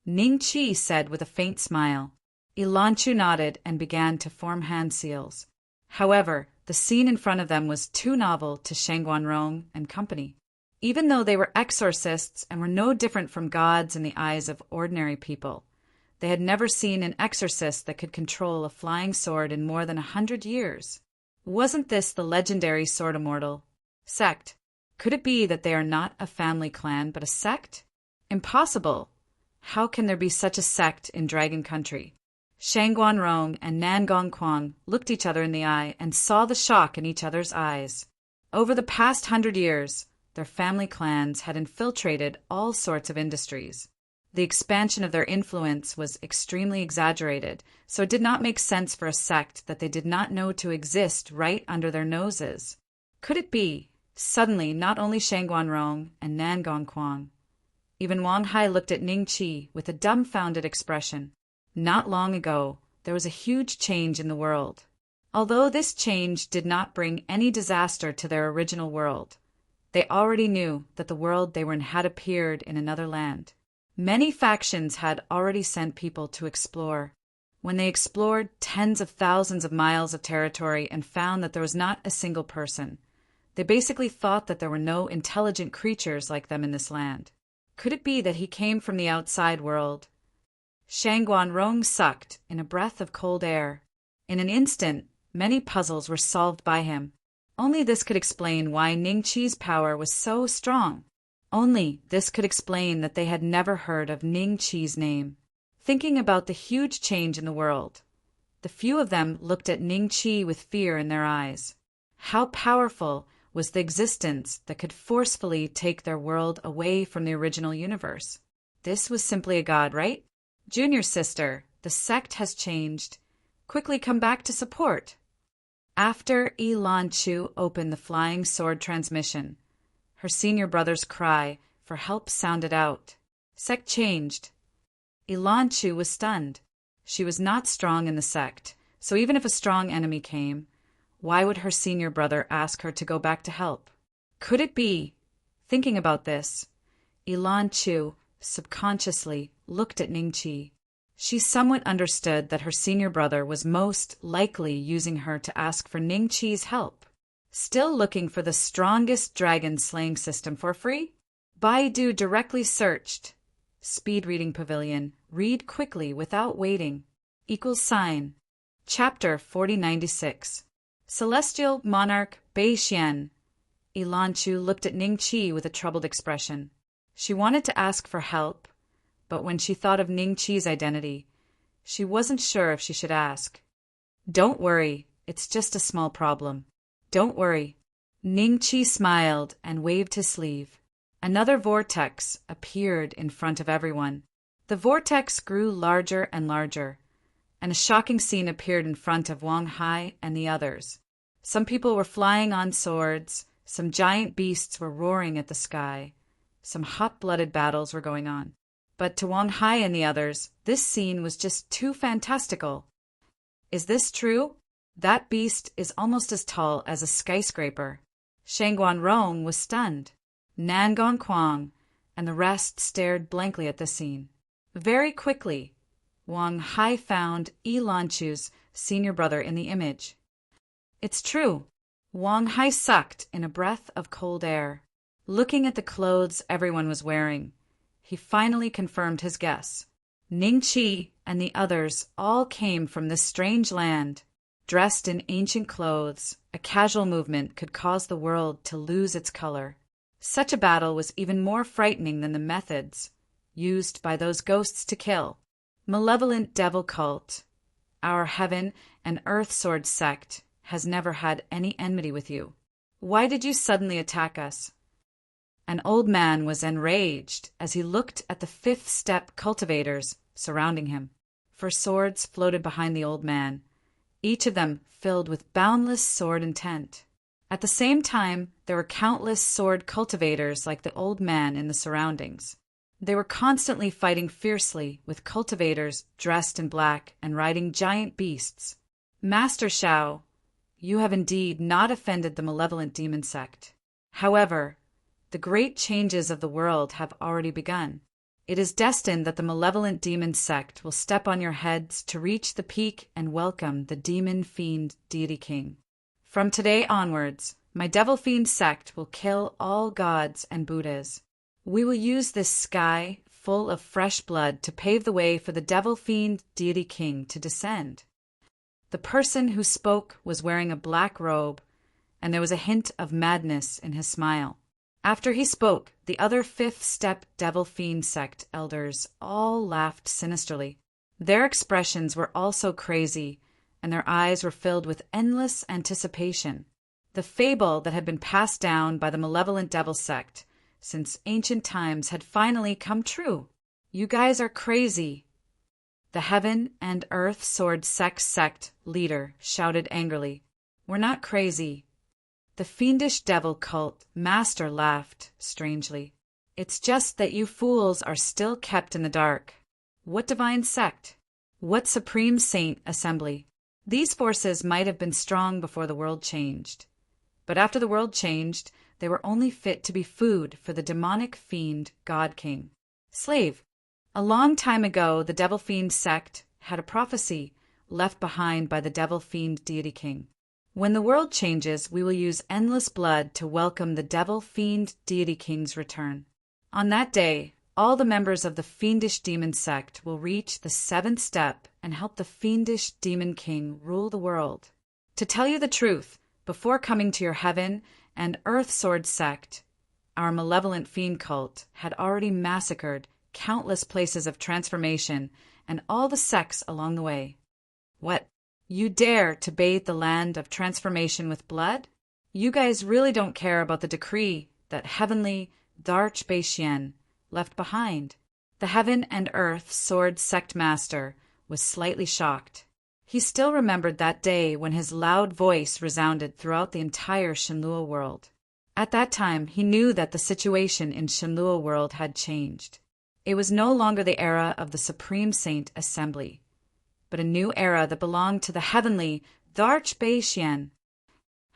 Ning Qi said with a faint smile. Ilanchu nodded and began to form hand seals. However, the scene in front of them was too novel to Shangguan Rong and company. Even though they were exorcists and were no different from gods in the eyes of ordinary people, they had never seen an exorcist that could control a flying sword in more than 100 years. Wasn't this the legendary Sword Immortal sect? Could it be that they are not a family clan but a sect? Impossible! How can there be such a sect in Dragon Country? Shangguan Rong and Nangong Quang looked each other in the eye and saw the shock in each other's eyes. Over the past 100 years, their family clans had infiltrated all sorts of industries. The expansion of their influence was extremely exaggerated, so it did not make sense for a sect that they did not know to exist right under their noses. Could it be, suddenly, not only Shangguan Rong and Nangong Quang? Even Wang Hai looked at Ning Qi with a dumbfounded expression. Not long ago, there was a huge change in the world. Although this change did not bring any disaster to their original world, they already knew that the world they were in had appeared in another land. Many factions had already sent people to explore. When they explored tens of thousands of miles of territory and found that there was not a single person, they basically thought that there were no intelligent creatures like them in this land. Could it be that he came from the outside world? Shangguan Rong sucked in a breath of cold air. In an instant, many puzzles were solved by him. Only this could explain why Ning Qi's power was so strong. Only this could explain that they had never heard of Ning Qi's name. Thinking about the huge change in the world, the few of them looked at Ning Qi with fear in their eyes. How powerful was the existence that could forcefully take their world away from the original universe? This was simply a god, right? Junior sister, the sect has changed. Quickly come back to support. After Ilanchu opened the flying sword transmission, her senior brother's cry for help sounded out. Sect changed. Ilanchu was stunned. She was not strong in the sect, so even if a strong enemy came, why would her senior brother ask her to go back to help? Could it be Thinking about this, Ilan Chu subconsciously looked at Ningqi. She somewhat understood that her senior brother was most likely using her to ask for Ningqi's help. Still looking for the strongest dragon slaying system for free? Baidu directly searched. Speed reading pavilion. Read quickly without waiting. =. Chapter 4096. Celestial Monarch Beixian. Ilan Chu looked at Ningqi with a troubled expression. She wanted to ask for help, but when she thought of Ningqi's identity, she wasn't sure if she should ask. Don't worry, it's just a small problem. Don't worry. Ningqi smiled and waved his sleeve. Another vortex appeared in front of everyone. The vortex grew larger and larger, and a shocking scene appeared in front of Wang Hai and the others. Some people were flying on swords, some giant beasts were roaring at the sky, some hot-blooded battles were going on. But to Wang Hai and the others, this scene was just too fantastical. Is this true? That beast is almost as tall as a skyscraper. Shang Guanrong was stunned. Nan Gongquang and the rest stared blankly at the scene. Very quickly, Wang Hai found Ilan Chu's senior brother in the image. It's true. Wang Hai sucked in a breath of cold air. Looking at the clothes everyone was wearing, he finally confirmed his guess. Ningqi and the others all came from this strange land. Dressed in ancient clothes, a casual movement could cause the world to lose its color. Such a battle was even more frightening than the methods used by those ghosts to kill. Malevolent devil cult. Our heaven and earth sword sect has never had any enmity with you. Why did you suddenly attack us? An old man was enraged as he looked at the fifth step cultivators surrounding him. For swords floated behind the old man, each of them filled with boundless sword intent. At the same time, there were countless sword cultivators like the old man in the surroundings. They were constantly fighting fiercely with cultivators dressed in black and riding giant beasts. Master Shao, you have indeed not offended the malevolent demon sect. However, the great changes of the world have already begun. It is destined that the malevolent demon sect will step on your heads to reach the peak and welcome the demon fiend deity king. From today onwards, my devil fiend sect will kill all gods and Buddhas. We will use this sky full of fresh blood to pave the way for the devil fiend deity king to descend. The person who spoke was wearing a black robe, and there was a hint of madness in his smile. After he spoke, the other fifth step devil fiend sect elders all laughed sinisterly. Their expressions were also crazy, and their eyes were filled with endless anticipation. The fable that had been passed down by the malevolent devil sect since ancient times had finally come true. You guys are crazy. The heaven and earth sword sect leader shouted angrily. We're not crazy. The fiendish devil cult master laughed strangely. It's just that you fools are still kept in the dark. What divine sect? What supreme saint assembly? These forces might have been strong before the world changed. But after the world changed, they were only fit to be food for the demonic fiend God King. Slave, a long time ago the devil fiend sect had a prophecy left behind by the devil fiend deity king. When the world changes, we will use endless blood to welcome the devil fiend deity king's return. On that day, all the members of the fiendish demon sect will reach the seventh step and help the fiendish demon king rule the world. To tell you the truth, before coming to your heaven and earth sword sect, our malevolent fiend cult had already massacred countless places of transformation and all the sects along the way. What? You dare to bathe the land of transformation with blood? You guys really don't care about the decree that heavenly Darch Beixian left behind. The heaven and earth sword sect master was slightly shocked. He still remembered that day when his loud voice resounded throughout the entire Shenlua world. At that time, he knew that the situation in Shenlua world had changed. It was no longer the era of the Supreme Saint Assembly, but a new era that belonged to the heavenly Darch Beixian.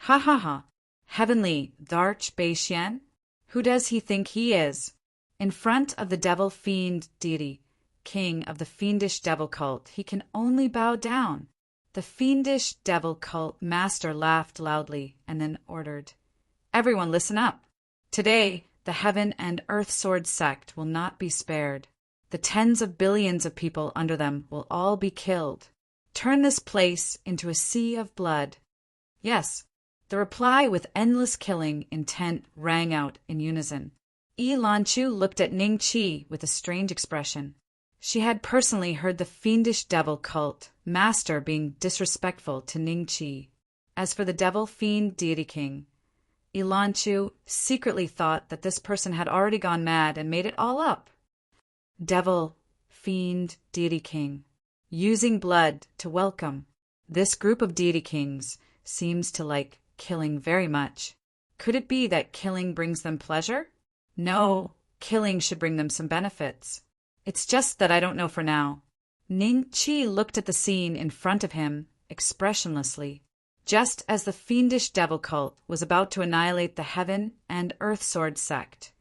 Ha ha ha! Heavenly Darch Beixian? Who does he think he is? In front of the devil fiend deity, king of the fiendish devil cult, he can only bow down. The fiendish devil cult master laughed loudly and then ordered, "Everyone listen up. Today, the Heaven and Earth Sword sect will not be spared. The tens of billions of people under them will all be killed. Turn this place into a sea of blood." Yes, the reply with endless killing intent rang out in unison. Yi Lanchu looked at Ning Qi with a strange expression. She had personally heard the fiendish devil cult master being disrespectful to Ning Qi. As for the devil fiend deity king, Yi Lanchu secretly thought that this person had already gone mad and made it all up. Devil, fiend, deity king, using blood to welcome. This group of deity kings seems to like killing very much. Could it be that killing brings them pleasure? No, killing should bring them some benefits. It's just that I don't know for now. Ning Qi looked at the scene in front of him expressionlessly. Just as the fiendish devil cult was about to annihilate the Heaven and Earth Sword sect,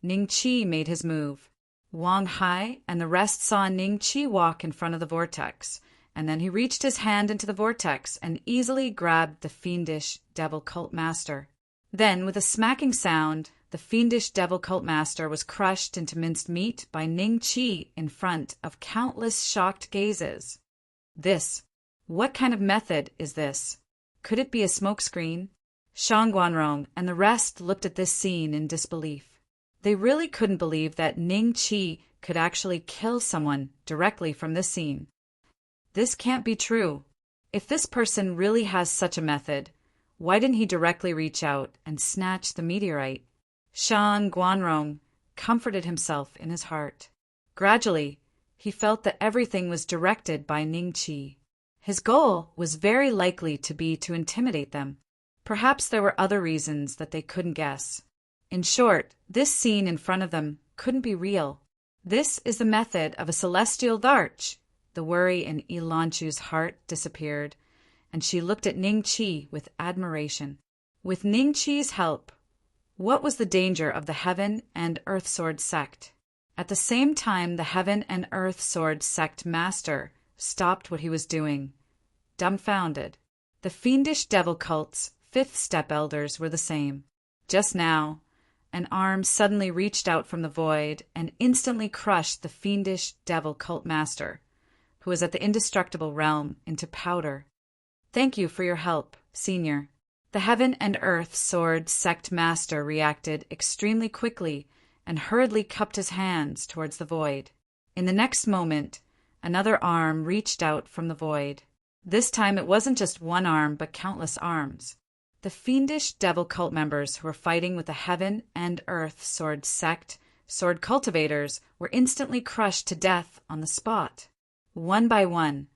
Ning Qi made his move. Wang Hai and the rest saw Ning Qi walk in front of the vortex, and then he reached his hand into the vortex and easily grabbed the fiendish devil cult master. Then, with a smacking sound, the fiendish devil cult master was crushed into minced meat by Ning Qi in front of countless shocked gazes. What kind of method is this? Could it be a smokescreen? Shang Guanrong and the rest looked at this scene in disbelief. They really couldn't believe that Ning Qi could actually kill someone directly from this scene. This can't be true. If this person really has such a method, why didn't he directly reach out and snatch the meteorite? Shang Guanrong comforted himself in his heart. Gradually, he felt that everything was directed by Ning Qi. His goal was very likely to be to intimidate them. Perhaps there were other reasons that they couldn't guess. In short, this scene in front of them couldn't be real. This is the method of a celestial dharch. The worry in Yi Lanchu's heart disappeared, and she looked at Ning Qi with admiration. With Ning Qi's help, what was the danger of the Heaven and Earth Sword sect? At the same time, the Heaven and Earth Sword sect master stopped what he was doing, dumbfounded. The fiendish devil cult's fifth step elders were the same. Just now, an arm suddenly reached out from the void and instantly crushed the fiendish devil cult master, who was at the indestructible realm, into powder. "Thank you for your help, Senior." The Heaven and Earth Sword sect master reacted extremely quickly and hurriedly cupped his hands towards the void. In the next moment, another arm reached out from the void. This time it wasn't just one arm, but countless arms. The fiendish devil cult members who were fighting with the Heaven and Earth Sword sect sword cultivators were instantly crushed to death on the spot. One by one,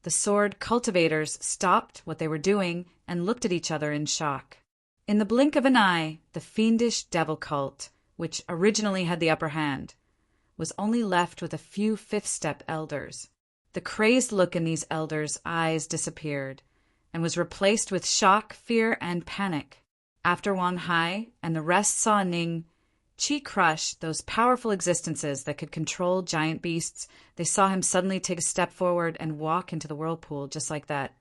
the sword cultivators stopped what they were doing and looked at each other in shock. In the blink of an eye, the fiendish devil cult, which originally had the upper hand, was only left with a few fifth-step elders. The crazed look in these elders' eyes disappeared and was replaced with shock, fear, and panic. After Wang Hai and the rest saw Ning Qi crush those powerful existences that could control giant beasts, they saw him suddenly take a step forward and walk into the whirlpool just like that.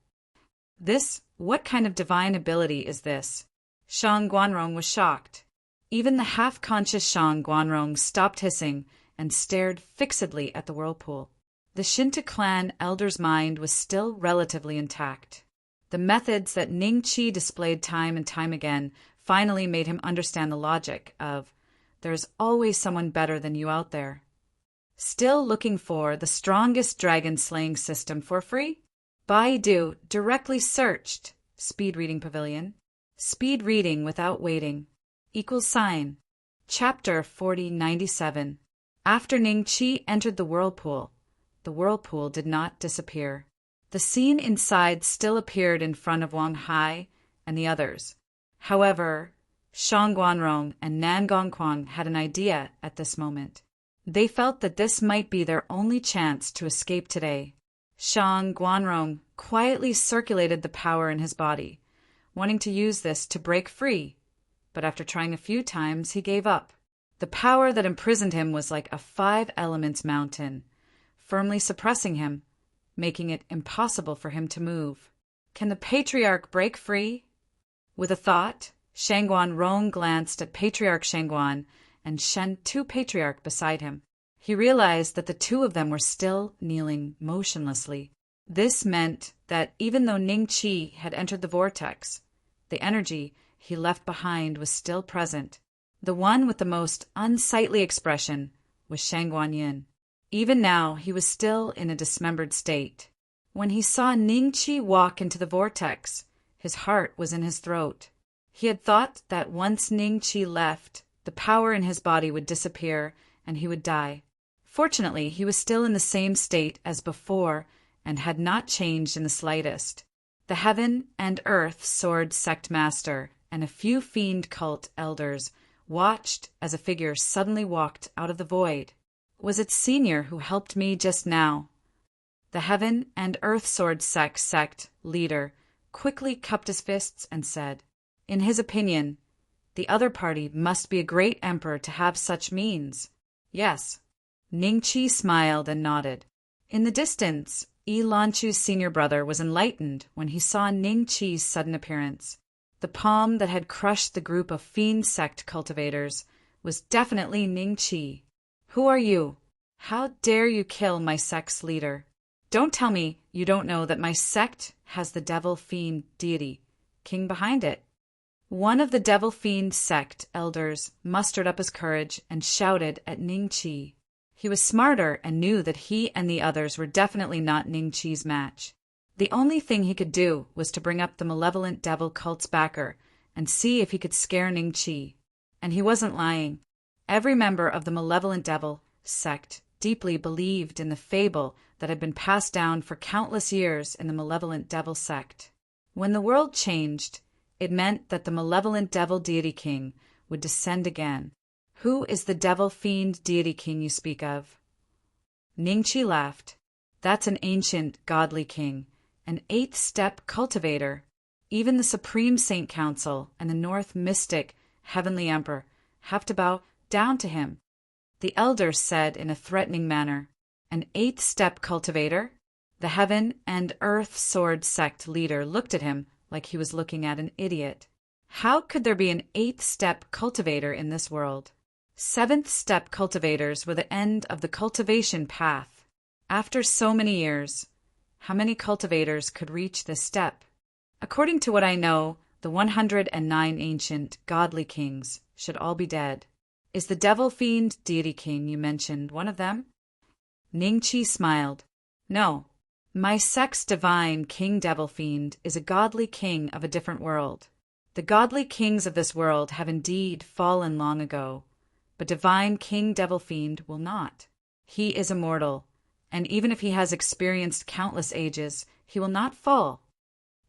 What kind of divine ability is this? Shang Guanrong was shocked. Even the half-conscious Shang Guanrong stopped hissing and stared fixedly at the whirlpool. The Shinta clan elder's mind was still relatively intact. The methods that Ning Qi displayed time and time again finally made him understand the logic of, "There's always someone better than you out there." Still looking for the strongest dragon slaying system for free? Baidu directly searched Speed Reading Pavilion. Speed reading without waiting. == Chapter 4097. After Ning Qi entered the whirlpool did not disappear. The scene inside still appeared in front of Wang Hai and the others. However, Shang Guanrong and Nan Gongquan had an idea at this moment. They felt that this might be their only chance to escape today. Shang Guanrong quietly circulated the power in his body, wanting to use this to break free. but after trying a few times, he gave up. The power that imprisoned him was like a 5 elements mountain, firmly suppressing him, making it impossible for him to move. Can the patriarch break free? With a thought, Shangguan Rong glanced at Patriarch Shangguan and Shen Tu Patriarch beside him. He realized that the two of them were still kneeling motionlessly. This meant that even though Ning Qi had entered the vortex, the energy he left behind was still present. The one with the most unsightly expression was Shangguan Yin. Even now, he was still in a dismembered state. When he saw Ning Qi walk into the vortex, his heart was in his throat. He had thought that once Ning Qi left, the power in his body would disappear and he would die. Fortunately, he was still in the same state as before and had not changed in the slightest. The Heaven and Earth Sword Sect Master and a few fiend cult elders watched as a figure suddenly walked out of the void. Was it Senior who helped me just now? The Heaven and Earth Sword Sect leader quickly cupped his fists and said, in his opinion, the other party must be a great emperor to have such means. Yes. Ning Qi smiled and nodded. In the distance, Yi Lanchu's senior brother was enlightened when he saw Ning Qi's sudden appearance. The palm that had crushed the group of fiend sect cultivators was definitely Ning Qi. Who are you? How dare you kill my sect's leader? Don't tell me you don't know that my sect has the devil fiend deity king behind it. One of the devil fiend sect elders mustered up his courage and shouted at Ning Qi. He was smarter and knew that he and the others were definitely not Ning Qi's match. The only thing he could do was to bring up the malevolent devil cult's backer and see if he could scare Ning Qi. And he wasn't lying. Every member of the malevolent devil sect deeply believed in the fable that had been passed down for countless years in the malevolent devil sect. When the world changed, it meant that the malevolent devil deity king would descend again. Who is the devil fiend deity king you speak of? Ning Qi laughed. That's an ancient godly king, an 8th-step cultivator. Even the Supreme Saint Council and the North Mystic Heavenly Emperor have to bow down to him. The elder said in a threatening manner, an 8th-step cultivator? The Heaven and Earth Sword Sect leader looked at him like he was looking at an idiot. How could there be an 8th-step cultivator in this world? 7th-step cultivators were the end of the cultivation path. After so many years, how many cultivators could reach this step? According to what I know, the 109 ancient godly kings should all be dead. Is the devil fiend deity king you mentioned one of them? Ning Qi smiled. No. My sect's divine king devil fiend is a godly king of a different world. The godly kings of this world have indeed fallen long ago, but divine king devil fiend will not. He is immortal, and even if he has experienced countless ages, he will not fall.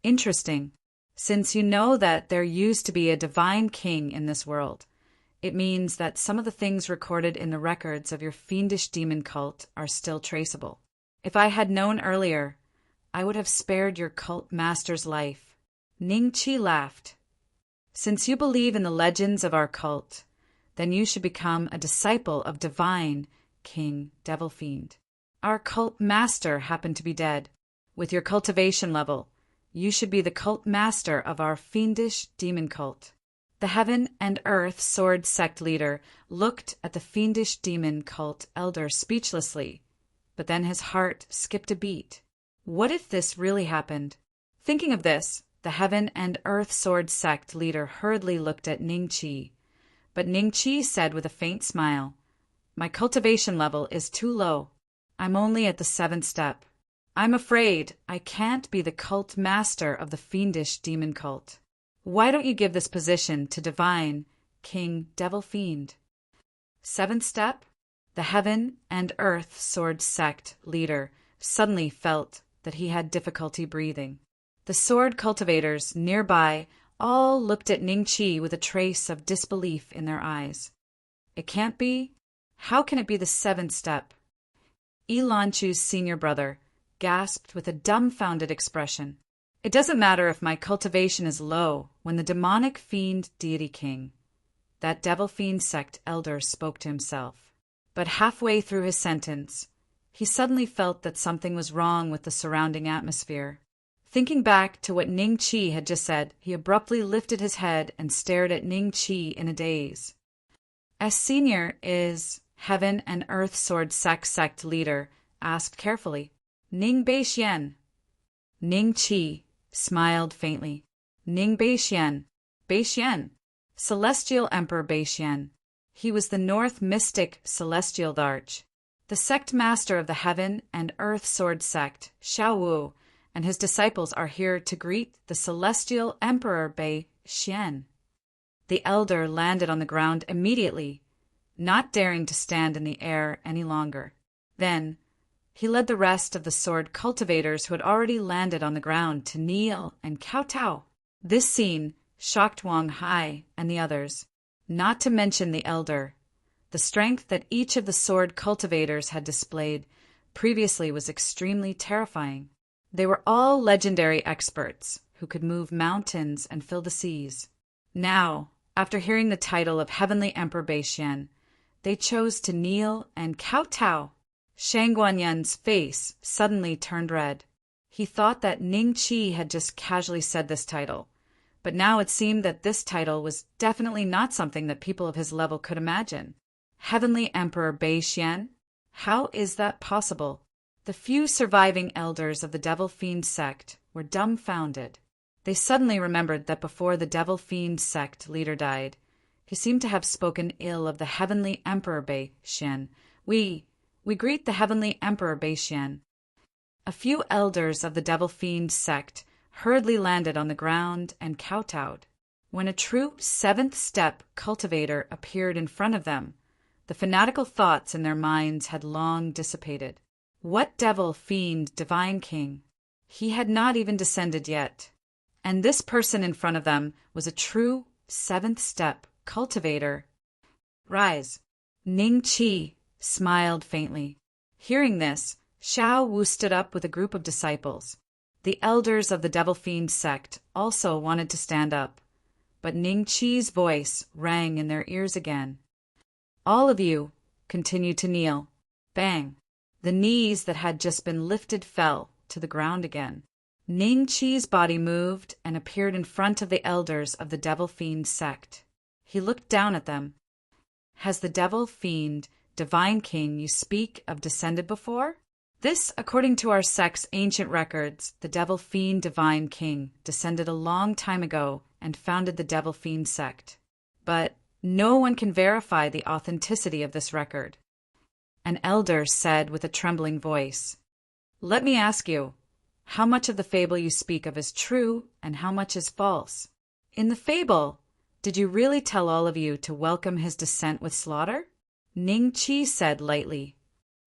Interesting. Since you know that there used to be a divine king in this world, it means that some of the things recorded in the records of your fiendish demon cult are still traceable. If I had known earlier, I would have spared your cult master's life. Ning Qi laughed. Since you believe in the legends of our cult, then you should become a disciple of divine King Devil Fiend. Our cult master happened to be dead. With your cultivation level, you should be the cult master of our fiendish demon cult. The Heaven and Earth Sword Sect leader looked at the fiendish demon cult elder speechlessly, but then his heart skipped a beat. What if this really happened? Thinking of this, the Heaven and Earth Sword Sect leader hurriedly looked at Ning Qi. But Ning Qi said with a faint smile, my cultivation level is too low. I'm only at the 7th step. I'm afraid I can't be the cult master of the fiendish demon cult. Why don't you give this position to divine King Devil Fiend? 7th step? The Heaven and Earth Sword Sect leader suddenly felt that he had difficulty breathing. The sword cultivators nearby all looked at Ning Qi with a trace of disbelief in their eyes. It can't be? How can it be the 7th step? Yi Lanchu's senior brother gasped with a dumbfounded expression. It doesn't matter if my cultivation is low when the demonic fiend deity king that devil-fiend sect elder spoke to himself. But halfway through his sentence, he suddenly felt that something was wrong with the surrounding atmosphere. Thinking back to what Ning Chi had just said, he abruptly lifted his head and stared at Ning Chi in a daze. As Senior is Heaven and Earth Sword sect leader, asked carefully, Ning Beixian. Ning Chi smiled faintly. Ning Beixian. Beixian. Celestial Emperor Beixian. He was the North Mystic Celestial Darch, the sect master of the Heaven and Earth Sword sect, Xiao Wu, and his disciples are here to greet the Celestial Emperor Beixian. The elder landed on the ground immediately, not daring to stand in the air any longer. Then, he led the rest of the sword cultivators who had already landed on the ground to kneel and kowtow. This scene shocked Wang Hai and the others, not to mention the elder. The strength that each of the sword cultivators had displayed previously was extremely terrifying. They were all legendary experts who could move mountains and fill the seas. Now, after hearing the title of Heavenly Emperor Beixian, they chose to kneel and kowtow. Shang Guanyan's face suddenly turned red. He thought that Ning Chi had just casually said this title, but now it seemed that this title was definitely not something that people of his level could imagine. Heavenly Emperor Beixian? How is that possible? The few surviving elders of the Devil-Fiend sect were dumbfounded. They suddenly remembered that before the Devil-Fiend sect leader died, he seemed to have spoken ill of the Heavenly Emperor Beixian. We greet the Heavenly Emperor Beixian. A few elders of the Devil-Fiend sect hurriedly landed on the ground and kowtowed. When a true seventh-step cultivator appeared in front of them, the fanatical thoughts in their minds had long dissipated. What devil-fiend divine king? He had not even descended yet. And this person in front of them was a true seventh-step cultivator. Rise. Ning Chi smiled faintly. Hearing this, Xiao Wu stood up with a group of disciples. The elders of the Devil-Fiend sect also wanted to stand up, but Ning Chi's voice rang in their ears again. All of you continue to kneel. Bang! The knees that had just been lifted fell to the ground again. Ning Chi's body moved and appeared in front of the elders of the Devil-Fiend sect. He looked down at them. Has the Devil-Fiend divine king you speak of descended before? This, according to our sect's ancient records, the Devil-Fiend divine king descended a long time ago and founded the Devil-Fiend sect. But no one can verify the authenticity of this record. An elder said with a trembling voice, Let me ask you, how much of the fable you speak of is true and how much is false? In the fable, did you really tell all of you to welcome his descent with slaughter? Ning Chi said lightly,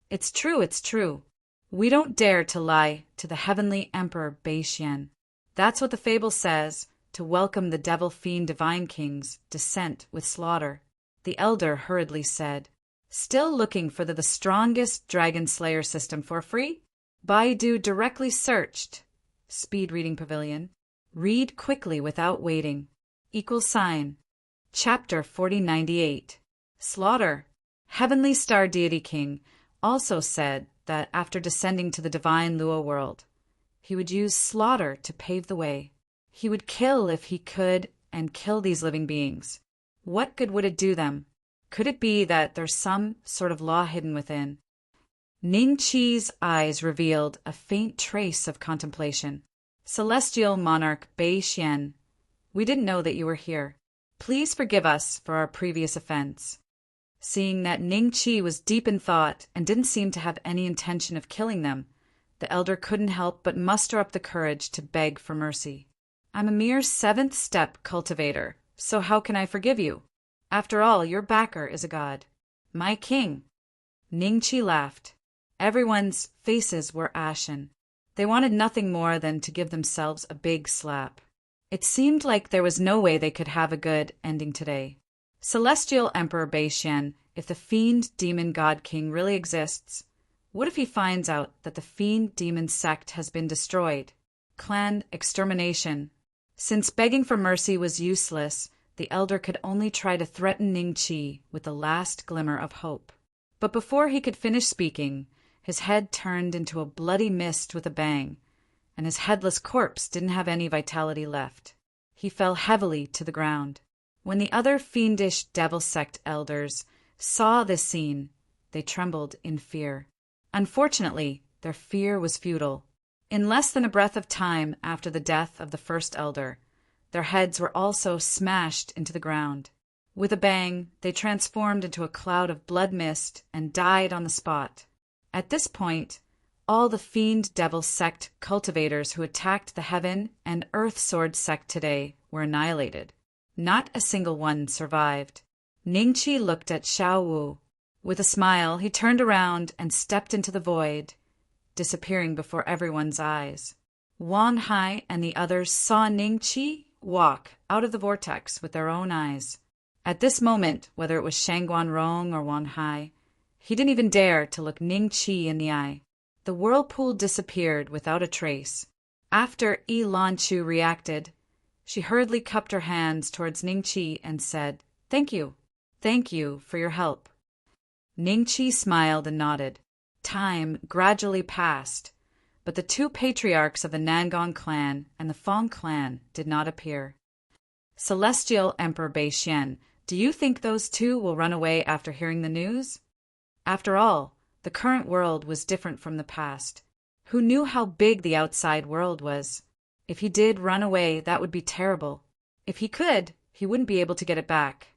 It's true, it's true. We don't dare to lie to the Heavenly Emperor Beixian. That's what the fable says, to welcome the Devil-Fiend Divine King's descent with slaughter. The elder hurriedly said, Still looking for the strongest Dragon Slayer system for free? Baidu directly searched. Speed Reading Pavilion. Read quickly without waiting. == Chapter 4098. Slaughter. Heavenly Star Deity King also said that after descending to the divine Lua world, he would use slaughter to pave the way. He would kill if he could and kill these living beings. What good would it do them? Could it be that there's some sort of law hidden within? Ning Chi's eyes revealed a faint trace of contemplation. Celestial Monarch Beixian, we didn't know that you were here. Please forgive us for our previous offense. Seeing that Ning Chi was deep in thought and didn't seem to have any intention of killing them, the elder couldn't help but muster up the courage to beg for mercy. I'm a mere seventh-step cultivator, so how can I forgive you? After all, your backer is a god. My king. Ning Chi laughed. Everyone's faces were ashen. They wanted nothing more than to give themselves a big slap. It seemed like there was no way they could have a good ending today. Celestial Emperor Beixian, if the Fiend Demon God King really exists, what if he finds out that the Fiend Demon sect has been destroyed? Clan extermination. Since begging for mercy was useless, the elder could only try to threaten Ning-Chi with the last glimmer of hope. But before he could finish speaking, his head turned into a bloody mist with a bang, and his headless corpse didn't have any vitality left. He fell heavily to the ground. When the other fiendish devil sect elders saw this scene, they trembled in fear. Unfortunately, their fear was futile. In less than a breath of time after the death of the first elder, their heads were also smashed into the ground. With a bang, they transformed into a cloud of blood mist and died on the spot. At this point, all the fiend devil sect cultivators who attacked the Heaven and Earth Sword sect today were annihilated. Not a single one survived. Ning-Chi looked at Xiao Wu. With a smile, he turned around and stepped into the void, disappearing before everyone's eyes. Wang Hai and the others saw Ning-Chi walk out of the vortex with their own eyes. At this moment, whether it was Shangguan Rong or Wang Hai, he didn't even dare to look Ning-Chi in the eye. The whirlpool disappeared without a trace. After Yi Lanchu reacted, she hurriedly cupped her hands towards Ning-Chi and said, "Thank you. Thank you for your help." Ning-Chi smiled and nodded. Time gradually passed, but the two patriarchs of the Nangong clan and the Fong clan did not appear. Celestial Emperor Beixian, do you think those two will run away after hearing the news? After all, the current world was different from the past. Who knew how big the outside world was? If he did run away, that would be terrible. If he could, he wouldn't be able to get it back.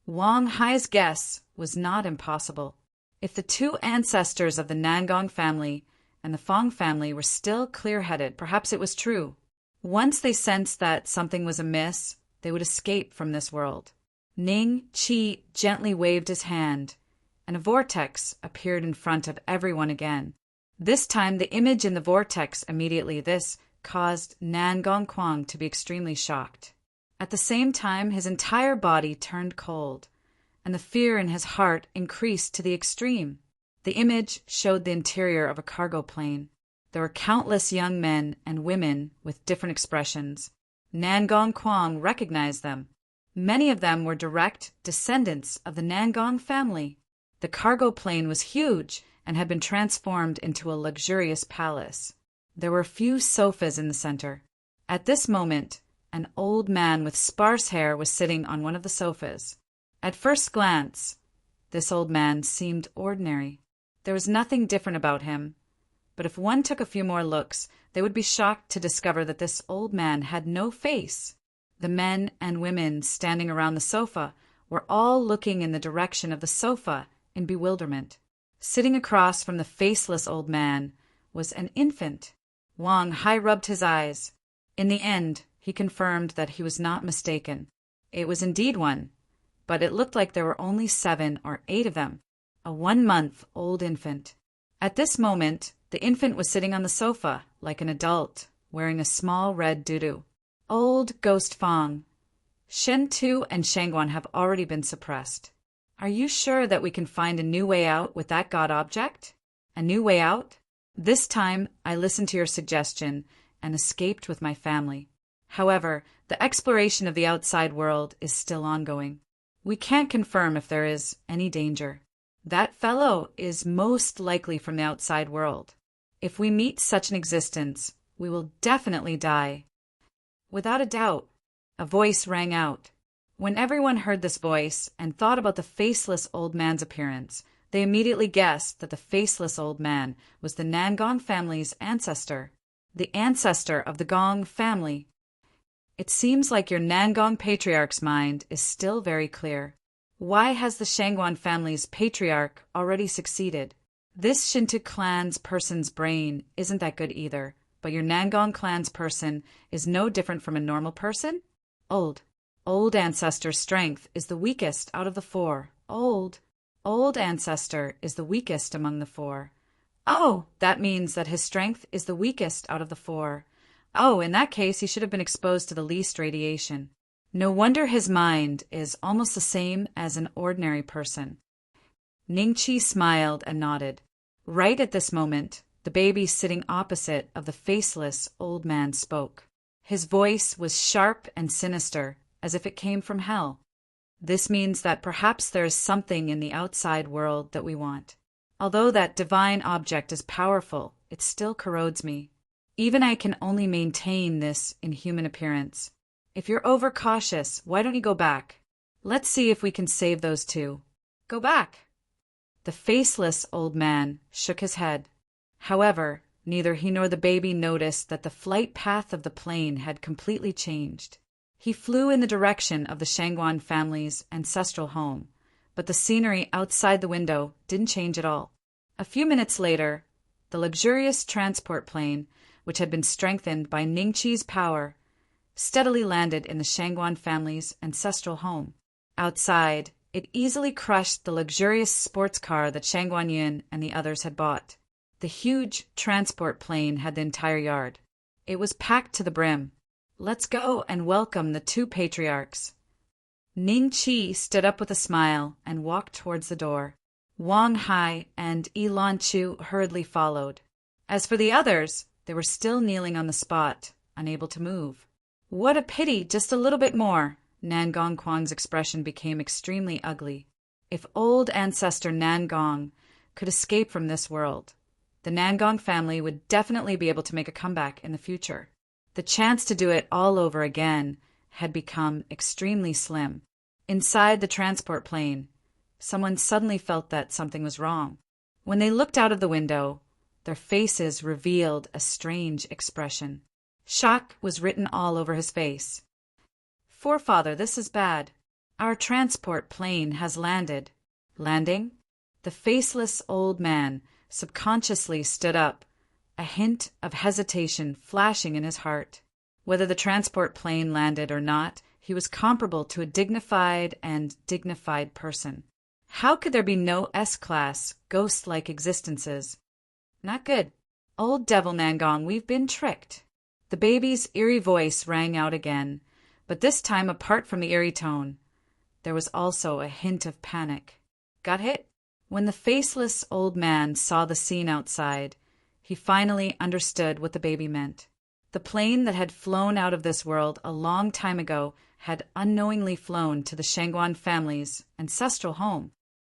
Wang Hai's guess was not impossible. If the two ancestors of the Nangong family and the Fong family were still clear-headed, perhaps it was true. Once they sensed that something was amiss, they would escape from this world. Ning-Chi gently waved his hand, and a vortex appeared in front of everyone again. This time the image in the vortex immediately caused Nangong Kwang to be extremely shocked. At the same time, his entire body turned cold, and the fear in his heart increased to the extreme. The image showed the interior of a cargo plane. There were countless young men and women with different expressions. Nangong Kwang recognized them. Many of them were direct descendants of the Nangong family. The cargo plane was huge and had been transformed into a luxurious palace. There were a few sofas in the center. At this moment, an old man with sparse hair was sitting on one of the sofas. At first glance, this old man seemed ordinary. There was nothing different about him, but if one took a few more looks, they would be shocked to discover that this old man had no face. The men and women standing around the sofa were all looking in the direction of the sofa in bewilderment. Sitting across from the faceless old man was an infant. Wang Hai rubbed his eyes. In the end, he confirmed that he was not mistaken. It was indeed one, but it looked like there were only 7 or 8 of them. A 1-month-old infant. At this moment, the infant was sitting on the sofa like an adult, wearing a small red doo-doo. Old Ghost Fong, Shen Tu and Shangguan have already been suppressed. Are you sure that we can find a new way out with that god object? A new way out? This time, I listened to your suggestion and escaped with my family. However, the exploration of the outside world is still ongoing. We can't confirm if there is any danger. That fellow is most likely from the outside world. If we meet such an existence, we will definitely die. Without a doubt, a voice rang out. When everyone heard this voice and thought about the faceless old man's appearance, they immediately guessed that the faceless old man was the Nangong family's ancestor, the ancestor of the Gong family. It seems like your Nangong patriarch's mind is still very clear. Why has the Shangguan family's patriarch already succeeded? This Shinto clan's person's brain isn't that good either, but your Nangong clan's person is no different from a normal person? Old ancestor's strength is the weakest out of the 4. Old ancestor is the weakest among the 4. Oh, that means that his strength is the weakest out of the 4. Oh, in that case, he should have been exposed to the least radiation. No wonder his mind is almost the same as an ordinary person. Ning-Chi smiled and nodded. Right at this moment, the baby sitting opposite of the faceless old man spoke. His voice was sharp and sinister, as if it came from hell. This means that perhaps there is something in the outside world that we want. Although that divine object is powerful, it still corrodes me. Even I can only maintain this inhuman appearance. If you're overcautious, why don't you go back? Let's see if we can save those two. Go back. The faceless old man shook his head. However, neither he nor the baby noticed that the flight path of the plane had completely changed. He flew in the direction of the Shangguan family's ancestral home, but the scenery outside the window didn't change at all. A few minutes later, the luxurious transport plane, which had been strengthened by Ningqi's power, steadily landed in the Shangguan family's ancestral home. Outside, it easily crushed the luxurious sports car that Shangguan Yun and the others had bought. The huge transport plane had the entire yard. It was packed to the brim. Let's go and welcome the two patriarchs. Ningqi stood up with a smile and walked towards the door. Wang Hai and Yi Lanchu hurriedly followed. As for the others, they were still kneeling on the spot, unable to move. What a pity, just a little bit more. Nan Gongquang's expression became extremely ugly. If old ancestor Nan Gong could escape from this world, the Nan Gong family would definitely be able to make a comeback in the future. The chance to do it all over again had become extremely slim. Inside the transport plane, someone suddenly felt that something was wrong. When they looked out of the window, their faces revealed a strange expression. Shock was written all over his face. Forefather, this is bad. Our transport plane has landed. Landing? The faceless old man subconsciously stood up, a hint of hesitation flashing in his heart. Whether the transport plane landed or not, he was comparable to a dignified person. How could there be no S-class, ghost-like existences? Not good. Old devil Nangong, we've been tricked. The baby's eerie voice rang out again, but this time apart from the eerie tone, there was also a hint of panic. Got hit? When the faceless old man saw the scene outside, he finally understood what the baby meant. The plane that had flown out of this world a long time ago had unknowingly flown to the Shangguan family's ancestral home.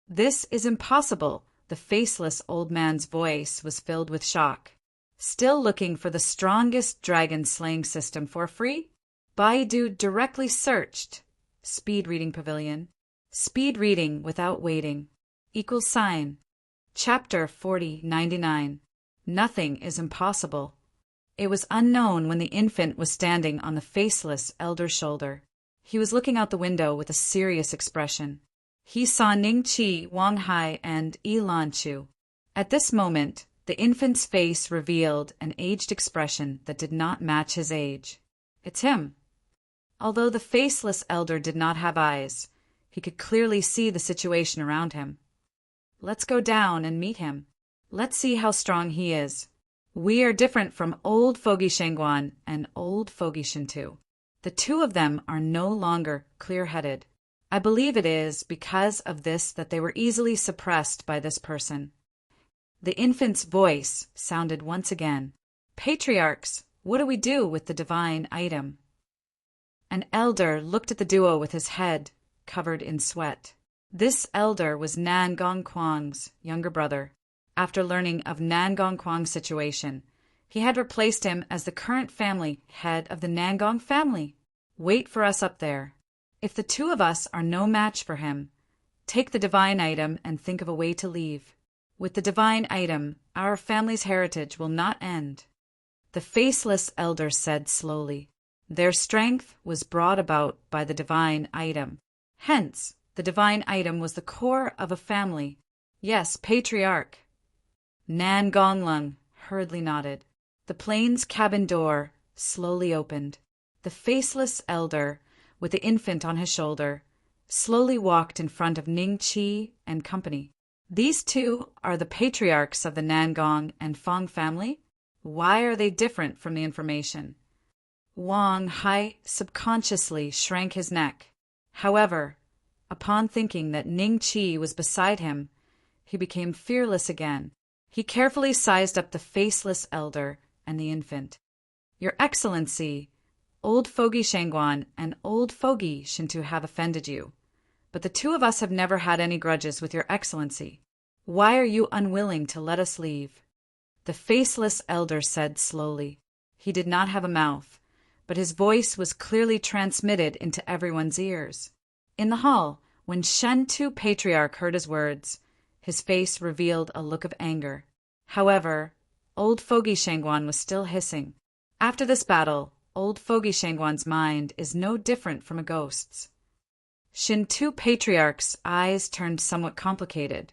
This is impossible. The faceless old man's voice was filled with shock. Still looking for the strongest dragon slaying system for free? Baidu directly searched. Speed reading pavilion. Speed reading without waiting. =. Chapter 4099. Nothing is impossible. It was unknown when the infant was standing on the faceless elder's shoulder. He was looking out the window with a serious expression. He saw Ningqi, Wang Hai, and Yi Lanchu. At this moment, the infant's face revealed an aged expression that did not match his age. It's him. Although the faceless elder did not have eyes, he could clearly see the situation around him. Let's go down and meet him. Let's see how strong he is. We are different from old Fogey Shangguan and old Fogey Shintu. The two of them are no longer clear-headed. I believe it is because of this that they were easily suppressed by this person. The infant's voice sounded once again. Patriarchs, what do we do with the divine item? An elder looked at the duo with his head covered in sweat. This elder was Nan Gongquang's younger brother. After learning of Nan Gongquang's situation, he had replaced him as the current family head of the Nangong family. Wait for us up there. If the two of us are no match for him, take the divine item and think of a way to leave. With the divine item, our family's heritage will not end. The faceless elder said slowly. Their strength was brought about by the divine item. Hence, the divine item was the core of a family. Yes, patriarch. Nan Gonglung hurriedly nodded. The plane's cabin door slowly opened. The faceless elder, with the infant on his shoulder, slowly walked in front of Ningqi and company. These two are the patriarchs of the Nangong and Fong family? Why are they different from the information? Wang Hai subconsciously shrank his neck. However, upon thinking that Ningqi was beside him, he became fearless again. He carefully sized up the faceless elder and the infant. Your Excellency, Old Fogey Shangguan and Old Fogey Shinto have offended you, but the two of us have never had any grudges with your excellency. Why are you unwilling to let us leave?" The faceless elder said slowly. He did not have a mouth, but his voice was clearly transmitted into everyone's ears. In the hall, when Shentu Patriarch heard his words, his face revealed a look of anger. However, Old Fogey Shangguan was still hissing. After this battle, Old Fogey Shangguan's mind is no different from a ghost's. Shintu Patriarch's eyes turned somewhat complicated,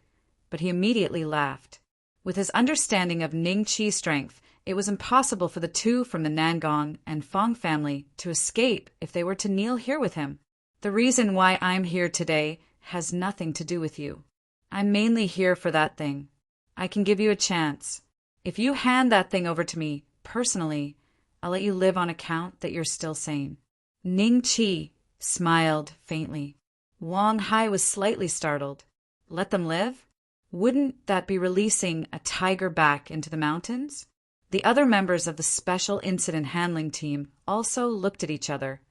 but he immediately laughed. With his understanding of Ning Qi's strength, it was impossible for the two from the Nangong and Fong family to escape if they were to kneel here with him. "The reason why I'm here today has nothing to do with you. I'm mainly here for that thing. I can give you a chance. If you hand that thing over to me, personally, I'll let you live on account that you're still sane." Ning Qi smiled faintly. Wang Hai was slightly startled. Let them live? Wouldn't that be releasing a tiger back into the mountains? The other members of the Special Incident Handling Team also looked at each other,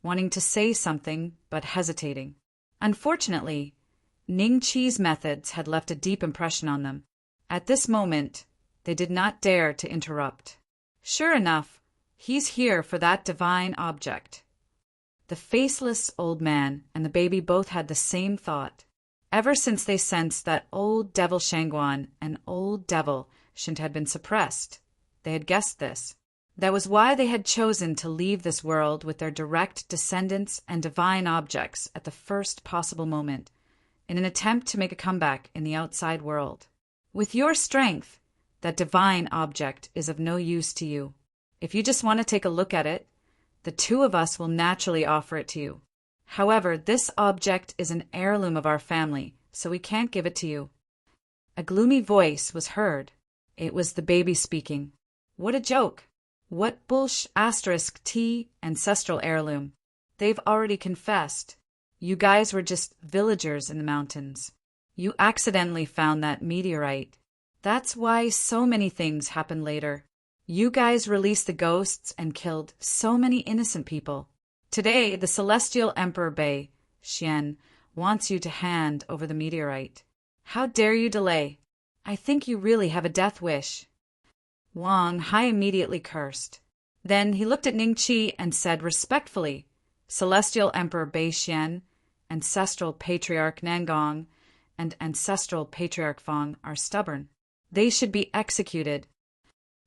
wanting to say something but hesitating. Unfortunately, Ning Qi's methods had left a deep impression on them. At this moment, they did not dare to interrupt. "Sure enough, he's here for that divine object." The faceless old man and the baby both had the same thought. Ever since they sensed that old devil Shangguan and old devil Shinto had been suppressed, they had guessed this. That was why they had chosen to leave this world with their direct descendants and divine objects at the first possible moment, in an attempt to make a comeback in the outside world. With your strength, that divine object is of no use to you. If you just want to take a look at it, the two of us will naturally offer it to you. However, this object is an heirloom of our family, so we can't give it to you. A gloomy voice was heard. It was the baby speaking. What a joke! What *T ancestral heirloom? They've already confessed. You guys were just villagers in the mountains. You accidentally found that meteorite. That's why so many things happened later. You guys released the ghosts and killed so many innocent people. Today, the Celestial Emperor Bei, Xian, wants you to hand over the meteorite. How dare you delay? I think you really have a death wish." Wang Hai immediately cursed. Then he looked at Ning Qi and said respectfully, "Celestial Emperor Bei Xian, Ancestral Patriarch Nangong, and Ancestral Patriarch Fong are stubborn. They should be executed."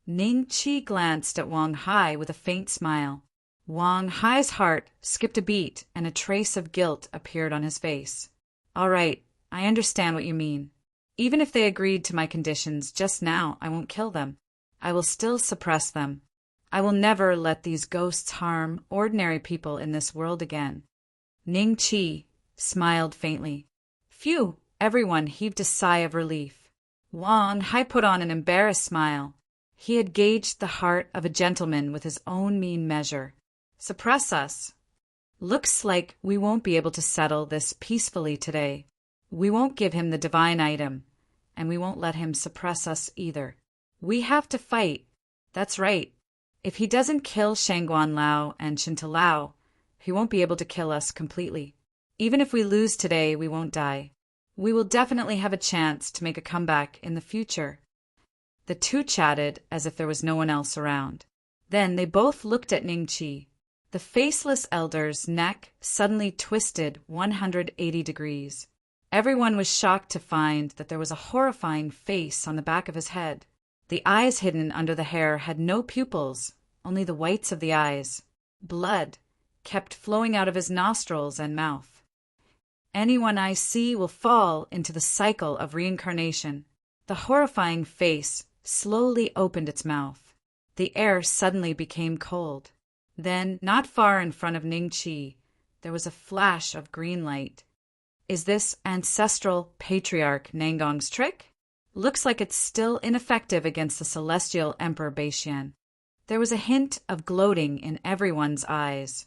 Ning Qi glanced at Wang Hai with a faint smile. Wang Hai's heart skipped a beat and a trace of guilt appeared on his face. "All right, I understand what you mean. Even if they agreed to my conditions just now, I won't kill them. I will still suppress them. I will never let these ghosts harm ordinary people in this world again." Ning Qi smiled faintly. Phew! Everyone heaved a sigh of relief. Wang Hai put on an embarrassed smile. He had gauged the heart of a gentleman with his own mean measure. "Suppress us? Looks like we won't be able to settle this peacefully today. We won't give him the divine item, and we won't let him suppress us either. We have to fight. That's right. If he doesn't kill Shangguan Lao and Shinto Lao, he won't be able to kill us completely. Even if we lose today, we won't die. We will definitely have a chance to make a comeback in the future." The two chatted as if there was no one else around. Then they both looked at Ning Qi. The faceless elder's neck suddenly twisted 180 degrees. Everyone was shocked to find that there was a horrifying face on the back of his head. The eyes hidden under the hair had no pupils, only the whites of the eyes. Blood kept flowing out of his nostrils and mouth. "Anyone I see will fall into the cycle of reincarnation." The horrifying face slowly opened its mouth. The air suddenly became cold. Then, not far in front of Ning Qi, there was a flash of green light. Is this Ancestral Patriarch Nangong's trick? Looks like it's still ineffective against the Celestial Emperor Bei Xian. There was a hint of gloating in everyone's eyes.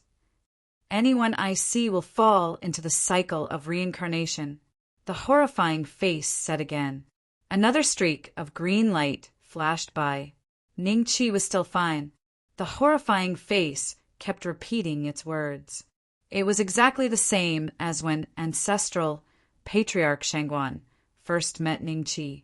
"Anyone I see will fall into the cycle of reincarnation," the horrifying face said again. Another streak of green light flashed by. Ning Qi was still fine. The horrifying face kept repeating its words. It was exactly the same as when ancestral patriarch Shangguan first met Ningqi.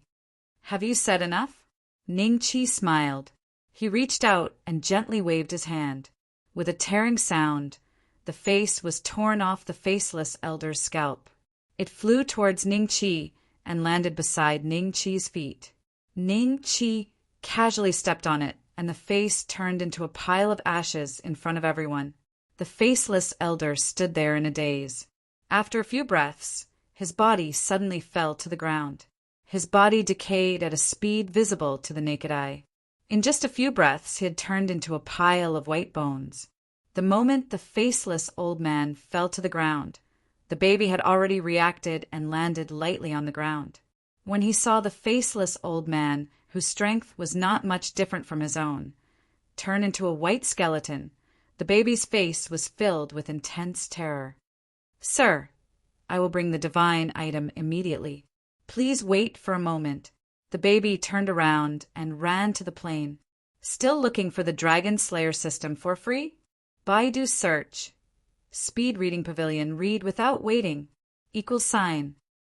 "Have you said enough?" Ningqi smiled. He reached out and gently waved his hand. With a tearing sound, the face was torn off the faceless elder's scalp. It flew towards Ningqi and landed beside Ningqi's feet. Ningqi casually stepped on it, and the face turned into a pile of ashes in front of everyone. The faceless elder stood there in a daze. After a few breaths, his body suddenly fell to the ground. His body decayed at a speed visible to the naked eye. In just a few breaths, he had turned into a pile of white bones. The moment the faceless old man fell to the ground, the baby had already reacted and landed lightly on the ground. When he saw the faceless old man, whose strength was not much different from his own, turn into a white skeleton, the baby's face was filled with intense terror. "Sir, I will bring the divine item immediately. Please wait for a moment." The baby turned around and ran to the plane. "Still looking for the Dragon Slayer system for free? Baidu search. Speed reading pavilion, read without waiting. ==